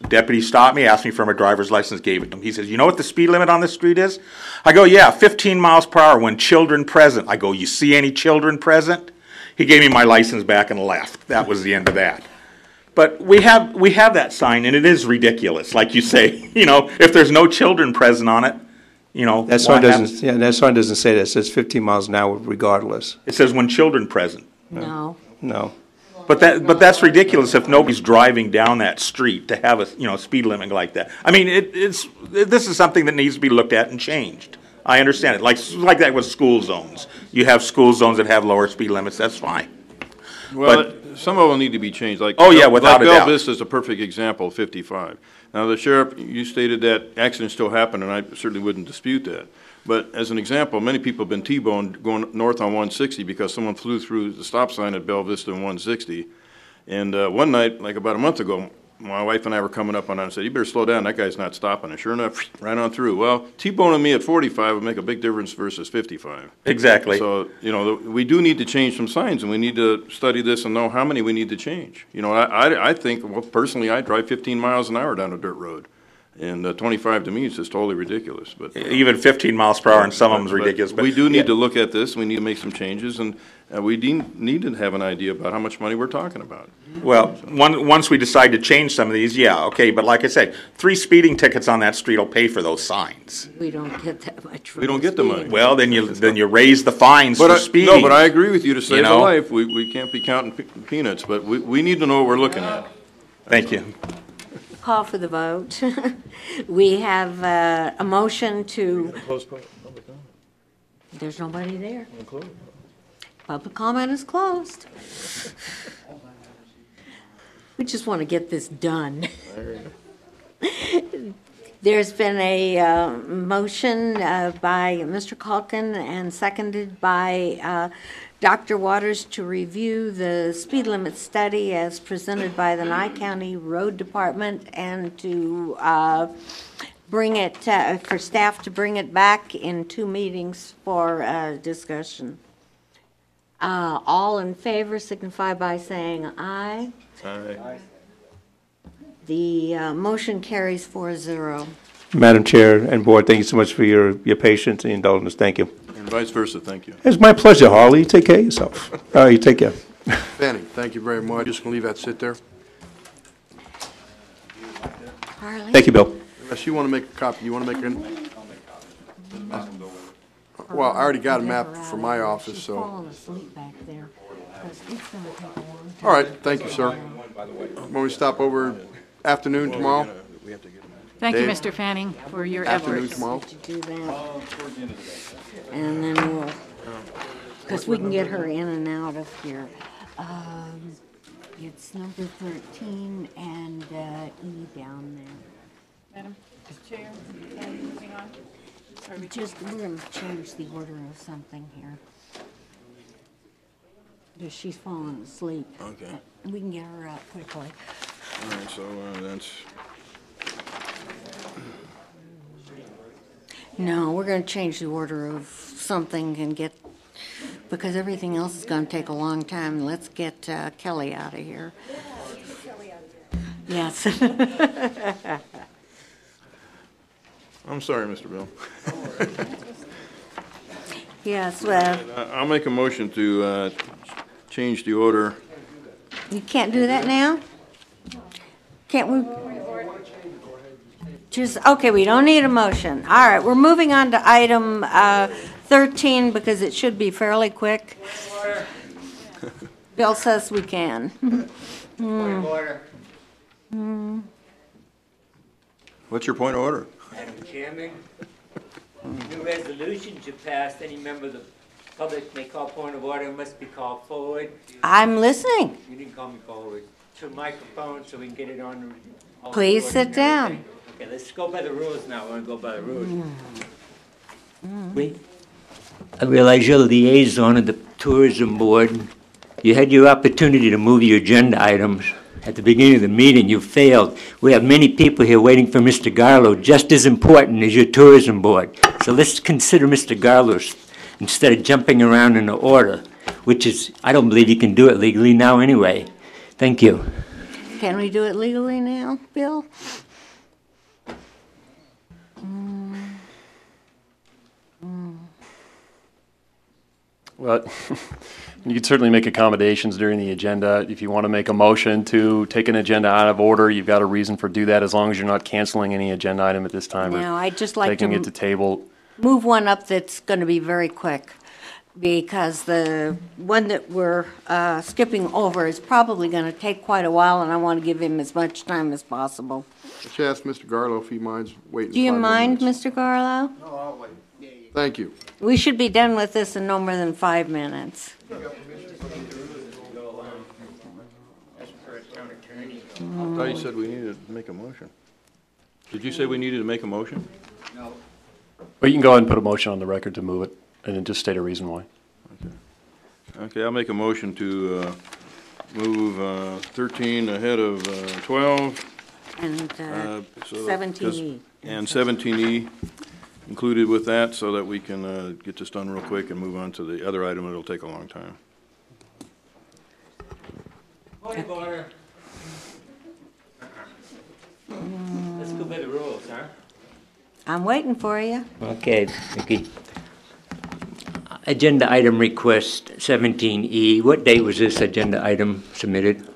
Deputy stopped me, asked me for my driver's license, gave it to him. He says, you know what the speed limit on this street is? I go, yeah, 15 miles per hour when children present. I go, you see any children present? He gave me my license back and left. That was the end of that. But we have that sign, and it is ridiculous. Like you say, you know, if there's no children present on it, you know. That sign doesn't. Yeah, that sign doesn't say that. It says 15 miles an hour regardless. It says when children present. No. No. But that's ridiculous if nobody's driving down that street to have a speed limit like that. I mean, this is something that needs to be looked at and changed. I understand it. Like that with school zones. You have school zones that have lower speed limits. That's fine. Well, some of them need to be changed, like. Oh, yeah, without a Like doubt. Bell Vista is a perfect example, 55. Now, the sheriff, you stated that accidents still happen, and I certainly wouldn't dispute that. But as an example, many people have been T-boned going north on 160 because someone flew through the stop sign at Bell Vista and 160. And one night, like about a month ago, my wife and I were coming up on it and said, "You better slow down, that guy's not stopping." And sure enough, right on through. Well, T-boning me at 45 would make a big difference versus 55. Exactly. So, you know, we do need to change some signs, and we need to study this and know how many we need to change. You know, I think, well, personally, I drive 15 miles an hour down a dirt road. And 25 to me is just totally ridiculous. But Even 15 miles per hour and some of them is ridiculous. But we do need to look at this. We need to make some changes, and we need to have an idea about how much money we're talking about. Well, once we decide to change some of these, yeah, okay, but like I said, 3 speeding tickets on that street will pay for those signs. We don't get that much. We don't get the money. Well, then you raise the fines for speeding. No, but I agree with you. To save a know? life, we can't be counting peanuts, but we need to know what we're looking at. Thank you. Call for the vote. We have a motion to, there's nobody there. Public comment is closed. We just want to get this done. There's been a motion by Mr. Calkin and seconded by Dr. Waters to review the speed limit study as presented by the Nye County Road Department and to bring it, for staff to bring it back in 2 meetings for discussion. All in favor signify by saying aye. Aye. The motion carries 4-0. Madam Chair and Board, thank you so much for your patience and indulgence. Thank you. And vice versa, thank you. It's my pleasure, Harley. You take care of yourself. All right, you take care. Benny, thank you very much. Just gonna leave that sit there. Harley? Thank you, Bill. Unless you wanna make a copy, you wanna make an? Well, I already got a map for my office, She's so. falling asleep back there, 'cause it's gonna take a long time. All right, thank you, sir. When we stop over afternoon tomorrow? Thank you, Dave? Mr. Fanning, for your Afternoon efforts. tomorrow? To do that. And then we'll, because we can get her in and out of here. It's number 13 and E down there. Madam Chair, moving on. We're going to change the order of something here. Because she's falling asleep. Okay. We can get her out quickly. All right, so that's. No, we're going to change the order of something and get, because everything else is going to take a long time. Let's get Kelly out of here. Yes. I'm sorry, Mr. Bill. Yes, well, I'll make a motion to change the order. you can't do that now? Can't we? Okay, we don't need a motion. All right, we're moving on to item 13 because it should be fairly quick. Bill says we can. Point of order. What's your point of order? Madam Chairman, new resolutions you passed, any member of the public may call point of order, must be called forward. I'm listening. You didn't call me forward. To a microphone so we can get it on. All Please the sit down. Okay, let's go by the rules now. I want to go by the rules. Wait. I realize you're the liaison of the tourism board. You had your opportunity to move your agenda items. At the beginning of the meeting, you failed. We have many people here waiting for Mr. Garlow, just as important as your tourism board. So let's consider Mr. Garlow instead of jumping around in the order, which is, I don't believe you can do it legally now anyway. Thank you. Can we do it legally now, Bill? Well, you could certainly make accommodations during the agenda. If you want to make a motion to take an agenda out of order, you've got a reason for do that as long as you're not canceling any agenda item at this time. No, or I'd just like taking to it to table. move one up that's going to be very quick, because the one that we're skipping over is probably going to take quite a while, and I want to give him as much time as possible. Let's ask Mr. Garlow if he minds waiting. Do you 5 more mind, minutes. Mr. Garlow? No, I'll wait. Thank you. We should be done with this in no more than 5 minutes. I thought you said we needed to make a motion. Did you say we needed to make a motion? No. But you can go ahead and put a motion on the record to move it, and then just state a reason why. Okay, I'll make a motion to move 13 ahead of 12. And so- 17E. And 17E included with that, so that we can get this done real quick and move on to the other item. It'll take a long time. Point of order. Let's go by the rules, huh? I'm waiting for you. Okay, Vicki. Agenda item request 17E. What date was this agenda item submitted?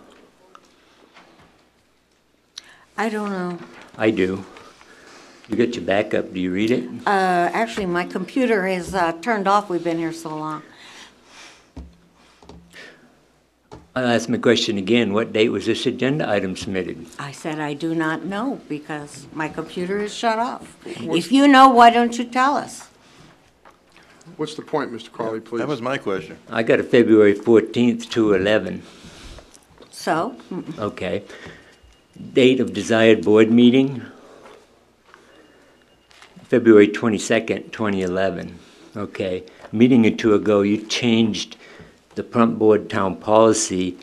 I don't know. I do. You got your backup. Do you read it? Actually, my computer is turned off. We've been here so long. I'll ask my question again. What date was this agenda item submitted? I said I do not know because my computer is shut off. If you know, why don't you tell us? What's the point, Mr. Crawley, please? That was my question. I got a February 14th to 11. So? Okay. Date of desired board meeting? February 22nd, 2011. Okay. Meeting or two ago, you changed the Prump Board town policy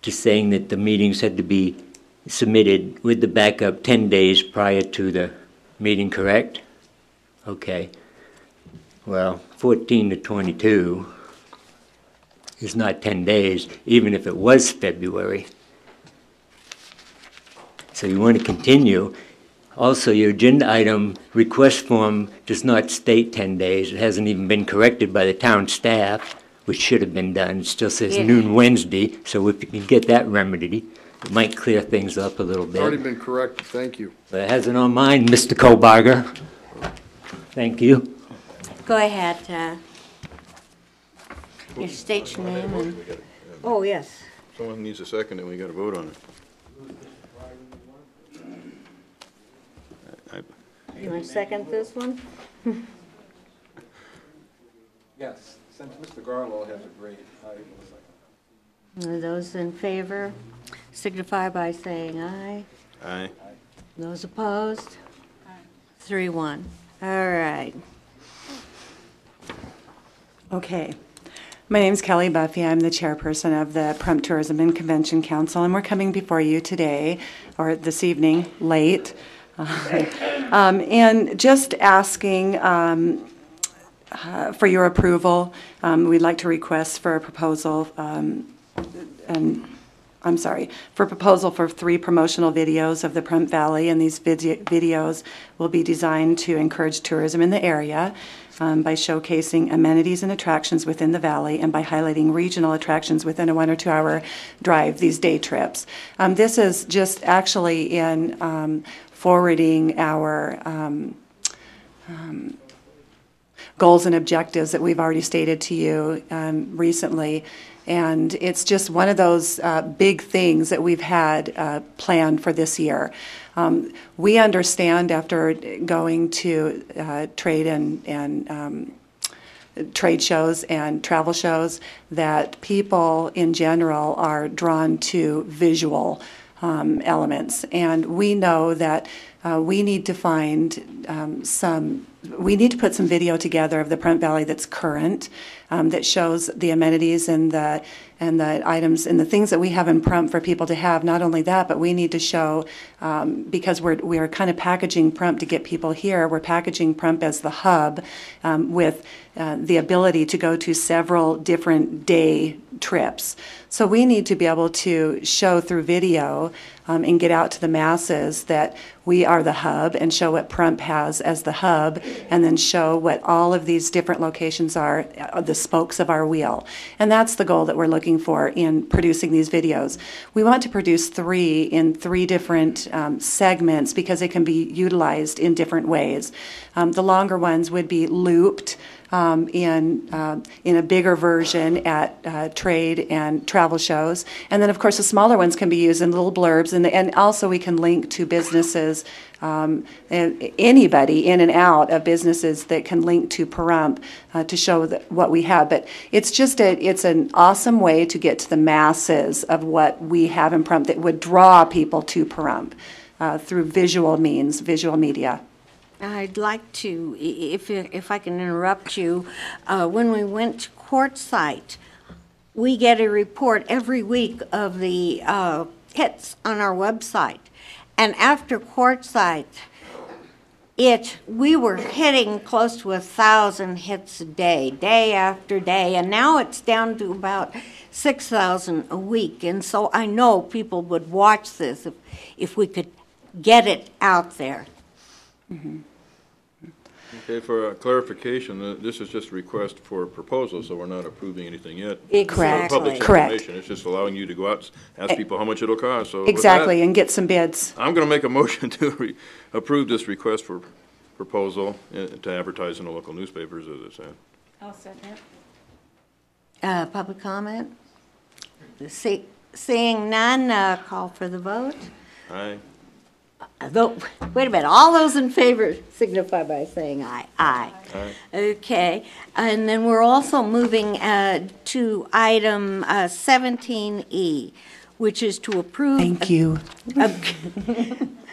to saying that the meetings had to be submitted with the backup 10 days prior to the meeting, correct? Okay. Well, 14 to 22 is not 10 days, even if it was February. So you want to continue. Also, your agenda item request form does not state 10 days. It hasn't even been corrected by the town staff, which should have been done. It still says noon Wednesday, so if you can get that remedied, it might clear things up a little bit. Already been corrected, thank you. But it hasn't on mine, Mr. Kohlbarger. Thank you. Go ahead. You state your name and... Oh, yes. Someone needs a second, and we got to vote on it. You want to second this one? Yes, since Mr. Garlow has agreed, I will second. Those in favor signify by saying aye. Aye. Those opposed? 3-1. All right. Okay. My name's Kelly Buffy. I'm the chairperson of the Prump Tourism and Convention Council, and we're coming before you today, or this evening, late, and just asking for your approval. We'd like to request for a proposal, for proposal for 3 promotional videos of the Prump Valley, and these videos will be designed to encourage tourism in the area by showcasing amenities and attractions within the valley and by highlighting regional attractions within a 1 or 2 hour drive, these day trips. This is just actually in forwarding our goals and objectives that we've already stated to you recently. And it's just one of those big things that we've had planned for this year. We understand after going to trade and trade shows and travel shows that people in general are drawn to visual elements. And we know that we need to find we need to put some video together of the Prump Valley that's current, that shows the amenities and the items and the things that we have in Prump for people to have. Not only that, but we need to show, because we are kind of packaging Prump to get people here, we're packaging Prump as the hub with the ability to go to several different day trips. So we need to be able to show through video and get out to the masses that we are the hub and show what Prump has as the hub, and then show what all of these different locations are, the spokes of our wheel. And that's the goal that we're looking for in producing these videos. We want to produce 3 in 3 different segments because they can be utilized in different ways. The longer ones would be looped in a bigger version at trade and travel shows. And then, of course, the smaller ones can be used in little blurbs, and also we can link to businesses, and anybody in and out of businesses that can link to Pahrump to show what we have. But it's just it's an awesome way to get to the masses of what we have in Pahrump that would draw people to Pahrump through visual means, visual media. I'd like to, if I can interrupt you, when we went to Quartzsite, we get a report every week of the hits on our website. And after Quartzsite, we were hitting close to 1,000 hits a day, day after day, and now it's down to about 6,000 a week. And so I know people would watch this if we could get it out there. Mm-hmm. Okay, for clarification, this is just a request for a proposal, so we're not approving anything yet. Exactly. Correct. It's just allowing you to go out and ask people how much it'll cost. So exactly, and get some bids. I'm going to make a motion to approve this request for proposal to advertise in the local newspapers, as I said. I'll second. Public comment? Seeing none, call for the vote. Aye. Wait a minute, all those in favor signify by saying aye. Aye. Aye. Okay, and then we're also moving to item 17E, which is to approve. Thank you.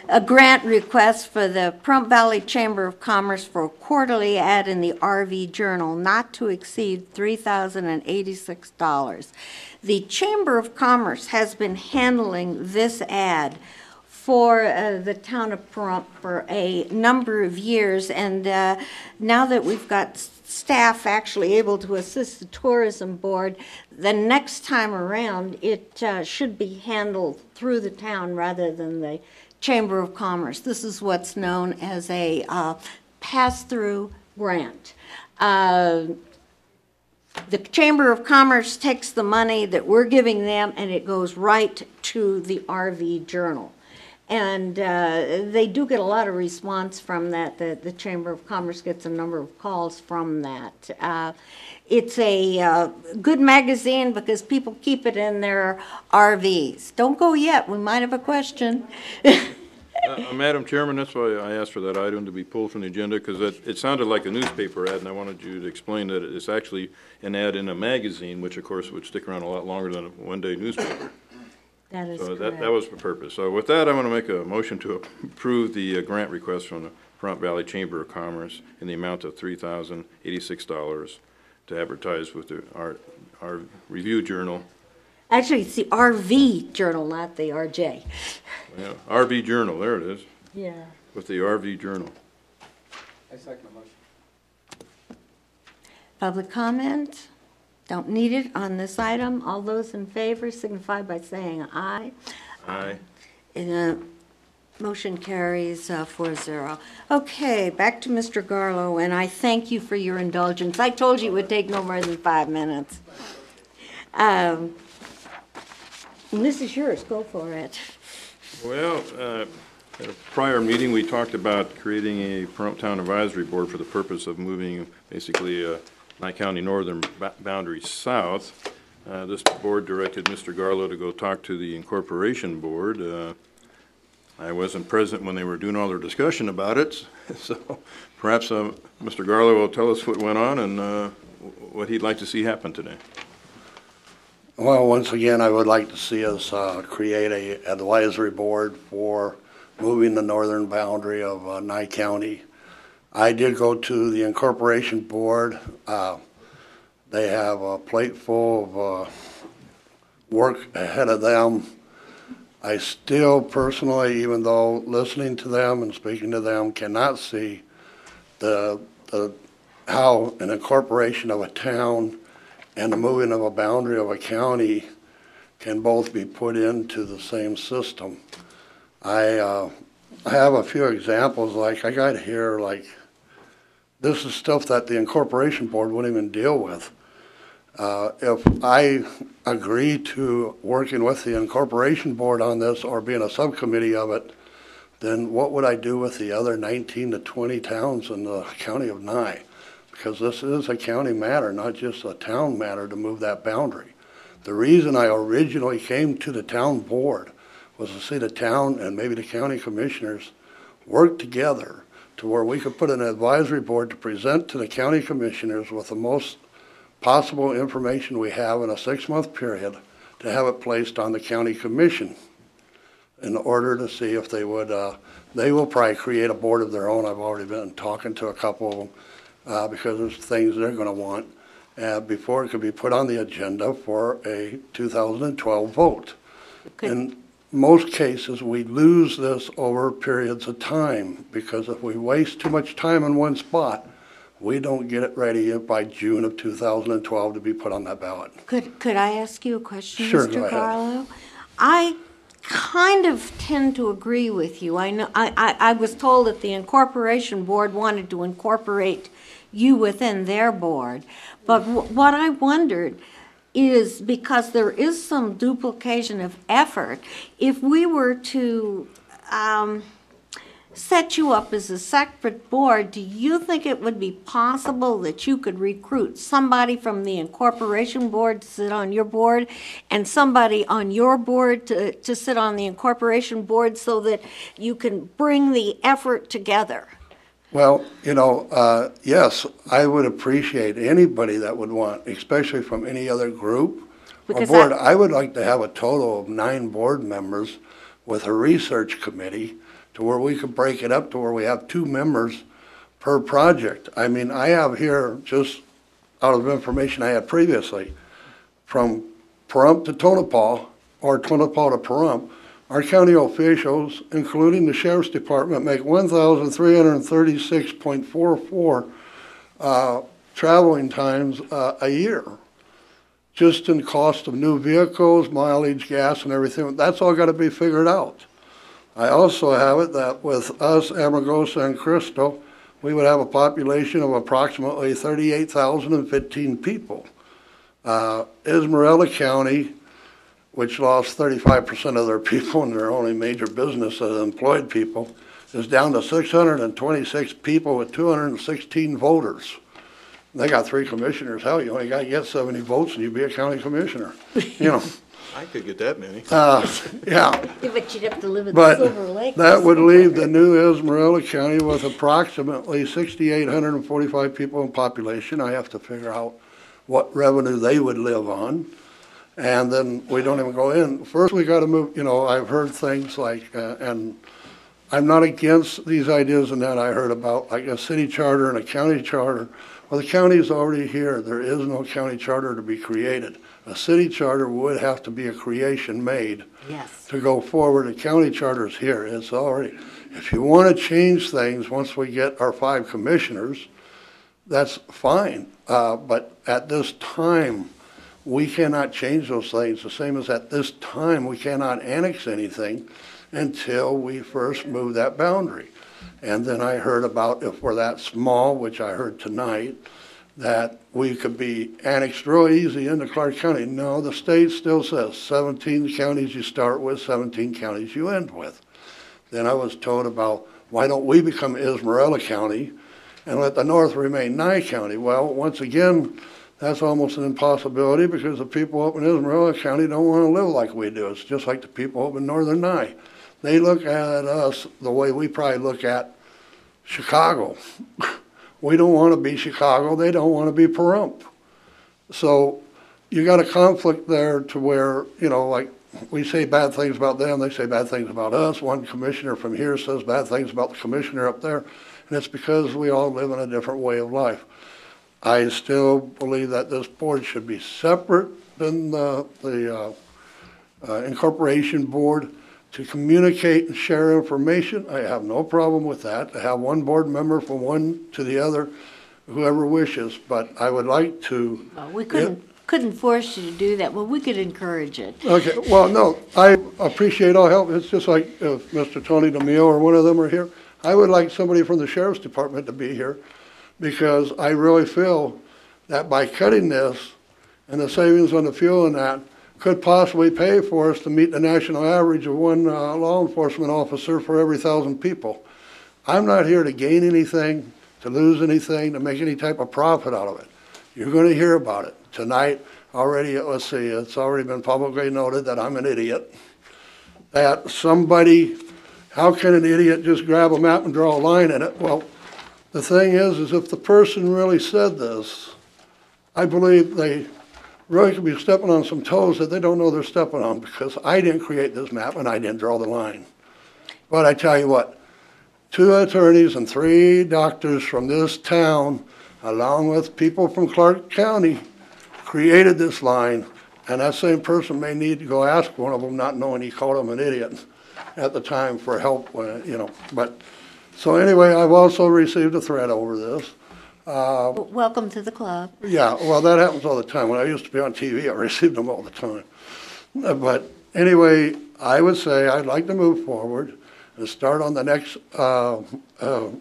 A grant request for the Pahrump Valley Chamber of Commerce for a quarterly ad in the RV Journal not to exceed $3,086. The Chamber of Commerce has been handling this ad for the town of Pahrump for a number of years, and now that we've got staff actually able to assist the tourism board, the next time around it should be handled through the town rather than the Chamber of Commerce. This is what's known as a pass-through grant. The Chamber of Commerce takes the money that we're giving them and it goes right to the RV Journal. And they do get a lot of response from that. The Chamber of Commerce gets a number of calls from that. It's a good magazine because people keep it in their RVs. Don't go yet, we might have a question. Madam Chairman, that's why I asked for that item to be pulled from the agenda, because it sounded like a newspaper ad, and I wanted you to explain that it's actually an ad in a magazine, which of course would stick around a lot longer than a one-day newspaper. That is correct. correct. That was the purpose. So with that, I want to make a motion to approve the grant request from the Pahrump Valley Chamber of Commerce in the amount of $3,086 to advertise with our review journal. Actually, it's the RV Journal, not the RJ. Yeah, RV Journal, there it is. Yeah. With the RV Journal. I second the motion. Public comment? Don't need it on this item. All those in favor signify by saying aye. Aye. And motion carries 4-0. Okay, back to Mr. Garlow, and I thank you for your indulgence. I told you it would take no more than 5 minutes. And this is yours. Go for it. Well, at a prior meeting, we talked about creating a Pahrump Town Advisory Board for the purpose of moving basically Nye County northern boundary south. This board directed Mr. Garlow to go talk to the Incorporation Board. I wasn't present when they were doing all their discussion about it, so perhaps Mr. Garlow will tell us what went on and what he'd like to see happen today. Well, once again, I would like to see us create a advisory board for moving the northern boundary of Nye County. I did go to the Incorporation Board. They have a plate full of work ahead of them. I still personally, even though listening to them and speaking to them, cannot see how an incorporation of a town and the moving of a boundary of a county can both be put into the same system. I have a few examples, like I got here, like this is stuff that the Incorporation Board wouldn't even deal with. If I agree to working with the Incorporation Board on this or being a subcommittee of it, then what would I do with the other 19 to 20 towns in the county of Nye? because this is a county matter, not just a town matter to move that boundary. The reason I originally came to the town board was to see the town and maybe the county commissioners work together to where we could put an advisory board to present to the county commissioners with the most possible information we have in a 6-month period to have it placed on the county commission in order to see if they would, they will probably create a board of their own. I've already been talking to a couple of them because there's things they're going to want before it could be put on the agenda for a 2012 vote. Okay. In most cases, we lose this over periods of time because if we waste too much time in one spot, we don't get it ready by June of 2012 to be put on that ballot. Could I ask you a question, Sure, go Mr. ahead. Carlo? I kind of tend to agree with you. I know I was told that the incorporation board wanted to incorporate you within their board, but what I wondered is, because there is some duplication of effort, if we were to set you up as a separate board, do you think it would be possible that you could recruit somebody from the incorporation board to sit on your board and somebody on your board to sit on the incorporation board so that you can bring the effort together? Well, you know, yes, I would appreciate anybody that would want, especially from any other group or Because board. I would like to have a total of 9 board members with a research committee to where we could break it up to where we have 2 members per project. I mean, I have here, just out of information I had previously, from Pahrump to Tonopah, or Tonopah to Pahrump, our county officials, including the sheriff's department, make 1,336.44 traveling times a year, just in cost of new vehicles, mileage, gas, and everything. That's all got to be figured out. I also have it that with us, Amargosa and Crystal, we would have a population of approximately 38,015 people. Ismarola County, which lost 35% of their people and their only major business that employed people, is down to 626 people with 216 voters. They got 3 commissioners. Hell, you only got to get 70 votes and you'd be a county commissioner. You know. I could get that many. Yeah. Yeah, but you'd have to live in But Silver Lake. that would leave the new Ismarola County with approximately 6,845 people in population. I have to figure out what revenue they would live on. And then we don't even go in. First, we got to move, you know, I've heard things like, and I'm not against these ideas and that I heard about, like a city charter and a county charter. Well, the county is already here. There is no county charter to be created. A city charter would have to be a creation made to go forward. A county charter is here. It's already, if you want to change things once we get our 5 commissioners, that's fine. But at this time, we cannot change those things. The same as at this time, we cannot annex anything until we first move that boundary. And then I heard about if we're that small, which I heard tonight, that we could be annexed real easy into Clark County. No, the state still says 17 counties you start with, 17 counties you end with. Then I was told about, why don't we become Ismarola County and let the north remain Nye County? Well, once again, that's almost an impossibility because the people up in Ismarola County don't want to live like we do. It's just like the people up in northern Nye. They look at us the way we probably look at Chicago. We don't want to be Chicago. They don't want to be Pahrump. So you got a conflict there to where, you know, like we say bad things about them, they say bad things about us. One commissioner from here says bad things about the commissioner up there, and it's because we all live in a different way of life. I still believe that this board should be separate than the incorporation board to communicate and share information. I have no problem with that. To have one board member from one to the other, whoever wishes, but I would like to. Well, we couldn't force you to do that, but we could encourage it. Okay, well, no, I appreciate all help. It's just like if Mr. Tony DeMille or one of them are here, I would like somebody from the sheriff's department to be here because I really feel that by cutting this and the savings on the fuel and that could possibly pay for us to meet the national average of 1 law enforcement officer for every 1,000 people. I'm not here to gain anything, to lose anything, to make any type of profit out of it. You're going to hear about it. Tonight, already, let's see, it's already been publicly noted that I'm an idiot. That somebody, how can an idiot just grab a map and draw a line in it? Well, the thing is if the person really said this, I believe they really could be stepping on some toes that they don't know they're stepping on, because I didn't create this map and I didn't draw the line. But I tell you what, 2 attorneys and 3 doctors from this town, along with people from Clark County, created this line, and that same person may need to go ask one of them, not knowing he called him an idiot at the time for help, you know. But, so anyway, I've also received a threat over this. Welcome to the club. Yeah, well, that happens all the time. When I used to be on TV, I received them all the time. But anyway, I would say I'd like to move forward and start on the next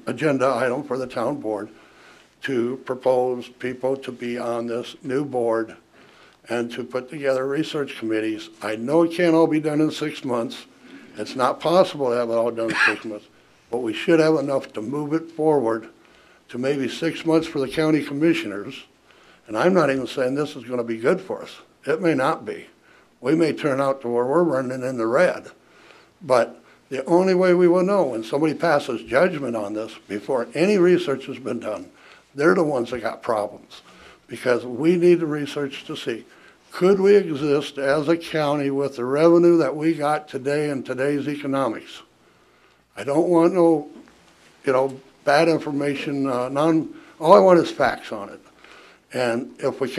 agenda item for the town board to propose people to be on this new board and to put together research committees. I know it can't all be done in 6 months. It's not possible to have it all done in 6 months, but we should have enough to move it forward to maybe 6 months for the county commissioners. And I'm not even saying this is going to be good for us. It may not be. We may turn out to where we're running in the red. But the only way we will know when somebody passes judgment on this before any research has been done, they're the ones that got problems. Because we need the research to see, could we exist as a county with the revenue that we got today in today's economics? I don't want no, you know, bad information, all I want is facts on it. And if we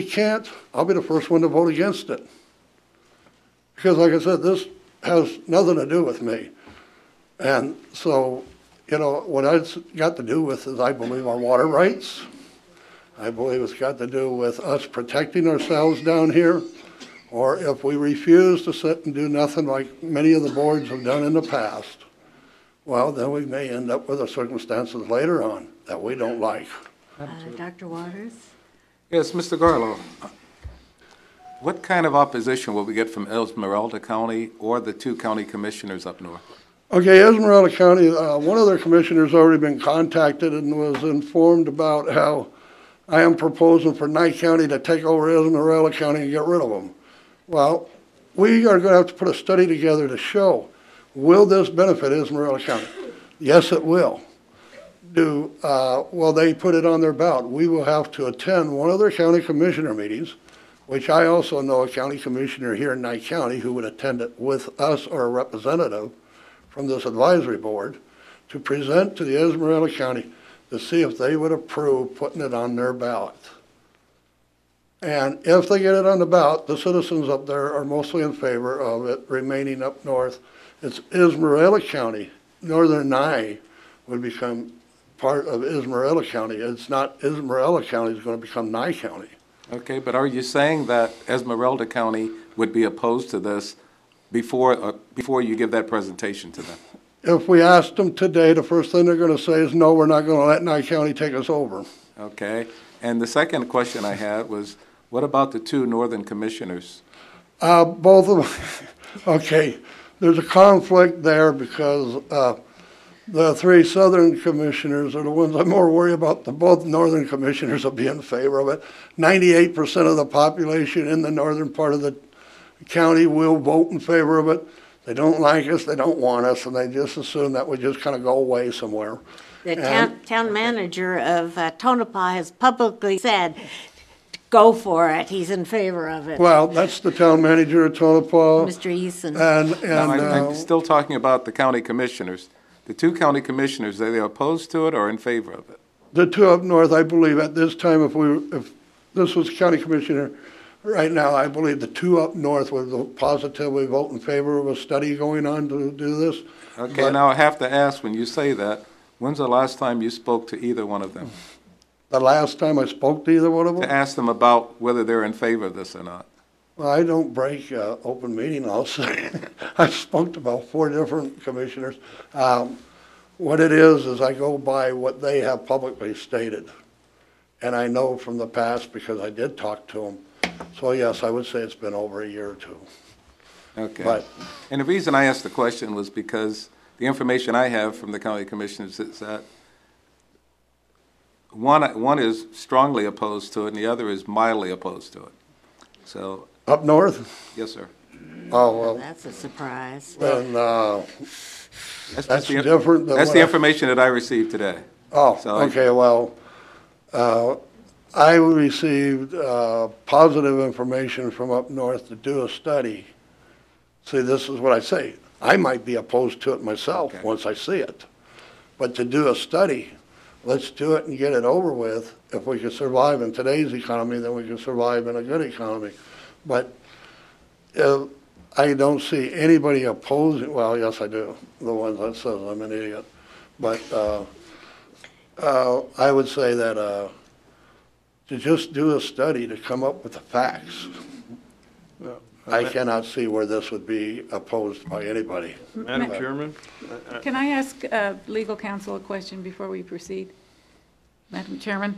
can't, I'll be the first one to vote against it. Because like I said, this has nothing to do with me. And so, you know, what it's got to do with is I believe our water rights. I believe it's got to do with us protecting ourselves down here. Or if we refuse to sit and do nothing like many of the boards have done in the past, well, then we may end up with the circumstances later on that we don't like. Dr. Waters? Yes, Mr. Garlow. What kind of opposition will we get from Esmeralda County or the 2 county commissioners up north? Okay, Esmeralda County, one of their commissioners already been contacted and was informed about how I am proposing for Nye County to take over Esmeralda County and get rid of them. Well, we are going to have to put a study together to show, will this benefit Esmeralda County? Yes, it will. Will they put it on their ballot? We will have to attend one of their county commissioner meetings, which I also know a county commissioner here in Nye County who would attend it with us or a representative from this advisory board to present to the Esmeralda County to see if they would approve putting it on their ballot. And if they get it on the ballot, the citizens up there are mostly in favor of it remaining up north. It's Esmeralda County. Northern Nye would become part of Esmeralda County. It's not Esmeralda County is going to become Nye County. Okay, but are you saying that Esmeralda County would be opposed to this before you give that presentation to them? If we asked them today, the first thing they're going to say is, no, we're not going to let Nye County take us over. Okay, and the second question I had was, what about the 2 northern commissioners? Both of them, okay, there's a conflict there because the 3 southern commissioners are the ones I'm more worried about. The both northern commissioners will be in favor of it. 98% of the population in the northern part of the county will vote in favor of it. They don't like us, they don't want us, and they just assume that we just kind of go away somewhere. The town manager of Tonopah has publicly said, go for it, he's in favor of it. Well, that's the town manager of Tonopah. Mr. Eason. I'm still talking about the county commissioners. The 2 county commissioners, are they opposed to it or in favor of it? The 2 up north, I believe at this time, if this was county commissioner right now, I believe the 2 up north would positively vote in favor of a study going on to do this. Okay, But now I have to ask, when you say that, when's the last time you spoke to either one of them? The last time I spoke to either one of them? To ask them about whether they're in favor of this or not. Well, I don't break open meeting laws. I've spoke to about 4 different commissioners. What it is I go by what they have publicly stated. And I know from the past because I did talk to them. So yes, I would say it's been over a year or 2. Okay. And the reason I asked the question was because the information I have from the county commissioners is that one is strongly opposed to it, and the other is mildly opposed to it. So. Up north? Yes, sir. Oh, well. That's a surprise. Then, that's the, different than that's what the information that I received today. Oh, So okay, well, I received positive information from up north to do a study. See, this is what I say. I might be opposed to it myself once I see it. But to do a study, let's do it and get it over with. If we can survive in today's economy, then we can survive in a good economy. But I don't see anybody opposing, well, yes, I do, the ones that says I'm an idiot. But I would say that to just do a study to come up with the facts, I cannot see where this would be opposed by anybody. Madam Chairman? Can I ask legal counsel a question before we proceed? Madam Chairman,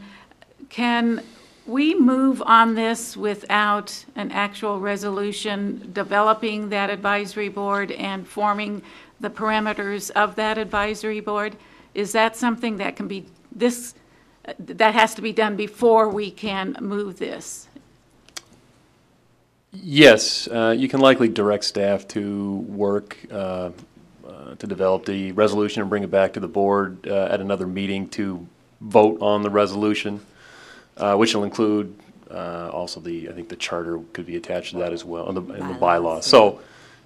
can we move on this without an actual resolution developing that advisory board and forming the parameters of that advisory board? Is that something that can be, that has to be done before we can move this? Yes, you can likely direct staff to work to develop the resolution and bring it back to the board at another meeting to vote on the resolution, which will include also I think the charter could be attached to that as well, and the bylaws. So,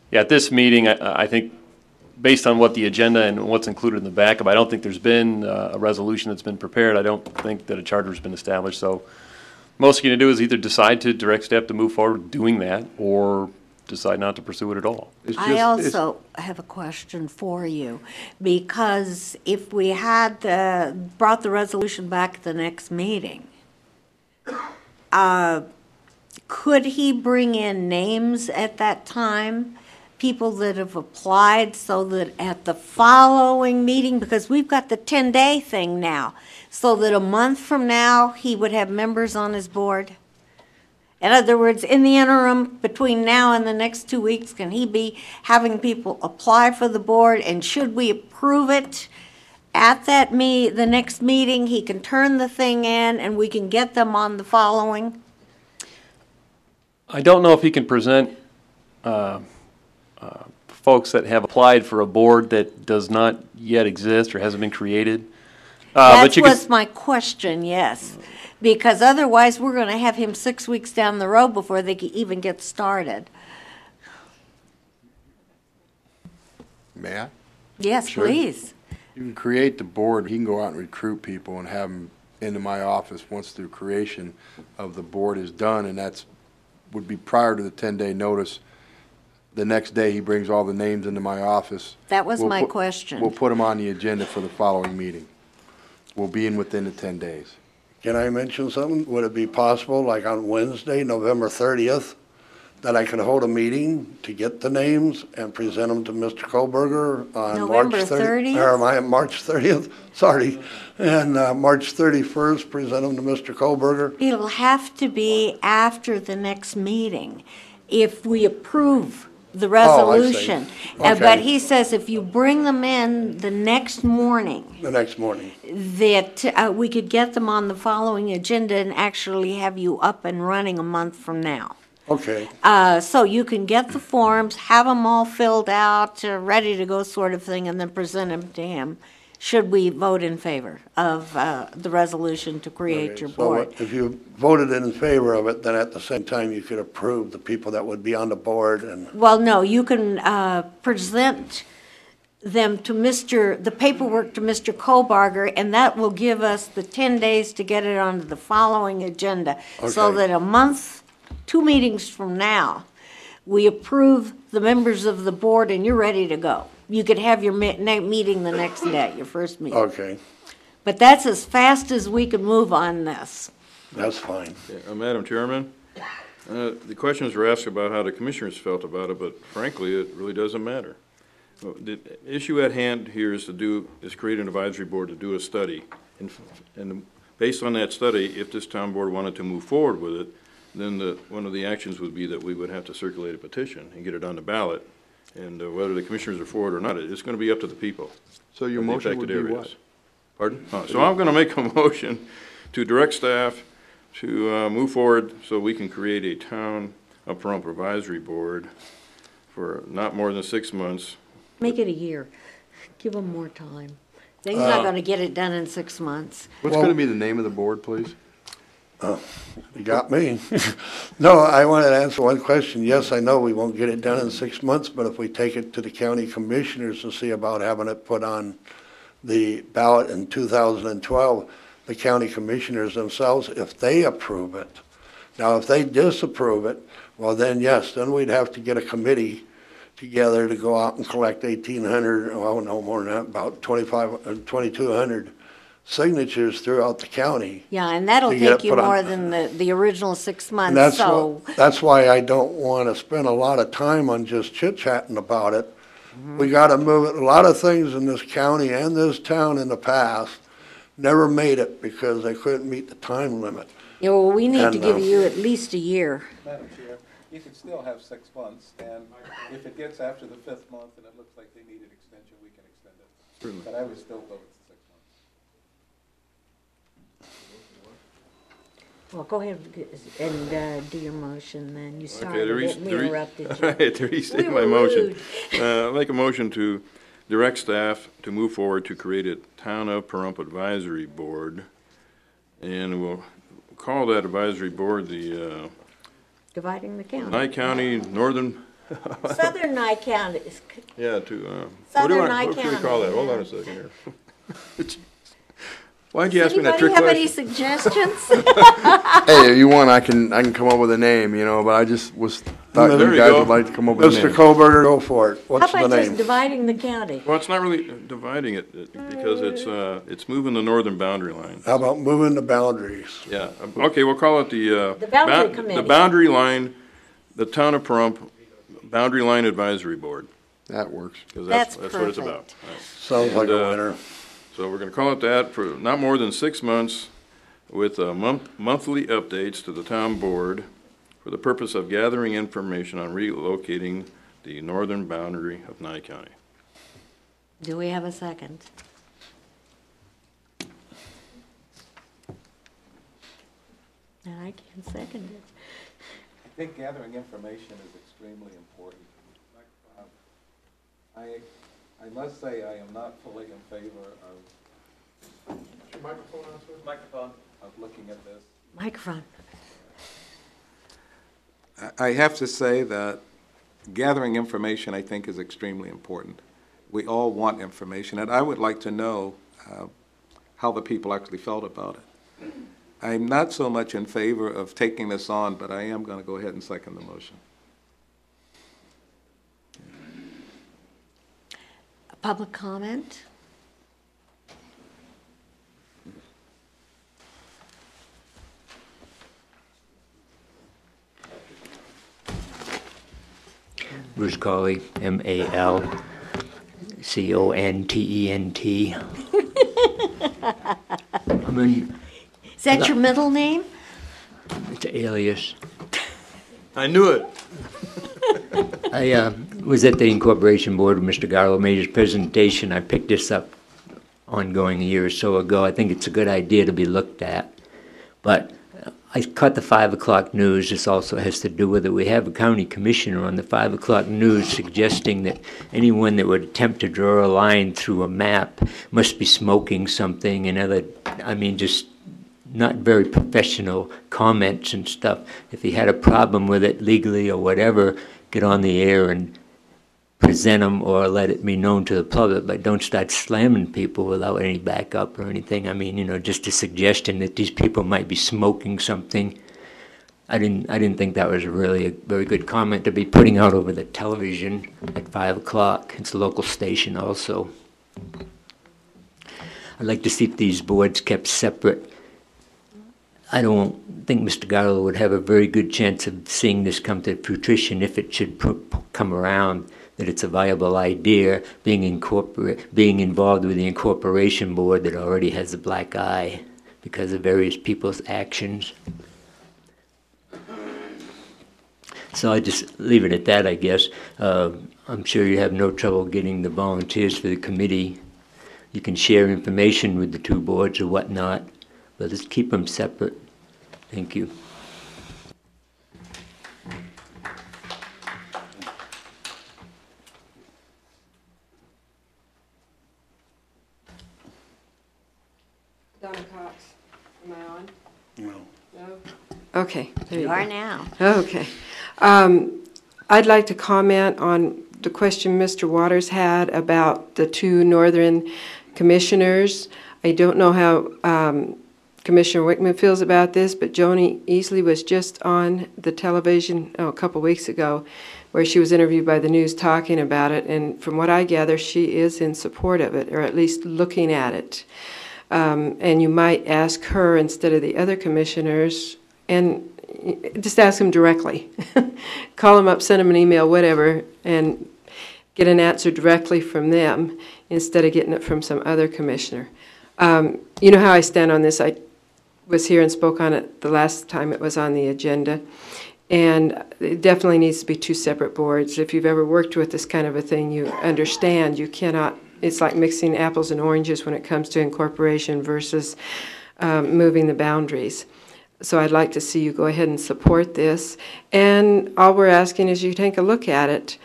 yeah, at this meeting, I think based on what the agenda and what's included in the backup, I don't think there's been a resolution that's been prepared. I don't think that a charter has been established. So most you're going to do is either decide to direct staff to move forward doing that or decide not to pursue it at all. I also have a question for you, because if we had brought the resolution back at the next meeting, could he bring in names at that time, people that have applied, so that at the following meeting, because we've got the 10-day thing now, so that a month from now he would have members on his board? In other words, in the interim between now and the next 2 weeks, can he be having people apply for the board? And should we approve it at that the next meeting, he can turn the thing in and we can get them on the following? I don't know if he can present folks that have applied for a board that does not yet exist or hasn't been created. That was my question, yes. Because otherwise, we're going to have him 6 weeks down the road before they can even get started. May I? Yes, Sure. please. You can create the board, he can go out and recruit people and have them into my office once the creation of the board is done, and that's would be prior to the 10-day notice. The next day, he brings all the names into my office. That was my question. We'll put them on the agenda for the following meeting. We'll be in within the 10 days. Can I mention something? Would it be possible, like on Wednesday, November 30th, that I could hold a meeting to get the names and present them to Mr. Kohlberger on November March 30th? Or am I on March 30th? Sorry. And March 31st, present them to Mr. Kohlberger? It'll have to be after the next meeting if we approve the resolution. Okay. But he says if you bring them in the next morning, that we could get them on the following agenda and actually have you up and running a month from now. Okay. So you can get the forms, have them all filled out, ready to go sort of thing, and then present them to him, should we vote in favor of the resolution to create your board. So if you voted in favor of it, then at the same time you could approve the people that would be on the board and... Well, no, you can present them to the paperwork to Mr. Kohlberger, and that will give us the 10 days to get it onto the following agenda. So Okay. that a month, 2 meetings from now, we approve the members of the board and you're ready to go. You could have your meeting the next day, your first meeting. Okay, But that's as fast as we can move on this. that's fine. Madam Chairman, the questions were asked about how the commissioners felt about it, but frankly, it really doesn't matter. The issue at hand here is create an advisory board to do a study. And based on that study, if this town board wanted to move forward with it, then one of the actions would be that we would have to circulate a petition and get it on the ballot. And whether the commissioners are for it or not, it's going to be up to the people. So your of the motion would affected be areas. Pardon? So I'm going to make a motion to direct staff to move forward so we can create a town of Pahrump advisory board for not more than 6 months. Make it a year. Give them more time. He's not going to get it done in 6 months. What's going to be the name of the board, please? You got me. No, I wanted to answer one question. Yes, I know we won't get it done in 6 months, but if we take it to the county commissioners and see about having it put on the ballot in 2012, the county commissioners themselves, if they approve it. Now, if they disapprove it, well then, yes, then we'd have to get a committee together to go out and collect 1,800, well, no more than that, about 2,200 signatures throughout the county. Yeah, and that'll to get take it you put on. more than the original 6 And months, so. that's why I don't want to spend a lot of time on just chit-chatting about it. We got to move it. A lot of things in this county and this town in the past never made it because they couldn't meet the time limit. Yeah, well, we need to And, give you at least a year. Madam Chair, you could still have 6 months, and if it gets after the 5th month and it looks like they need an extension, we can extend it. Certainly. But I would still vote 6 months. Well, go ahead and do your motion then. You Okay, started it and we interrupted all you. right, to restate We my were motion. rude. I'll make a motion to direct staff to move forward to create a Town of Pahrump Advisory Board. And we'll call that advisory board the Dividing the county. Nye County Northern, Southern Nye County. yeah, to, what Southern Nye should we call County, that? Hold on yeah. a second here. Why'd you ask me that Anybody trick have any question? suggestions? Hey, if you want, I can come up with a name, but I just thought There you you guys go. would like to come up with a Mr. name. Kohlberger, go for it. How What's the about just name? dividing the county? Well, it's not really dividing it because it's moving the northern boundary line. How about moving the boundaries? Yeah, okay, we'll call it the. The boundary committee. The boundary line, the Town of Pahrump Boundary Line Advisory Board. That works. 'Cause That's what it's about. perfect. All right. Sounds like And, a winner. So we're gonna call it that for not more than 6 months with monthly updates to the town board for the purpose of gathering information on relocating the northern boundary of Nye County. Do we have a second? And I can second it. I think gathering information is extremely important. I must say I am not fully in favor of. Microphone. Of looking at this. Microphone. I have to say that gathering information, I think, is extremely important. We all want information, and I would like to know how the people actually felt about it. I'm not so much in favor of taking this on, but I am going to go ahead and second the motion. Public comment? Bruce Colley, M-A-L-C-O-N-T-E-N-T. Is that your middle name? It's an alias. I knew it. I was at the Incorporation Board when Mr. Garlow made his presentation. I picked this up ongoing a year or so ago. I think it's a good idea to be looked at. But I caught the 5 o'clock news. This also has to do with it. We have a county commissioner on the 5 o'clock news suggesting that anyone that would attempt to draw a line through a map must be smoking something and other, just not very professional comments and stuff. If he had a problem with it legally or whatever, get on the air and present them or let it be known to the public, but don't start slamming people without any backup or anything. Just a suggestion that these people might be smoking something. I didn't think that was really a very good comment to be putting out over the television at 5 o'clock. It's a local station also. I'd like to see these boards kept separate. I don't think Mr. Garlow would have a very good chance of seeing this come to fruition if it should come around that it's a viable idea, being involved with the incorporation board that already has a black eye because of various people's actions. So I just leave it at that, I guess. I'm sure you have no trouble getting the volunteers for the committee. you can share information with the two boards or whatnot, but let's keep them separate. Thank you. Donna Cox, am I on? No. No? Okay, there you You go. are now. Okay. I'd like to comment on the question Mr. Waters had about the two northern commissioners. I don't know how Commissioner Wickman feels about this, but Joni Easley was just on the television a couple weeks ago where she was interviewed by the news talking about it, and from what I gather, she is in support of it, or at least looking at it. And you might ask her instead of the other commissioners, and just ask them directly. Call them up, send them an email, whatever, and get an answer directly from them instead of getting it from some other commissioner. You know how I stand on this. I was here and spoke on it the last time it was on the agenda. And it definitely needs to be two separate boards. If you've ever worked with this kind of a thing, you understand you cannot, it's like mixing apples and oranges when it comes to incorporation versus moving the boundaries. So I'd like to see you go ahead and support this. And all we're asking is you take a look at it.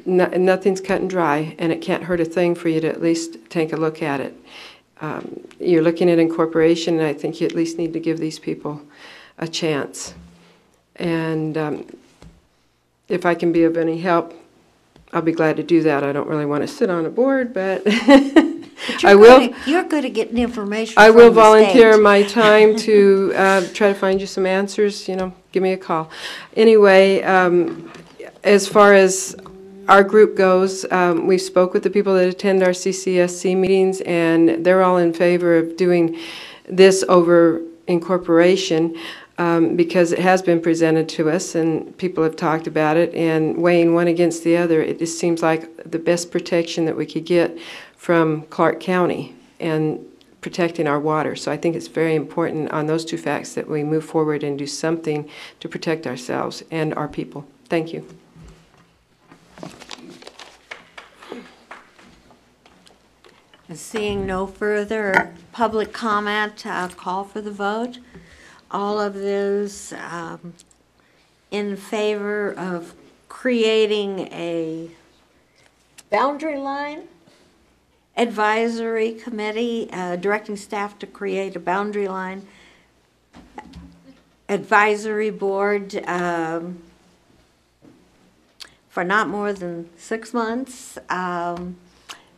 Nothing's cut and dry, and it can't hurt a thing for you to at least take a look at it. You're looking at incorporation, and I think you at least need to give these people a chance. And if I can be of any help, I'll be glad to do that. I don't really want to sit on a board, but I will. You're good at getting information. I will from the volunteer state. my time to try to find you some answers. You know, give me a call. Anyway, as far as our group goes, we spoke with the people that attend our CCSC meetings, and they're all in favor of doing this over incorporation. Because it has been presented to us and people have talked about it, and weighing one against the other, it just seems like the best protection that we could get from Clark County and protecting our water. So I think it's very important on those two facts that we move forward and do something to protect ourselves and our people. Thank you. Seeing no further public comment, I'll call for the vote. All of those in favor of creating a boundary line advisory committee, directing staff to create a boundary line advisory board for not more than 6 months,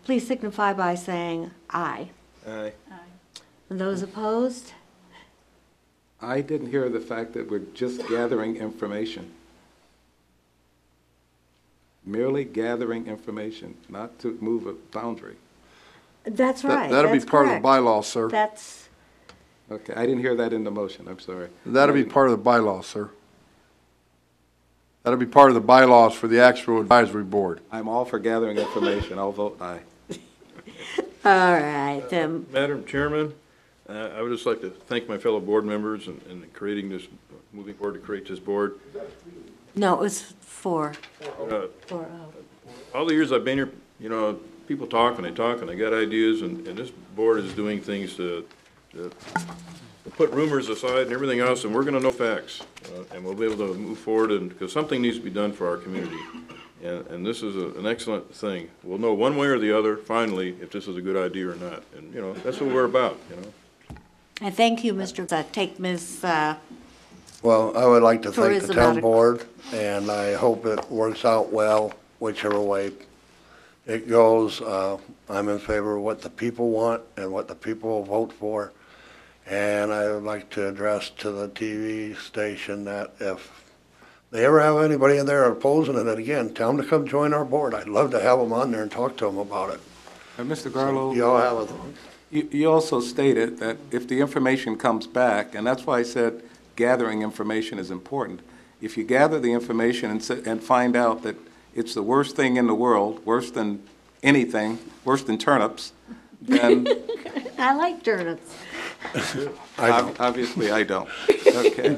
please signify by saying aye. Aye. And those opposed? I didn't hear the fact that we're just gathering information. Merely gathering information, not to move a boundary. That's right. That'll be that's part correct. of the bylaws, sir. That's, Okay, I didn't hear that in the motion, I'm sorry. That'll be part of the bylaws, sir. That'll be part of the bylaws for the actual advisory board. I'm all for gathering information, I'll vote aye. all right. Madam Chairman, I would just like to thank my fellow board members in creating this, moving forward to create this board. No, it was four. All the years I've been here, you know, people talk and they got ideas, and this board is doing things to put rumors aside and everything else, and we're going to know facts, and we'll be able to move forward, and because something needs to be done for our community. And this is an excellent thing. We'll know one way or the other, finally, if this is a good idea or not. And, you know, that's what we're about, you know. And thank you, Mr. Take Ms. Well, I would like to thank the Tourism out town of- board, and I hope it works out well, whichever way it goes. I'm in favor of what the people want and what the people will vote for. And I would like to address to the TV station that if they ever have anybody in there opposing it, again, tell them to come join our board. I'd love to have them on there and talk to them about it. Mr. Garlow, Y'all have a you also stated that if the information comes back, and that's why I said gathering information is important. If you gather the information and find out that it's the worst thing in the world, worse than anything, worse than turnips, then I like turnips. obviously I don't. Okay.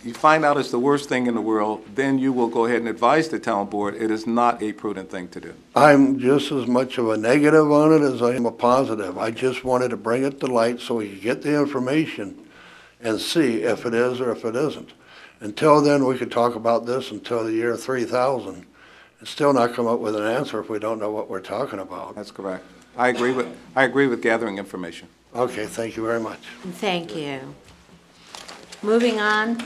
you find out it's the worst thing in the world, then you will go ahead and advise the town board it is not a prudent thing to do. I'm just as much of a negative on it as I am a positive. I just wanted to bring it to light so we could get the information and see if it is or if it isn't. Until then, we could talk about this until the year 3000 and still not come up with an answer if we don't know what we're talking about. That's correct. I agree with gathering information. Okay, thank you very much. Thank you. Moving on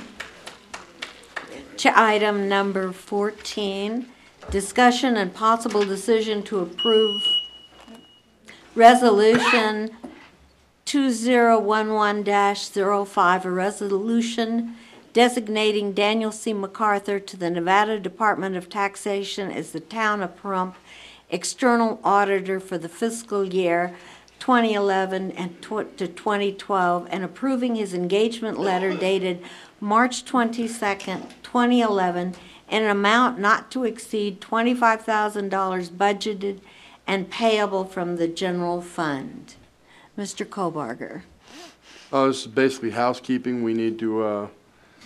to item number 14, discussion and possible decision to approve resolution 2011-05, a resolution designating Daniel C. MacArthur to the Nevada Department of Taxation as the Town of Pahrump external auditor for the fiscal year 2011 and to 2012, and approving his engagement letter dated March 22nd, 2011, in an amount not to exceed $25,000 budgeted and payable from the general fund. Mr. Kohlbarger. This is basically housekeeping. We need to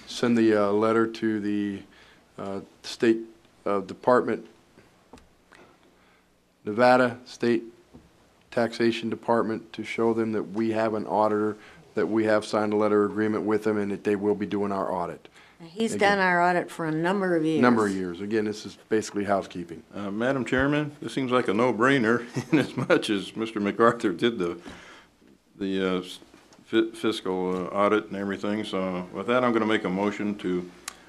send the letter to the State Department, Nevada State Taxation Department, to show them that we have an auditor, that we have signed a letter of agreement with them, and that they will be doing our audit. He's done our audit for a number of years. Again, this is basically housekeeping. Madam Chairman, this seems like a no-brainer in as much as Mr. MacArthur did the fiscal audit and everything. So with that, I'm going to make a motion to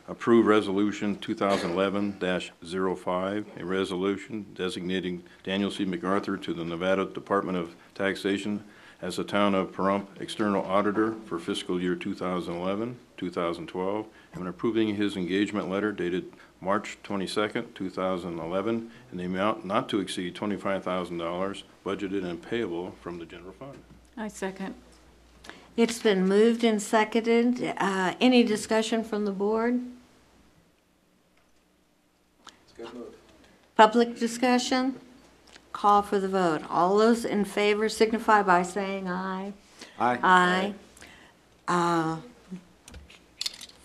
approve Resolution 2011-05, a resolution designating Daniel C. MacArthur to the Nevada Department of Taxation as the Town of Pahrump external auditor for fiscal year 2011, 2012, and approving his engagement letter dated March 22nd, 2011, in the amount not to exceed $25,000 budgeted and payable from the general fund. I second. It's been moved and seconded. Any discussion from the board? Public discussion? Call for the vote. All those in favor signify by saying aye. Aye. Aye.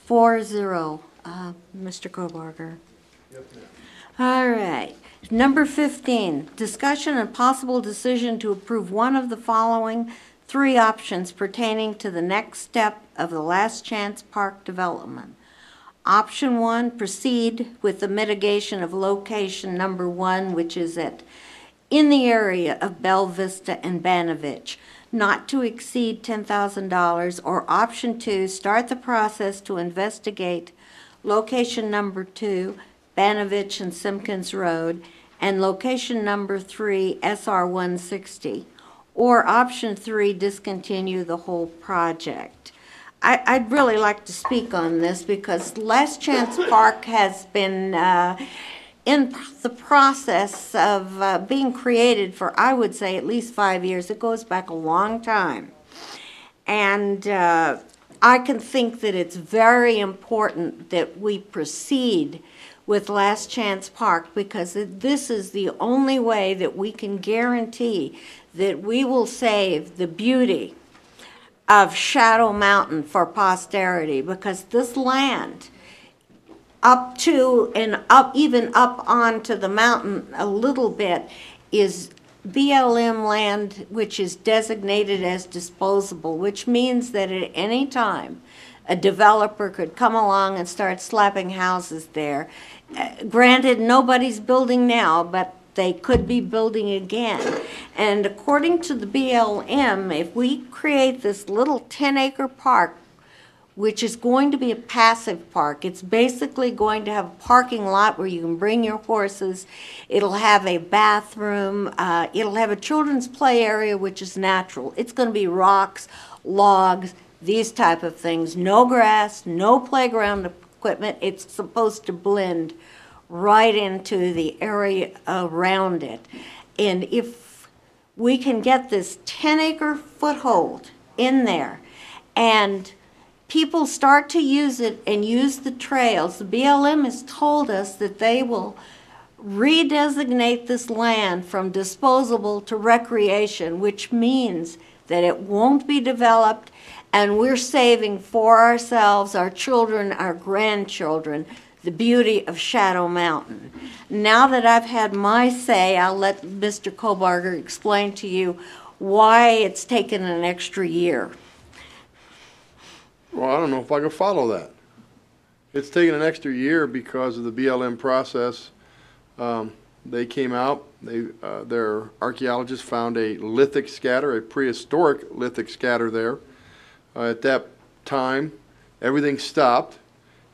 4-0. Mr. Kohlbarger. All right. Number 15, discussion and possible decision to approve one of the following 3 options pertaining to the next step of the Last Chance Park development. Option 1, proceed with the mitigation of location number 1, which is in the area of Belle Vista and Banovich, not to exceed $10,000, or option 2, start the process to investigate location number 2, Banovich and Simpkins Road, and location number 3, SR 160, or option 3, discontinue the whole project. I'd really like to speak on this because Last Chance Park has been in the process of being created for, I would say, at least 5 years. It goes back a long time. And I can think that it's very important that we proceed with Last Chance Park because this is the only way that we can guarantee that we will save the beauty of Shadow Mountain for posterity, because this land up to and up, even up onto the mountain a little bit, is BLM land, which is designated as disposable, which means that at any time a developer could come along and start slapping houses there. Granted, nobody's building now, but they could be building again. And according to the BLM, if we create this little 10-acre park, which is going to be a passive park, it's basically going to have a parking lot where you can bring your horses. It'll have a bathroom. It'll have a children's play area, which is natural. It's going to be rocks, logs, these type of things. No grass, no playground equipment. It's supposed to blend right into the area around it. And if we can get this 10-acre foothold in there and people start to use it and use the trails, the BLM has told us that they will redesignate this land from disposable to recreation, which means that it won't be developed And we're saving for ourselves, our children, our grandchildren, the beauty of Shadow Mountain. Now that I've had my say, I'll let Mr. Kohlbarger explain to you why it's taken an extra year. Well, I don't know if I can follow that. It's taken an extra year because of the BLM process. They came out, their archaeologists found a lithic scatter, a prehistoric lithic scatter there. At that time, everything stopped,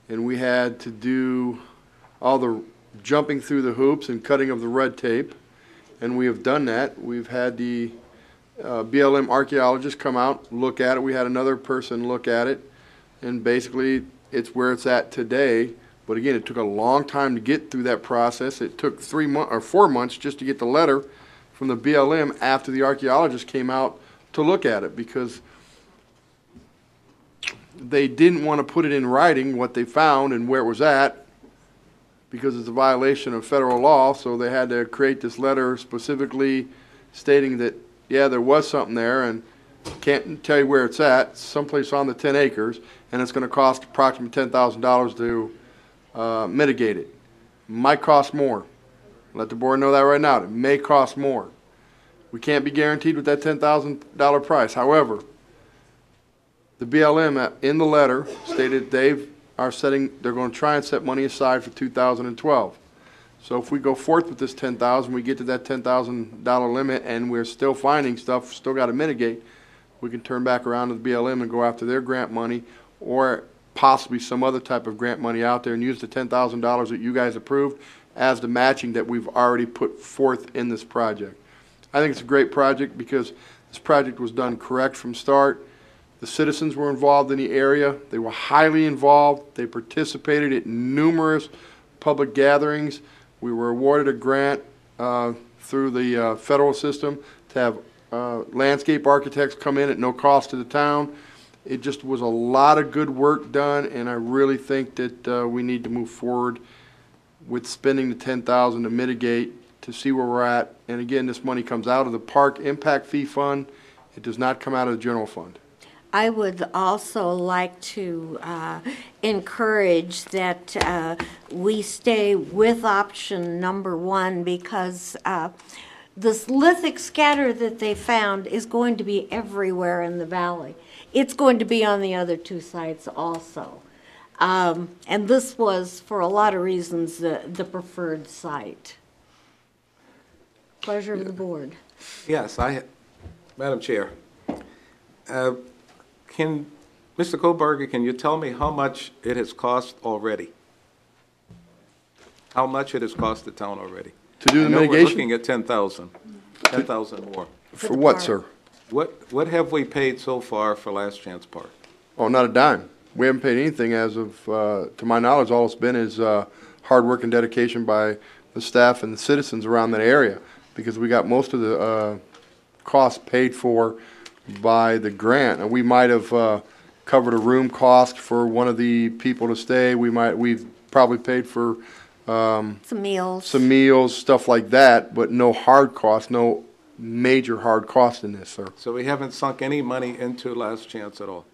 and we had to do all the jumping through the hoops and cutting of the red tape, and we have done that. We've had the BLM archaeologists come out, look at it. We had another person look at it, and basically it's where it's at today. But again, it took a long time to get through that process. It took 3 months or 4 months just to get the letter from the BLM after the archaeologists came out to look at it, because they didn't want to put it in writing what they found and where it was at, because it's a violation of federal law. So they had to create this letter specifically stating that, yeah, there was something there, and can't tell you where it's at, someplace on the 10 acres, and it's going to cost approximately $10,000 to mitigate it. Might cost more. Let the board know that right now. It may cost more. We can't be guaranteed with that $10,000 price. However, the BLM in the letter stated they're going to try and set money aside for 2012. So if we go forth with this $10,000, we get to that $10,000 limit, and we're still finding stuff, still got to mitigate, we can turn back around to the BLM and go after their grant money, or possibly some other type of grant money out there, and use the $10,000 that you guys approved as the matching that we've already put forth in this project. I think it's a great project because this project was done correct from start. The citizens were involved in the area. They were highly involved. They participated at numerous public gatherings. We were awarded a grant through the federal system to have landscape architects come in at no cost to the town. It just was a lot of good work done, and I really think that we need to move forward with spending the $10,000 to mitigate, to see where we're at. And again, this money comes out of the Park Impact Fee Fund. It does not come out of the general fund. I would also like to encourage that we stay with option number 1, because this lithic scatter that they found is going to be everywhere in the valley. It's going to be on the other 2 sites also. And this was, for a lot of reasons, the preferred site. Pleasure of the board. Yes, Madam Chair. Mr. Kohlbarger, can you tell me how much it has cost already? How much it has cost the town already? To do the mitigation? We're looking at 10,000 more. For what, sir? What have we paid so far for Last Chance Park? Oh, not a dime. We haven't paid anything as of, to my knowledge. All it's been is hard work and dedication by the staff and the citizens around that area, because we got most of the costs paid for by the grant. And we might have covered a room cost for one of the people to stay. We've probably paid for some meals, stuff like that, but no hard cost, no major hard cost in this, sir. So we haven't sunk any money into Last Chance at all?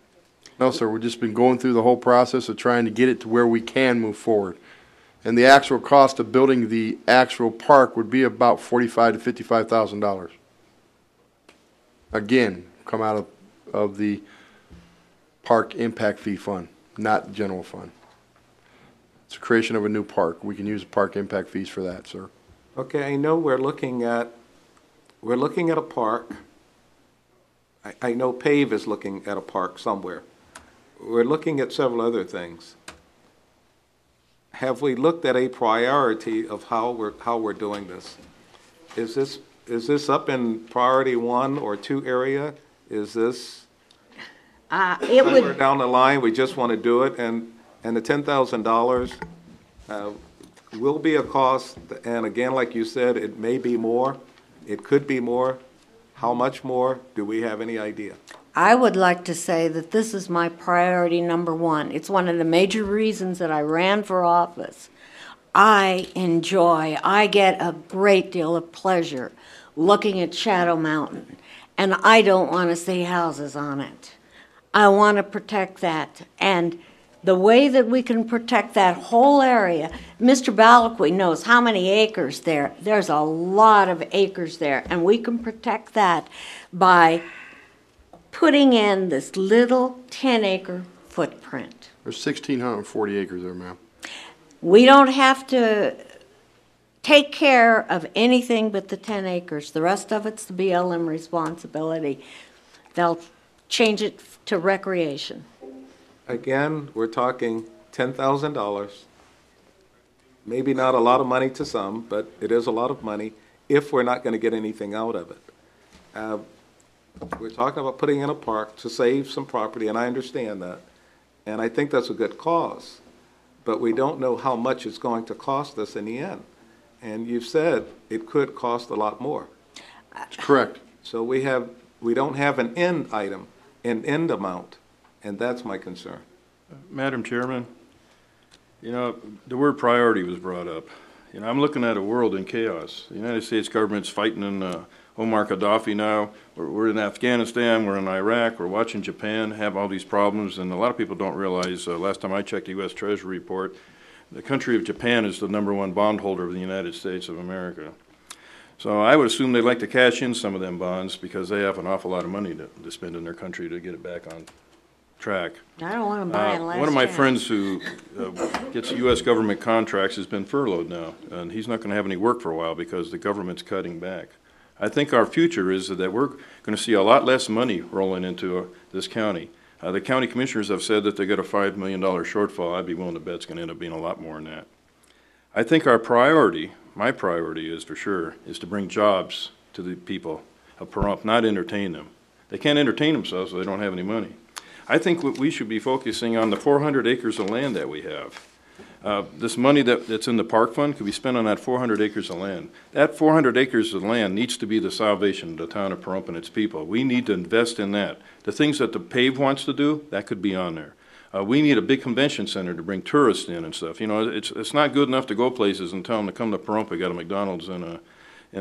No, sir. We've just been going through the whole process of trying to get it to where we can move forward. And the actual cost of building the actual park would be about $45,000 to $55,000. Again, come out of the Park Impact Fee Fund, not the general fund. It's a creation of a new park. We can use the Park Impact fees for that, sir. Okay, I know we're looking at a park. I know PAVE is looking at a park somewhere. We're looking at several other things. Have we looked at a priority of how we're doing this? Is this up in priority 1 or 2 area? Is this somewhere down the line we just want to do it, and the $10,000 will be a cost, and again, like you said, it may be more, it could be more. How much more? Do we have any idea? I would like to say that this is my priority number 1. It's one of the major reasons that I ran for office. I get a great deal of pleasure looking at Shadow Mountain, and I don't want to see houses on it. I want to protect that. And the way that we can protect that whole area, Mr. Balakwi knows how many acres there. There's a lot of acres there, and we can protect that by putting in this little 10-acre footprint. There's 1,640 acres there, ma'am. We don't have to take care of anything but the 10 acres. The rest of it's the BLM responsibility. They'll change it to recreation. Again, we're talking $10,000. Maybe not a lot of money to some, but it is a lot of money if we're not going to get anything out of it. We're talking about putting in a park to save some property, and I understand that. And I think that's a good cause. But we don't know how much it's going to cost us in the end. And you've said it could cost a lot more. Correct. So we don't have an end item, an end amount, and that's my concern. Madam Chairman, you know, the word priority was brought up. You know, I'm looking at a world in chaos. The United States government's fighting in Omar Gaddafi now. We're in Afghanistan, we're in Iraq, we're watching Japan have all these problems, and a lot of people don't realize, last time I checked the U.S. Treasury report, the country of Japan is the #1 bondholder of the United States of America. So I would assume they'd like to cash in some of them bonds because they have an awful lot of money to spend in their country to get it back on track. I don't want to buy it last One of my chance. friends who gets U.S. government contracts has been furloughed now, and he's not going to have any work for a while because the government's cutting back. I think our future is that we're going to see a lot less money rolling into this county. The county commissioners have said that they got a $5 million shortfall. I'd be willing to bet it's going to end up being a lot more than that. I think our priority, my priority is for sure, is to bring jobs to the people of Pahrump, not entertain them. They can't entertain themselves, so they don't have any money. I think what we should be focusing on the 400 acres of land that we have. This money that's in the park fund could be spent on that 400 acres of land. That 400 acres of land needs to be the salvation of the town of Pahrump and its people. We need to invest in that. The things that the PAVE wants to do, that could be on there. We need a big convention center to bring tourists in and stuff. You know, it's not good enough to go places and tell them to come to Pahrump. We got a McDonald's and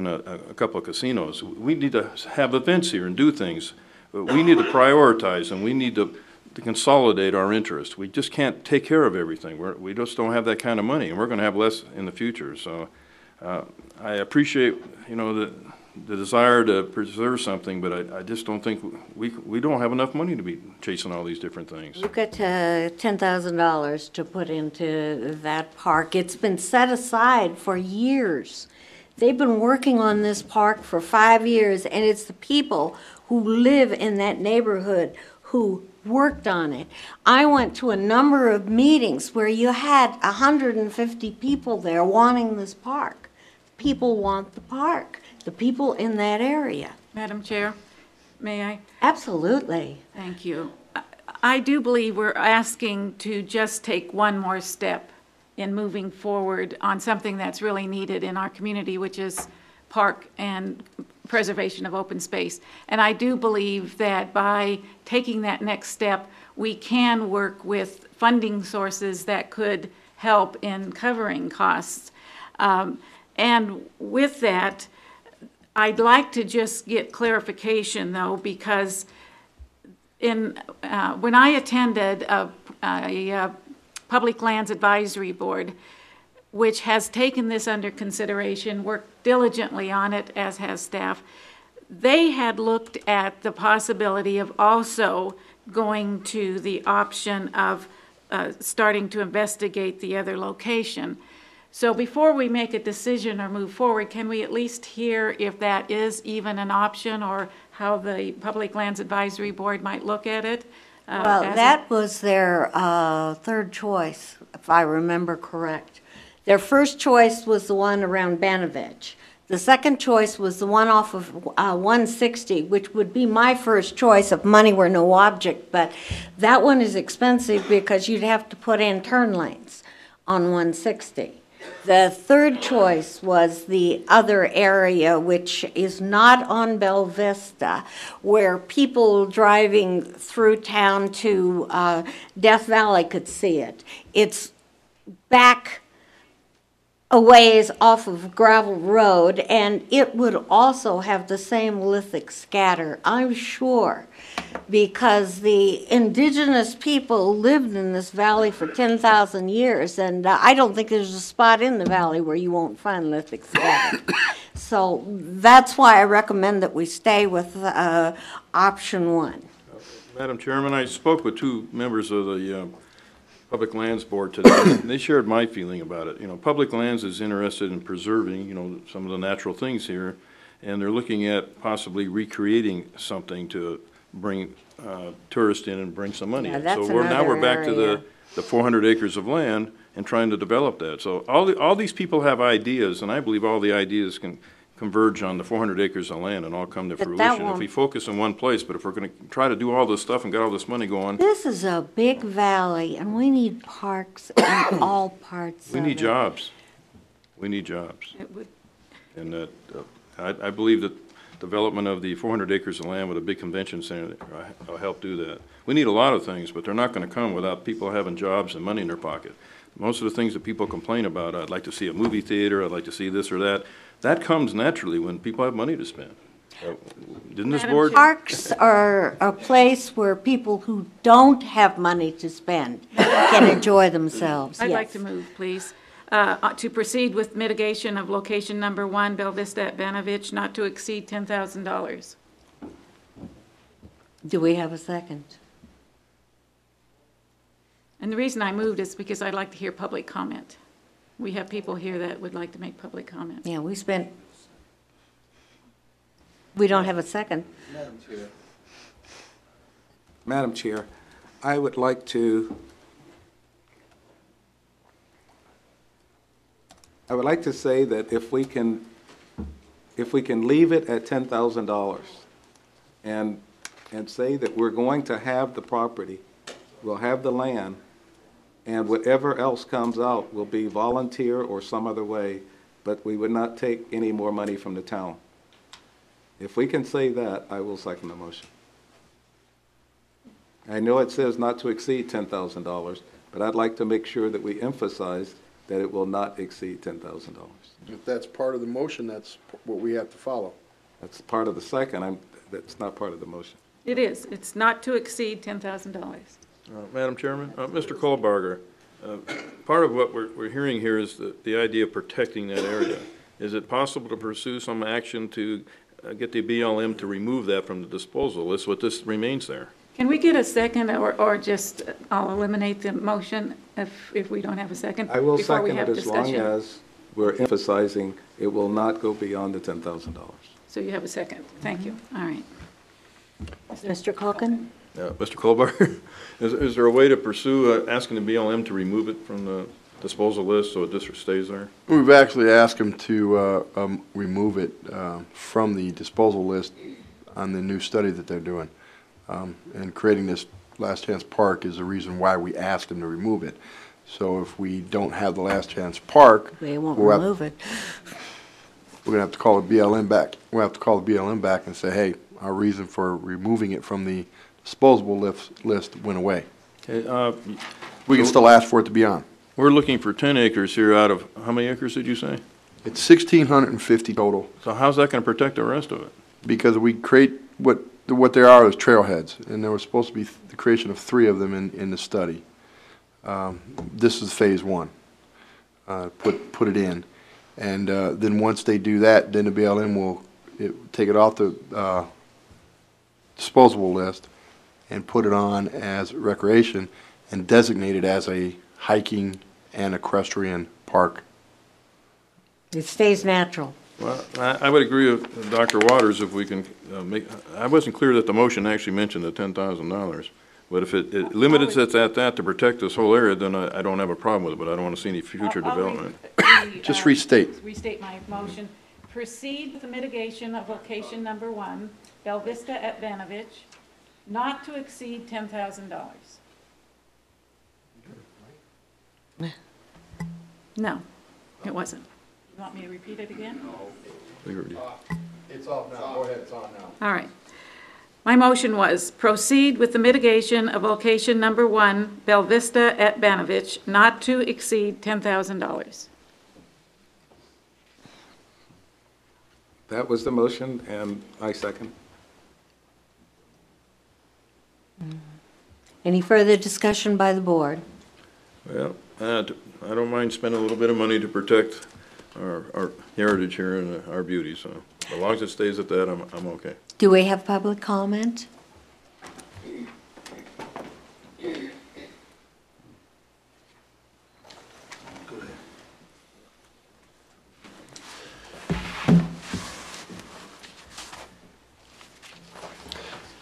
a couple of casinos. We need to have events here and do things. We need to prioritize, and we need to consolidate our interests. We just can't take care of everything. We just don't have that kind of money, and we're going to have less in the future. So I appreciate, you know, the desire to preserve something, but I just don't think we don't have enough money to be chasing all these different things. Look at $10,000 to put into that park. It's been set aside for years. They've been working on this park for 5 years, and it's the people who live in that neighborhood who worked on it. I went to a number of meetings where you had 150 people there wanting this park. People want the park, the people in that area. Madam Chair, may I? Absolutely. Thank you. I do believe we're asking to just take one more step in moving forward on something that's really needed in our community, which is park and preservation of open space. And I do believe that by taking that next step, we can work with funding sources that could help in covering costs. And with that, I'd like to just get clarification, though, because when I attended a Public Lands Advisory Board, which has taken this under consideration, worked diligently on it, as has staff, they had looked at the possibility of also going to the option of starting to investigate the other location. So before we make a decision or move forward, can we at least hear if that is even an option, or how the Public Lands Advisory Board might look at it? Well, that was their third choice, if I remember correct. Their first choice was the one around Banovich. The second choice was the one off of 160, which would be my first choice if money were no object, but that one is expensive because you'd have to put in turn lanes on 160. The third choice was the other area, which is not on Bella Vista, where people driving through town to Death Valley could see it. It's back a ways off of gravel road, and it would also have the same lithic scatter, I'm sure, because the indigenous people lived in this valley for 10,000 years, and I don't think there's a spot in the valley where you won't find lithic scatter. So that's why I recommend that we stay with option 1. Madam Chairman, I spoke with 2 members of the Public Lands Board today, and they shared my feeling about it. You know, Public Lands is interested in preserving, you know, some of the natural things here, and they're looking at possibly recreating something to bring tourists in and bring some money in. So now we're back to the 400 acres of land and trying to develop that. So all these people have ideas, and I believe all the ideas can converge on the 400 acres of land and all come to fruition if we focus in one place. But if we're going to try to do all this stuff and get all this money going, this is a big valley, and we need parks in all parts of it. We need jobs. We need jobs. And that I believe that development of the 400 acres of land with a big convention center will help do that. We need a lot of things, but they're not going to come without people having jobs and money in their pocket. Most of the things that people complain about, I'd like to see a movie theater, I'd like to see this or that, that comes naturally when people have money to spend. Didn't this board? Parks are a place where people who don't have money to spend can enjoy themselves. I'd like to move, please, to proceed with mitigation of location number 1, Bella Vista at Banovich, not to exceed $10,000. Do we have a second? And the reason I moved is because I'd like to hear public comment. We have people here that would like to make public comment. Yeah, we don't have a second. Madam Chair, I would like to say that if we can leave it at $10,000 and say that we're going to have the property, we'll have the land, and whatever else comes out will be volunteer or some other way, but we would not take any more money from the town. If we can say that, I will second the motion. I know it says not to exceed $10,000, but I'd like to make sure that we emphasize that it will not exceed $10,000. If that's part of the motion, that's what we have to follow. That's part of the second. That's not part of the motion. It is. It's not to exceed $10,000. Madam Chairman, Mr. Kohlbarger, part of what we're hearing here is the idea of protecting that area. Is it possible to pursue some action to get the BLM to remove that from the disposal list, so this remains there? Can we get a second, or just I'll eliminate the motion if we don't have a second? I will before we second have it as long discussion? as we're emphasizing it will not go beyond the $10,000. So you have a second. Thank you. All right. Mr. Culkin? Mr. Kohlbarger, is there a way to pursue asking the BLM to remove it from the disposal list so it just stays there? We've actually asked them to remove it from the disposal list on the new study that they're doing. And creating this Last Chance Park is the reason why we asked them to remove it. So if we don't have the Last Chance Park, they won't remove it. We're going to have to call the BLM back. We'll have to call the BLM back and say, hey, our reason for removing it from the disposable list went away. Okay, we can still ask for it to be on. We're looking for 10 acres here out of, how many acres did you say? It's 1,650 total. So how's that going to protect the rest of it? Because we create what there are is trailheads, and there was supposed to be the creation of 3 of them in the study. This is phase 1. Put it in, and then once they do that, then the BLM will take it off the disposable list and put it on as recreation and designate it as a hiking and equestrian park. It stays natural. Well, I would agree with Dr. Waters if we can I wasn't clear that the motion actually mentioned the $10,000. But if it limits it at that to protect this whole area, then I don't have a problem with it, but I don't want to see any future development. Just restate. Restate my motion. Proceed with the mitigation of location number 1, Bella Vista at Banovich, not to exceed $10,000. No, it wasn't. You want me to repeat it again? It's off now. Go ahead. It's on now. All right. My motion was proceed with the mitigation of location number 1, Bella Vista at Banovich, not to exceed $10,000. That was the motion, and I second. Any further discussion by the board? Well, I don't mind spending a little bit of money to protect our heritage here and our beauty, so as long as it stays at that, I'm okay. Do we have public comment?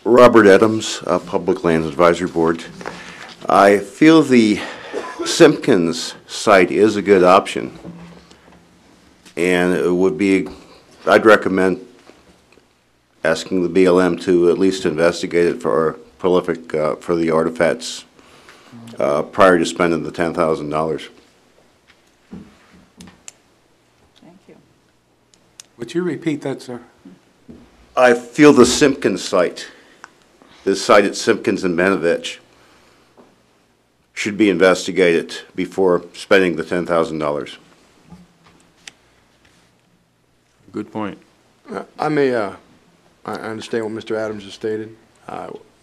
Robert Adams, Public Lands Advisory Board. I feel the Simpkins site is a good option, and it would be, I'd recommend asking the BLM to at least investigate it for prolific, for the artifacts prior to spending the $10,000. Thank you. Would you repeat that, sir? I feel the Simpkins site, this site at Simpkins and Benovich, should be investigated before spending the $10,000. Good point. I understand what Mr. Adams has stated.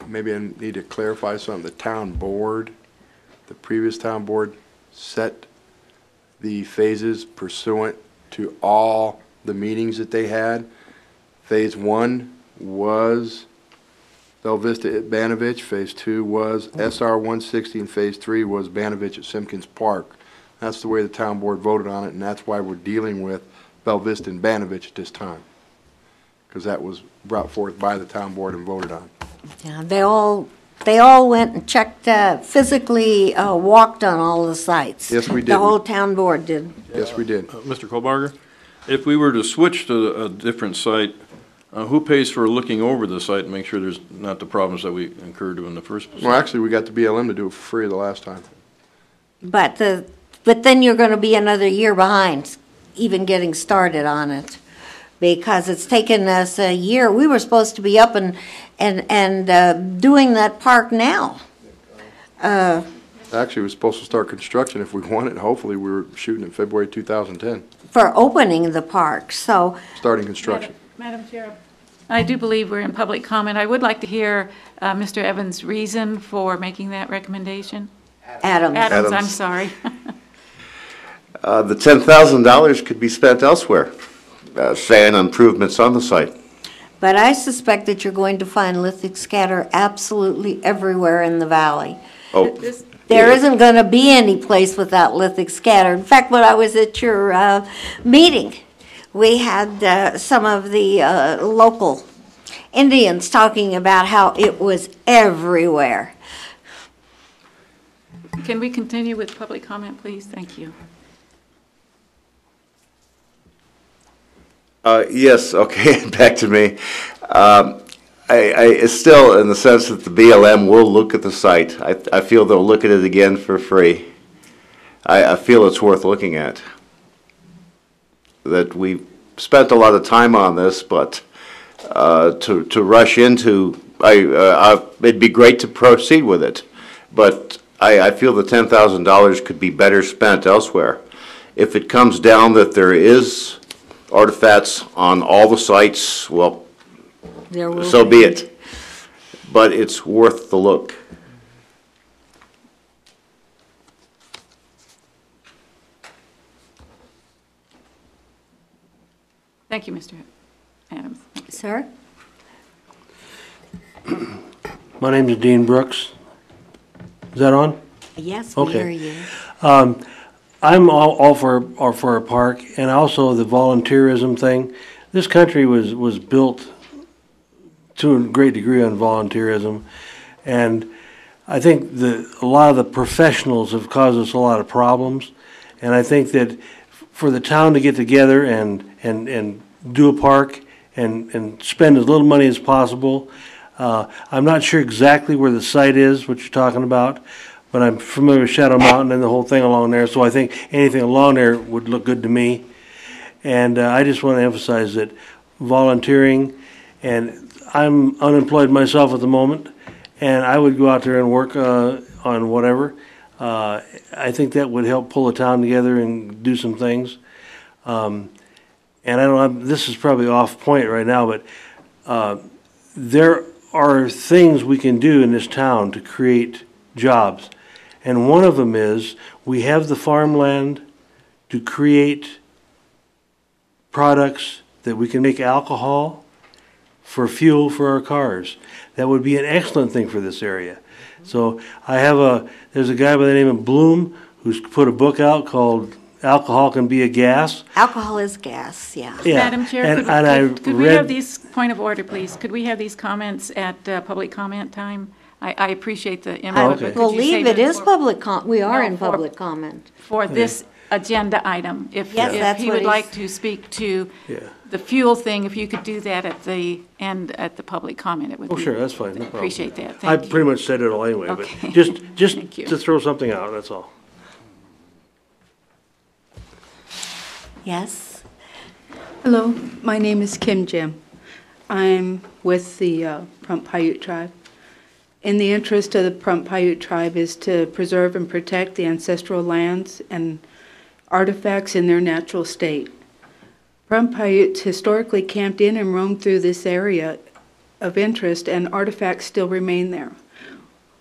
Maybe I need to clarify something. The town board, the previous town board, set the phases pursuant to all the meetings that they had. Phase 1 was Bella Vista at Banovich. Phase 2 was SR 160, and Phase 3 was Banovich at Simpkins Park. That's the way the town board voted on it, and that's why we're dealing with Bella Vista and Banovich at this time, because that was brought forth by the town board and voted on. Yeah, they all went and checked, physically walked on all the sites. Yes, we did. The whole town board did. Yes, we did. Mr. Kohlbarger, if we were to switch to a different site, who pays for looking over the site and make sure there's not the problems that we incurred in the first place? Well, actually, we got the BLM to do it for free the last time. But then you're going to be another year behind even getting started on it, because it's taken us a year. We were supposed to be up and doing that park now. Actually, we're supposed to start construction if we want it. Hopefully, we were shooting in February 2010, For opening the park, so. starting construction. Madam Chair, I do believe we're in public comment. I would like to hear Mr. Evans' reason for making that recommendation. Adams, I'm sorry. The $10,000 could be spent elsewhere, say on improvements on the site. But I suspect that you're going to find lithic scatter absolutely everywhere in the valley. Oh, There isn't going to be any place without lithic scatter. In fact, when I was at your meeting, we had some of the local Indians talking about how it was everywhere. Can we continue with public comment, please? Thank you. Yes, okay, back to me. It's still in the sense that the BLM will look at the site. I feel they'll look at it again for free. I feel it's worth looking at. That we've spent a lot of time on this, but to rush into, it'd be great to proceed with it, but I feel the $10,000 could be better spent elsewhere. If it comes down that there is artifacts on all the sites, well, so be it. But it's worth the look. Thank you, Mr. Adams. Sir? My name is Dean Brooks. Is that on? Yes, we hear you. I'm all for a park, and also the volunteerism thing. This country was built to a great degree on volunteerism, and I think that a lot of the professionals have caused us a lot of problems, and I think that for the town to get together and do a park and spend as little money as possible. I'm not sure exactly where the site is, what you're talking about, but I'm familiar with Shadow Mountain and the whole thing along there, so I think anything along there would look good to me. And I just want to emphasize that volunteering, and I'm unemployed myself at the moment, and I would go out there and work on whatever. I think that would help pull the town together and do some things. and I don't know, this is probably off point right now, but there are things we can do in this town to create jobs. And one of them is, we have the farmland to create products that we can make alcohol for fuel for our cars. That would be an excellent thing for this area. So there's a guy by the name of Bloom who's put a book out called Alcohol Can Be a Gas. Alcohol is gas, yeah. Yeah. Madam Chair, could we have these, point of order, please, could we have these comments at public comment time? I appreciate the input, but Well, could you leave save it is public we are No, in for- public comment. for this agenda item? If Yes, that's he what would like he's- to speak to the fuel thing, if you could do that at the end, at the public comment, it would be. Oh, sure, that's fine, no problem. Appreciate that, I thank you. pretty much said it all anyway, Okay. but just Thank you. to throw something out, that's all. Yes? Hello, my name is Kim Jim. I'm with the Prump Paiute tribe. In the interest of the Prump Paiute tribe is to preserve and protect the ancestral lands and artifacts in their natural state. Prump Paiutes historically camped in and roamed through this area of interest, and artifacts still remain there.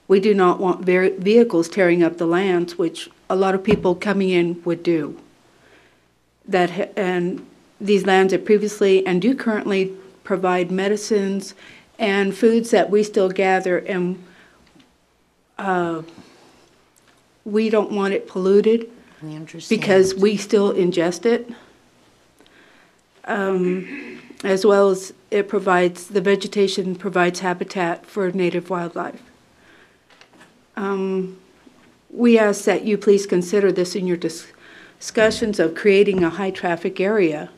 We do not want vehicles tearing up the lands, which a lot of people coming in would do. And these lands have previously and do currently provide medicines and foods that we still gather, and we don't want it polluted We understand. because we still ingest it. As well as the vegetation provides habitat for native wildlife. We ask that you please consider this in your discussions of creating a high-traffic area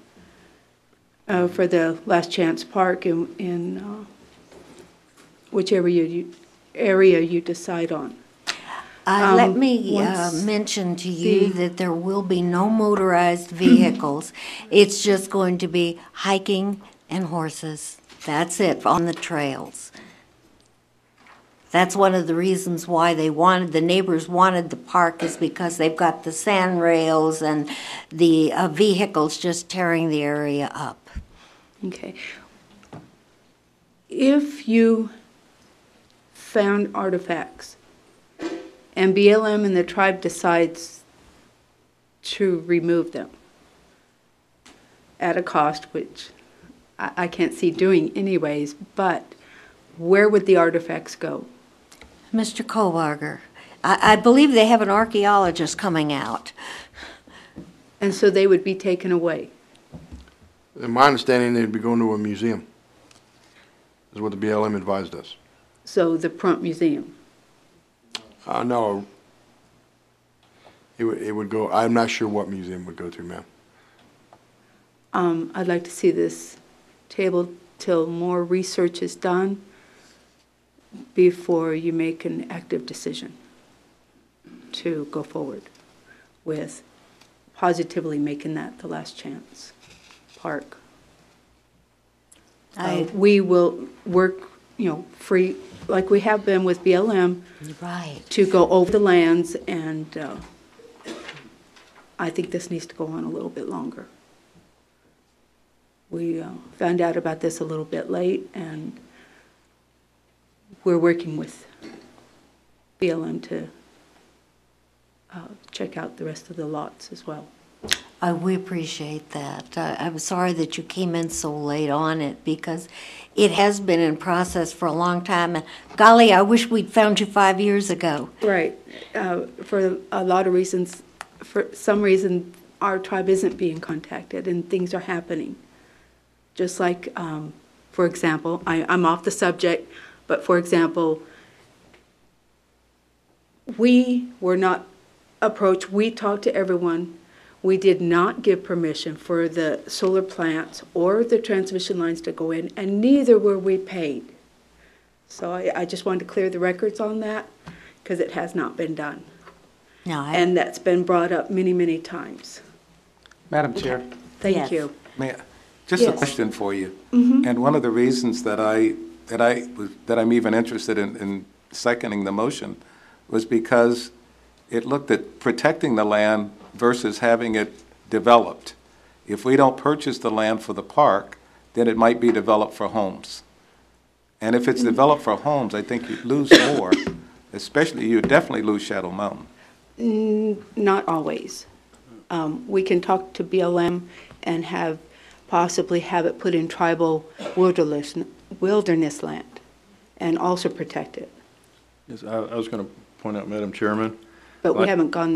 for the Last Chance Park in whichever area you decide on. Let me once mention to you the- that there will be no motorized vehicles. It's just going to be hiking and horses. That's it, on the trails. That's one of the reasons why the neighbors wanted the park, is because they've got the sand rails and the vehicles just tearing the area up. Okay. If you found artifacts and BLM and the tribe decides to remove them at a cost, which I can't see doing anyways, but where would the artifacts go? Mr. Kohlbarger, I believe they have an archaeologist coming out. And so they would be taken away. In my understanding, they'd be going to a museum, is what the BLM advised us. So the Prump Museum. No. It would go, I'm not sure what museum it would go to, ma'am. I'd like to see this table till more research is done before you make an active decision to go forward with positively making that the Last Chance Park. We will work, free, like we have been with BLM, Right. to go over the lands, and I think this needs to go on a little bit longer. We found out about this a little bit late, and we're working with BLM to check out the rest of the lots as well. We appreciate that. I'm sorry that you came in so late on it, because it has been in process for a long time. And golly, I wish we'd found you 5 years ago. Right. For a lot of reasons, for some reason, our tribe isn't being contacted and things are happening. Just like, for example, I'm off the subject, but for example, we were not approached. We talked to everyone. We did not give permission for the solar plants or the transmission lines to go in, and neither were we paid. So I just wanted to clear the records on that, because it has not been done. No, And that's been brought up many, many times. Madam Chair, Thank you. may I, just a Yes. question for you. Mhm. And one of the reasons that I'm even interested in seconding the motion was because it looked at protecting the land versus having it developed. If we don't purchase the land for the park, then it might be developed for homes. And if it's developed for homes, I think you'd lose more, especially, you'd definitely lose Shadow Mountain. Not always. We can talk to BLM and possibly have it put in tribal wilderness land and also protect it. Yes, I was going to point out, Madam Chairman. But we haven't gone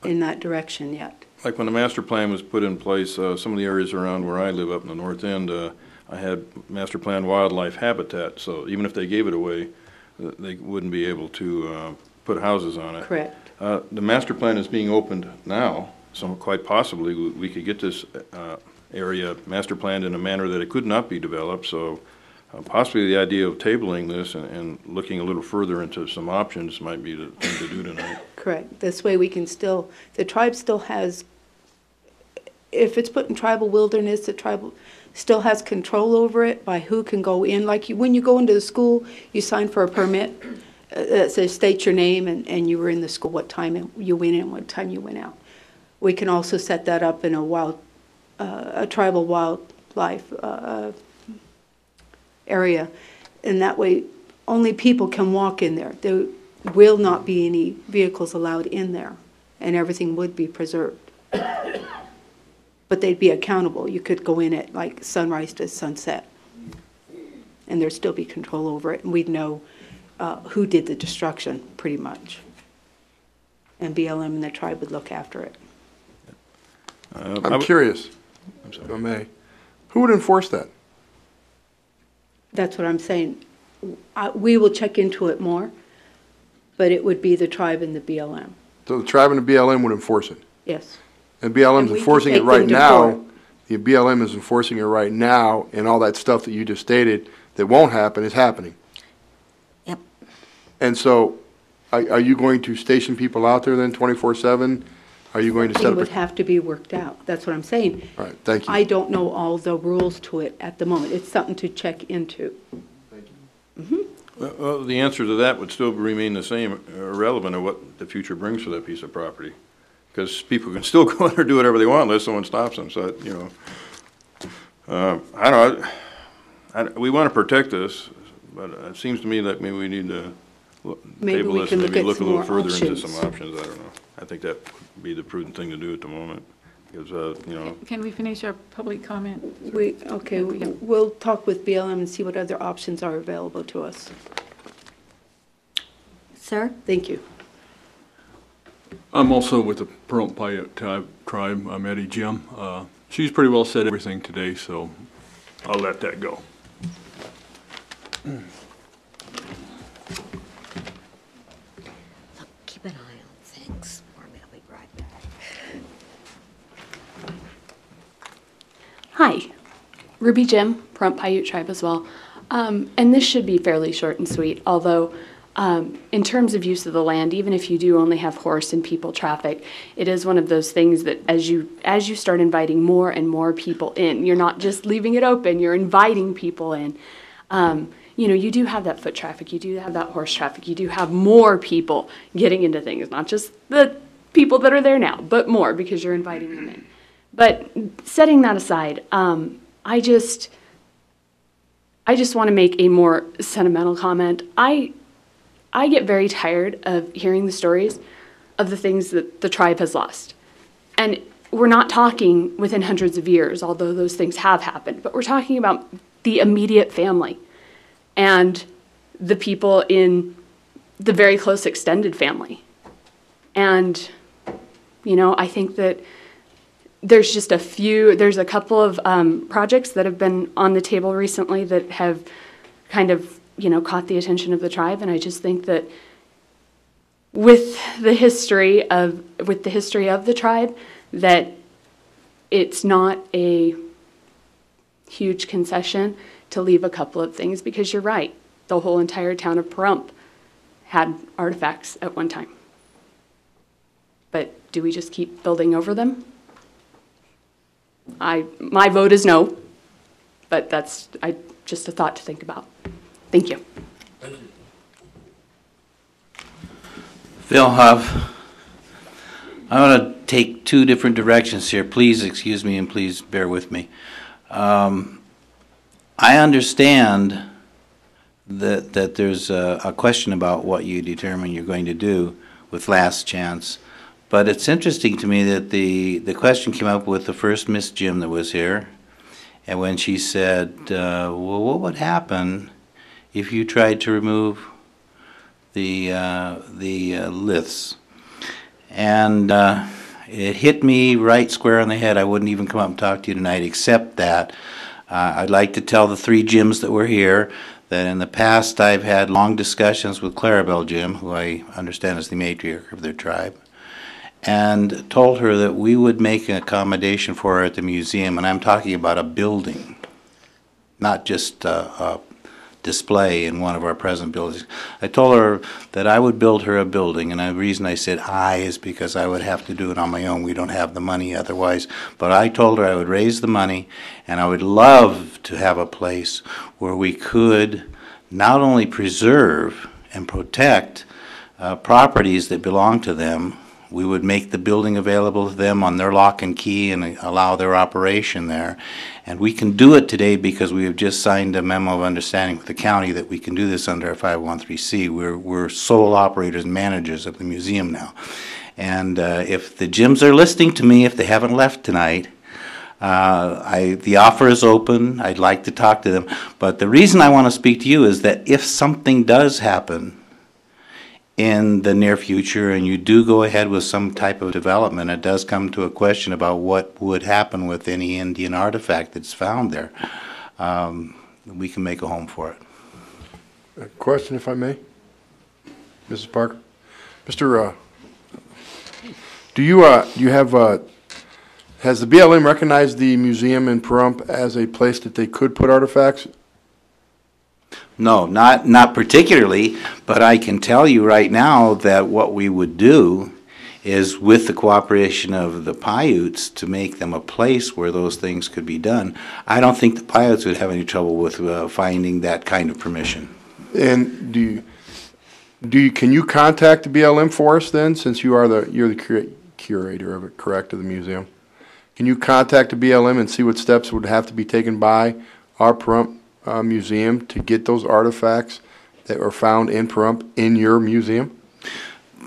in that direction yet. Like when the master plan was put in place, some of the areas around where I live up in the north end, I had master plan wildlife habitat, so even if they gave it away, they wouldn't be able to put houses on it. Correct. The master plan is being opened now, so quite possibly we could get this area master planned in a manner that it could not be developed, so possibly the idea of tabling this and looking a little further into some options might be the thing to do tonight. Correct. This way we can still, the tribe still has, if it's put in tribal wilderness, the tribe still has control over it by who can go in. Like when you go into the school, you sign for a permit that says state your name and you were in the school, what time you went in, what time you went out. We can also set that up in a tribal wildlife area, and that way only people can walk in there. There will not be any vehicles allowed in there, and everything would be preserved. But they'd be accountable. You could go in at like sunrise to sunset, and there'd still be control over it, and we'd know who did the destruction, pretty much. And BLM and the tribe would look after it. I'm curious, if I may, who would enforce that? That's what I'm saying. We will check into it more, but it would be the tribe and the BLM. So the tribe and the BLM would enforce it? Yes. And BLM's And we enforcing can it take right them to now. court. The BLM is enforcing it right now, and all that stuff that you just stated that won't happen is happening. Yep. And so, are you going to station people out there then 24/7? Are you going to set It up? would have to be worked out. That's what I'm saying. All right, thank you. I don't know all the rules to it at the moment. It's something to check into. Well, the answer to that would still remain the same, irrelevant of what the future brings for that piece of property. Because people can still go in or do whatever they want unless someone stops them, so, you know. I don't know, we want to protect this, but it seems to me that maybe we need to Maybe table we this can and look maybe at look a some little more further into options. some options, I don't know. I think that would be the prudent thing to do at the moment, because, you know. Can we finish our public comment? Okay, we'll talk with BLM and see what other options are available to us. Sir? Thank you. I'm also with the Pahrump Paiute tribe. I'm Eddie Jim. She's pretty well said everything today, so I'll let that go. Keep an eye on things for me. I'll be right back. Hi, Ruby Jim, Pahrump Paiute tribe as well. And this should be fairly short and sweet, although in terms of use of the land, even if you do only have horse and people traffic, it is one of those things that as you start inviting more and more people in, you're not just leaving it open, you're inviting people in. You know, you do have that foot traffic, you do have that horse traffic, you do have more people getting into things, not just the people that are there now, but more because you're inviting them in. But setting that aside, I just want to make a more sentimental comment. I get very tired of hearing the stories of the things that the tribe has lost. And we're not talking within hundreds of years, although those things have happened, but we're talking about the immediate family and the people in the very close extended family. And, you know, I think that there's a couple of projects that have been on the table recently that have kind of, you know, caught the attention of the tribe, and I just think that with the history of the tribe, that it's not a huge concession to leave a couple of things, because you're right, the whole entire town of Pahrump had artifacts at one time. But do we just keep building over them? My vote is no, but that's just a thought to think about. Thank you. Phil Huff. I want to take two different directions here. Please excuse me and please bear with me. I understand that there's a question about what you determine you're going to do with Last Chance. But it's interesting to me that the question came up with the first Miss Jim that was here. And when she said, well, what would happen if you tried to remove the liths? And it hit me right square on the head. I wouldn't even come up and talk to you tonight, except that I'd like to tell the three Jims that were here that in the past I've had long discussions with Clarabelle Jim, who I understand is the matriarch of their tribe, and told her that we would make an accommodation for her at the museum, and I'm talking about a building, not just a display in one of our present buildings. I told her that I would build her a building, and the reason I said I is because I would have to do it on my own. We don't have the money otherwise. But I told her I would raise the money, and I would love to have a place where we could not only preserve and protect properties that belong to them. We would make the building available to them on their lock and key and allow their operation there. And we can do it today because we have just signed a memo of understanding with the county that we can do this under our 513C. We're sole operators and managers of the museum now. And if the Jims are listening to me, if they haven't left tonight, the offer is open. I'd like to talk to them. But the reason I want to speak to you is that if something does happen in the near future and you do go ahead with some type of development, it does come to a question about what would happen with any Indian artifact that's found there. We can make a home for it. A question, if I may? Mrs. Parker? Mr. Do you have, has the BLM recognized the museum in Pahrump as a place that they could put artifacts? No, not particularly, but I can tell you right now that what we would do is, with the cooperation of the Paiutes, to make them a place where those things could be done. I don't think the Paiutes would have any trouble with finding that kind of permission. And can you contact the BLM for us then, since you're the curator of it, correct, of the museum? Can you contact the BLM and see what steps would have to be taken by our Pahrump museum to get those artifacts that were found in Pahrump in your museum?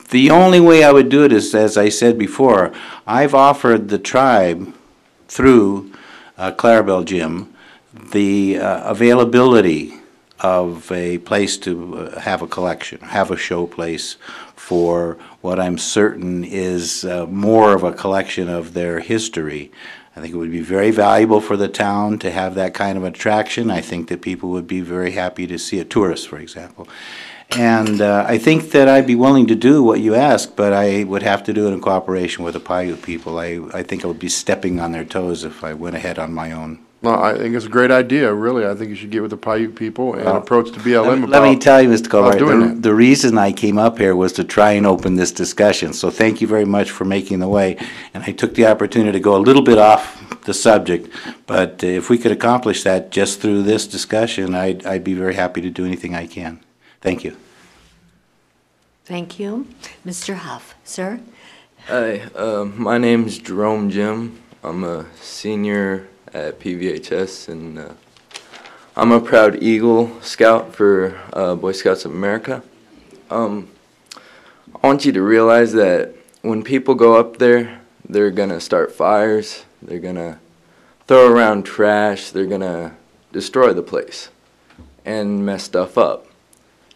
The only way I would do it is, as I said before, I've offered the tribe through Clarabelle Jim the availability of a place to have a collection, have a show place for what I'm certain is more of a collection of their history. I think it would be very valuable for the town to have that kind of attraction. I think that people would be very happy to see it, tourists, for example. And I think that I'd be willing to do what you ask, but I would have to do it in cooperation with the Paiute people. I think I would be stepping on their toes if I went ahead on my own. No, I think it's a great idea, really. I think you should get with the Paiute people and approach the BLM about Let me tell you, Mr. doing the reason I came up here was to try and open this discussion. So thank you very much for making the way. And I took the opportunity to go a little bit off the subject. But if we could accomplish that just through this discussion, I'd be very happy to do anything I can. Thank you. Thank you. Mr. Huff, sir? Hi, my name's Jerome Jim. I'm a senior at PVHS, and I'm a proud Eagle Scout for Boy Scouts of America. I want you to realize that when people go up there, they're going to start fires, they're going to throw around trash, they're going to destroy the place and mess stuff up.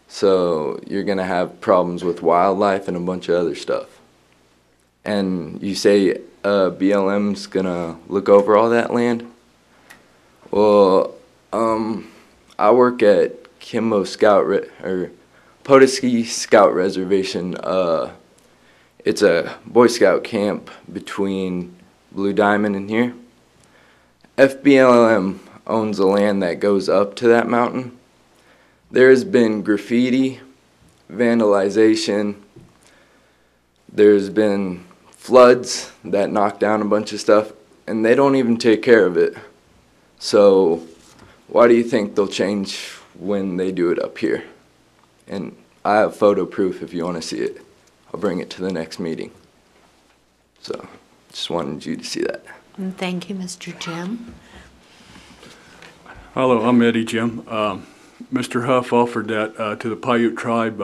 So you're going to have problems with wildlife and a bunch of other stuff. And you say BLM's going to look over all that land? Well, I work at Kimbo Scout, or Potoski Scout Reservation. It's a Boy Scout camp between Blue Diamond and here. FBLM owns the land that goes up to that mountain. There's been graffiti, vandalization, there's been floods that knock down a bunch of stuff, and they don't even take care of it. So why do you think they'll change when they do it up here? And I have photo proof if you want to see it. I'll bring it to the next meeting. So just wanted you to see that. And thank you, Mr. Jim. Hello, I'm Eddie Jim. Mr. Huff offered that to the Paiute tribe.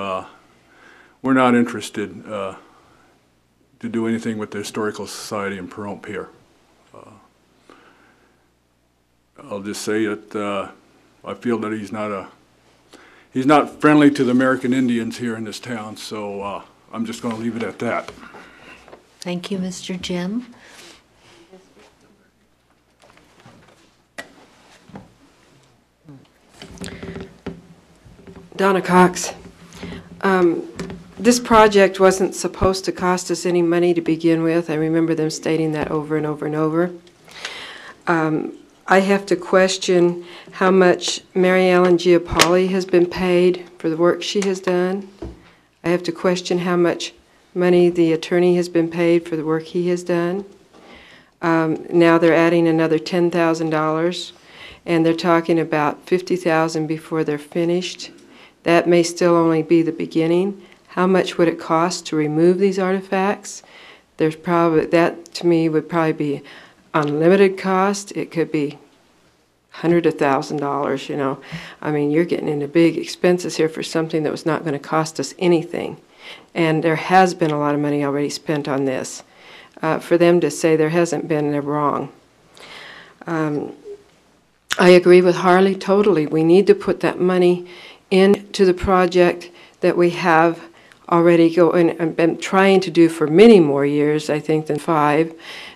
We're not interested to do anything with the Historical Society in Pahrump here. I'll just say that I feel that he's not friendly to the American Indians here in this town, so I'm just going to leave it at that. Thank you, Mr. Jim. Donna Cox. This project wasn't supposed to cost us any money to begin with. I remember them stating that over and over and over. I have to question how much Mary Ellen Giapoli has been paid for the work she has done. I have to question how much money the attorney has been paid for the work he has done. Now they're adding another $10,000, and they're talking about $50,000 before they're finished. That may still only be the beginning. How much would it cost to remove these artifacts? There's probably, that to me would probably be unlimited cost. It could be hundreds of thousands of dollars, you know. I mean, you're getting into big expenses here for something that was not going to cost us anything. And there has been a lot of money already spent on this. For them to say there hasn't been, they're wrong. I agree with Harley totally. We need to put that money into the project that we have already going and been trying to do for many more years, I think, than 5,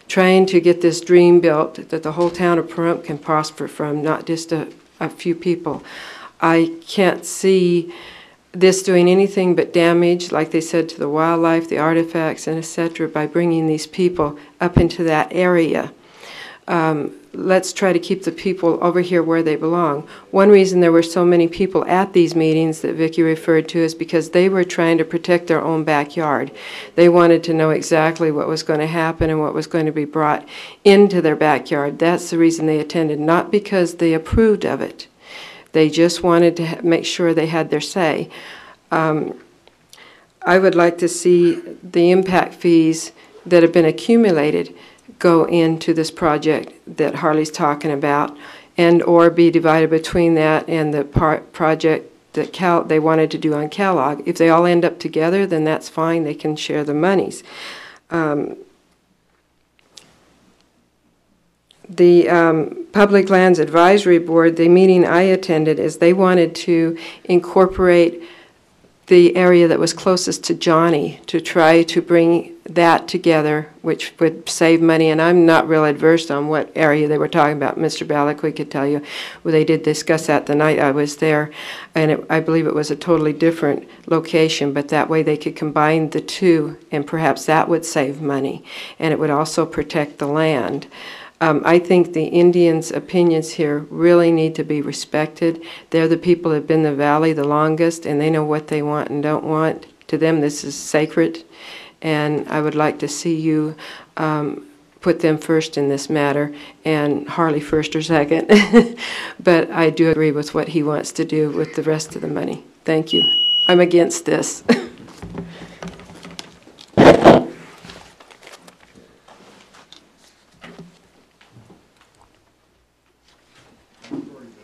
trying to get this dream built that the whole town of Pahrump can prosper from, not just a few people. I can't see this doing anything but damage, like they said, to the wildlife, the artifacts, and etc. by bringing these people up into that area. Let's try to keep the people over here where they belong. One reason there were so many people at these meetings that Vicki referred to is because they were trying to protect their own backyard. They wanted to know exactly what was going to happen and what was going to be brought into their backyard. That's the reason they attended, not because they approved of it. They just wanted to make sure they had their say. I would like to see the impact fees that have been accumulated go into this project that Harley's talking about, and or be divided between that and the project that they wanted to do on Kellogg. If they all end up together, then that's fine. They can share the monies. The Public Lands Advisory Board, the meeting I attended, is they wanted to incorporate the area that was closest to Johnny to try to bring that together, which would save money. And I'm not real adverse on what area they were talking about. Mr. Balakoui could tell you. Well, they did discuss that the night I was there, and I believe it was a totally different location, but that way they could combine the two, and perhaps that would save money, and it would also protect the land. I think the Indians' opinions here really need to be respected. They're the people that have been in the valley the longest, and they know what they want and don't want. To them, this is sacred, and I would like to see you put them first in this matter, and Harley first or second. But I do agree with what he wants to do with the rest of the money. Thank you. I'm against this.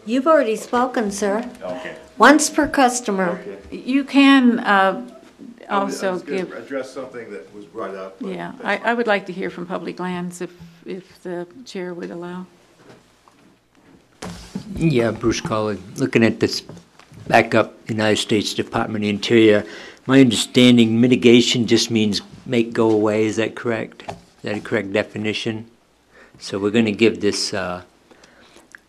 You've already spoken, sir. Okay. Once per customer. Okay. You can also give. Address something that was brought up. Yeah, I would like to hear from Public Lands if the chair would allow. Yeah, Bruce Colley. Looking at this backup United States Department of the Interior, my understanding mitigation just means make go away. Is that correct? Is that a correct definition? So we're going to give this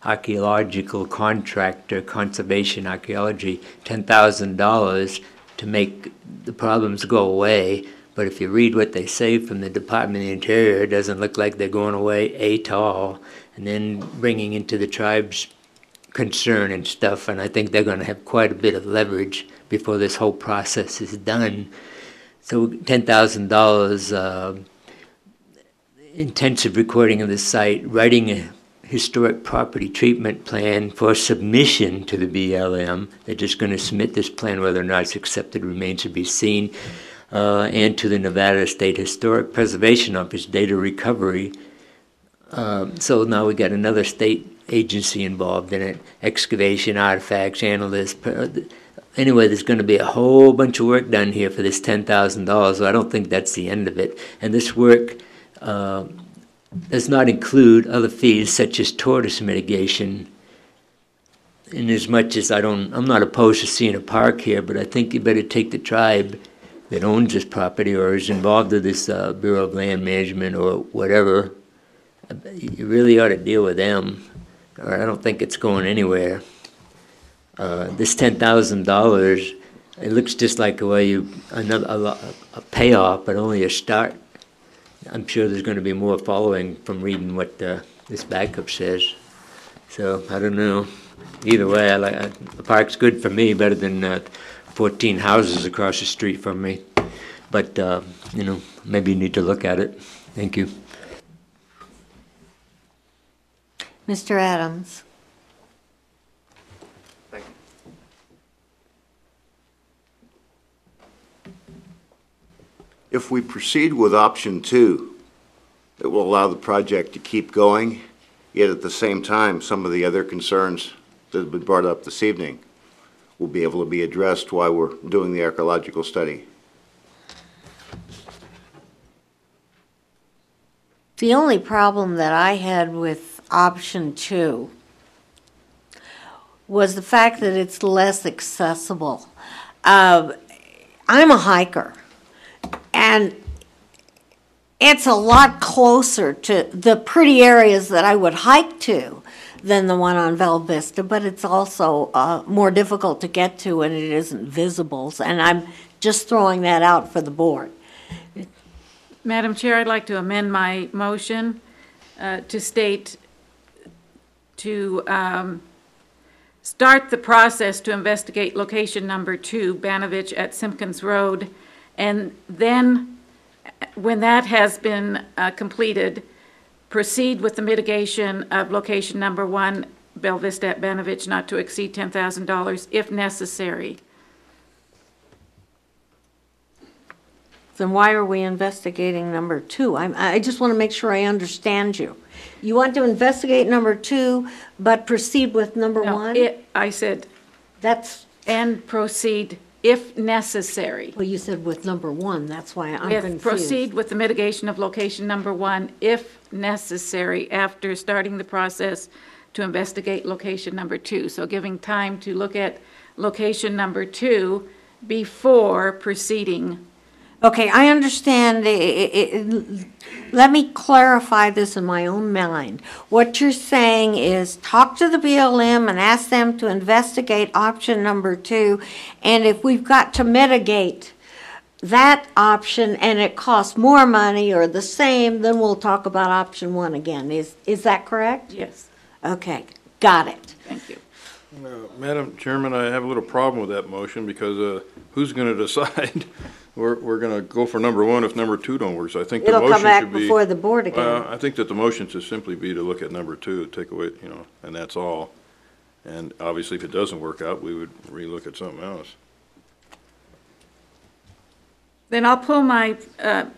archaeological contractor, conservation archaeology, $10,000 to make the problems go away. But if you read what they say from the Department of the Interior, it doesn't look like they're going away at all. And then bringing into the tribe's concern and stuff, and I think they're going to have quite a bit of leverage before this whole process is done. So $10,000, intensive recording of the site, writing a historic property treatment plan for submission to the BLM. They're just going to submit this plan. Whether or not it's accepted remains to be seen. and to the Nevada State Historic Preservation Office data recovery. So now we got another state agency involved in it, excavation, artifacts, analysts. Anyway, there's going to be a whole bunch of work done here for this $10,000, so I don't think that's the end of it. And this work does not include other fees such as tortoise mitigation. In as much as I'm not opposed to seeing a park here, but I think you better take the tribe that owns this property or is involved with this Bureau of Land Management or whatever. You really ought to deal with them, or I don't think it's going anywhere. This $10,000, it looks just like a payoff, but only a start. I'm sure there's going to be more following from reading what this backup says. So I don't know. Either way, the park's good for me, better than 14 houses across the street from me. But you know, maybe you need to look at it. Thank you. Mr. Adams. If we proceed with option 2, it will allow the project to keep going, yet at the same time, some of the other concerns that have been brought up this evening will be able to be addressed while we're doing the archaeological study. The only problem that I had with option 2 was the fact that it's less accessible. I'm a hiker, and it's a lot closer to the pretty areas that I would hike to than the one on Val Vista, but it's also more difficult to get to, and it isn't visible. And I'm just throwing that out for the board. Madam Chair, I'd like to amend my motion to state to start the process to investigate location number 2, Banovich at Simpkins Road, and then when that has been completed, proceed with the mitigation of location number 1, Bell Vista at Banovich, not to exceed $10,000 if necessary. Then why are we investigating number 2? I just want to make sure I understand you. You want to investigate number 2, but proceed with number 1? I said that's and proceed if necessary. Well, you said with number 1. That's why I'm confused. Proceed with the mitigation of location number 1 if necessary after starting the process to investigate location number 2. So giving time to look at location number 2 before proceeding. Okay, I understand. Let me clarify this in my own mind. What you're saying is talk to the BLM and ask them to investigate option number 2, and if we've got to mitigate that option and it costs more money or the same, then we'll talk about option 1 again. Is that correct? Yes. Okay, got it. Thank you. Madam Chairman, I have a little problem with that motion because who's going to decide? We're going to go for number 1 if number 2 don't work. So I think the motion should be. It'll come back before the board again. I think that the motion should simply be to look at number 2, take away, you know, and that's all. And obviously, if it doesn't work out, we would relook at something else. Then I'll pull my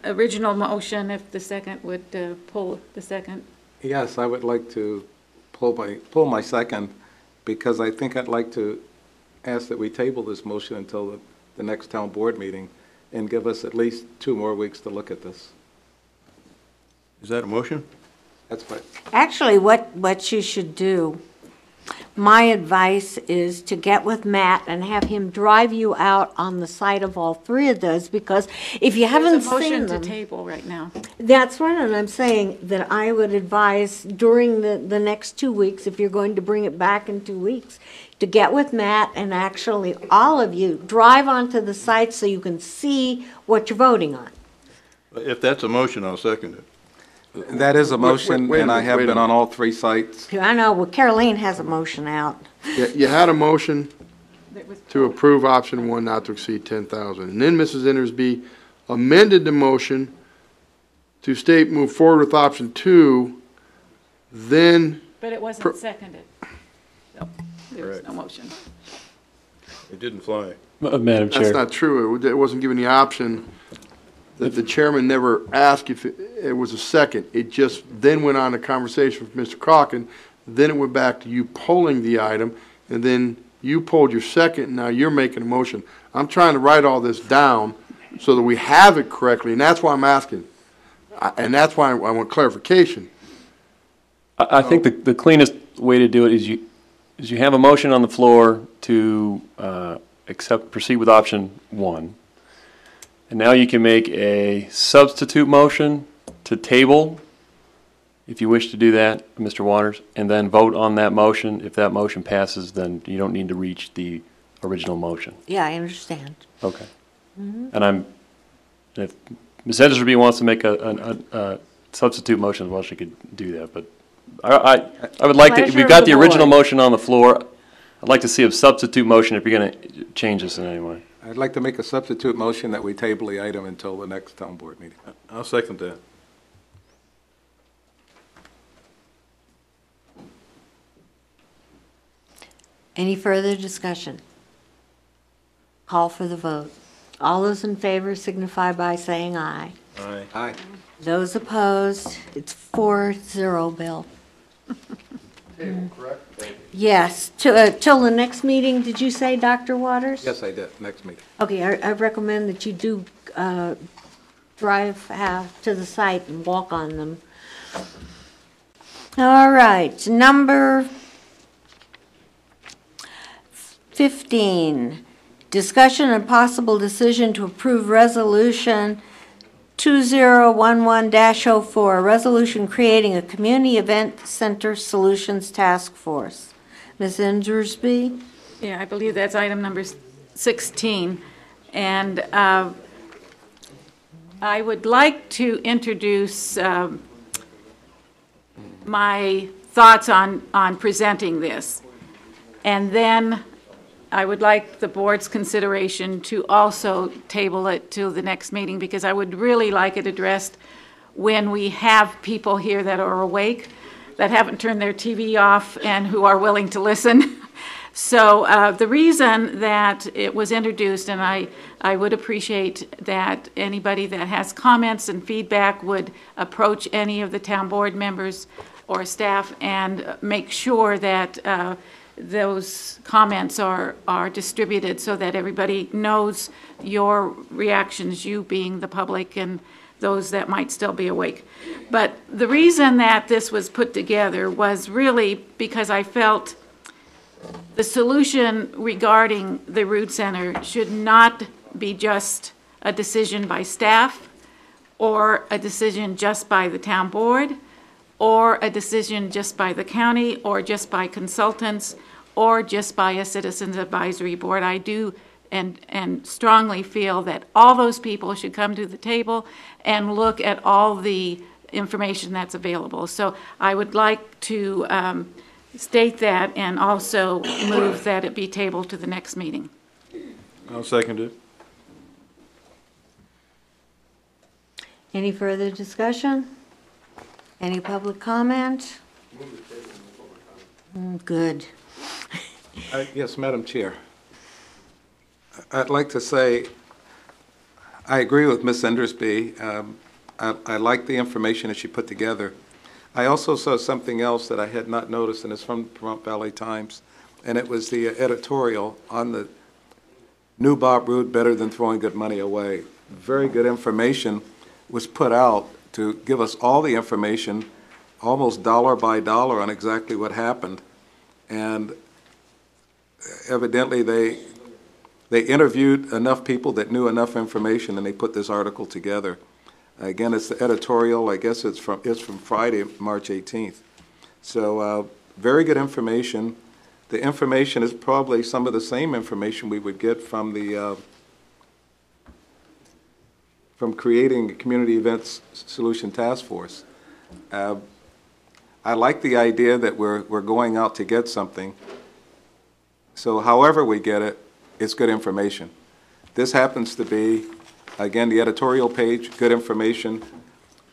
original motion if the second would pull the second. Yes, I would like to pull my second, because I think I'd like to ask that we table this motion until the next town board meeting and give us at least 2 more weeks to look at this. Is that a motion? That's fine. Actually, what you should do, my advice is to get with Matt and have him drive you out on the site of all 3 of those, because if you haven't seen them. There's a motion to table right now. That's right, and I'm saying that I would advise during the next 2 weeks, if you're going to bring it back in 2 weeks, to get with Matt and actually all of you drive onto the site so you can see what you're voting on. If that's a motion, I'll second it. That is a motion, wait a and I minute, have wait a been on minute. all 3 sites. I know, well, Caroline has a motion out. You had a motion to approve option 1 not to exceed 10,000. And then Mrs. Intersby amended the motion to state move forward with option 2, then. But it wasn't seconded. So there was no motion. It didn't fly. Madam Chair. That's not true. It wasn't given the option. The chairman never asked if it was a second. It just then went on a conversation with Mr. Calkin. Then it went back to you polling the item, and then you polled your second, and now you're making a motion. I'm trying to write all this down so that we have it correctly, and that's why I'm asking. And that's why I want clarification. I think the cleanest way to do it is you have a motion on the floor to proceed with option 1. And now you can make a substitute motion to table, if you wish to do that, Mr. Waters, and then vote on that motion. If that motion passes, then you don't need to reach the original motion. Yeah, I understand. Okay. And if Ms. Enderby wants to make a substitute motion as well, she could do that. But I would like to, we've got the original motion on the floor. I'd like to see a substitute motion if you're going to change this in any way. I'd like to make a substitute motion that we table the item until the next town board meeting. I'll second that. Any further discussion? Call for the vote. All those in favor signify by saying aye. Aye. Aye. Those opposed, it's 4-0, Bill. Table, correct? Yes, till the next meeting, did you say, Dr. Waters? Yes, I did. Next meeting. Okay, I recommend that you do drive to the site and walk on them. All right, number 15, discussion and possible decision to approve resolution 2011-04, a resolution creating a community event center solutions task force. Ms. Endersby? Yeah, I believe that's item number 16. And I would like to introduce my thoughts on presenting this. And then I would like the board's consideration to also table it to the next meeting, because I would really like it addressed when we have people here that are awake, that haven't turned their TV off, and who are willing to listen. So the reason that it was introduced, and I would appreciate that anybody that has comments and feedback would approach any of the town board members or staff and make sure that those comments are distributed so that everybody knows your reactions, you being the public and those that might still be awake. But the reason that this was put together was really because I felt the solution regarding the Root Center should not be just a decision by staff or a decision just by the town board or a decision just by the county or just by consultants or just by a citizens advisory board. I do and strongly feel that all those people should come to the table and look at all the information that's available. So I would like to state that and also move that it be tabled to the next meeting. I'll second it. Any further discussion? Any public comment? Good. Yes, Madam Chair. I'd like to say I agree with Ms. Endersby. I like the information that she put together. I also saw something else that I had not noticed, and it's from Pahrump Valley Times, and it was the editorial on the new Bob Roode, better than throwing good money away. Very good information was put out to give us all the information, almost dollar by dollar, on exactly what happened. And evidently they interviewed enough people that knew enough information, and they put this article together. Again, it's the editorial. I guess it's from Friday, March 18th. So very good information. The information is probably some of the same information we would get from the from creating a community events solution task force. I like the idea that we're going out to get something. So however we get it, it's good information. This happens to be, again, the editorial page, good information.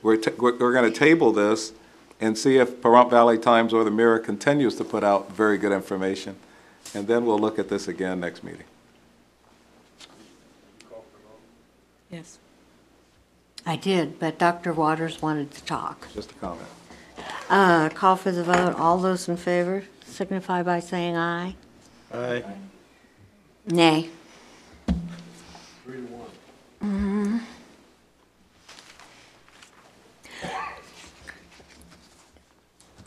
We're going to table this and see if Pahrump Valley Times or the Mirror continues to put out very good information. And then we'll look at this again next meeting. Yes. I did, but Dr. Waters wanted to talk. Just a comment. Call for the vote. All those in favor signify by saying aye. Aye. Nay. 3-1.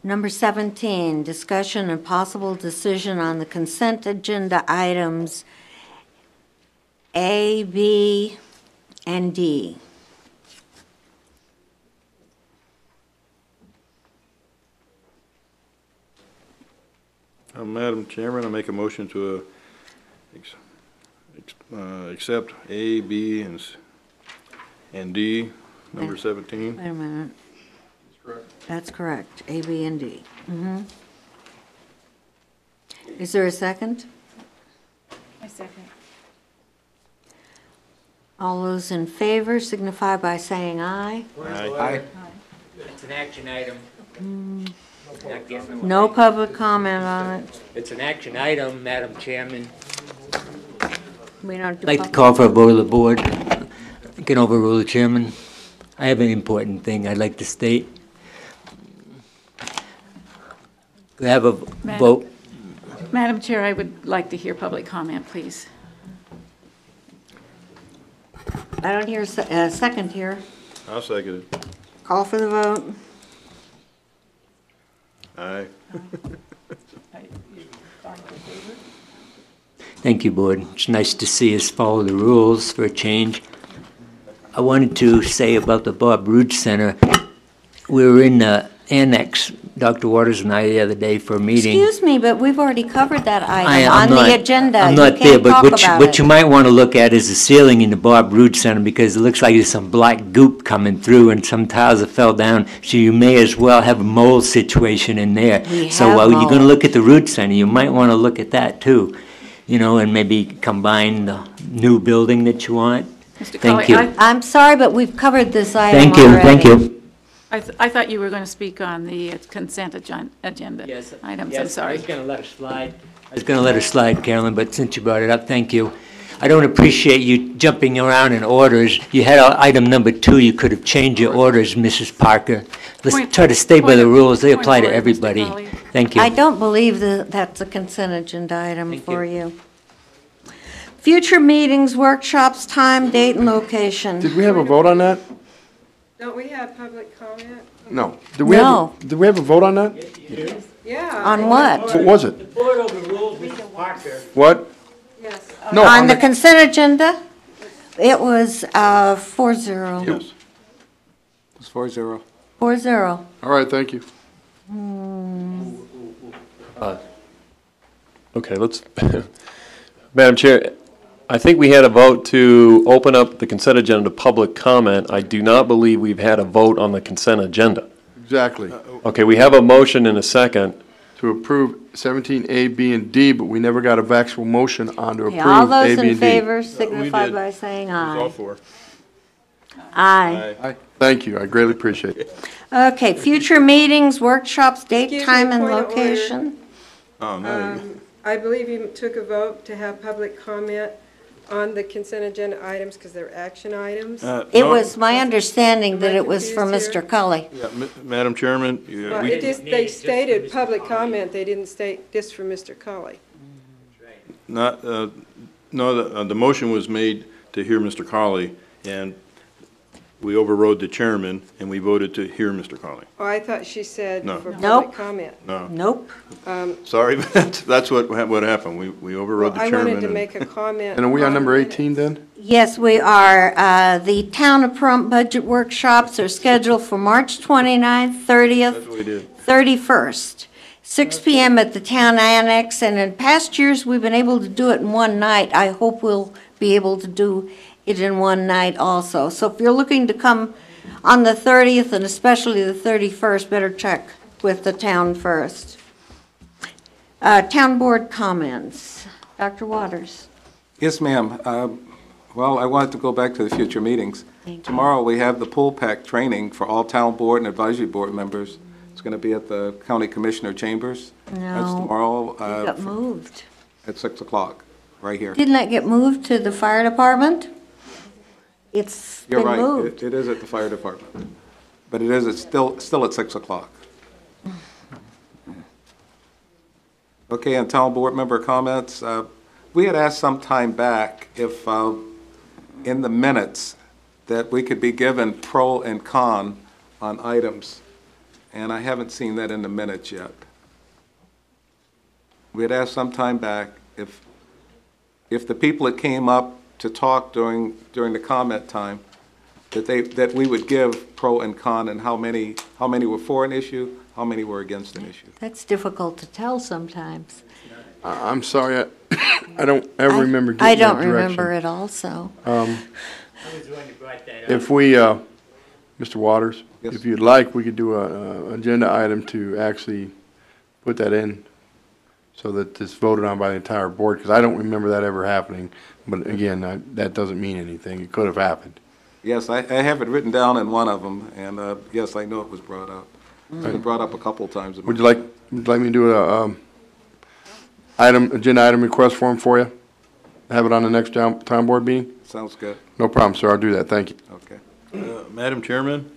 Number 17, discussion and possible decision on the consent agenda items A, B, and D. Madam Chairman, I make a motion to accept A, B, and D, number 17. Wait a minute. That's correct, A, B, and D. Is there a second? I second. All those in favor signify by saying aye. Aye. It's an action item. No public comment on it. It's an action item, Madam Chairman. We don't I'd do like to public- call for a vote of the board. I can overrule the chairman. I have an important thing I'd like to state. We have a vote. Madam Chair, I would like to hear public comment, please. I don't hear a second here. I'll second it. Call for the vote. Aye. Thank you, board. It's nice to see us follow the rules for a change. I wanted to say about the Bob Rood Center. We were in the annex, Dr. Waters and I, the other day for a meeting. Excuse me, but we've already covered that I'm item on not- the agenda. I'm You not there, can't but talk what about what it. you might want to look at is the ceiling in the Bob Rood Center, because it looks like there's some black goop coming through and some tiles that fell down, so you may as well have a mold situation in there. We So have while you're going to mold. look at the Rood Center, you might want to look at that too, you know, and maybe combine the new building that you want. Thank you. I'm sorry, but we've covered this item Thank you, already. thank you. I thought you were going to speak on the consent agenda items. I'm sorry. I was going to let it slide. I was going to let it slide, Carolyn, but since you brought it up, thank you. I don't appreciate you jumping around in orders. You had item number 2, you could have changed your orders, Mrs. Parker. Let's try to stay by the rules, they apply to everybody. Thank you. I don't believe that that's a consent agenda item for you. Future meetings, workshops, time, date, and location. Did we have a vote on that? Don't we have public comment? No. Did we have No. Did we have a vote on that? Yeah. On what? What was it? The board overruled Mrs. Parker. What? Yes. No, On the consent agenda, it was 4-0. Yes. It's 4-0. 4-0. All right, thank you. Okay, let's, Madam Chair, I think we had a vote to open up the consent agenda to public comment. I do not believe we've had a vote on the consent agenda. Exactly. Okay, we have a motion and a second. To approve 17A, B, and D, but we never got a actual motion on to Okay, approve all A, those B, and D. in favor signify did. by saying It was all aye. four. Aye. Aye. Thank you, I greatly appreciate it. Okay, future meetings, workshops, date, Excuse me, time, and point of order. location. Oh, no. I believe you took a vote to have public comment on the consent agenda items because they're action items. It was my understanding that it was for confused Mr. Cully. Yeah, Madam Chairman, Well, it just, they stated public comment, they didn't state just for Mr. Cully. not, no, the motion was made to hear Mr. Colley, and we overrode the chairman, and we voted to hear Mr. Colley. Oh, I thought she said No. for Nope. public comment. No. Nope. Sorry, but that's what happened. We overrode the I chairman. wanted to and- make a comment. And are we on number minutes. 18 then? Yes, we are. The Town of Pahrump budget workshops are scheduled for March 29th, 30th, That's what we did. 31st, 6 PM at the Town Annex, and in past years, we've been able to do it in one night. I hope we'll be able to do it in one night also. So if you're looking to come on the 30th and especially the 31st, better check with the town first. Town board comments. Dr. Waters. Yes, ma'am. Well, I wanted to go back to the future meetings. Tomorrow, we have the pool pack training for all town board and advisory board members. It's going to be at the county commissioner chambers. That's No, tomorrow it got moved. at 6 o'clock, right here. Didn't that get moved to the fire department? It's You're been right, moved. it is at the fire department, but it's still at 6 o'clock. Okay, and town board member comments. We had asked some time back if, in the minutes, that we could be given pro and con on items, and I haven't seen that in the minutes yet. We had asked some time back if the people that came up to talk during the comment time, that we would give pro and con, and how many were for an issue, how many were against an issue. That's difficult to tell sometimes. I'm sorry, I don't ever remember I getting don't that direction. remember it also. If we, Mr. Waters, if you'd like, we could do an agenda item to actually put that in so that it's voted on by the entire board, because I don't remember that ever happening. But again, that doesn't mean anything. It could have happened. Yes, I have it written down in one of them, and yes, I know it was brought up. It's been brought up a couple of times. Would you like me to do a agenda item request form for you? Have it on the next town board meeting? Sounds good. No problem, sir. I'll do that. Thank you. Okay. Madam Chairman,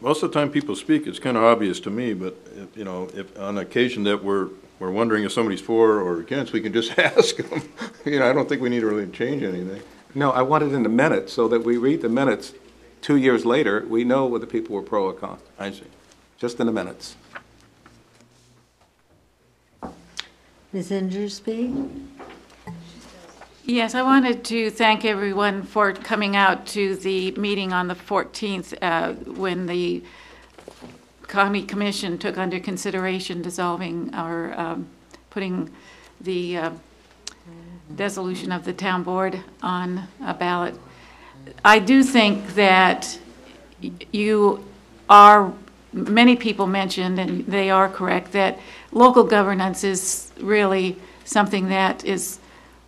most of the time people speak, it's kind of obvious to me, but if on occasion that we're wondering if somebody's for or against, we can just ask them. I don't think we need to really change anything. No, I want it in the minutes so that we read the minutes 2 years later, we know whether people were pro or con. I see. Just in the minutes. Ms. Indersby? Yes, I wanted to thank everyone for coming out to the meeting on the 14th when the County Commission took under consideration dissolving or putting the dissolution of the town board on a ballot. I do think that many people mentioned, and they are correct, that local governance is really something that is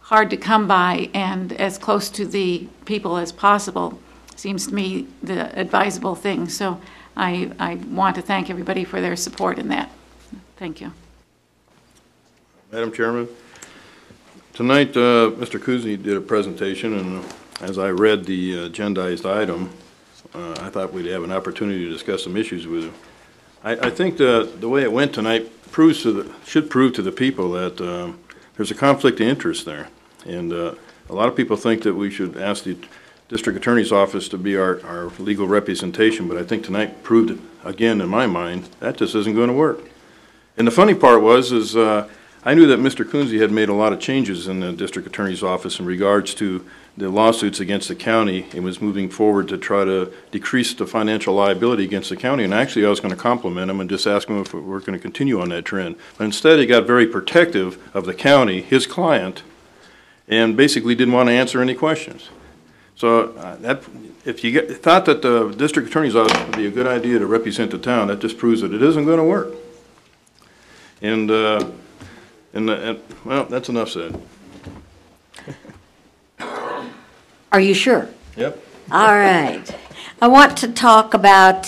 hard to come by, and as close to the people as possible seems to me the advisable thing. So I want to thank everybody for their support in that. Thank you. Madam Chairman, tonight Mr. Kuzy did a presentation, and as I read the agendized item, I thought we'd have an opportunity to discuss some issues with him. I think the way it went tonight should prove to the people that there's a conflict of interest there. And a lot of people think that we should ask the district attorney's office to be our legal representation, but I think tonight proved, again, in my mind, that just isn't going to work. And the funny part is I knew that Mr. Kunze had made a lot of changes in the district attorney's office in regards to the lawsuits against the county and was moving forward to try to decrease the financial liability against the county. And actually, I was going to compliment him and just ask him if we're going to continue on that trend. But instead, he got very protective of the county, his client, and basically didn't want to answer any questions. So if you thought that the district attorney's office would be a good idea to represent the town, that just proves that it isn't going to work. And well, that's enough said. Are you sure? Yep. All right. I want to talk about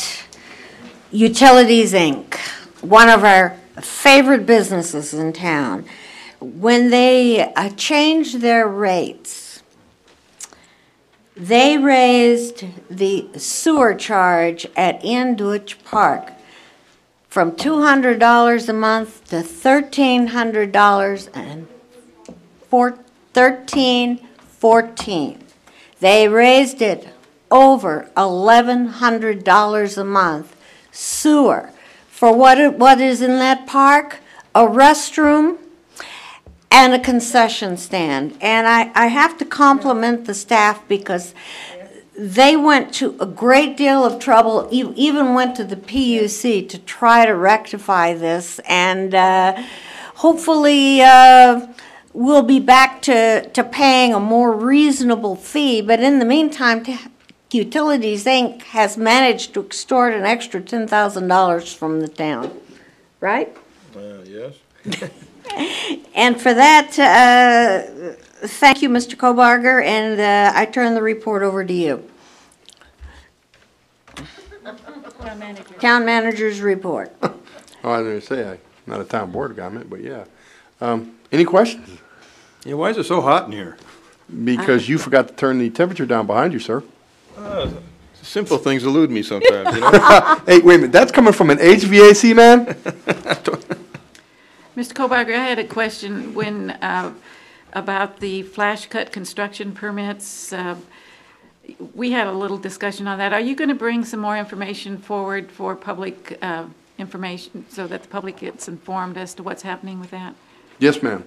Utilities, Inc., one of our favorite businesses in town. When they changed their rates, they raised the sewer charge at Indwich Park from $200 a month to $1,300 and $1,314. They raised it over $1,100 a month. Sewer. For what is in that park? A restroom and a concession stand. And I have to compliment the staff because they went to a great deal of trouble, even went to the PUC to try to rectify this, and hopefully we'll be back to paying a more reasonable fee. But in the meantime, Utilities, Inc. has managed to extort an extra $10,000 from the town, right? Yes. And for that, thank you, Mr. Kobarger, and I turn the report over to you. Town manager's report. Oh, I was going to say, I'm not a town board comment, but yeah. Any questions? Yeah, why is it so hot in here? Because you forgot to turn the temperature down behind you, sir. Simple things elude me sometimes, you know? Hey, wait a minute, that's coming from an HVAC man? Mr. Kohlbarger, I had a question when, about the flash cut construction permits. We had a little discussion on that. Are you going to bring some more information forward for public information so that the public gets informed as to what's happening with that? Yes, ma'am.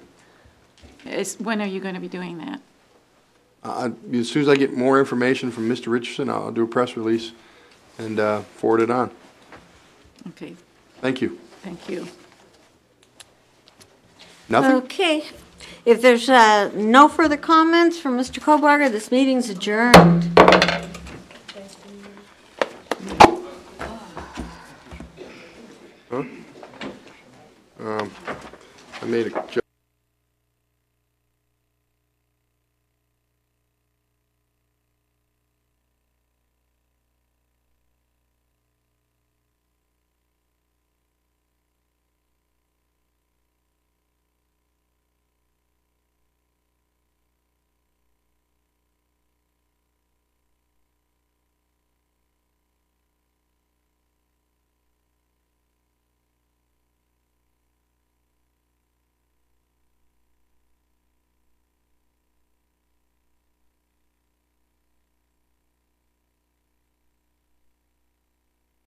When are you going to be doing that? As soon as I get more information from Mr. Richardson, I'll do a press release and forward it on. Okay. Thank you. Thank you. Nothing? Okay. If there's no further comments from Mr. Kohlbarger, this meeting's adjourned. Huh? I made a joke.